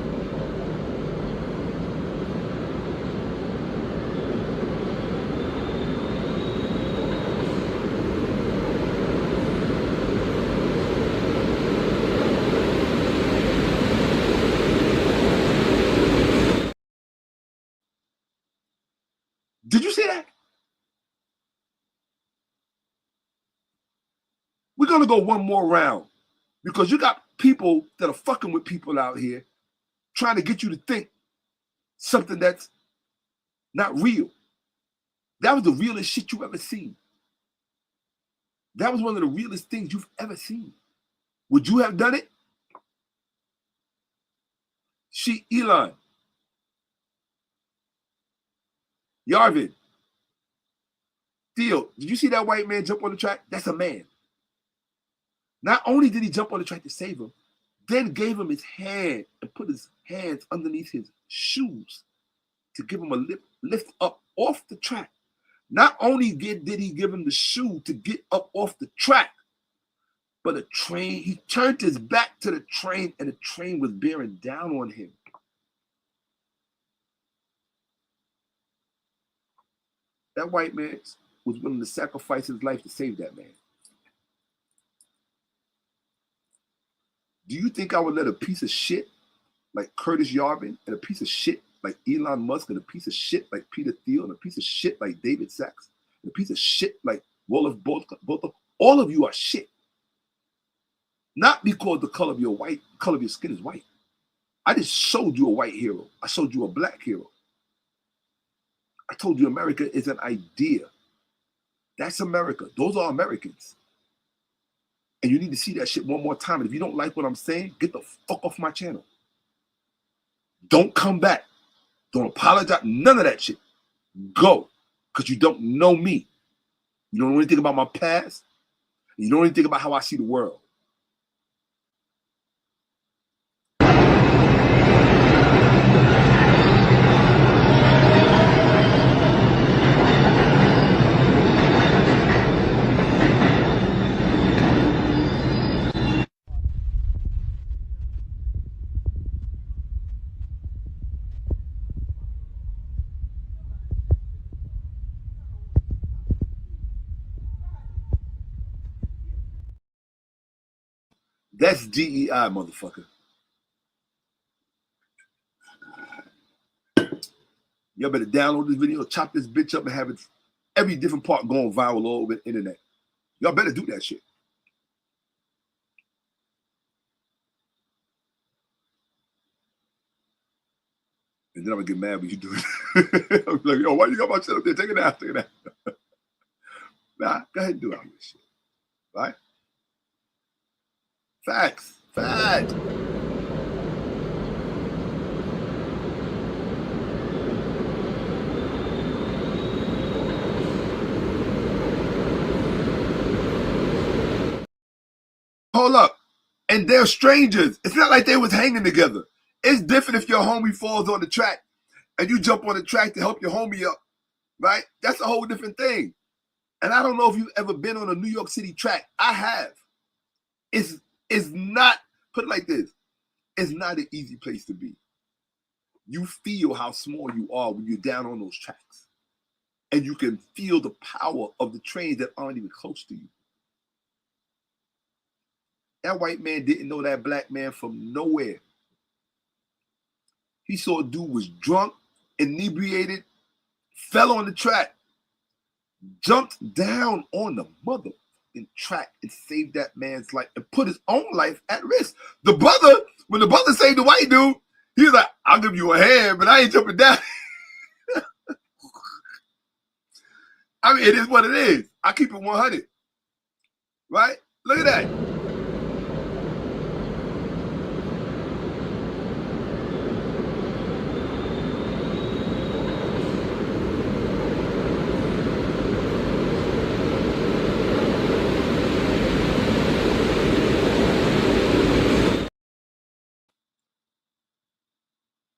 Speaker 1: Did you see that? We're going to go one more round because you got people that are fucking with people out here trying to get you to think something that's not real. That was the realest shit you ever seen. That was one of the realest things you've ever seen. Would you have done it? Elon, Yarvin, Theo, did you see that white man jump on the track? That's a man. Not only did he jump on the track to save him, then gave him his hand and put his hands underneath his shoes to give him a lift up off the track. Not only did he give him the shoe to get up off the track, but the train, he turned his back to the train and the train was bearing down on him. That white man was willing to sacrifice his life to save that man. Do you think I would let a piece of shit like Curtis Yarvin and a piece of shit like Elon Musk and a piece of shit like Peter Thiel and a piece of shit like David Sachs and a piece of shit like 𝓭𝓁𓏭📫, all of you are shit. Not because the color of your skin is white. I just showed you a white hero. I showed you a black hero. I told you America is an idea. That's America. Those are Americans. And you need to see that shit one more time. And if you don't like what I'm saying, get the fuck off my channel. Don't come back. Don't apologize. None of that shit. Go. Because you don't know me. You don't know anything about my past. You don't know anything about how I see the world. That's DEI, motherfucker. Y'all better download this video, chop this bitch up, and have it every different part going viral all over the internet. Y'all better do that shit. And then I'm gonna get mad when you do it. I'm like, yo, why you got my shit up there? Take it out, take it out. Nah, go ahead and do all this shit. Right? Facts. Facts. Hold up. And they're strangers. It's not like they was hanging together. It's different if your homie falls on the track and you jump on the track to help your homie up, right? That's a whole different thing. And I don't know if you've ever been on a New York City track. I have. It's not, put it like this, it's not an easy place to be. You feel how small you are when you're down on those tracks. And you can feel the power of the trains that aren't even close to you. That white man didn't know that black man from nowhere. He saw a dude was drunk, inebriated, fell on the track, jumped down on the motherfucking track and saved that man's life and put his own life at risk. The brother, when the brother saved the white dude, he was like, I'll give you a hand, but I ain't jumping down. I mean, it is what it is. I keep it 100. Right? Look at that.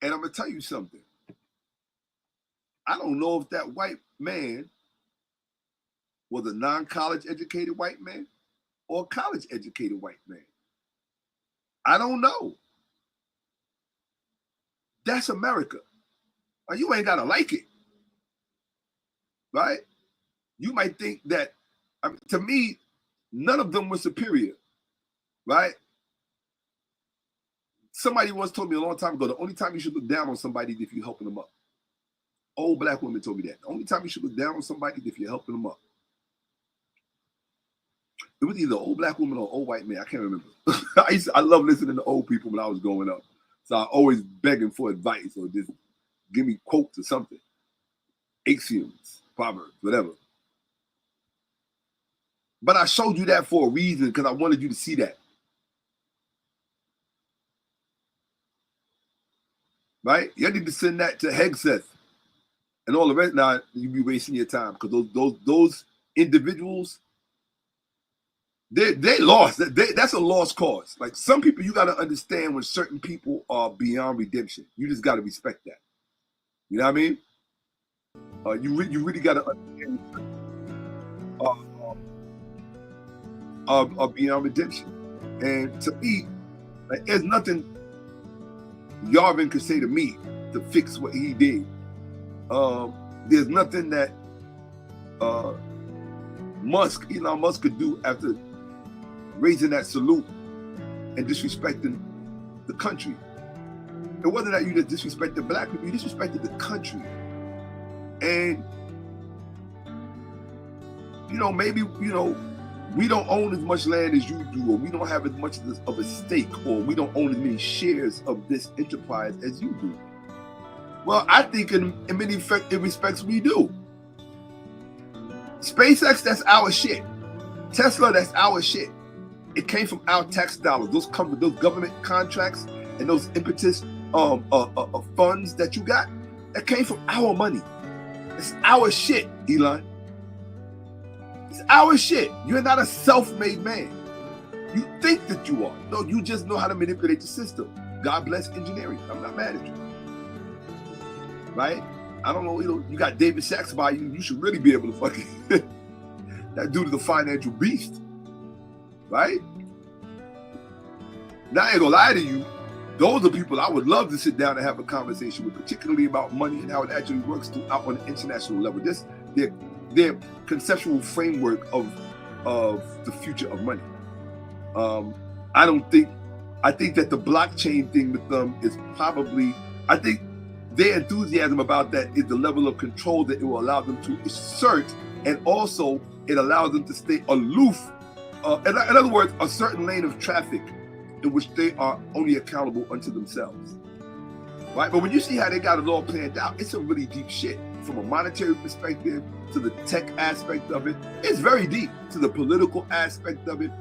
Speaker 1: And I'm going to tell you something. I don't know if that white man was a non-college educated white man or a college educated white man. I don't know. That's America. Now, you ain't got to like it. Right? You might think that, I mean, to me, none of them were superior. Right? Somebody once told me a long time ago, the only time you should look down on somebody is if you're helping them up. Old black women told me that. The only time you should look down on somebody is if you're helping them up. It was either old black woman or old white man. I can't remember. I love listening to old people when I was growing up. So I always begging for advice or just give me quotes or something. Axioms, proverbs, whatever. But I showed you that for a reason because I wanted you to see that. Right? You need to send that to Hegseth and all the rest. Now you be wasting your time because those individuals, they lost. That's a lost cause. Like some people, you got to understand when certain people are beyond redemption. You just got to respect that. You know what I mean? You really got to understand beyond redemption. And to me, like, there's nothing Yarvin could say to me to fix what he did. There's nothing that Elon Musk could do after raising that salute and disrespecting the country. It wasn't that you just disrespected black people, you disrespected the country. And, maybe, we don't own as much land as you do, or we don't have as much of a stake, or we don't own as many shares of this enterprise as you do. Well, I think in many respects we do. SpaceX, that's our shit. Tesla, that's our shit. It came from our tax dollars. Those come with those government contracts and those impetus funds that you got. That came from our money. It's our shit, Elon. It's our shit. You're not a self-made man. You think that you are. No, you just know how to manipulate the system. God bless engineering. I'm not mad at you. Right? I don't know, you got David Sachs by you. You should really be able to fucking that dude is a financial beast. Right? Now I ain't gonna lie to you. Those are people I would love to sit down and have a conversation with, particularly about money and how it actually works throughout on an international level. This their conceptual framework of the future of money. I think that the blockchain thing with them is probably, I think their enthusiasm about that is the level of control that it will allow them to assert, and also it allows them to stay aloof. In other words, a certain lane of traffic in which they are only accountable unto themselves. Right? But when you see how they got it all planned out, it's some really deep shit. From a monetary perspective, to the tech aspect of it, it's very deep. To the political aspect of it,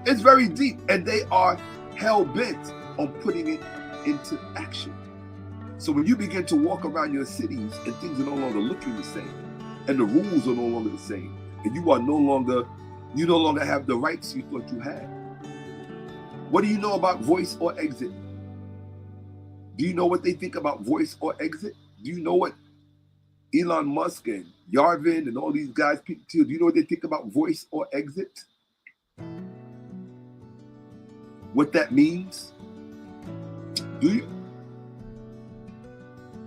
Speaker 1: it's very deep. And they are hell-bent on putting it into action. So when you begin to walk around your cities and things are no longer looking the same, and the rules are no longer the same, and you no longer have the rights you thought you had. What do you know about voice or exit? Do you know what they think about voice or exit? Do you know what Elon Musk and Yarvin and all these guys, do you know what they think about voice or exit? What that means? Do you?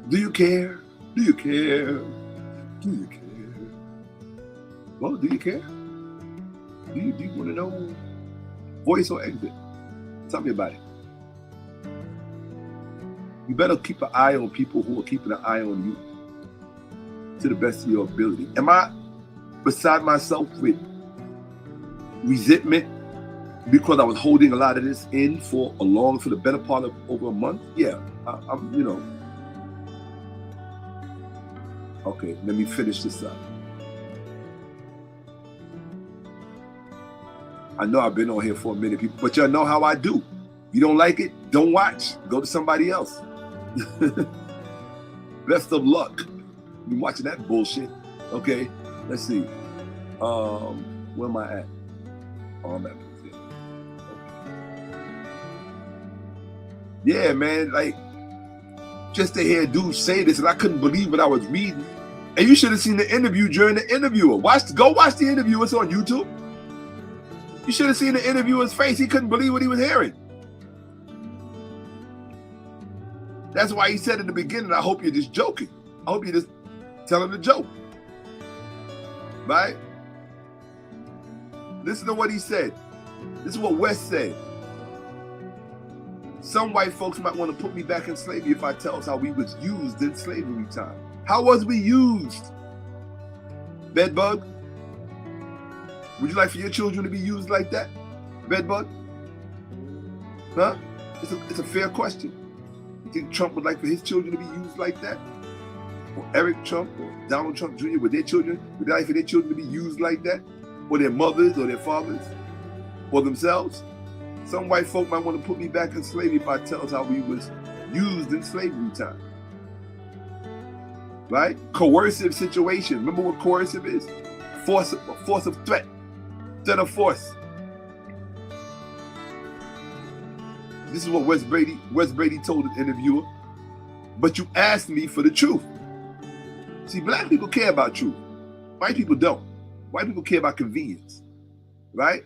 Speaker 1: Do you care? Do you care? Do you care? Well, do you care? Do you want to know voice or exit? Tell me about it. You better keep an eye on people who are keeping an eye on you to the best of your ability. Am I beside myself with resentment because I was holding a lot of this in for the better part of over a month? Yeah, I'm. Okay, let me finish this up. I know I've been on here for a minute, people, but y'all know how I do. You don't like it? Don't watch. Go to somebody else. Best of luck. You watching that bullshit? Okay, let's see. Where am I at? Oh, I'm at. Yeah, man. Like, just to hear dudes say this, and I couldn't believe what I was reading. And you should have seen the interview during the interviewer. Go watch the interview. It's on YouTube. You should have seen the interviewer's face. He couldn't believe what he was hearing. That's why he said in the beginning, I hope you're just joking. I hope you're just telling a joke. Right? Listen to what he said. This is what West said. Some white folks might want to put me back in slavery if I tell us how we was used in slavery time. How was we used? Bedbug? Would you like for your children to be used like that? Bedbug? Huh? It's a fair question. You think Trump would like for his children to be used like that? Or Eric Trump or Donald Trump Jr., would they like for their children to be used like that? Or their mothers or their fathers? Or themselves? Some white folk might want to put me back in slavery if I tell us how we was used in slavery time. Right? Coercive situation. Remember what coercive is? force of threat of force. This is what Wes Brady told an interviewer. But you asked me for the truth. See, black people care about truth. White people don't. White people care about convenience, right?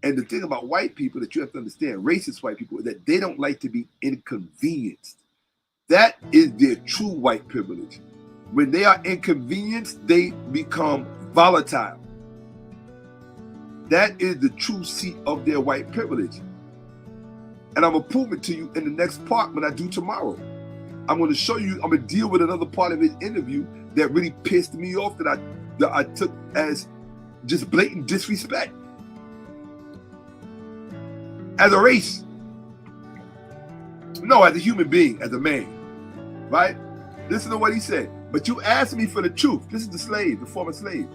Speaker 1: And the thing about white people that you have to understand, racist white people, is that they don't like to be inconvenienced. That is their true white privilege. When they are inconvenienced, they become volatile. That is the true seat of their white privilege. And I'm going to prove it to you in the next part when I do tomorrow. I'm going to show you, I'm going to deal with another part of his interview that really pissed me off, that I took as just blatant disrespect. As a race. No, as a human being, as a man. Right? Listen to what he said. But you asked me for the truth. This is the slave, the former slave.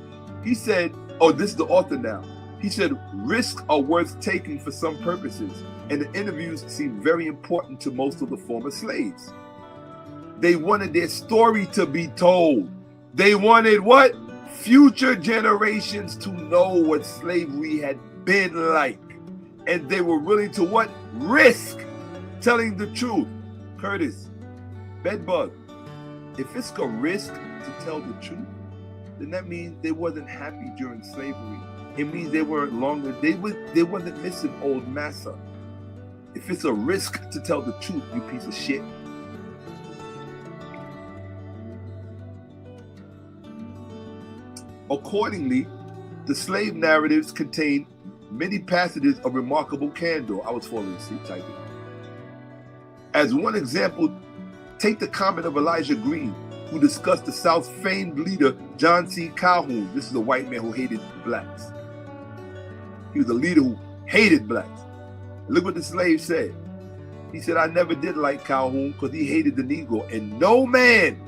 Speaker 1: He said, oh, this is the author now. He said, risks are worth taking for some purposes, and the interviews seemed very important to most of the former slaves. They wanted their story to be told. They wanted what? Future generations to know what slavery had been like. And they were willing to what? Risk telling the truth. Curtis, bedbug, if it's a risk to tell the truth, then that means they wasn't happy during slavery. It means they weren't longer, they wasn't missing old massa. If it's a risk to tell the truth, you piece of shit. Accordingly, the slave narratives contain many passages of remarkable candor. I was falling asleep typing. As one example, take the comment of Elijah Green, who discussed the South's famed leader, John C. Calhoun. This is a white man who hated blacks. He was a leader who hated blacks. Look what the slave said. He said, I never did like Calhoun because he hated the Negro, and no man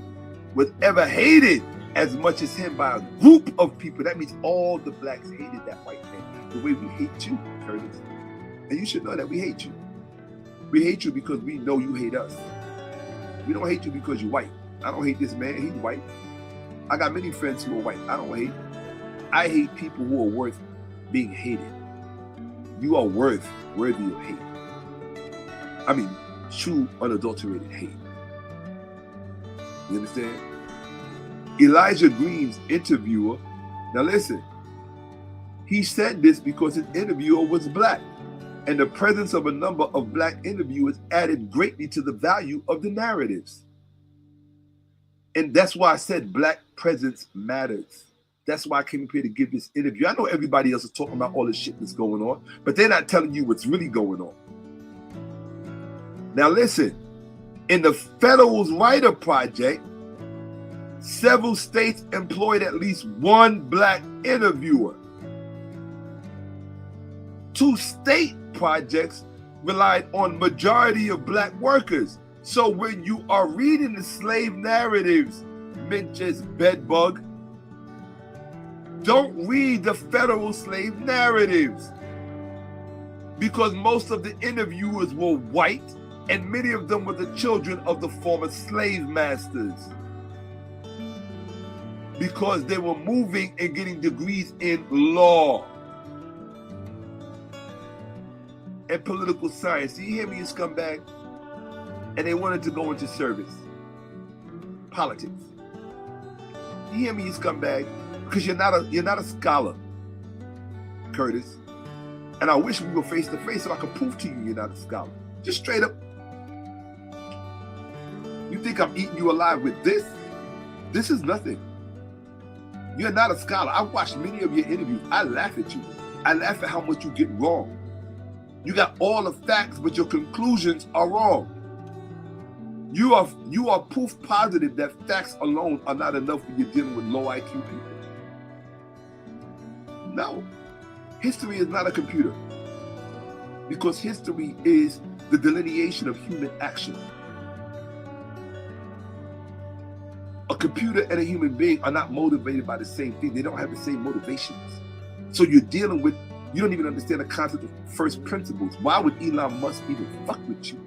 Speaker 1: was ever hated as much as him by a group of people. That means all the blacks hated that white man the way we hate you, Curtis. And you should know that we hate you. We hate you because we know you hate us. We don't hate you because you're white. I don't hate this man, he's white. I got many friends who are white. I don't hate. I hate people who are worth being hated. You are worthy of hate. I mean, true, unadulterated hate. You understand? Elijah Green's interviewer, now listen, he said this because his interviewer was black, and the presence of a number of black interviewers added greatly to the value of the narratives. And that's why I said black presence matters. That's why I came up here to give this interview. I know everybody else is talking about all the shit that's going on, but they're not telling you what's really going on. Now listen, in the Federal's Writer Project, several states employed at least one black interviewer. 2 state projects relied on majority of black workers. So when you are reading the slave narratives, Minch's bedbug, don't read the federal slave narratives, because most of the interviewers were white and many of them were the children of the former slave masters, because they were moving and getting degrees in law and political science. You hear me, you scumbag? And they wanted to go into service, politics. You hear me, you scumbag? Because you're not a scholar, Curtis. And I wish we were face to face so I could prove to you you're not a scholar. Just straight up. You think I'm eating you alive with this? This is nothing. You're not a scholar. I've watched many of your interviews. I laugh at you. I laugh at how much you get wrong. You got all the facts, but your conclusions are wrong. You are proof positive that facts alone are not enough when you're dealing with low IQ people. No. History is not a computer, because history is the delineation of human action. A computer and a human being are not motivated by the same thing. They don't have the same motivations. So you're dealing with, you don't even understand the concept of first principles. Why would Elon Musk even fuck with you?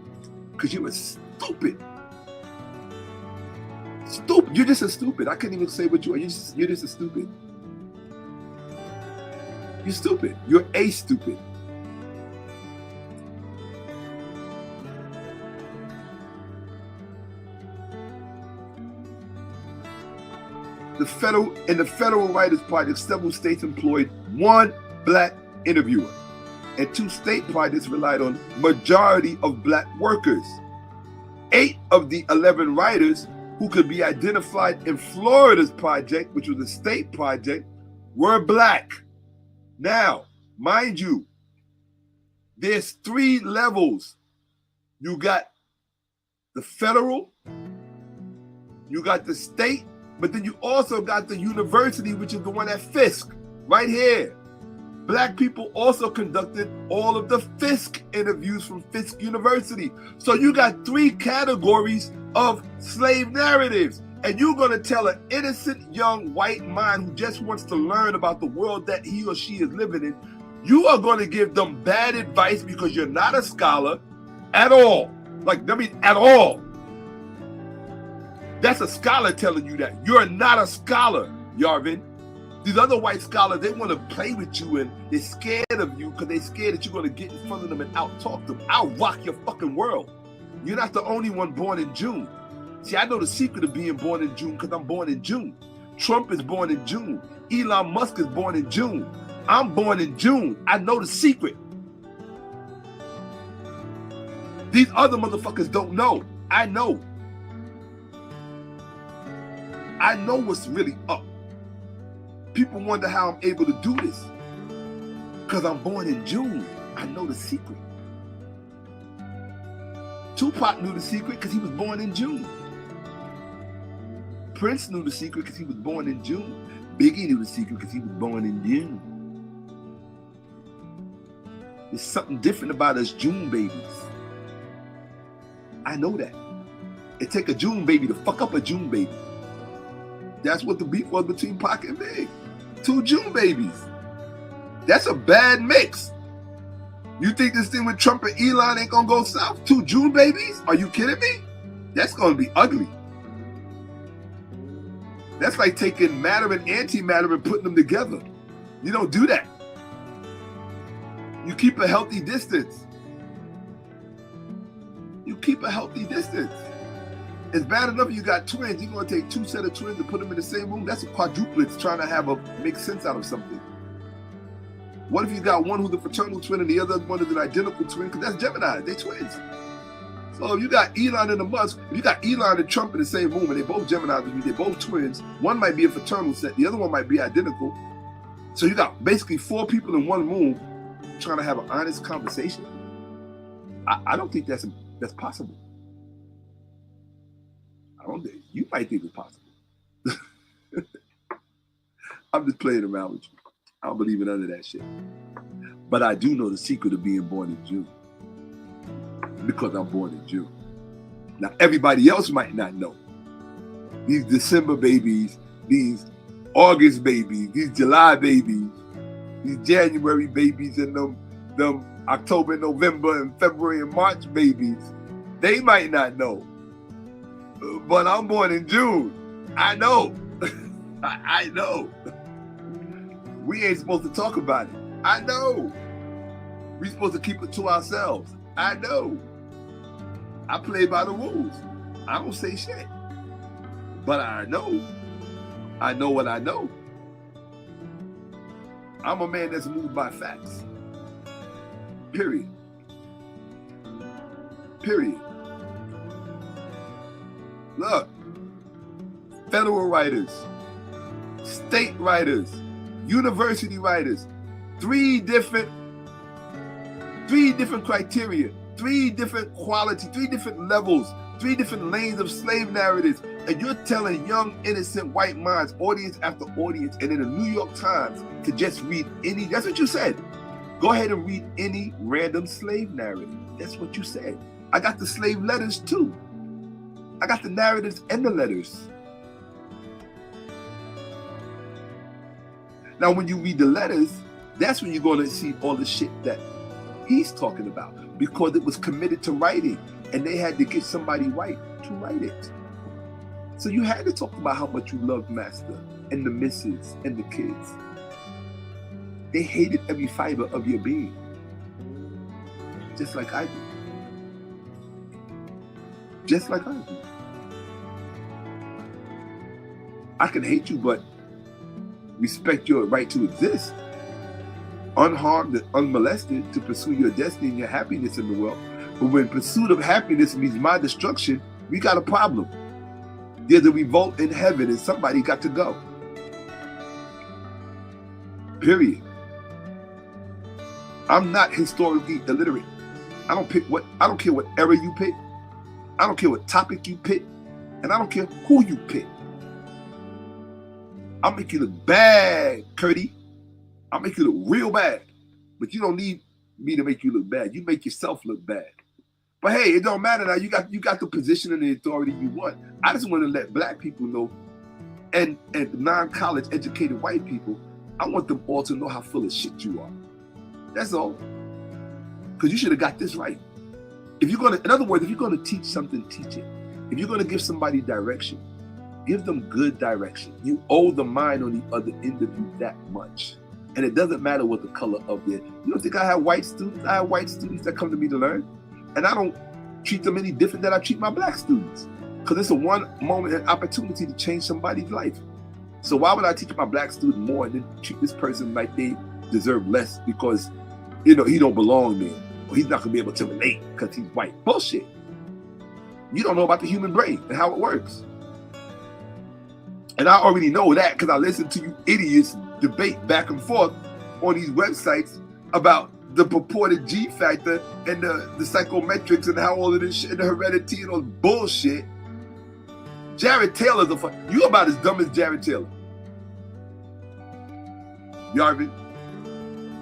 Speaker 1: Because you're a stupid. Stupid. You're just a stupid. I couldn't even say what you are. You're just a stupid. You're stupid. You're a stupid. The Federal Writers Project, several states employed one black interviewer, and 2 state projects relied on majority of black workers. 8 of the 11 writers who could be identified in Florida's project, which was a state project, were black. Now, mind you, there's 3 levels. You got the federal, you got the state, but then you also got the university, which is the one at Fisk, right here. Black people also conducted all of the Fisk interviews from Fisk University. So you got 3 categories of slave narratives. And you're going to tell an innocent young white mind who just wants to learn about the world that he or she is living in, you are going to give them bad advice because you're not a scholar at all. Like, I mean, at all. That's a scholar telling you that. You're not a scholar, Yarvin. These other white scholars, they want to play with you and they're scared of you because they're scared that you're going to get in front of them and out-talk them. I'll rock your fucking world. You're not the only one born in June. See, I know the secret of being born in June because I'm born in June. Trump is born in June. Elon Musk is born in June. I'm born in June. I know the secret. These other motherfuckers don't know. I know. I know what's really up. People wonder how I'm able to do this. Because I'm born in June. I know the secret. Tupac knew the secret because he was born in June. Prince knew the secret because he was born in June. Biggie knew the secret because he was born in June. There's something different about us June babies. I know that. It take a June baby to fuck up a June baby. That's what the beef was between Pac and Big. 2 June babies. That's a bad mix. You think this thing with Trump and Elon ain't gonna go south? 2 June babies? Are you kidding me? That's gonna be ugly. That's like taking matter and antimatter and putting them together. You don't do that. You keep a healthy distance. You keep a healthy distance. It's bad enough you got twins. You're gonna take 2 sets of twins and put them in the same room. That's a quadruplets trying to make sense out of something. What if you got one who's a fraternal twin and the other one is an identical twin? Because that's Gemini, they're twins. So if you got Elon and Musk, if you got Elon and Trump in the same room and they're both Geminis, they're both twins, one might be a fraternal set, the other one might be identical. So you got basically 4 people in one room trying to have an honest conversation. I don't think that's possible. I don't think, you might think it's possible. I'm just playing around with you. I don't believe in none of that shit. But I do know the secret of being born in June. Because I'm born in June. Now, everybody else might not know. These December babies, these August babies, these July babies, these January babies, and them October, November, and February, and March babies, they might not know. But I'm born in June. I know. I know. We ain't supposed to talk about it. I know. We're supposed to keep it to ourselves. I know. I play by the rules. I don't say shit. But I know. I know what I know. I'm a man that's moved by facts. Period. Period. Look. Federal writers, state writers, university writers, 3 different criteria, 3 different quality, 3 different levels, 3 different lanes of slave narratives, and you're telling young, innocent white minds, audience after audience, and in the New York Times to just read any, that's what you said. Go ahead and read any random slave narrative. That's what you said. I got the slave letters too. I got the narratives and the letters. Now, when you read the letters, that's when you're going to see all the shit that he's talking about, because it was committed to writing and they had to get somebody white to write it. So you had to talk about how much you loved Master and the missus and the kids. They hated every fiber of your being. Just like I do. Just like I do. I can hate you, but respect your right to exist, unharmed and unmolested, to pursue your destiny and your happiness in the world. But when pursuit of happiness means my destruction, we got a problem. There's a revolt in heaven and somebody got to go. Period. I'm not historically illiterate. I don't care what era you pick. I don't care what topic you pick. And I don't care who you pick. I'll make you look bad, Curdy. I'll make you look real bad. But you don't need me to make you look bad. You make yourself look bad. But hey, it don't matter now. You got the position and the authority you want. I just want to let black people know, and non-college educated white people, I want them all to know how full of shit you are. That's all. Because you should have got this right. If you're gonna, in other words, if you're gonna teach something, teach it. If you're gonna give somebody direction, give them good direction. You owe the mind on the other end of you that much. And it doesn't matter what the color of their, you don't think I have white students? I have white students that come to me to learn. And I don't treat them any different than I treat my black students. Because it's a one moment and opportunity to change somebody's life. So why would I teach my black student more and then treat this person like they deserve less because, you know, he don't belong there, or he's not gonna be able to relate because he's white? Bullshit. You don't know about the human brain and how it works. And I already know that because I listen to you idiots debate back and forth on these websites about the purported G factor and the psychometrics and how all of this shit and the heredity and all bullshit. Jared Taylor's you about as dumb as Jared Taylor. Yarvin.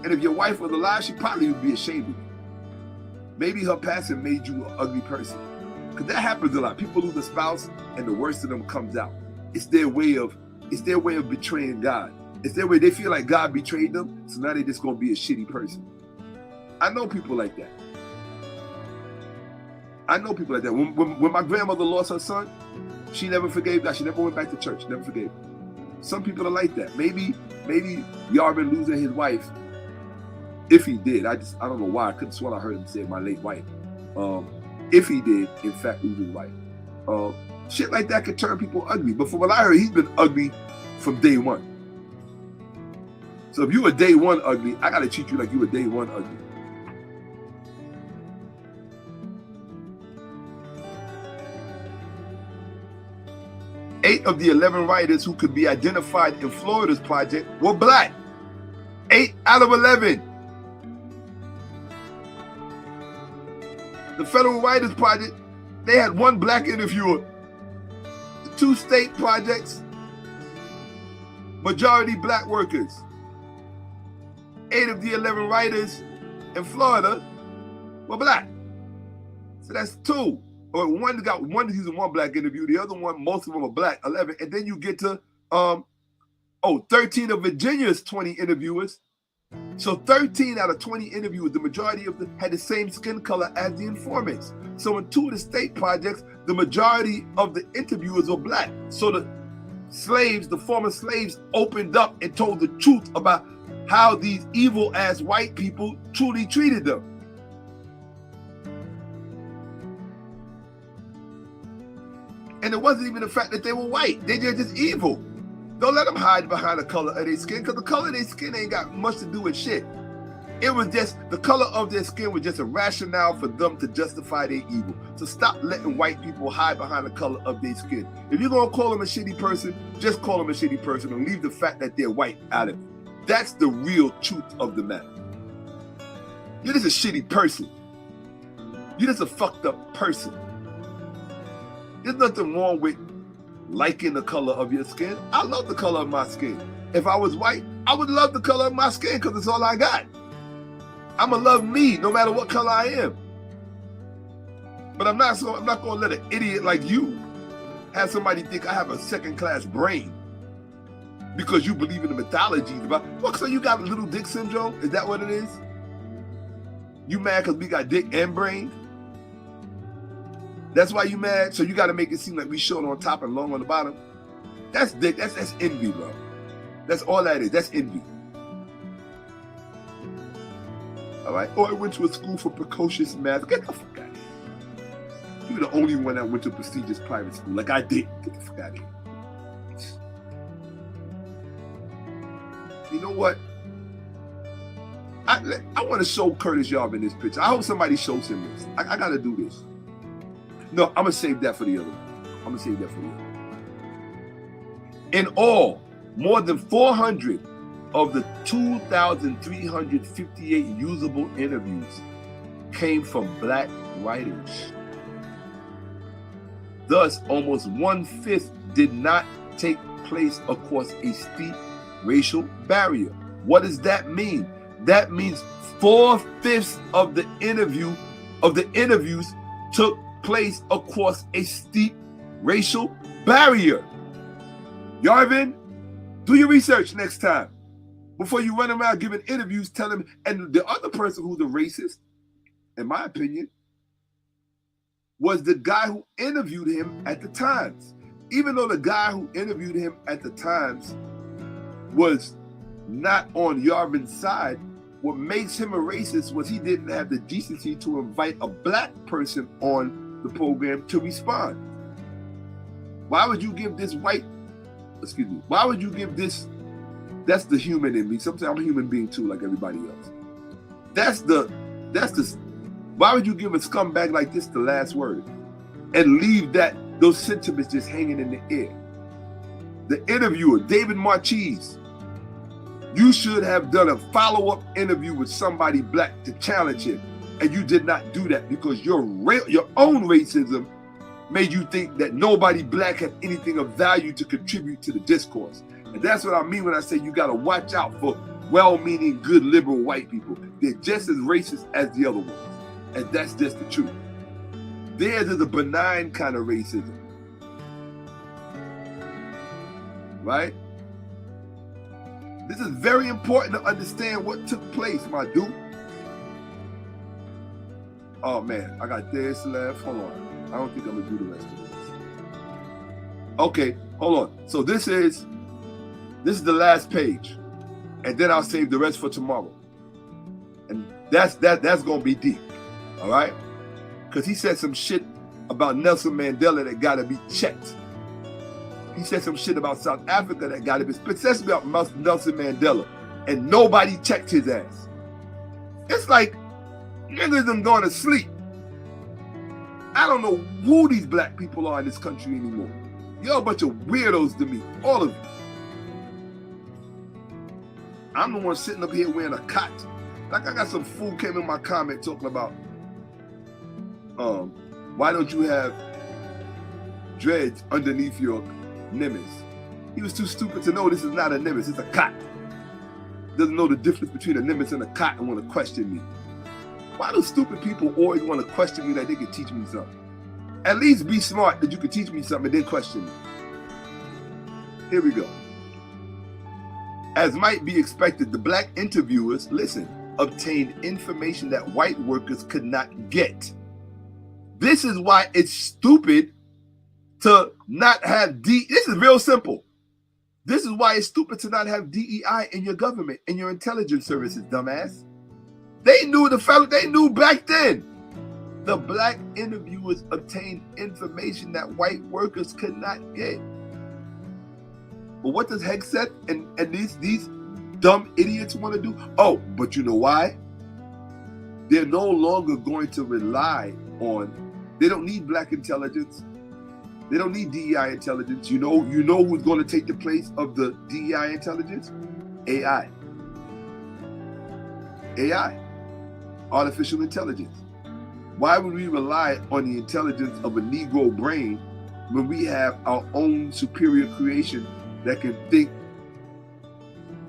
Speaker 1: And if your wife was alive, she probably would be ashamed of you. Maybe her passing made you an ugly person. Because that happens a lot. People lose a spouse and the worst of them comes out. It's their way of betraying God. It's their way. They feel like God betrayed them, so now they're just gonna be a shitty person. I know people like that. I know people like that. When my grandmother lost her son, she never forgave God. She never went back to church. Never forgave. Some people are like that. Maybe Yarvin losing his wife, if he did. I don't know why. I couldn't swear I heard him say my late wife. If he did, in fact, lose his wife. Shit like that could turn people ugly. But from what I heard, he's been ugly from day one. So if you were day one ugly, I gotta treat you like you were day one ugly. Eight of the 11 writers who could be identified in Florida's project were black. 8 out of 11. The Federal Writers Project, they had 1 black interviewer. The 2 state projects, majority black workers. 8 of the 11 writers in Florida were black. So that's 2. Or one using 1 black interview, the other one, most of them are black, 11. And then you get to 13 of Virginia's 20 interviewers. So 13 out of 20 interviewers, the majority of them had the same skin color as the informants. So in 2 of the state projects, the majority of the interviewers were black. So the slaves, the former slaves, opened up and told the truth about how these evil ass white people truly treated them. And it wasn't even the fact that they were white. They're just evil. Don't let them hide behind the color of their skin, because the color of their skin ain't got much to do with shit. It was just, the color of their skin was just a rationale for them to justify their evil. So stop letting white people hide behind the color of their skin. If you're going to call them a shitty person, just call them a shitty person and leave the fact that they're white out of it. That's the real truth of the matter. You're just a shitty person. You're just a fucked up person. There's nothing wrong with liking the color of your skin. I love the color of my skin. If I was white, I would love the color of my skin because it's all I got. I'ma love me no matter what color I am. But I'm not gonna let an idiot like you have somebody think I have a second-class brain because you believe in the mythologies about, what, so you got little dick syndrome? Is that what it is? You mad because we got dick and brain? That's why you mad? So you got to make it seem like we short on top and long on the bottom? That's dick. That's envy, bro. That's all that is. That's envy. right? Oh, I went to a school for precocious math. Get the fuck out of here. You're the only one that went to a prestigious private school, like I did. Get the fuck out of here. You know what? I want to show Curtis Yarvin this picture. I hope somebody shows him this. I got to do this. No, I'm going to save that for the other one. In all, more than 400 of the 2,358 usable interviews came from black writers. Thus, almost 1/5 did not take place across a steep racial barrier. What does that mean? That means 4/5 of the interviews took place across a steep racial barrier. Yarvin, do your research next time before you run around giving interviews telling, and the other person who's a racist, in my opinion, was the guy who interviewed him at the Times. Even though the guy who interviewed him at the Times was not on Yarvin's side, what makes him a racist was he didn't have the decency to invite a black person on the program to respond. Why would you give this why would you give this, that's the human in me. Sometimes I'm a human being too, like everybody else. Why would you give a scumbag like this the last word and leave those sentiments just hanging in the air? The interviewer, David Marchese, you should have done a follow-up interview with somebody black to challenge him, and you did not do that because your own racism made you think that nobody black had anything of value to contribute to the discourse. And that's what I mean when I say you got to watch out for well-meaning, good liberal white people. They're just as racist as the other ones, and that's just the truth. Theirs is a benign kind of racism, right? This is very important to understand what took place, my dude. Oh man, I got this left. Hold on. I don't think I'm gonna do the rest of this. Okay, hold on. So this is the last page, and then I'll save the rest for tomorrow. And that's gonna be deep, all right? Because he said some shit about Nelson Mandela that gotta be checked. He said some shit about South Africa that got to be, especially about Nelson Mandela, and nobody checked his ass. It's like niggas them going to sleep. I don't know who these black people are in this country anymore. You're a bunch of weirdos to me, all of you. I'm the one sitting up here wearing a cot. Like I got some fool came in my comment talking about, why don't you have dreads underneath your nimbus? He was too stupid to know this is not a nimbus, it's a cot. Doesn't know the difference between a nimbus and a cot and want to question me. Why do stupid people always want to question me like they can teach me something? At least be smart that you can teach me something and then question me. Here we go. As might be expected, the black interviewers, obtained information that white workers could not get. This is why it's stupid to not have this is real simple. This is why it's stupid to not have DEI in your government, in your intelligence services, dumbass. They knew they knew back then. The black interviewers obtained information that white workers could not get. But what does Hegseth and these dumb idiots want to do? Oh, but you know why? They're no longer going to rely on, they don't need black intelligence. They don't need DEI intelligence. You know who's going to take the place of the DEI intelligence? AI. AI. Artificial intelligence. Why would we rely on the intelligence of a Negro brain when we have our own superior creation that can think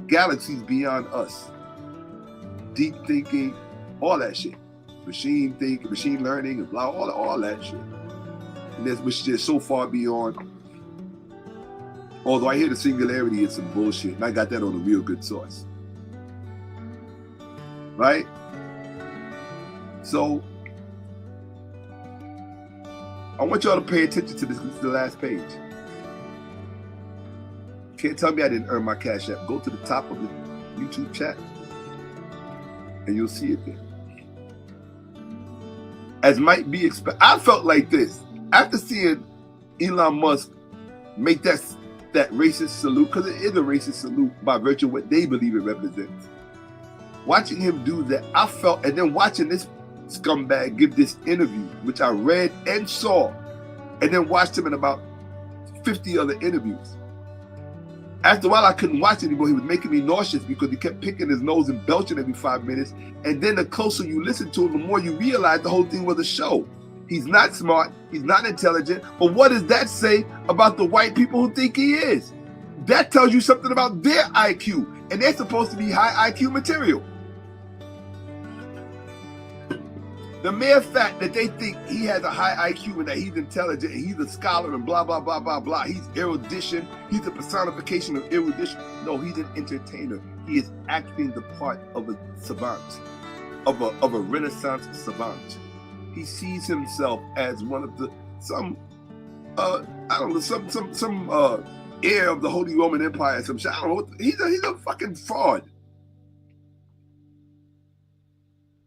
Speaker 1: galaxies beyond us? Deep thinking, all that shit. Machine thinking, machine learning, and blah, all that shit. And which is so far beyond. Although I hear the singularity is some bullshit, and I got that on a real good source. Right? So, I want y'all to pay attention to this. This is the last page. Can't tell me I didn't earn my Cash App. Go to the top of the YouTube chat, and you'll see it there. as might be expected. I felt like this after seeing Elon Musk make that racist salute, because it is a racist salute by virtue of what they believe it represents. Watching him do that, I felt, and then watching this scumbag give this interview, which I read and saw, and then watched him in about 50 other interviews. After a while, I couldn't watch it anymore. He was making me nauseous because he kept picking his nose and belching every 5 minutes. And then the closer you listen to him, the more you realize the whole thing was a show. He's not smart. He's not intelligent. But what does that say about the white people who think he is? That tells you something about their IQ. And they're supposed to be high IQ material. The mere fact that they think he has a high IQ and that he's intelligent and he's a scholar and blah, blah, blah, blah, blah. He's erudition. He's a personification of erudition. No, he's an entertainer. He is acting the part of a savant, of a Renaissance savant. He sees himself as one of the, heir of the Holy Roman Empire. Some shit. I don't know. He's a fucking fraud.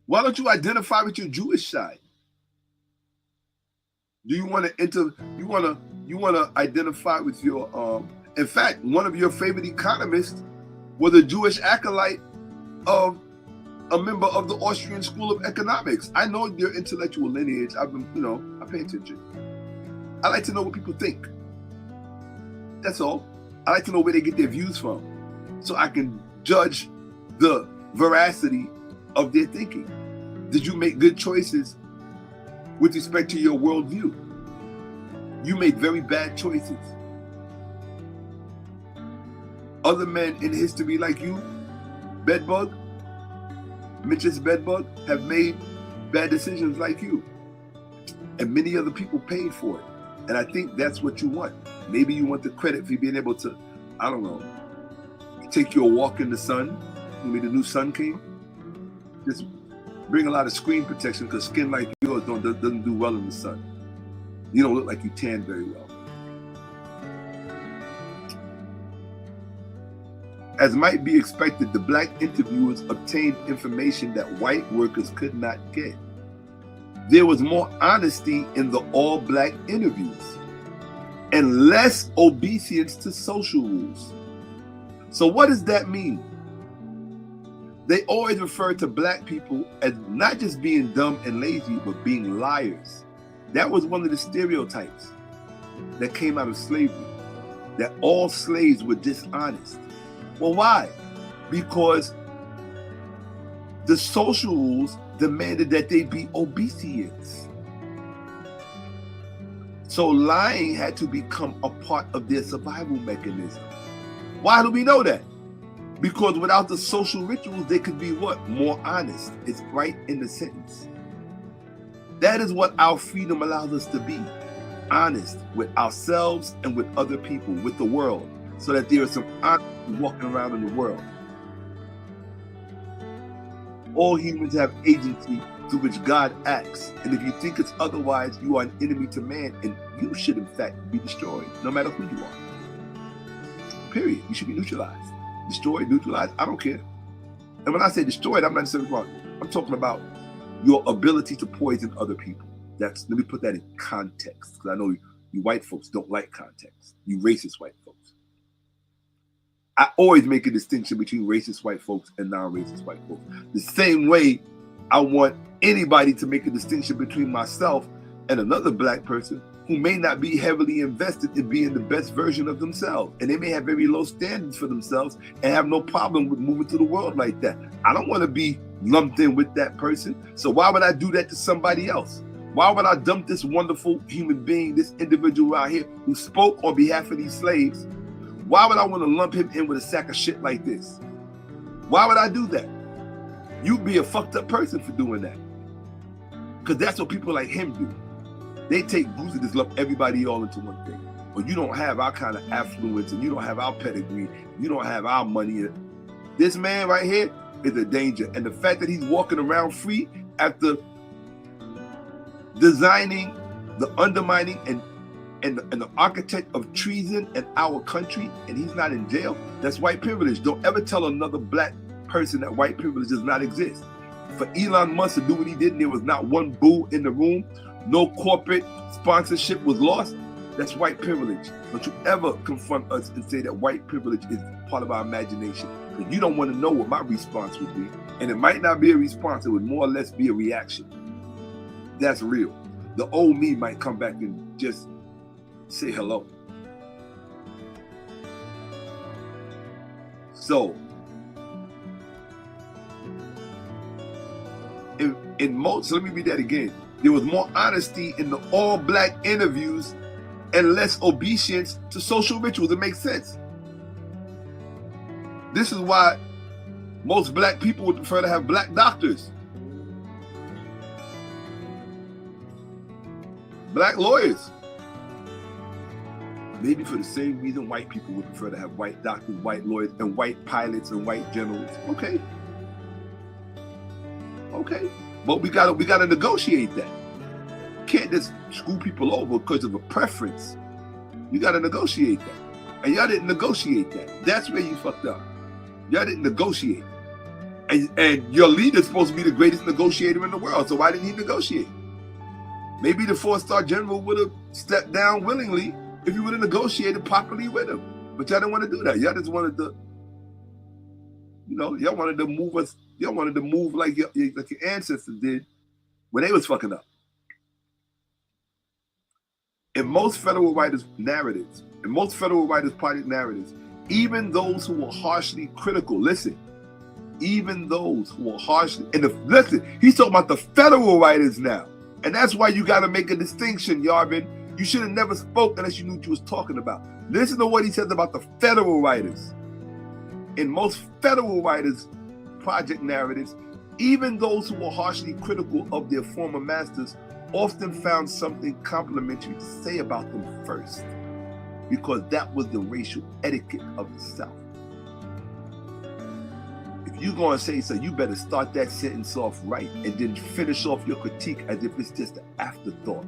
Speaker 1: Why don't you identify with your Jewish side? Do you want to enter? You want to identify with your? In fact, one of your favorite economists was a Jewish acolyte of a member of the Austrian School of Economics. I know your intellectual lineage. I've been, I pay attention. I like to know what people think. That's all. I like to know where they get their views from, so I can judge the veracity of their thinking. Did you make good choices with respect to your worldview? You made very bad choices. Other men in history like you, Bedbug, Mitch's Bedbug, have made bad decisions like you. And many other people paid for it. And I think that's what you want. Maybe you want the credit for being able to, I don't know, take your walk in the sun. Maybe the new sun came. Just bring a lot of screen protection, because skin like yours doesn't do well in the sun. You don't look like you tan very well. As might be expected, the black interviewers obtained information that white workers could not get. There was more honesty in the all-black interviews and less obeisance to social rules. So what does that mean? They always refer to black people as not just being dumb and lazy, but being liars. That was one of the stereotypes that came out of slavery, that all slaves were dishonest. Well, why? Because the social rules demanded that they be obeisance. So lying had to become a part of their survival mechanism. Why do we know that? Because without the social rituals, they could be what? More honest. It's right in the sentence. That is what our freedom allows us to be. Honest with ourselves and with other people, with the world, so that there is some honesty walking around in the world. All humans have agency through which God acts. And if you think it's otherwise, you are an enemy to man, and you should in fact be destroyed, no matter who you are. Period. You should be neutralized. Destroyed, neutralized, I don't care. And when I say destroyed, I'm not necessarily wrong. I'm talking about your ability to poison other people. Let me put that in context, because I know you white folks don't like context. You racist white folks. I always make a distinction between racist white folks and non-racist white folks. The same way I want anybody to make a distinction between myself and another black person who may not be heavily invested in being the best version of themselves. And they may have very low standards for themselves and have no problem with moving through the world like that. I don't want to be lumped in with that person. So why would I do that to somebody else? Why would I dump this wonderful human being, this individual out here who spoke on behalf of these slaves? Why would I want to lump him in with a sack of shit like this? Why would I do that? You'd be a fucked up person for doing that. Because that's what people like him do. They take groups and just lump everybody all into one thing. But you don't have our kind of affluence, and you don't have our pedigree, you don't have our money. This man right here is a danger. And the fact that he's walking around free after designing the undermining and the architect of treason in our country, and he's not in jail, that's white privilege. Don't ever tell another black person that white privilege does not exist. for Elon Musk to do what he did, and there was not one boo in the room, no corporate sponsorship was lost, that's white privilege. Don't you ever confront us and say that white privilege is part of our imagination, because you don't want to know what my response would be. And it might not be a response, it would more or less be a reaction. That's real. The old me might come back and just say hello. So, in most, so let me read that again. There was more honesty in the all-black interviews and less obedience to social rituals. It makes sense. This is why most black people would prefer to have black doctors, black lawyers. Maybe for the same reason white people would prefer to have white doctors, white lawyers, and white pilots and white generals. Okay. Okay. But we gotta negotiate that. You can't just screw people over because of a preference. You gotta negotiate that. And y'all didn't negotiate that. That's where you fucked up. Y'all didn't negotiate. And your leader's supposed to be the greatest negotiator in the world. So why didn't he negotiate? Maybe the 4-star general would have stepped down willingly if you would have negotiated properly with him. But y'all didn't want to do that. Y'all just wanted to, y'all wanted to move us. Y'all wanted to move like your ancestors did when they was fucking up. In most federal writers' narratives, even those who were harshly critical, listen, even those who were harshly, listen, he's talking about the federal writers now. And that's why you got to make a distinction, Yarvin. You should have never spoke unless you knew what you was talking about. Listen to what he says about the federal writers. In most federal writers' project narratives, even those who were harshly critical of their former masters often found something complimentary to say about them first, because that was the racial etiquette of the South. If you're going to say so, you better start that sentence off right and then finish off your critique as if it's just an afterthought.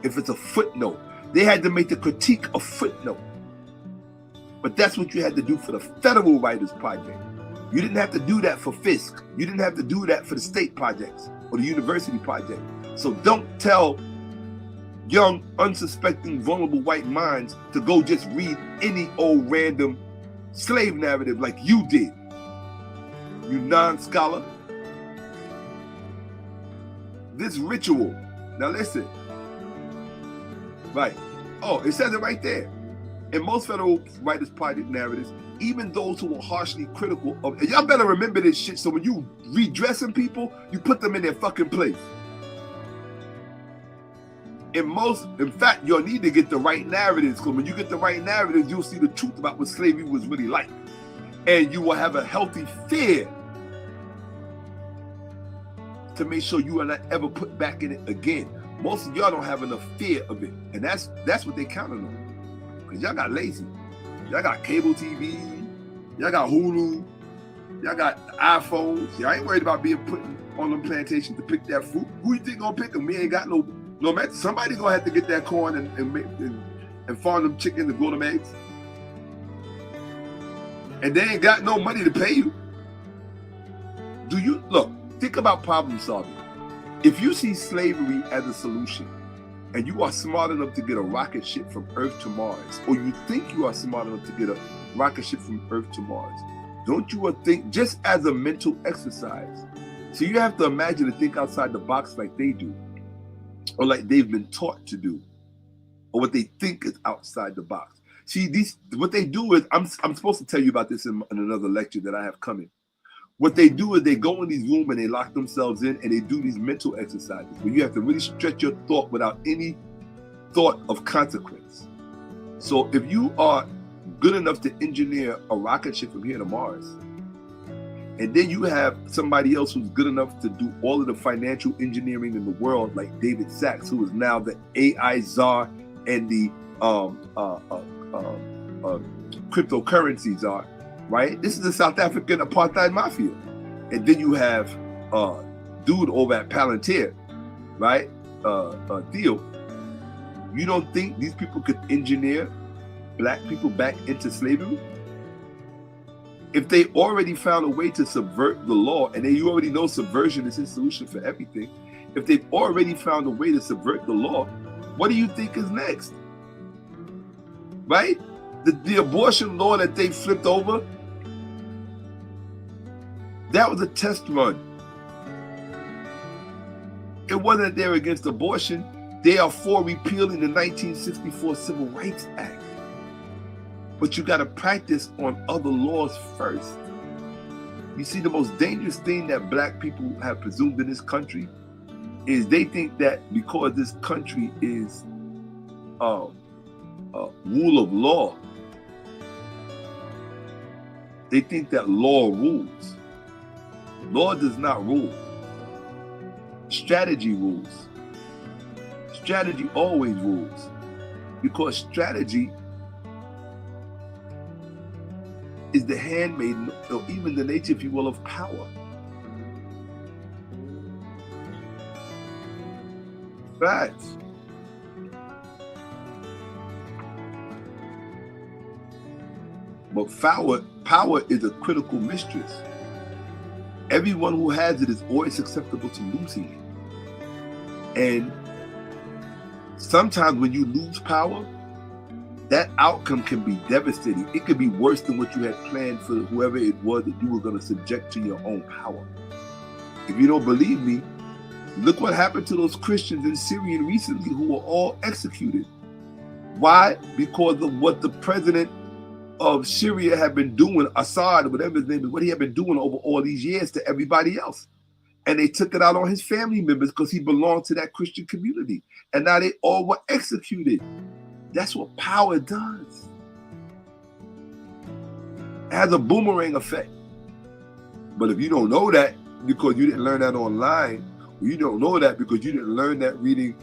Speaker 1: If it's a footnote, they had to make the critique a footnote. But that's what you had to do for the Federal Writers Project. You didn't have to do that for Fisk. You didn't have to do that for the state projects or the university project. So don't tell young, unsuspecting, vulnerable white minds to go just read any old random slave narrative like you did, you non-scholar. This ritual, now listen, right, oh, it says it right there. In most Federal Writers Project narratives, even those who were harshly critical of, and y'all better remember this shit, so when you redressing people, you put them in their fucking place. In fact, you'll need to get the right narratives, because when you get the right narratives, you'll see the truth about what slavery was really like. And you will have a healthy fear to make sure you are not ever put back in it again. Most of y'all don't have enough fear of it. And that's what they counting on. Because y'all got lazy. Y'all got cable TV. Y'all got Hulu. Y'all got iPhones. Y'all ain't worried about being put on them plantations to pick that fruit. Who you think gonna pick them? We ain't got no matter. Somebody gonna have to get that corn and farm them chickens and grow them eggs. And they ain't got no money to pay you. Do you look? Think about problem solving. If you see slavery as a solution, and you are smart enough to get a rocket ship from Earth to Mars, or you think you are smart enough to get a rocket ship from Earth to Mars, don't you think, just as a mental exercise? So you have to imagine and think outside the box like they do, or like they've been taught to do, or what they think is outside the box. See, what they do is, I'm supposed to tell you about this in another lecture that I have coming. What they do is they go in these rooms and they lock themselves in and they do these mental exercises where you have to really stretch your thought without any thought of consequence. So if you are good enough to engineer a rocket ship from here to Mars, and then you have somebody else who's good enough to do all of the financial engineering in the world, like David Sachs, who is now the AI czar and the cryptocurrency czar, right? This is the South African apartheid mafia. And then you have dude over at Palantir, right? Theo. You don't think these people could engineer black people back into slavery? If they already found a way to subvert the law, and then you already know subversion is his solution for everything, if they've already found a way to subvert the law, what do you think is next? Right? The abortion law that they flipped over, that was a test run. It wasn't that they're against abortion. They are for repealing the 1964 Civil Rights Act. But you got to practice on other laws first. You see, the most dangerous thing that black people have presumed in this country is they think that because this country is rule of law, they think that law rules. Law does not rule. Strategy rules. Strategy always rules, because strategy is the handmaiden, or even the nature, if you will, of power. Facts. But power is a critical mistress. Everyone who has it is always susceptible to losing it. And sometimes when you lose power, that outcome can be devastating. It could be worse than what you had planned for whoever it was that you were going to subject to your own power. If you don't believe me, look what happened to those Christians in Syria recently who were all executed. Why? Because of what the president of Syria had been doing, Assad, whatever his name is, what he had been doing over all these years to everybody else. And they took it out on his family members because he belonged to that Christian community. And now they all were executed. That's what power does. It has a boomerang effect. But if you don't know that because you didn't learn that online, or you don't know that because you didn't learn that reading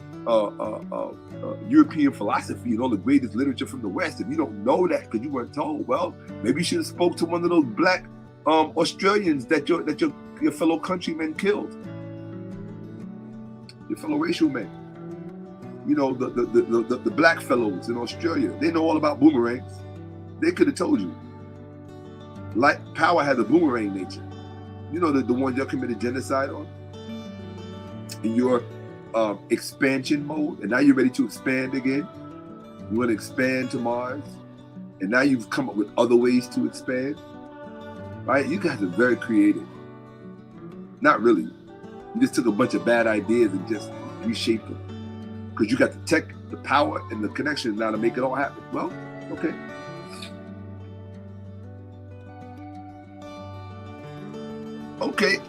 Speaker 1: European philosophy and all the greatest literature from the West, if you don't know that because you weren't told, well, maybe you should have spoke to one of those black Australians that your fellow countrymen killed, your fellow racial men. You know, the black fellows in Australia, they know all about boomerangs. They could have told you. Like, power has a boomerang nature. You know, the ones y'all committed genocide on in your expansion mode, and now you're ready to expand again. You want to expand to Mars, and now you've come up with other ways to expand. Right? You guys are very creative. Not really. You just took a bunch of bad ideas and just reshaped them. Because you got the tech, the power, and the connection now to make it all happen. Well, okay. Okay.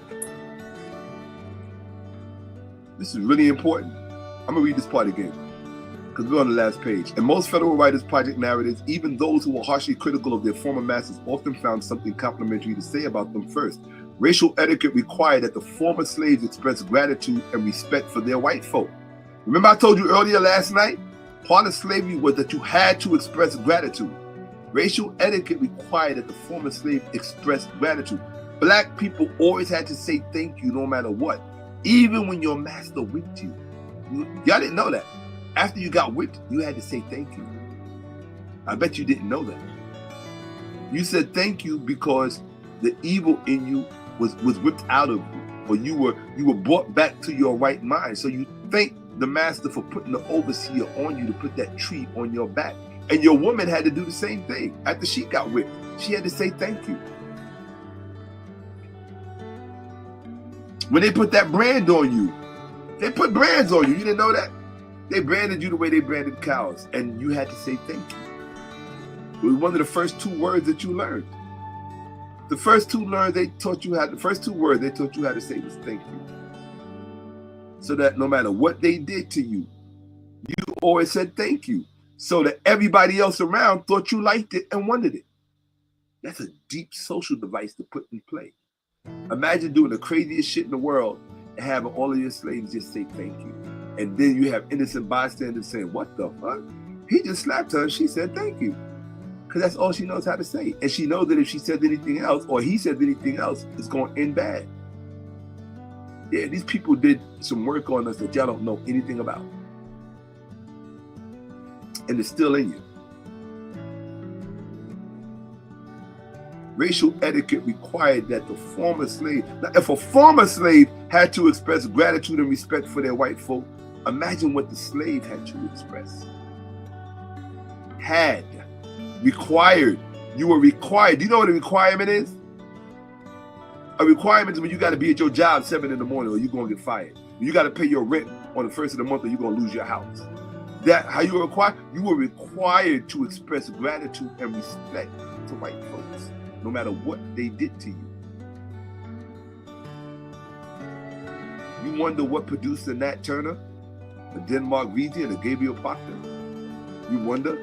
Speaker 1: This is really important. I'm going to read this part again, because we're on the last page. In most federal writers' project narratives, even those who were harshly critical of their former masters often found something complimentary to say about them first. Racial etiquette required that the former slaves express gratitude and respect for their white folk. Remember I told you earlier last night, part of slavery was that you had to express gratitude. Racial etiquette required that the former slave express gratitude. Black people always had to say thank you no matter what, even when your master whipped you. Y'all didn't know that. After you got whipped, you had to say thank you. I bet you didn't know that. You said thank you because the evil in you was whipped out of you, or you were brought back to your right mind. So you thank the master for putting the overseer on you to put that tree on your back. And your woman had to do the same thing. After she got whipped, she had to say thank you. When they put that brand on you, they put brands on you. You didn't know that? They branded you the way they branded cows, and you had to say thank you. It was one of the first two words that you learned. The first two words they taught you how to say was thank you. So that no matter what they did to you, you always said thank you. So that everybody else around thought you liked it and wanted it. That's a deep social device to put in play. Imagine doing the craziest shit in the world and having all of your slaves just say thank you. And then you have innocent bystanders saying, what the fuck? He just slapped her and she said thank you. Because that's all she knows how to say. And she knows that if she says anything else, or he says anything else, it's going to end bad. Yeah, these people did some work on us that y'all don't know anything about. And it's still in you. racial etiquette required that the former slave, now if a former slave had to express gratitude and respect for their white folk, imagine what the slave had to express. Had, required, you were required. Do you know what a requirement is? A requirement is when you got to be at your job 7 in the morning or you're going to get fired. You got to pay your rent on the 1st of the month or you're going to lose your house. That how you were required? You were required to express gratitude and respect to white folks, no matter what they did to you. You wonder what produced a Nat Turner, a Denmark Region, and a Gabriel Proctor? You wonder?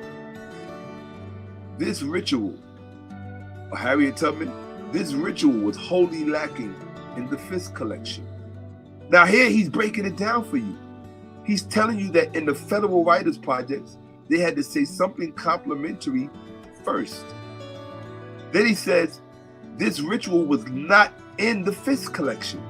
Speaker 1: This ritual, or Harriet Tubman, this ritual was wholly lacking in the Fisk collection. Now here he's breaking it down for you. He's telling you that in the Federal Writers Projects, they had to say something complimentary first. Then he says, this ritual was not in the Fisk collection.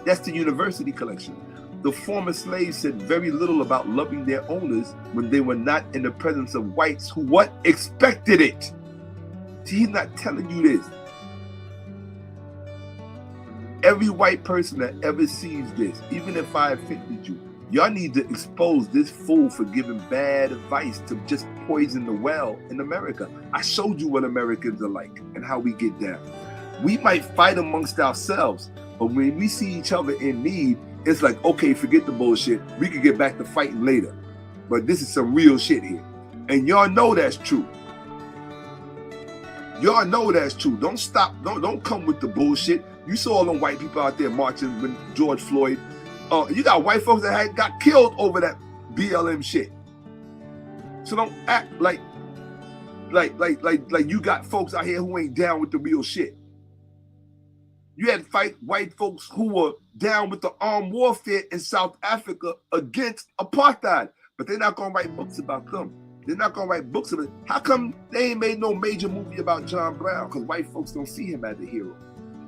Speaker 1: That's the university collection. The former slaves said very little about loving their owners when they were not in the presence of whites who what? Expected it. See, he's not telling you this. Every white person that ever sees this, even if I offended you, y'all need to expose this fool for giving bad advice to just poison the well in America. I showed you what Americans are like and how we get down. We might fight amongst ourselves, but when we see each other in need, it's like, okay, forget the bullshit. We can get back to fighting later. But this is some real shit here. And y'all know that's true. Y'all know that's true. Don't stop. Don't come with the bullshit. You saw all them white people out there marching with George Floyd. You got white folks that had got killed over that BLM shit. So don't act like you got folks out here who ain't down with the real shit. You had white folks who were down with the armed warfare in South Africa against apartheid, but they're not gonna write books about them. They're not gonna write books about it. How come they ain't made no major movie about John Brown? Because white folks don't see him as a hero.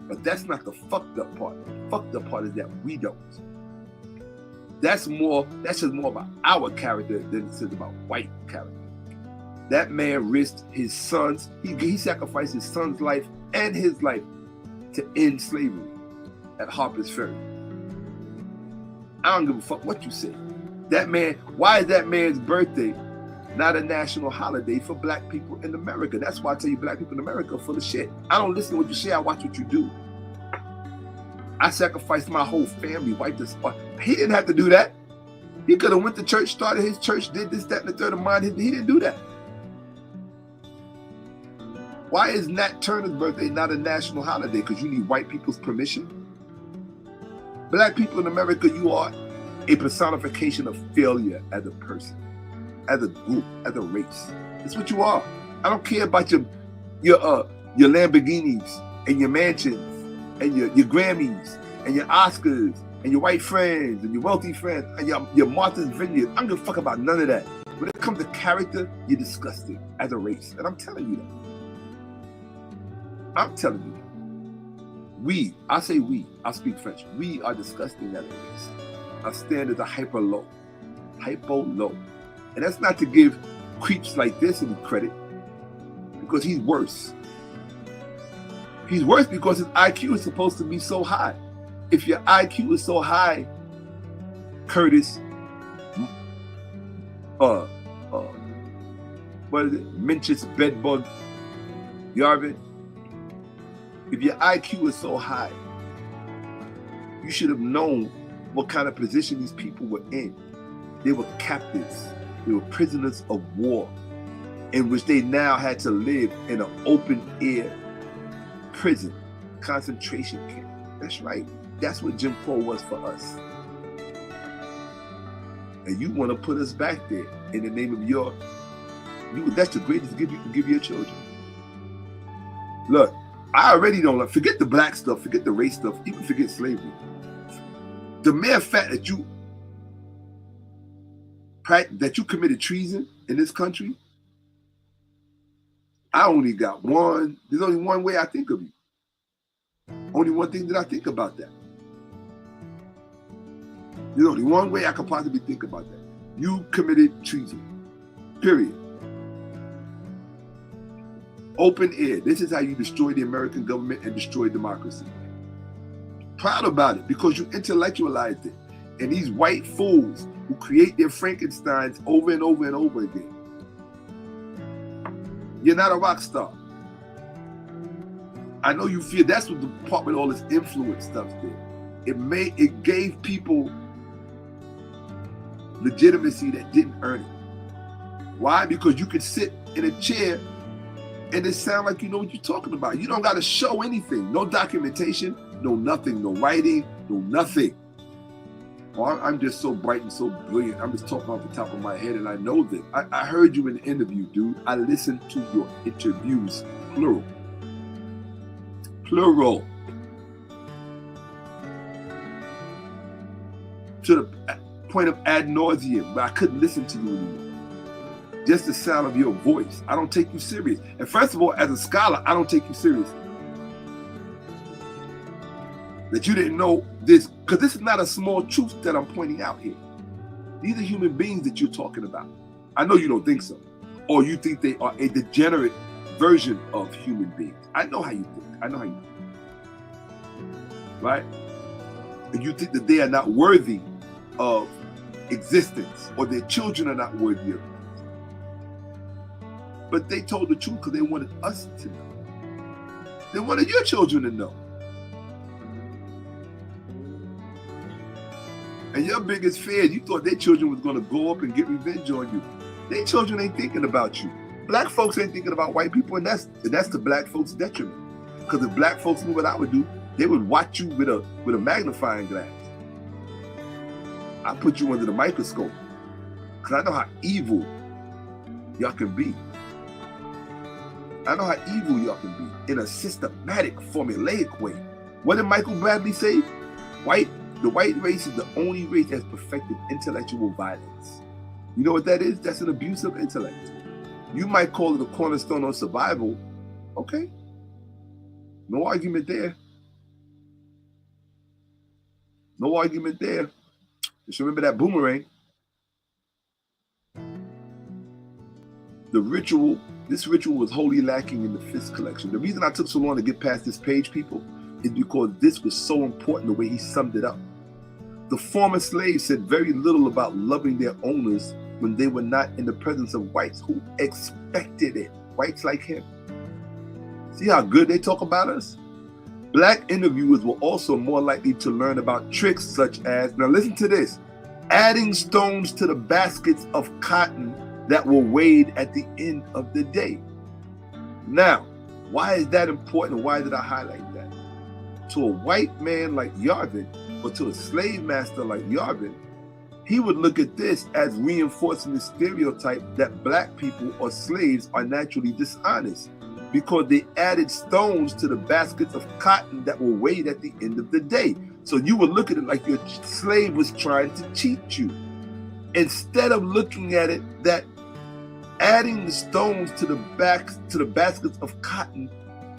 Speaker 1: But that's not the fucked up part. The fucked up part is that we don't. That's just more about our character than it says about white character. That man risked his son's, he sacrificed his son's life and his life to end slavery at Harper's Ferry. I don't give a fuck what you say. That man, why is that man's birthday not a national holiday for black people in America? That's why I tell you black people in America are full of shit. I don't listen to what you say, I watch what you do. I sacrificed my whole family, wiped the spot. He didn't have to do that. He could have went to church, started his church, did this, that, and the third of mine. He didn't do that. Why is Nat Turner's birthday not a national holiday? Because you need white people's permission? Black people in America, you are a personification of failure as a person, as a group, as a race. That's what you are. I don't care about your Lamborghinis and your mansions and your Grammys and your Oscars and your white friends and your wealthy friends and your Martha's Vineyard. I don't give a fuck about none of that. When it comes to character, you're disgusting as a race. And I'm telling you that. I'm telling you that. I say we, I speak French. We are disgusting as a race. Our standards are hyper low. And that's not to give creeps like this any credit, because he's worse. He's worse because his IQ is supposed to be so high. If your IQ is so high, Curtis, what is it? Mencius bedbug, Yarvin. If your IQ is so high, you should have known what kind of position these people were in. They were captives. They were prisoners of war, in which they now had to live in an open air prison, concentration camp. That's right. That's what Jim Crow was for us. And you want to put us back there in the name of that's the greatest gift you can give your children. Look, I already don't like, forget the black stuff, forget the race stuff, even forget slavery. The mere fact that you committed treason in this country, I only got one. There's only one way I think of you. Only one thing that I think about that. There's only one way I could possibly think about that. You committed treason. Period. Open air. This is how you destroy the American government and destroy democracy. Proud about it because you intellectualized it. And these white fools who create their Frankensteins over and over and over again. You're not a rock star. I know you feel that's what the part with all this influence stuff did. It gave people legitimacy that didn't earn it. Why? Because you could sit in a chair and it sound like you know what you're talking about. You don't got to show anything. No documentation, no nothing, no writing, no nothing. Well, I'm just so bright and so brilliant. I'm just talking off the top of my head and I know this. I heard you in the interview, dude. I listened to your interviews, plural. Plural. To the point of ad nauseum, where I couldn't listen to you anymore. Just the sound of your voice. I don't take you serious. And first of all, as a scholar, I don't take you serious. That you didn't know this, because this is not a small truth that I'm pointing out here. These are human beings that you're talking about. I know you don't think so. Or you think they are a degenerate version of human beings. I know how you think. I know how you think. Right? And you think that they are not worthy of existence, or their children are not worthy of it. But they told the truth because they wanted us to know. They wanted your children to know. And your biggest fear, you thought their children was going to grow up and get revenge on you. Their children ain't thinking about you. Black folks ain't thinking about white people, and that's to black folks' detriment. Because if black folks knew what I would do, they would watch you with a magnifying glass. I put you under the microscope because I know how evil y'all can be. I know how evil y'all can be in a systematic, formulaic way. What did Michael Bradley say? The white race is the only race that's perfected intellectual violence. You know what that is? That's an abuse of intellect. You might call it a cornerstone of survival. Okay. No argument there. No argument there. Just remember that boomerang. This ritual was wholly lacking in the Fisk collection. The reason I took so long to get past this page, people, is because this was so important the way he summed it up. The former slaves said very little about loving their owners when they were not in the presence of whites who expected it. Whites like him. See how good they talk about us? Black interviewers were also more likely to learn about tricks such as, now listen to this, adding stones to the baskets of cotton that were weighed at the end of the day. Now, why is that important? Why did I highlight that? To a white man like Yarvin, or to a slave master like Yarvin, he would look at this as reinforcing the stereotype that black people or slaves are naturally dishonest because they added stones to the baskets of cotton that were weighed at the end of the day. So you would look at it like your slave was trying to cheat you. Instead of looking at it that adding the stones to the baskets of cotton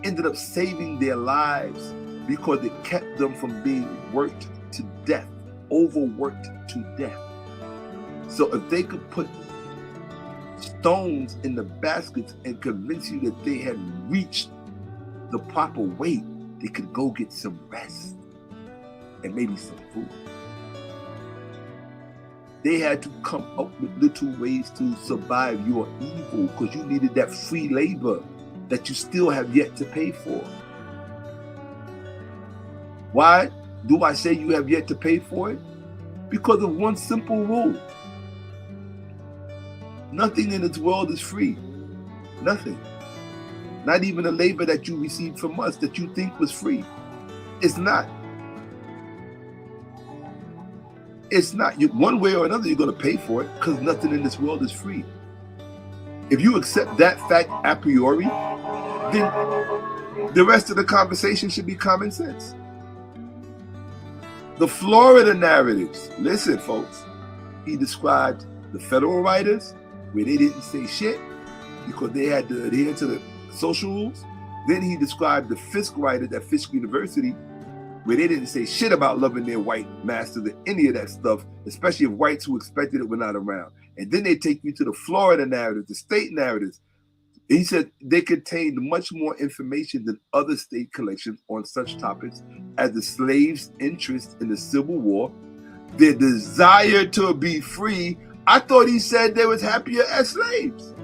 Speaker 1: ended up saving their lives because it kept them from being worked to death, overworked to death. So if they could put stones in the baskets and convince you that they had reached the proper weight, they could go get some rest and maybe some food. They had to come up with little ways to survive your evil because you needed that free labor that you still have yet to pay for. Why do I say you have yet to pay for it? Because of one simple rule. Nothing in this world is free. Nothing. Not even the labor that you received from us that you think was free. It's not. It's not. One way or another, you're going to pay for it because nothing in this world is free. If you accept that fact a priori, then the rest of the conversation should be common sense. The Florida narratives. Listen, folks. He described the federal writers where they didn't say shit because they had to adhere to the social rules. Then he described the Fisk writers at Fisk University where they didn't say shit about loving their white masters or any of that stuff, especially if whites who expected it were not around. And then they take you to the Florida narratives, the state narratives, He said they contained much more information than other state collections on such topics as the slaves' interest in the Civil War, their desire to be free. I thought he said they was happier as slaves.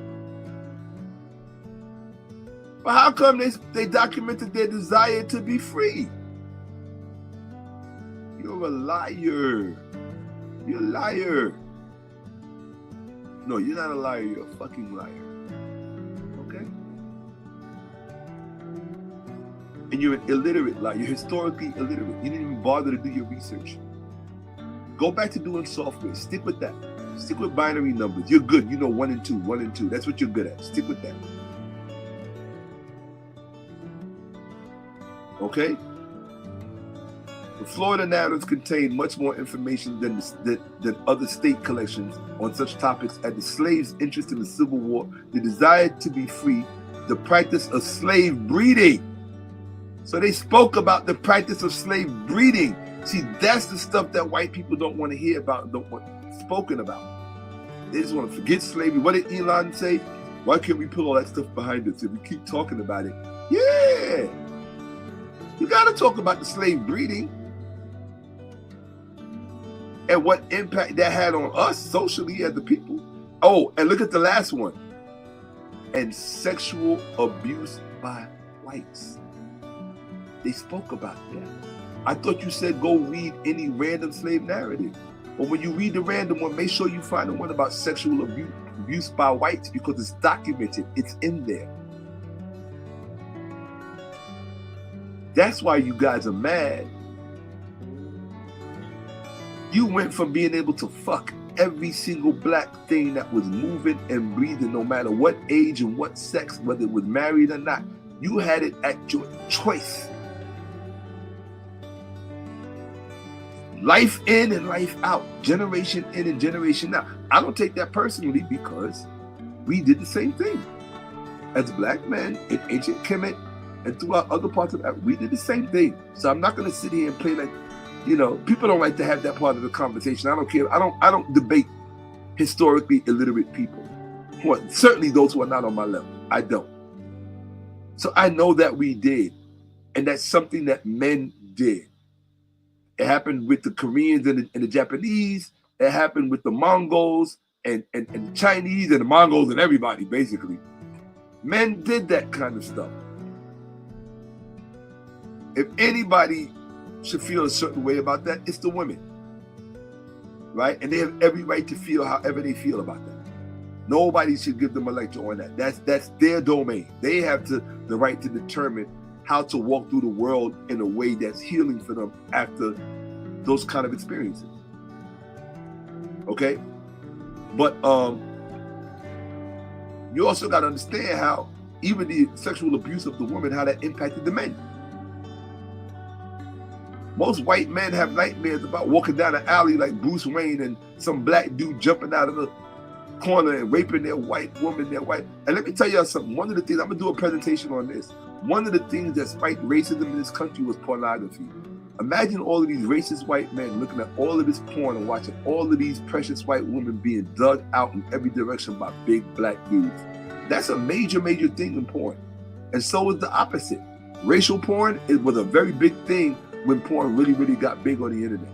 Speaker 1: But how come they documented their desire to be free? You're a liar. You're a liar. No, you're not a liar. You're a fucking liar. Okay? And you're an illiterate liar. You're historically illiterate. You didn't even bother to do your research. Go back to doing software. Stick with that. Stick with binary numbers. You're good. You know 1 and 2, 1 and 2. That's what you're good at. Stick with that. Okay? The Florida narratives contain much more information than other state collections on such topics as the slaves' interest in the Civil War, the desire to be free, the practice of slave breeding. So they spoke about the practice of slave breeding. See, that's the stuff that white people don't want to hear about, don't want spoken about. They just want to forget slavery. What did Elon say? Why can't we put all that stuff behind us if we keep talking about it? Yeah. You got to talk about the slave breeding and what impact that had on us socially as the people. Oh, and look at the last one. And sexual abuse by whites. They spoke about that. I thought you said go read any random slave narrative. But when you read the random one, make sure you find the one about sexual abuse by whites, because it's documented. It's in there. That's why you guys are mad. You went from being able to fuck every single black thing that was moving and breathing, no matter what age and what sex, whether it was married or not. You had it at your choice. Life in and life out, generation in and generation out. I don't take that personally, because we did the same thing. As black men in ancient Kemet and throughout other parts of Africa, we did the same thing. So I'm not going to sit here and play like, you know, people don't like to have that part of the conversation. I don't care. I don't debate historically illiterate people. Well, certainly those who are not on my level. I don't. So I know that we did. And that's something that men did. It happened with the Koreans and the Japanese. It happened with the Mongols and the Chinese and the Mongols and everybody, basically. Men did that kind of stuff. If anybody should feel a certain way about that, it's the women. Right? And they have every right to feel however they feel about that. Nobody should give them a lecture on that. That's their domain. They have the right to determine how to walk through the world in a way that's healing for them after those kind of experiences. Okay? But you also got to understand how even the sexual abuse of the woman, how that impacted the men. Most white men have nightmares about walking down an alley like Bruce Wayne and some black dude jumping out of the corner and raping their white woman, their white. And let me tell you something. One of the things, I'm going to do a presentation on this. One of the things that spiked racism in this country was pornography. Imagine all of these racist white men looking at all of this porn and watching all of these precious white women being dug out in every direction by big black dudes. That's a major, major thing in porn. And so is the opposite. Racial porn, it was a very big thing when porn really, really got big on the internet.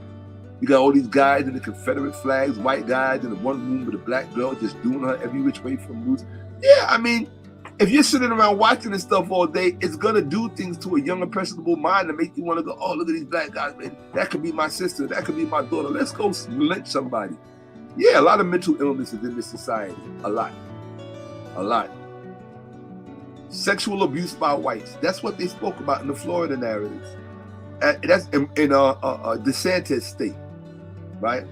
Speaker 1: You got all these guys in the Confederate flags, white guys in the one room with a black girl just doing her every which way from loose. Yeah, I mean, if you're sitting around watching this stuff all day, it's going to do things to a young, impressionable mind and make you want to go, oh, look at these black guys, man. That could be my sister. That could be my daughter. Let's go lynch somebody. Yeah, a lot of mental illnesses in this society. A lot. A lot. Sexual abuse by whites. That's what they spoke about in the Florida narratives. That's in DeSantis state, right?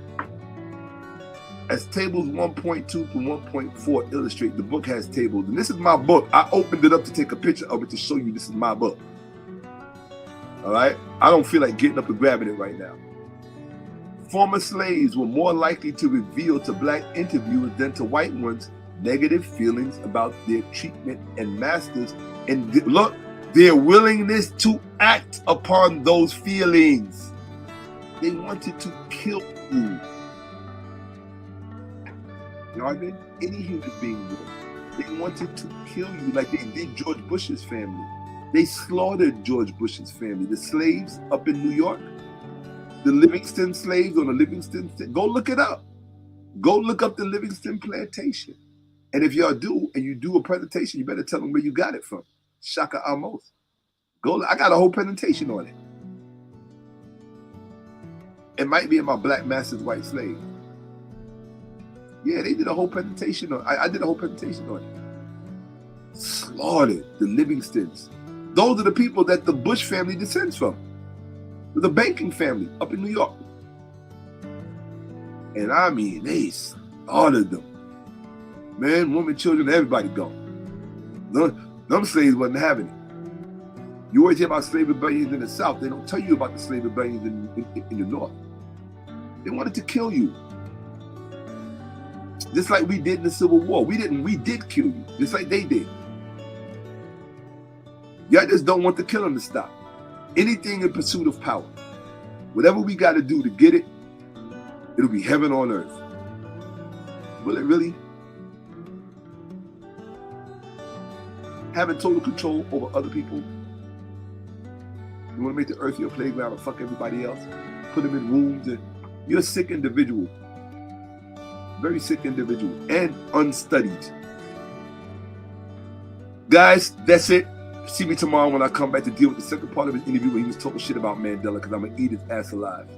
Speaker 1: As tables 1.2 through 1.4 illustrate, the book has tables. And this is my book. I opened it up to take a picture of it to show you this is my book. All right? I don't feel like getting up and grabbing it right now. Former slaves were more likely to reveal to black interviewers than to white ones negative feelings about their treatment and masters. And look, their willingness to act upon those feelings. They wanted to kill you. Yarvin, any human being would. They wanted to kill you like they did George Bush's family. They slaughtered George Bush's family. The slaves up in New York, the Livingston slaves on the Livingston, go look it up. Go look up the Livingston plantation. And if y'all do, and you do a presentation, you better tell them where you got it from. Shakka-Ahmose. I got a whole presentation on it. It might be in my Black Masters, White Slave. Yeah, they did a whole presentation on it. I did a whole presentation on it. Slaughtered the Livingstons. Those are the people that the Bush family descends from. The banking family up in New York. And I mean, they slaughtered them. Man, women, children, everybody gone. Them slaves wasn't having it. You always hear about slave rebellions in the South. They don't tell you about the slave rebellions in the North. They wanted to kill you. Just like we did in the Civil War. We did kill you, just like they did. Y'all just don't want the killing to stop. Anything in pursuit of power. Whatever we got to do to get it, it'll be heaven on earth. Will it really? Having total control over other people. You want to make the earth your playground and fuck everybody else? Put them in rooms and you're a sick individual. Very sick individual and unstudied. Guys, that's it. See me tomorrow when I come back to deal with the second part of his interview where he was talking shit about Mandela because I'm going to eat his ass alive.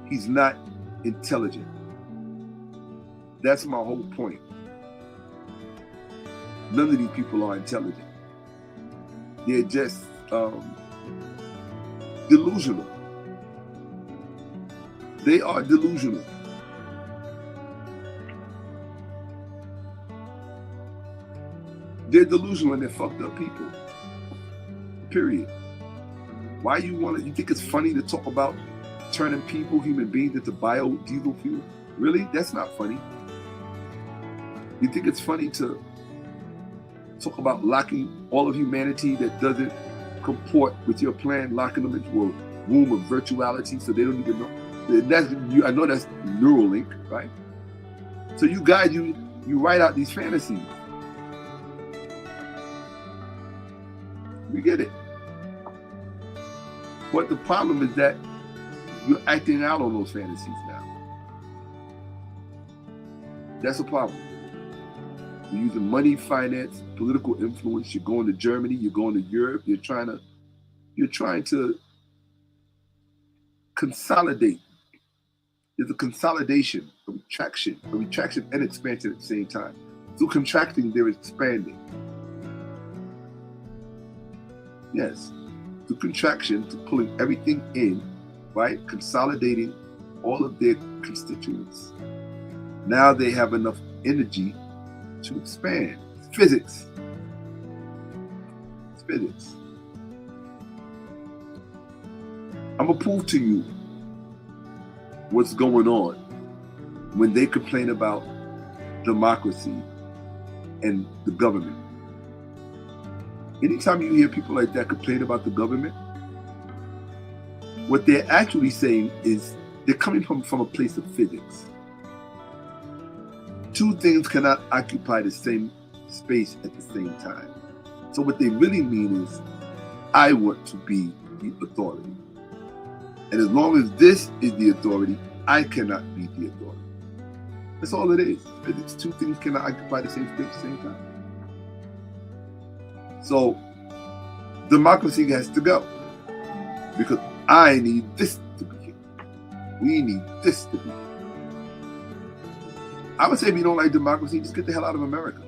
Speaker 1: He's not intelligent. That's my whole point. None of these people are intelligent. They're just delusional. They are delusional. They're delusional and they're fucked up people. Period. Why you think it's funny to talk about turning people, human beings, into biodiesel fuel? Really? That's not funny. You think it's funny to talk about locking all of humanity that doesn't comport with your plan, locking them into a room of virtuality so they don't even know? I know that's Neuralink, right? So you guys, you write out these fantasies. We get it. But the problem is that you're acting out on those fantasies now. That's a problem. You're using money, finance, political influence. You're going to Germany, you're going to Europe, you're trying to consolidate. There's a consolidation, a retraction and expansion at the same time. Through contracting, they're expanding. Yes, through contraction, to pulling everything in, right? Consolidating all of their constituents. Now they have enough energy to expand. It's physics. It's physics. I'm gonna prove to you what's going on when they complain about democracy and the government. Anytime you hear people like that complain about the government, what they're actually saying is they're coming from a place of physics. Two things cannot occupy the same space at the same time. So what they really mean is, I want to be the authority. And as long as this is the authority, I cannot be the authority. That's all it is. Physics. Two things cannot occupy the same space at the same time. So democracy has to go because I need this to be here. We need this to be here. I would say if you don't like democracy, just get the hell out of America.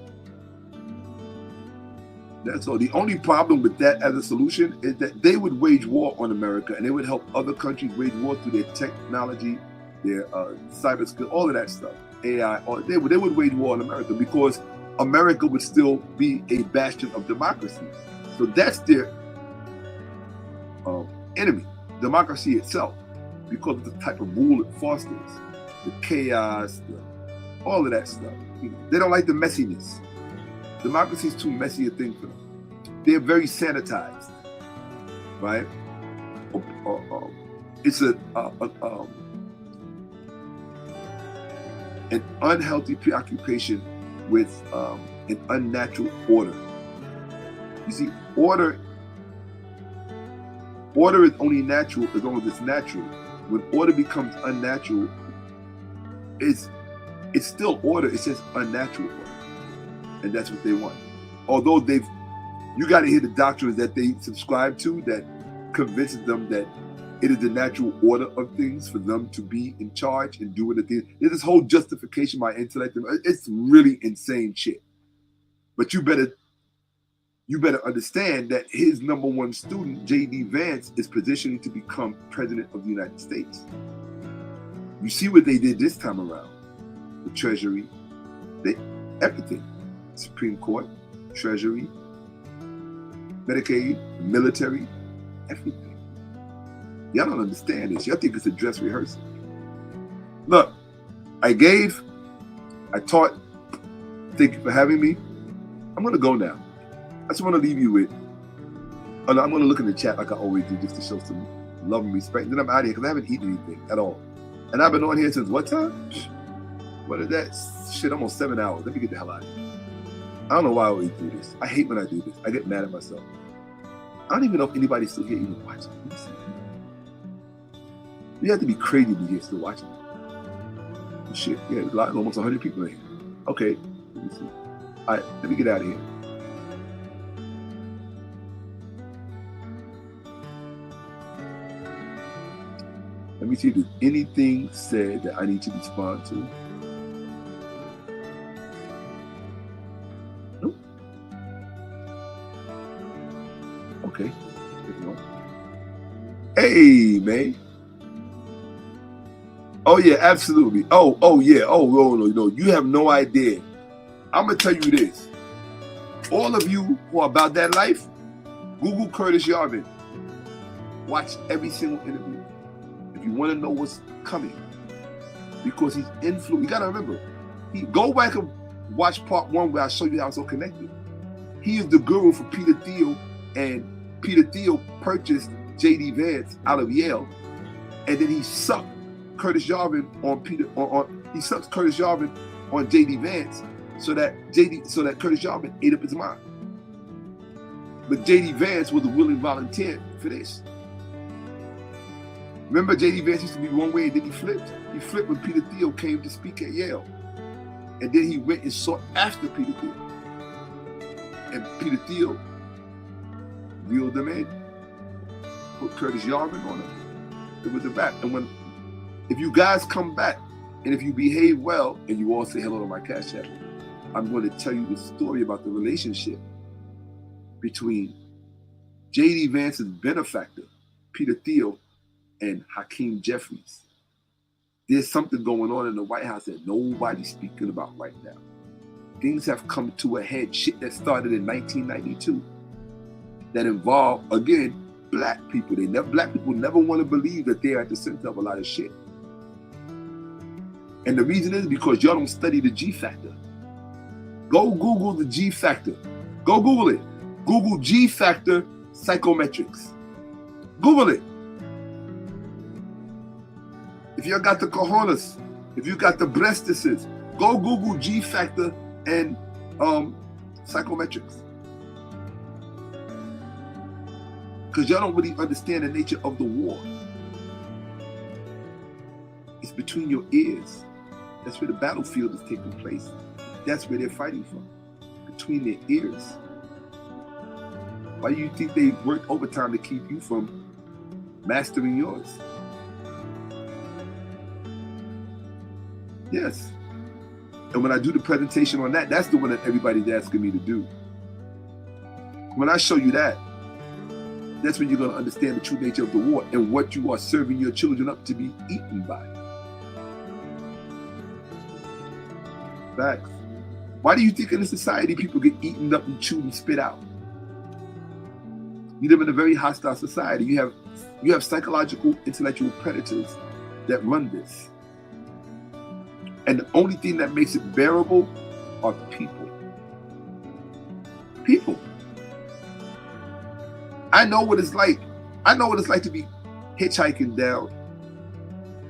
Speaker 1: That's all. The only problem with that as a solution is that they would wage war on America and they would help other countries wage war through their technology, their cyber skill, all of that stuff, AI. They would wage war on America because America would still be a bastion of democracy. So that's their enemy, democracy itself, because of the type of rule it fosters, the chaos, all of that stuff. They don't like the messiness. Democracy is too messy a thing for them. They're very sanitized, right? It's an unhealthy preoccupation with an unnatural order. You see, order is only natural as long as it's natural. When order becomes unnatural, it's still order, it's just unnatural order. And that's what they want. Although you got to hear the doctrines that they subscribe to that convinces them that it is the natural order of things for them to be in charge and doing the thing. There's this whole justification by intellect. It's really insane shit. But you better understand that his #1 student, J.D. Vance, is positioning to become president of the United States. You see what they did this time around. The Treasury, everything. Supreme Court, Treasury, Medicaid, military, everything. Y'all don't understand this. Y'all think it's a dress rehearsal. Look, I taught. Thank you for having me. I'm going to go now. I just want to leave you with, I'm going to look in the chat like I always do just to show some love and respect. Then I'm out of here because I haven't eaten anything at all. And I've been on here since what time? What is that? Shit, almost 7 hours. Let me get the hell out of here. I don't know why I always do this. I hate when I do this. I get mad at myself. I don't even know if anybody's still here even watching. Let me see. You have to be crazy to be here still watching. Shit, yeah, there's almost 100 people in here. Okay, let me see. All right, let me get out of here. Let me see if there's anything said that I need to respond to. Nope. Okay. Hey, man. Oh yeah, absolutely. Oh yeah. Oh no, you have no idea. I'm gonna tell you this. All of you who are about that life, Google Curtis Yarvin. Watch every single interview. If you want to know what's coming, because he's influenced. You gotta remember, go back and watch part 1 where I show you how it's all connected. He is the guru for Peter Thiel, and Peter Thiel purchased J.D. Vance out of Yale, and then he sucked Curtis Yarvin he sucks Curtis Yarvin on J.D. Vance so that Curtis Yarvin ate up his mind. But J.D. Vance was a willing volunteer for this. Remember, J.D. Vance used to be one way and then he flipped. He flipped when Peter Thiel came to speak at Yale. And then he went and sought after Peter Thiel. And Peter Thiel reeled them in, put Curtis Yarvin on him. It was a wrap. And if you guys come back and if you behave well and you all say hello to my Cash App, I'm going to tell you the story about the relationship between J.D. Vance's benefactor, Peter Thiel, and Hakeem Jeffries. There's something going on in the White House that nobody's speaking about right now. Things have come to a head. Shit that started in 1992 that involved, again, black people. Black people never want to believe that they're at the center of a lot of shit. And the reason is because y'all don't study the G factor. Go Google the G factor. Go Google it. Google G factor psychometrics. Google it. If you got the cojones, if you got the breastises, go Google G factor and psychometrics. Because y'all don't really understand the nature of the war. It's between your ears. That's where the battlefield is taking place. That's where they're fighting from. Between their ears. Why do you think they work overtime to keep you from mastering yours? Yes. And when I do the presentation on that, that's the one that everybody's asking me to do. When I show you that, that's when you're going to understand the true nature of the war and what you are serving your children up to be eaten by. Facts. Why do you think in this society people get eaten up and chewed and spit out? You live in a very hostile society. You have psychological, intellectual predators that run this. And the only thing that makes it bearable are people. People. I know what it's like. I know what it's like to be hitchhiking down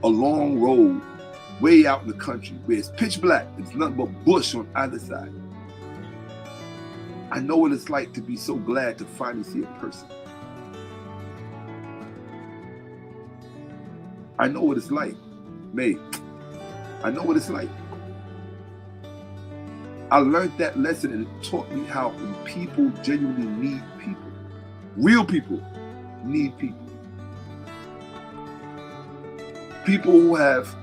Speaker 1: a long road way out in the country where it's pitch black. It's nothing but bush on either side. I know what it's like to be so glad to finally see a person. I know what it's like, May. I know what it's like. I learned that lesson and it taught me how people genuinely need people. Real people need people. People who have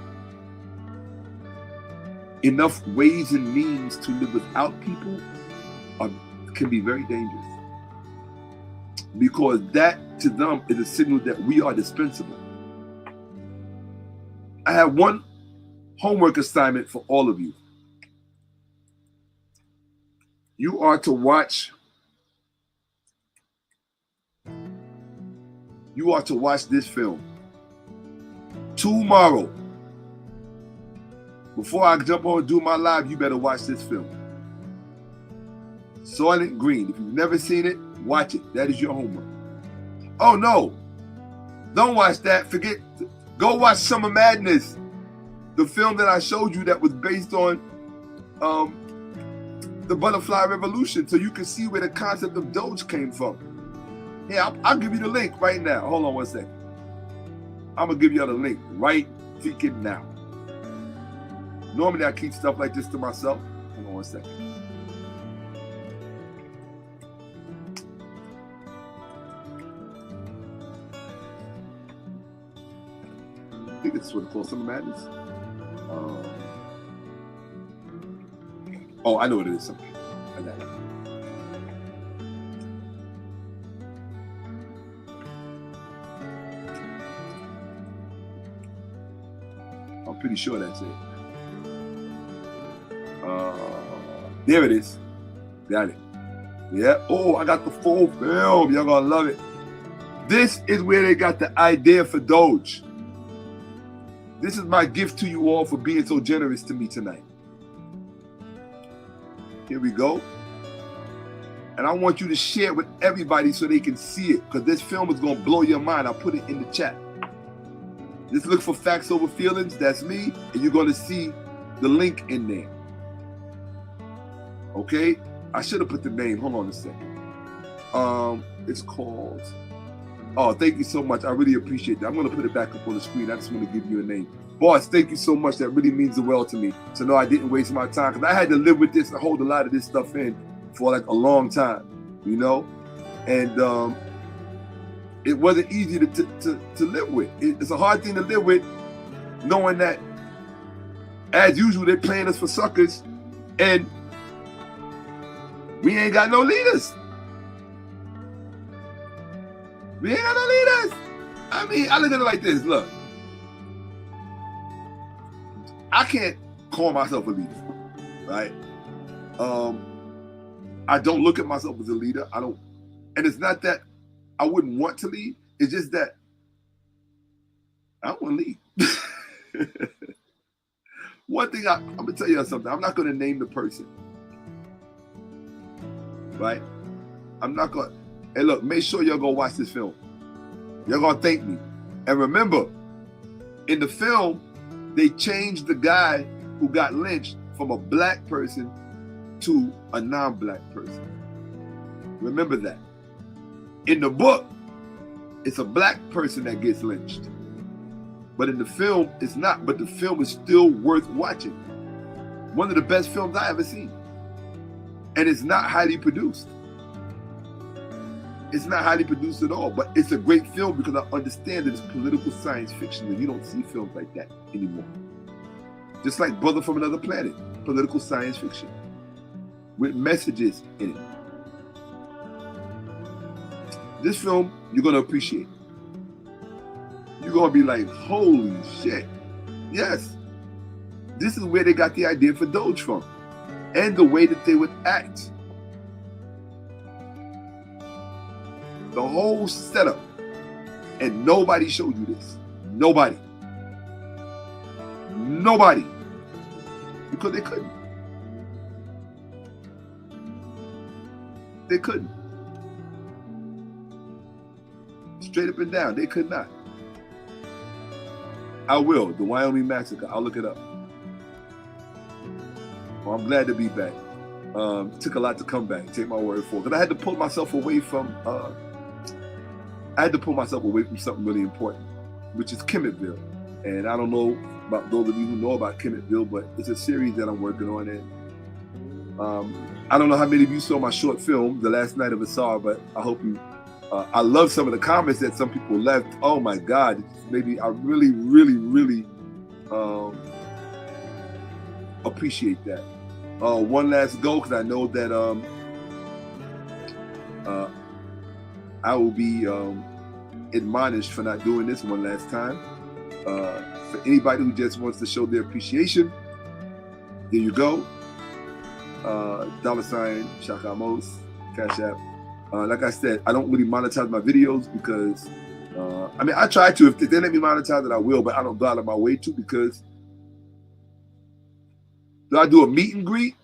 Speaker 1: enough ways and means to live without people can be very dangerous. Because that to them is a signal that we are dispensable. I have one homework assignment for all of you. You are to watch this film tomorrow. Before I jump on and do my live, you better watch this film. Soylent Green. If you've never seen it, watch it. That is your homework. Oh no, don't watch that. Forget. Go watch Summer Madness, the film that I showed you that was based on the Butterfly Revolution, so you can see where the concept of Doge came from. Yeah, I'll give you the link right now. Hold on one second. I'm gonna give you the link right freaking now. Normally I keep stuff like this to myself. Hold on one second. I think it's what it's called, Summer Madness. Oh, I know what it is. I got it. I'm pretty sure that's it. There it is. Got it. Yeah. Oh, I got the full film. Y'all gonna love it. This is where they got the idea for Doge. This is my gift to you all for being so generous to me tonight. Here we go. And I want you to share it with everybody so they can see it, because this film is going to blow your mind. I'll put it in the chat. Just look for Facts Over Feelings. That's me. And you're going to see the link in there. Okay? I should have put the name. Hold on a second. It's called... Oh, thank you so much. I really appreciate that. I'm going to put it back up on the screen. I just want to give you a name. Boss, thank you so much. That really means the world to me. So no, I didn't waste my time, because I had to live with this and hold a lot of this stuff in for like a long time, you know? And it wasn't easy to live with. It's a hard thing to live with, knowing that, as usual, they're playing us for suckers and we ain't got no leaders. We ain't got no leaders. I mean, I look at it like this. Look, I can't call myself a leader, right? I don't look at myself as a leader. I don't, and it's not that I wouldn't want to lead. It's just that I don't want to lead. One thing I'm gonna tell you something. I'm not gonna name the person, right? I'm not gonna. Hey, look, make sure y'all go watch this film. You're gonna thank me. And remember, in the film, they changed the guy who got lynched from a black person to a non-black person. Remember that. In the book, it's a black person that gets lynched. But in the film, it's not. But the film is still worth watching. One of the best films I ever seen. And it's not highly produced. It's not highly produced at all, but it's a great film because I understand that it's political science fiction, and you don't see films like that anymore. Just like Brother from Another Planet, political science fiction with messages in it. This film, you're going to appreciate. You're going to be like, holy shit. Yes, this is where they got the idea for Doge from, and the way that they would act. The whole setup. And nobody showed you this. Nobody. Nobody. Because they couldn't. They couldn't. Straight up and down, they could not. I will. The Wyoming Massacre. I'll look it up. Well, I'm glad to be back. It took a lot to come back. Take my word for it. Because I had to pull myself away from. Something really important, which is Kemetville. And I don't know about those of you who know about Kemetville, but it's a series that I'm working on. And I don't know how many of you saw my short film, The Last Night of Asar, but I hope you. I love some of the comments that some people left. Oh my God, maybe I really, really, really appreciate that. One last go, because I know that I will be admonished for not doing this one last time. For anybody who just wants to show their appreciation, there you go. $, Shakka-Ahmose, Cash App. Like I said, I don't really monetize my videos because, I mean, I try to. If they let me monetize it, I will, but I don't go out of my way to, because do I do a meet and greet?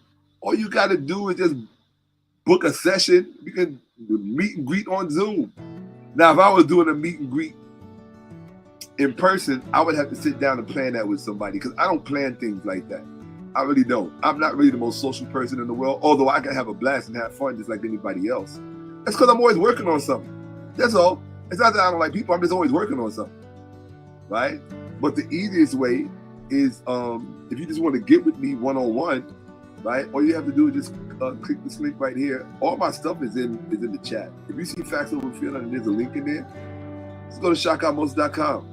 Speaker 1: All you got to do is just book a session. You can meet and greet on Zoom. Now, if I was doing a meet and greet in person, I would have to sit down and plan that with somebody, because I don't plan things like that. I really don't. I'm not really the most social person in the world, although I can have a blast and have fun just like anybody else. That's because I'm always working on something. That's all. It's not that I don't like people. I'm just always working on something, right? But the easiest way is if you just want to get with me one-on-one, right? All you have to do is just click this link right here. All my stuff is in the chat. If you see Facts Over Feeling and there's a link in there, just go to Shakka-Ahmose.com.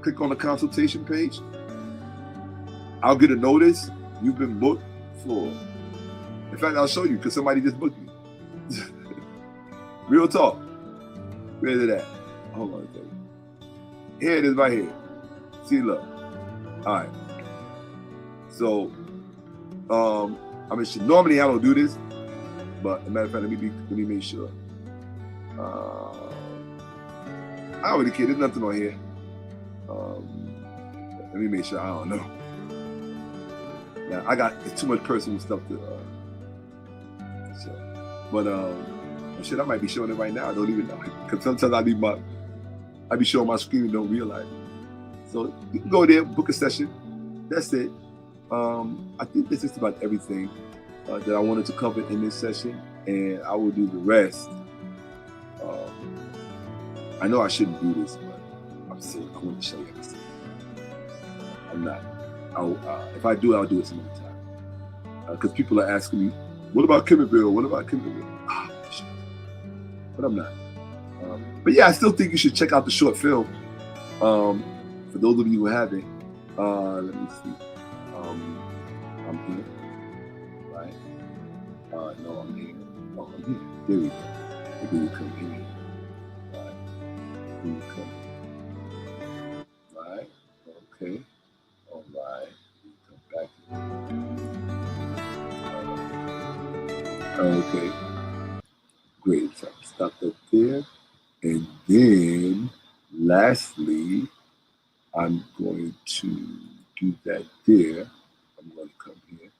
Speaker 1: Click on the consultation page. I'll get a notice. You've been booked for. In fact, I'll show you, because somebody just booked me. Real talk. Where's it at? Hold on a second. Here it is right here. See, look. All right. So, I mean, normally I don't do this, but as a matter of fact, let me make sure. I don't really care. There's nothing on here. Let me make sure. I don't know. Now, it's too much personal stuff to show. But shit, I might be showing it right now. I don't even know, because sometimes I be showing my screen and don't realize it. So you can go there, book a session. That's it. I think that's just about everything that I wanted to cover in this session, and I will do the rest. I know I shouldn't do this, but I'm saying I want to show you everything. I'm not. If I do, I'll do it some other time. Because people are asking me, what about Kemetville? What about Kemetville? Shit. But I'm not. But yeah, I still think you should check out the short film. For those of you who haven't, let me see. I'm here, right? No, I'm here. Oh, I'm here. There we go. Maybe you come here. Right. Here you come. Right. Okay. All right. Come back. Okay. Great. So stop that there. And then, lastly, I'm going to do that there. I'm going to come here.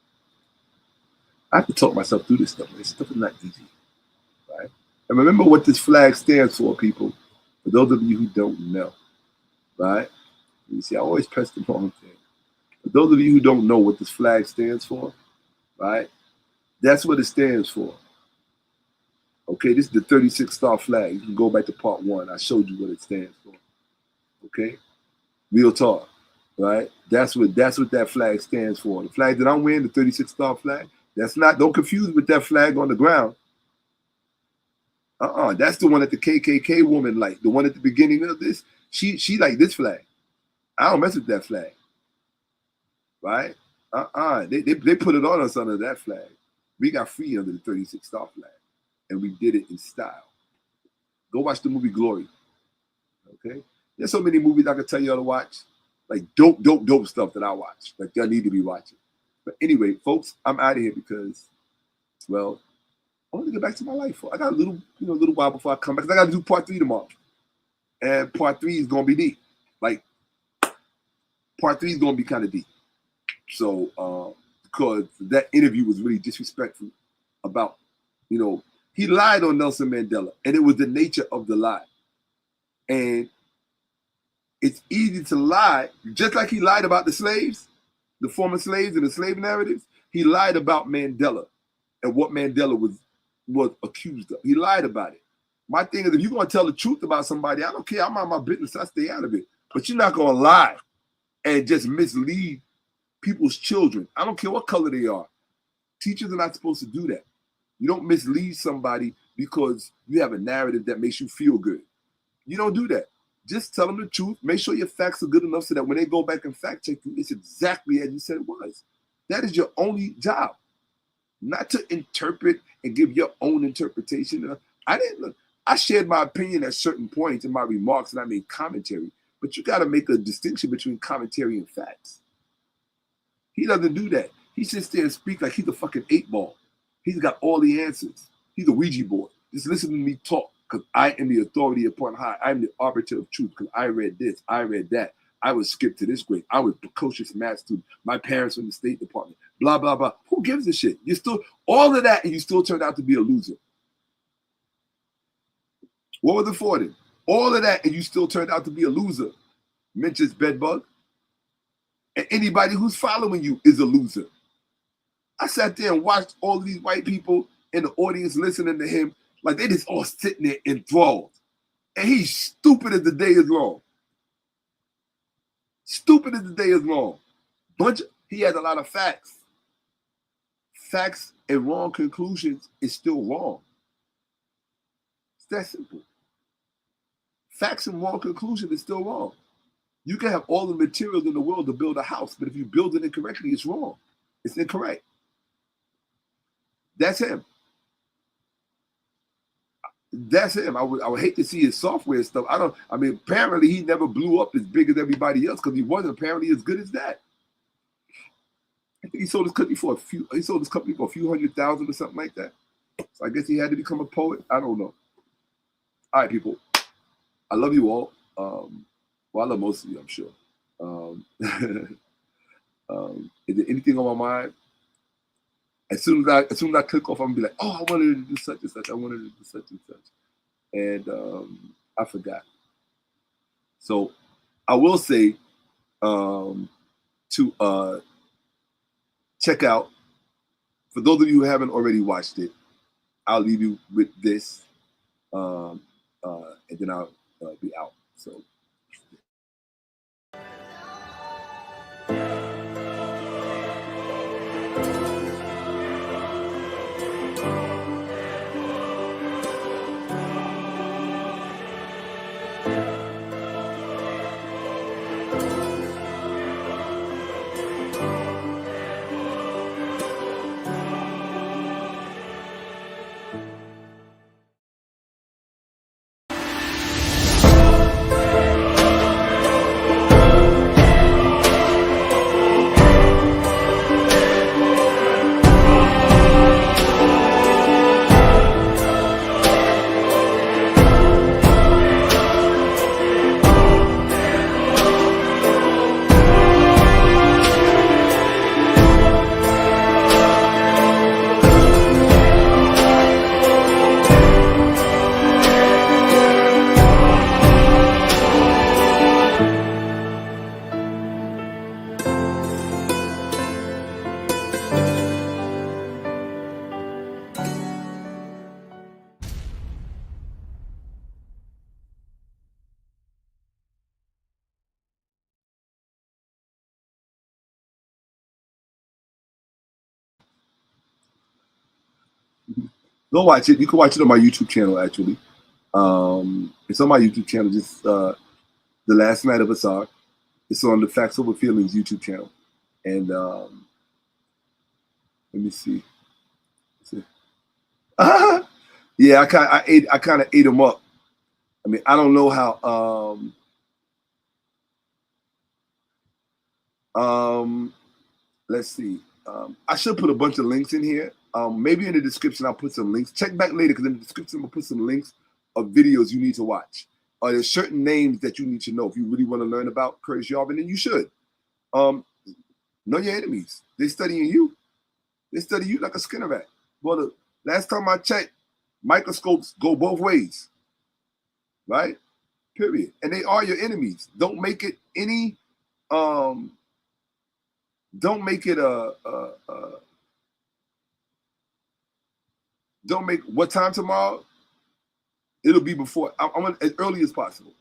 Speaker 1: I have to talk myself through this stuff. This stuff is not easy, right? And remember what this flag stands for, people. For those of you who don't know, right? You see, I always press the wrong thing. For those of you who don't know what this flag stands for, right? That's what it stands for. Okay, this is the 36-star flag. You can go back to part 1. I showed you what it stands for. Okay, real talk, right? That's what that flag stands for. The flag that I'm wearing, the 36-star flag, don't confuse with that flag on the ground. That's the one that the KKK woman liked. The one at the beginning of this, she liked this flag. I don't mess with that flag, right? They put it on us under that flag. We got free under the 36-star flag, and we did it in style. Go watch the movie Glory. Okay, there's so many movies I could tell y'all to watch, like dope stuff that I watch, like y'all need to be watching. But anyway, folks, I'm out of here because, well, I want to get back to my life. I got a little while before I come back, because I got to do part 3 tomorrow, and part 3 is gonna be deep. Like, part 3 is gonna be kind of deep. So, because that interview was really disrespectful about, he lied on Nelson Mandela, and it was the nature of the lie. And It's easy to lie, just like he lied about the slaves, the former slaves and the slave narratives. He lied about Mandela and what Mandela was accused of. He lied about it. My thing is, if you're going to tell the truth about somebody, I don't care. I'm on my business. I stay out of it. But you're not going to lie and just mislead people's children. I don't care what color they are. Teachers are not supposed to do that. You don't mislead somebody because you have a narrative that makes you feel good. You don't do that. Just tell them the truth. Make sure your facts are good enough so that when they go back and fact check you, it's exactly as you said it was. That is your only job. Not to interpret and give your own interpretation. I shared my opinion at certain points in my remarks and I made commentary, but you got to make a distinction between commentary and facts. He doesn't do that. He sits there and speaks like he's a fucking 8-ball. He's got all the answers. He's a Ouija board. Just listen to me talk because I am the authority upon high. I'm the arbiter of truth because I read this, I read that. I was skipped to this grade. I was a precocious math student. My parents were in the State Department. Blah, blah, blah. Who gives a shit? You still, all of that, and you still turned out to be a loser. What was it for then? All of that, and you still turned out to be a loser. Mentions bedbug. And anybody who's following you is a loser. I sat there and watched all of these white people in the audience listening to him like they just all sitting there enthralled. And he's stupid as the day is long. Stupid as the day is long. He has a lot of facts. Facts and wrong conclusions is still wrong. It's that simple. Facts and wrong conclusion is still wrong. You can have all the materials in the world to build a house, but if you build it incorrectly, it's wrong. It's incorrect. That's him. That's him. I would hate to see his software stuff. Apparently he never blew up as big as everybody else because he wasn't apparently as good as that. I think he sold his company for a few $100,000 or something like that. So I guess he had to become a poet. I don't know. All right, people. I love you all. Well, I love most of you, I'm sure. Is there anything on my mind? As soon as I click off, I'm gonna be like, oh, I wanted to do such and such. I wanted to do such and such. And I forgot. So I will say to check out, for those of you who haven't already watched it, I'll leave you with this, and then I'll be out. So. Go watch it. You can watch it on my YouTube channel, actually. It's on my YouTube channel, just The Last Night of Asar. It's on the Facts Over Feelings YouTube channel. And let me see. Yeah, I kind of ate them up. I mean, I don't know how. Let's see. I should put a bunch of links in here. Maybe in the description I'll put some links. Check back later because in the description I'll put some links of videos you need to watch. There's certain names that you need to know if you really want to learn about Curtis Yarvin, and you should. Know your enemies. They're studying you. They study you like a Skinner rat. Well, the last time I checked, microscopes go both ways, right? period. And they are your enemies. Don't make it any, don't make it don't make, what time tomorrow? It'll be before, I'm as early as possible.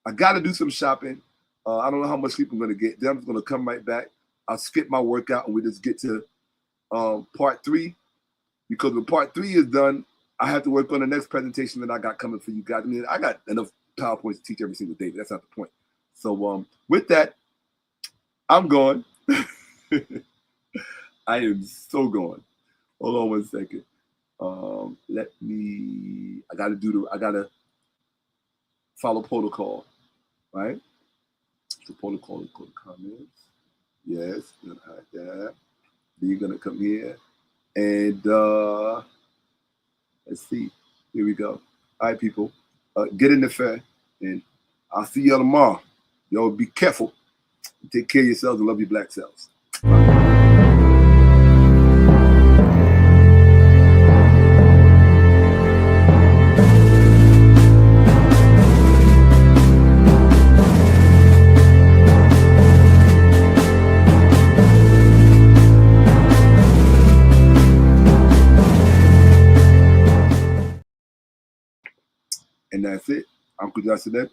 Speaker 1: I got to do some shopping. I don't know how much sleep I'm going to get. Then I'm going to come right back. I'll skip my workout and we just get to part 3. Because when part 3 is done, I have to work on the next presentation that I got coming for you guys. I mean, I got enough PowerPoints to teach every single day, but that's not the point. So with that, I'm going. I am so going. Hold on one second. I gotta follow protocol, right? The protocol is called comments. Yes, gonna hide that. Then you're gonna come here and let's see. Here we go. All right, people, get in the fair, and I'll see y'all tomorrow. Y'all be careful. Take care of yourselves and love your black selves. And that's it. Uncle Jocelyn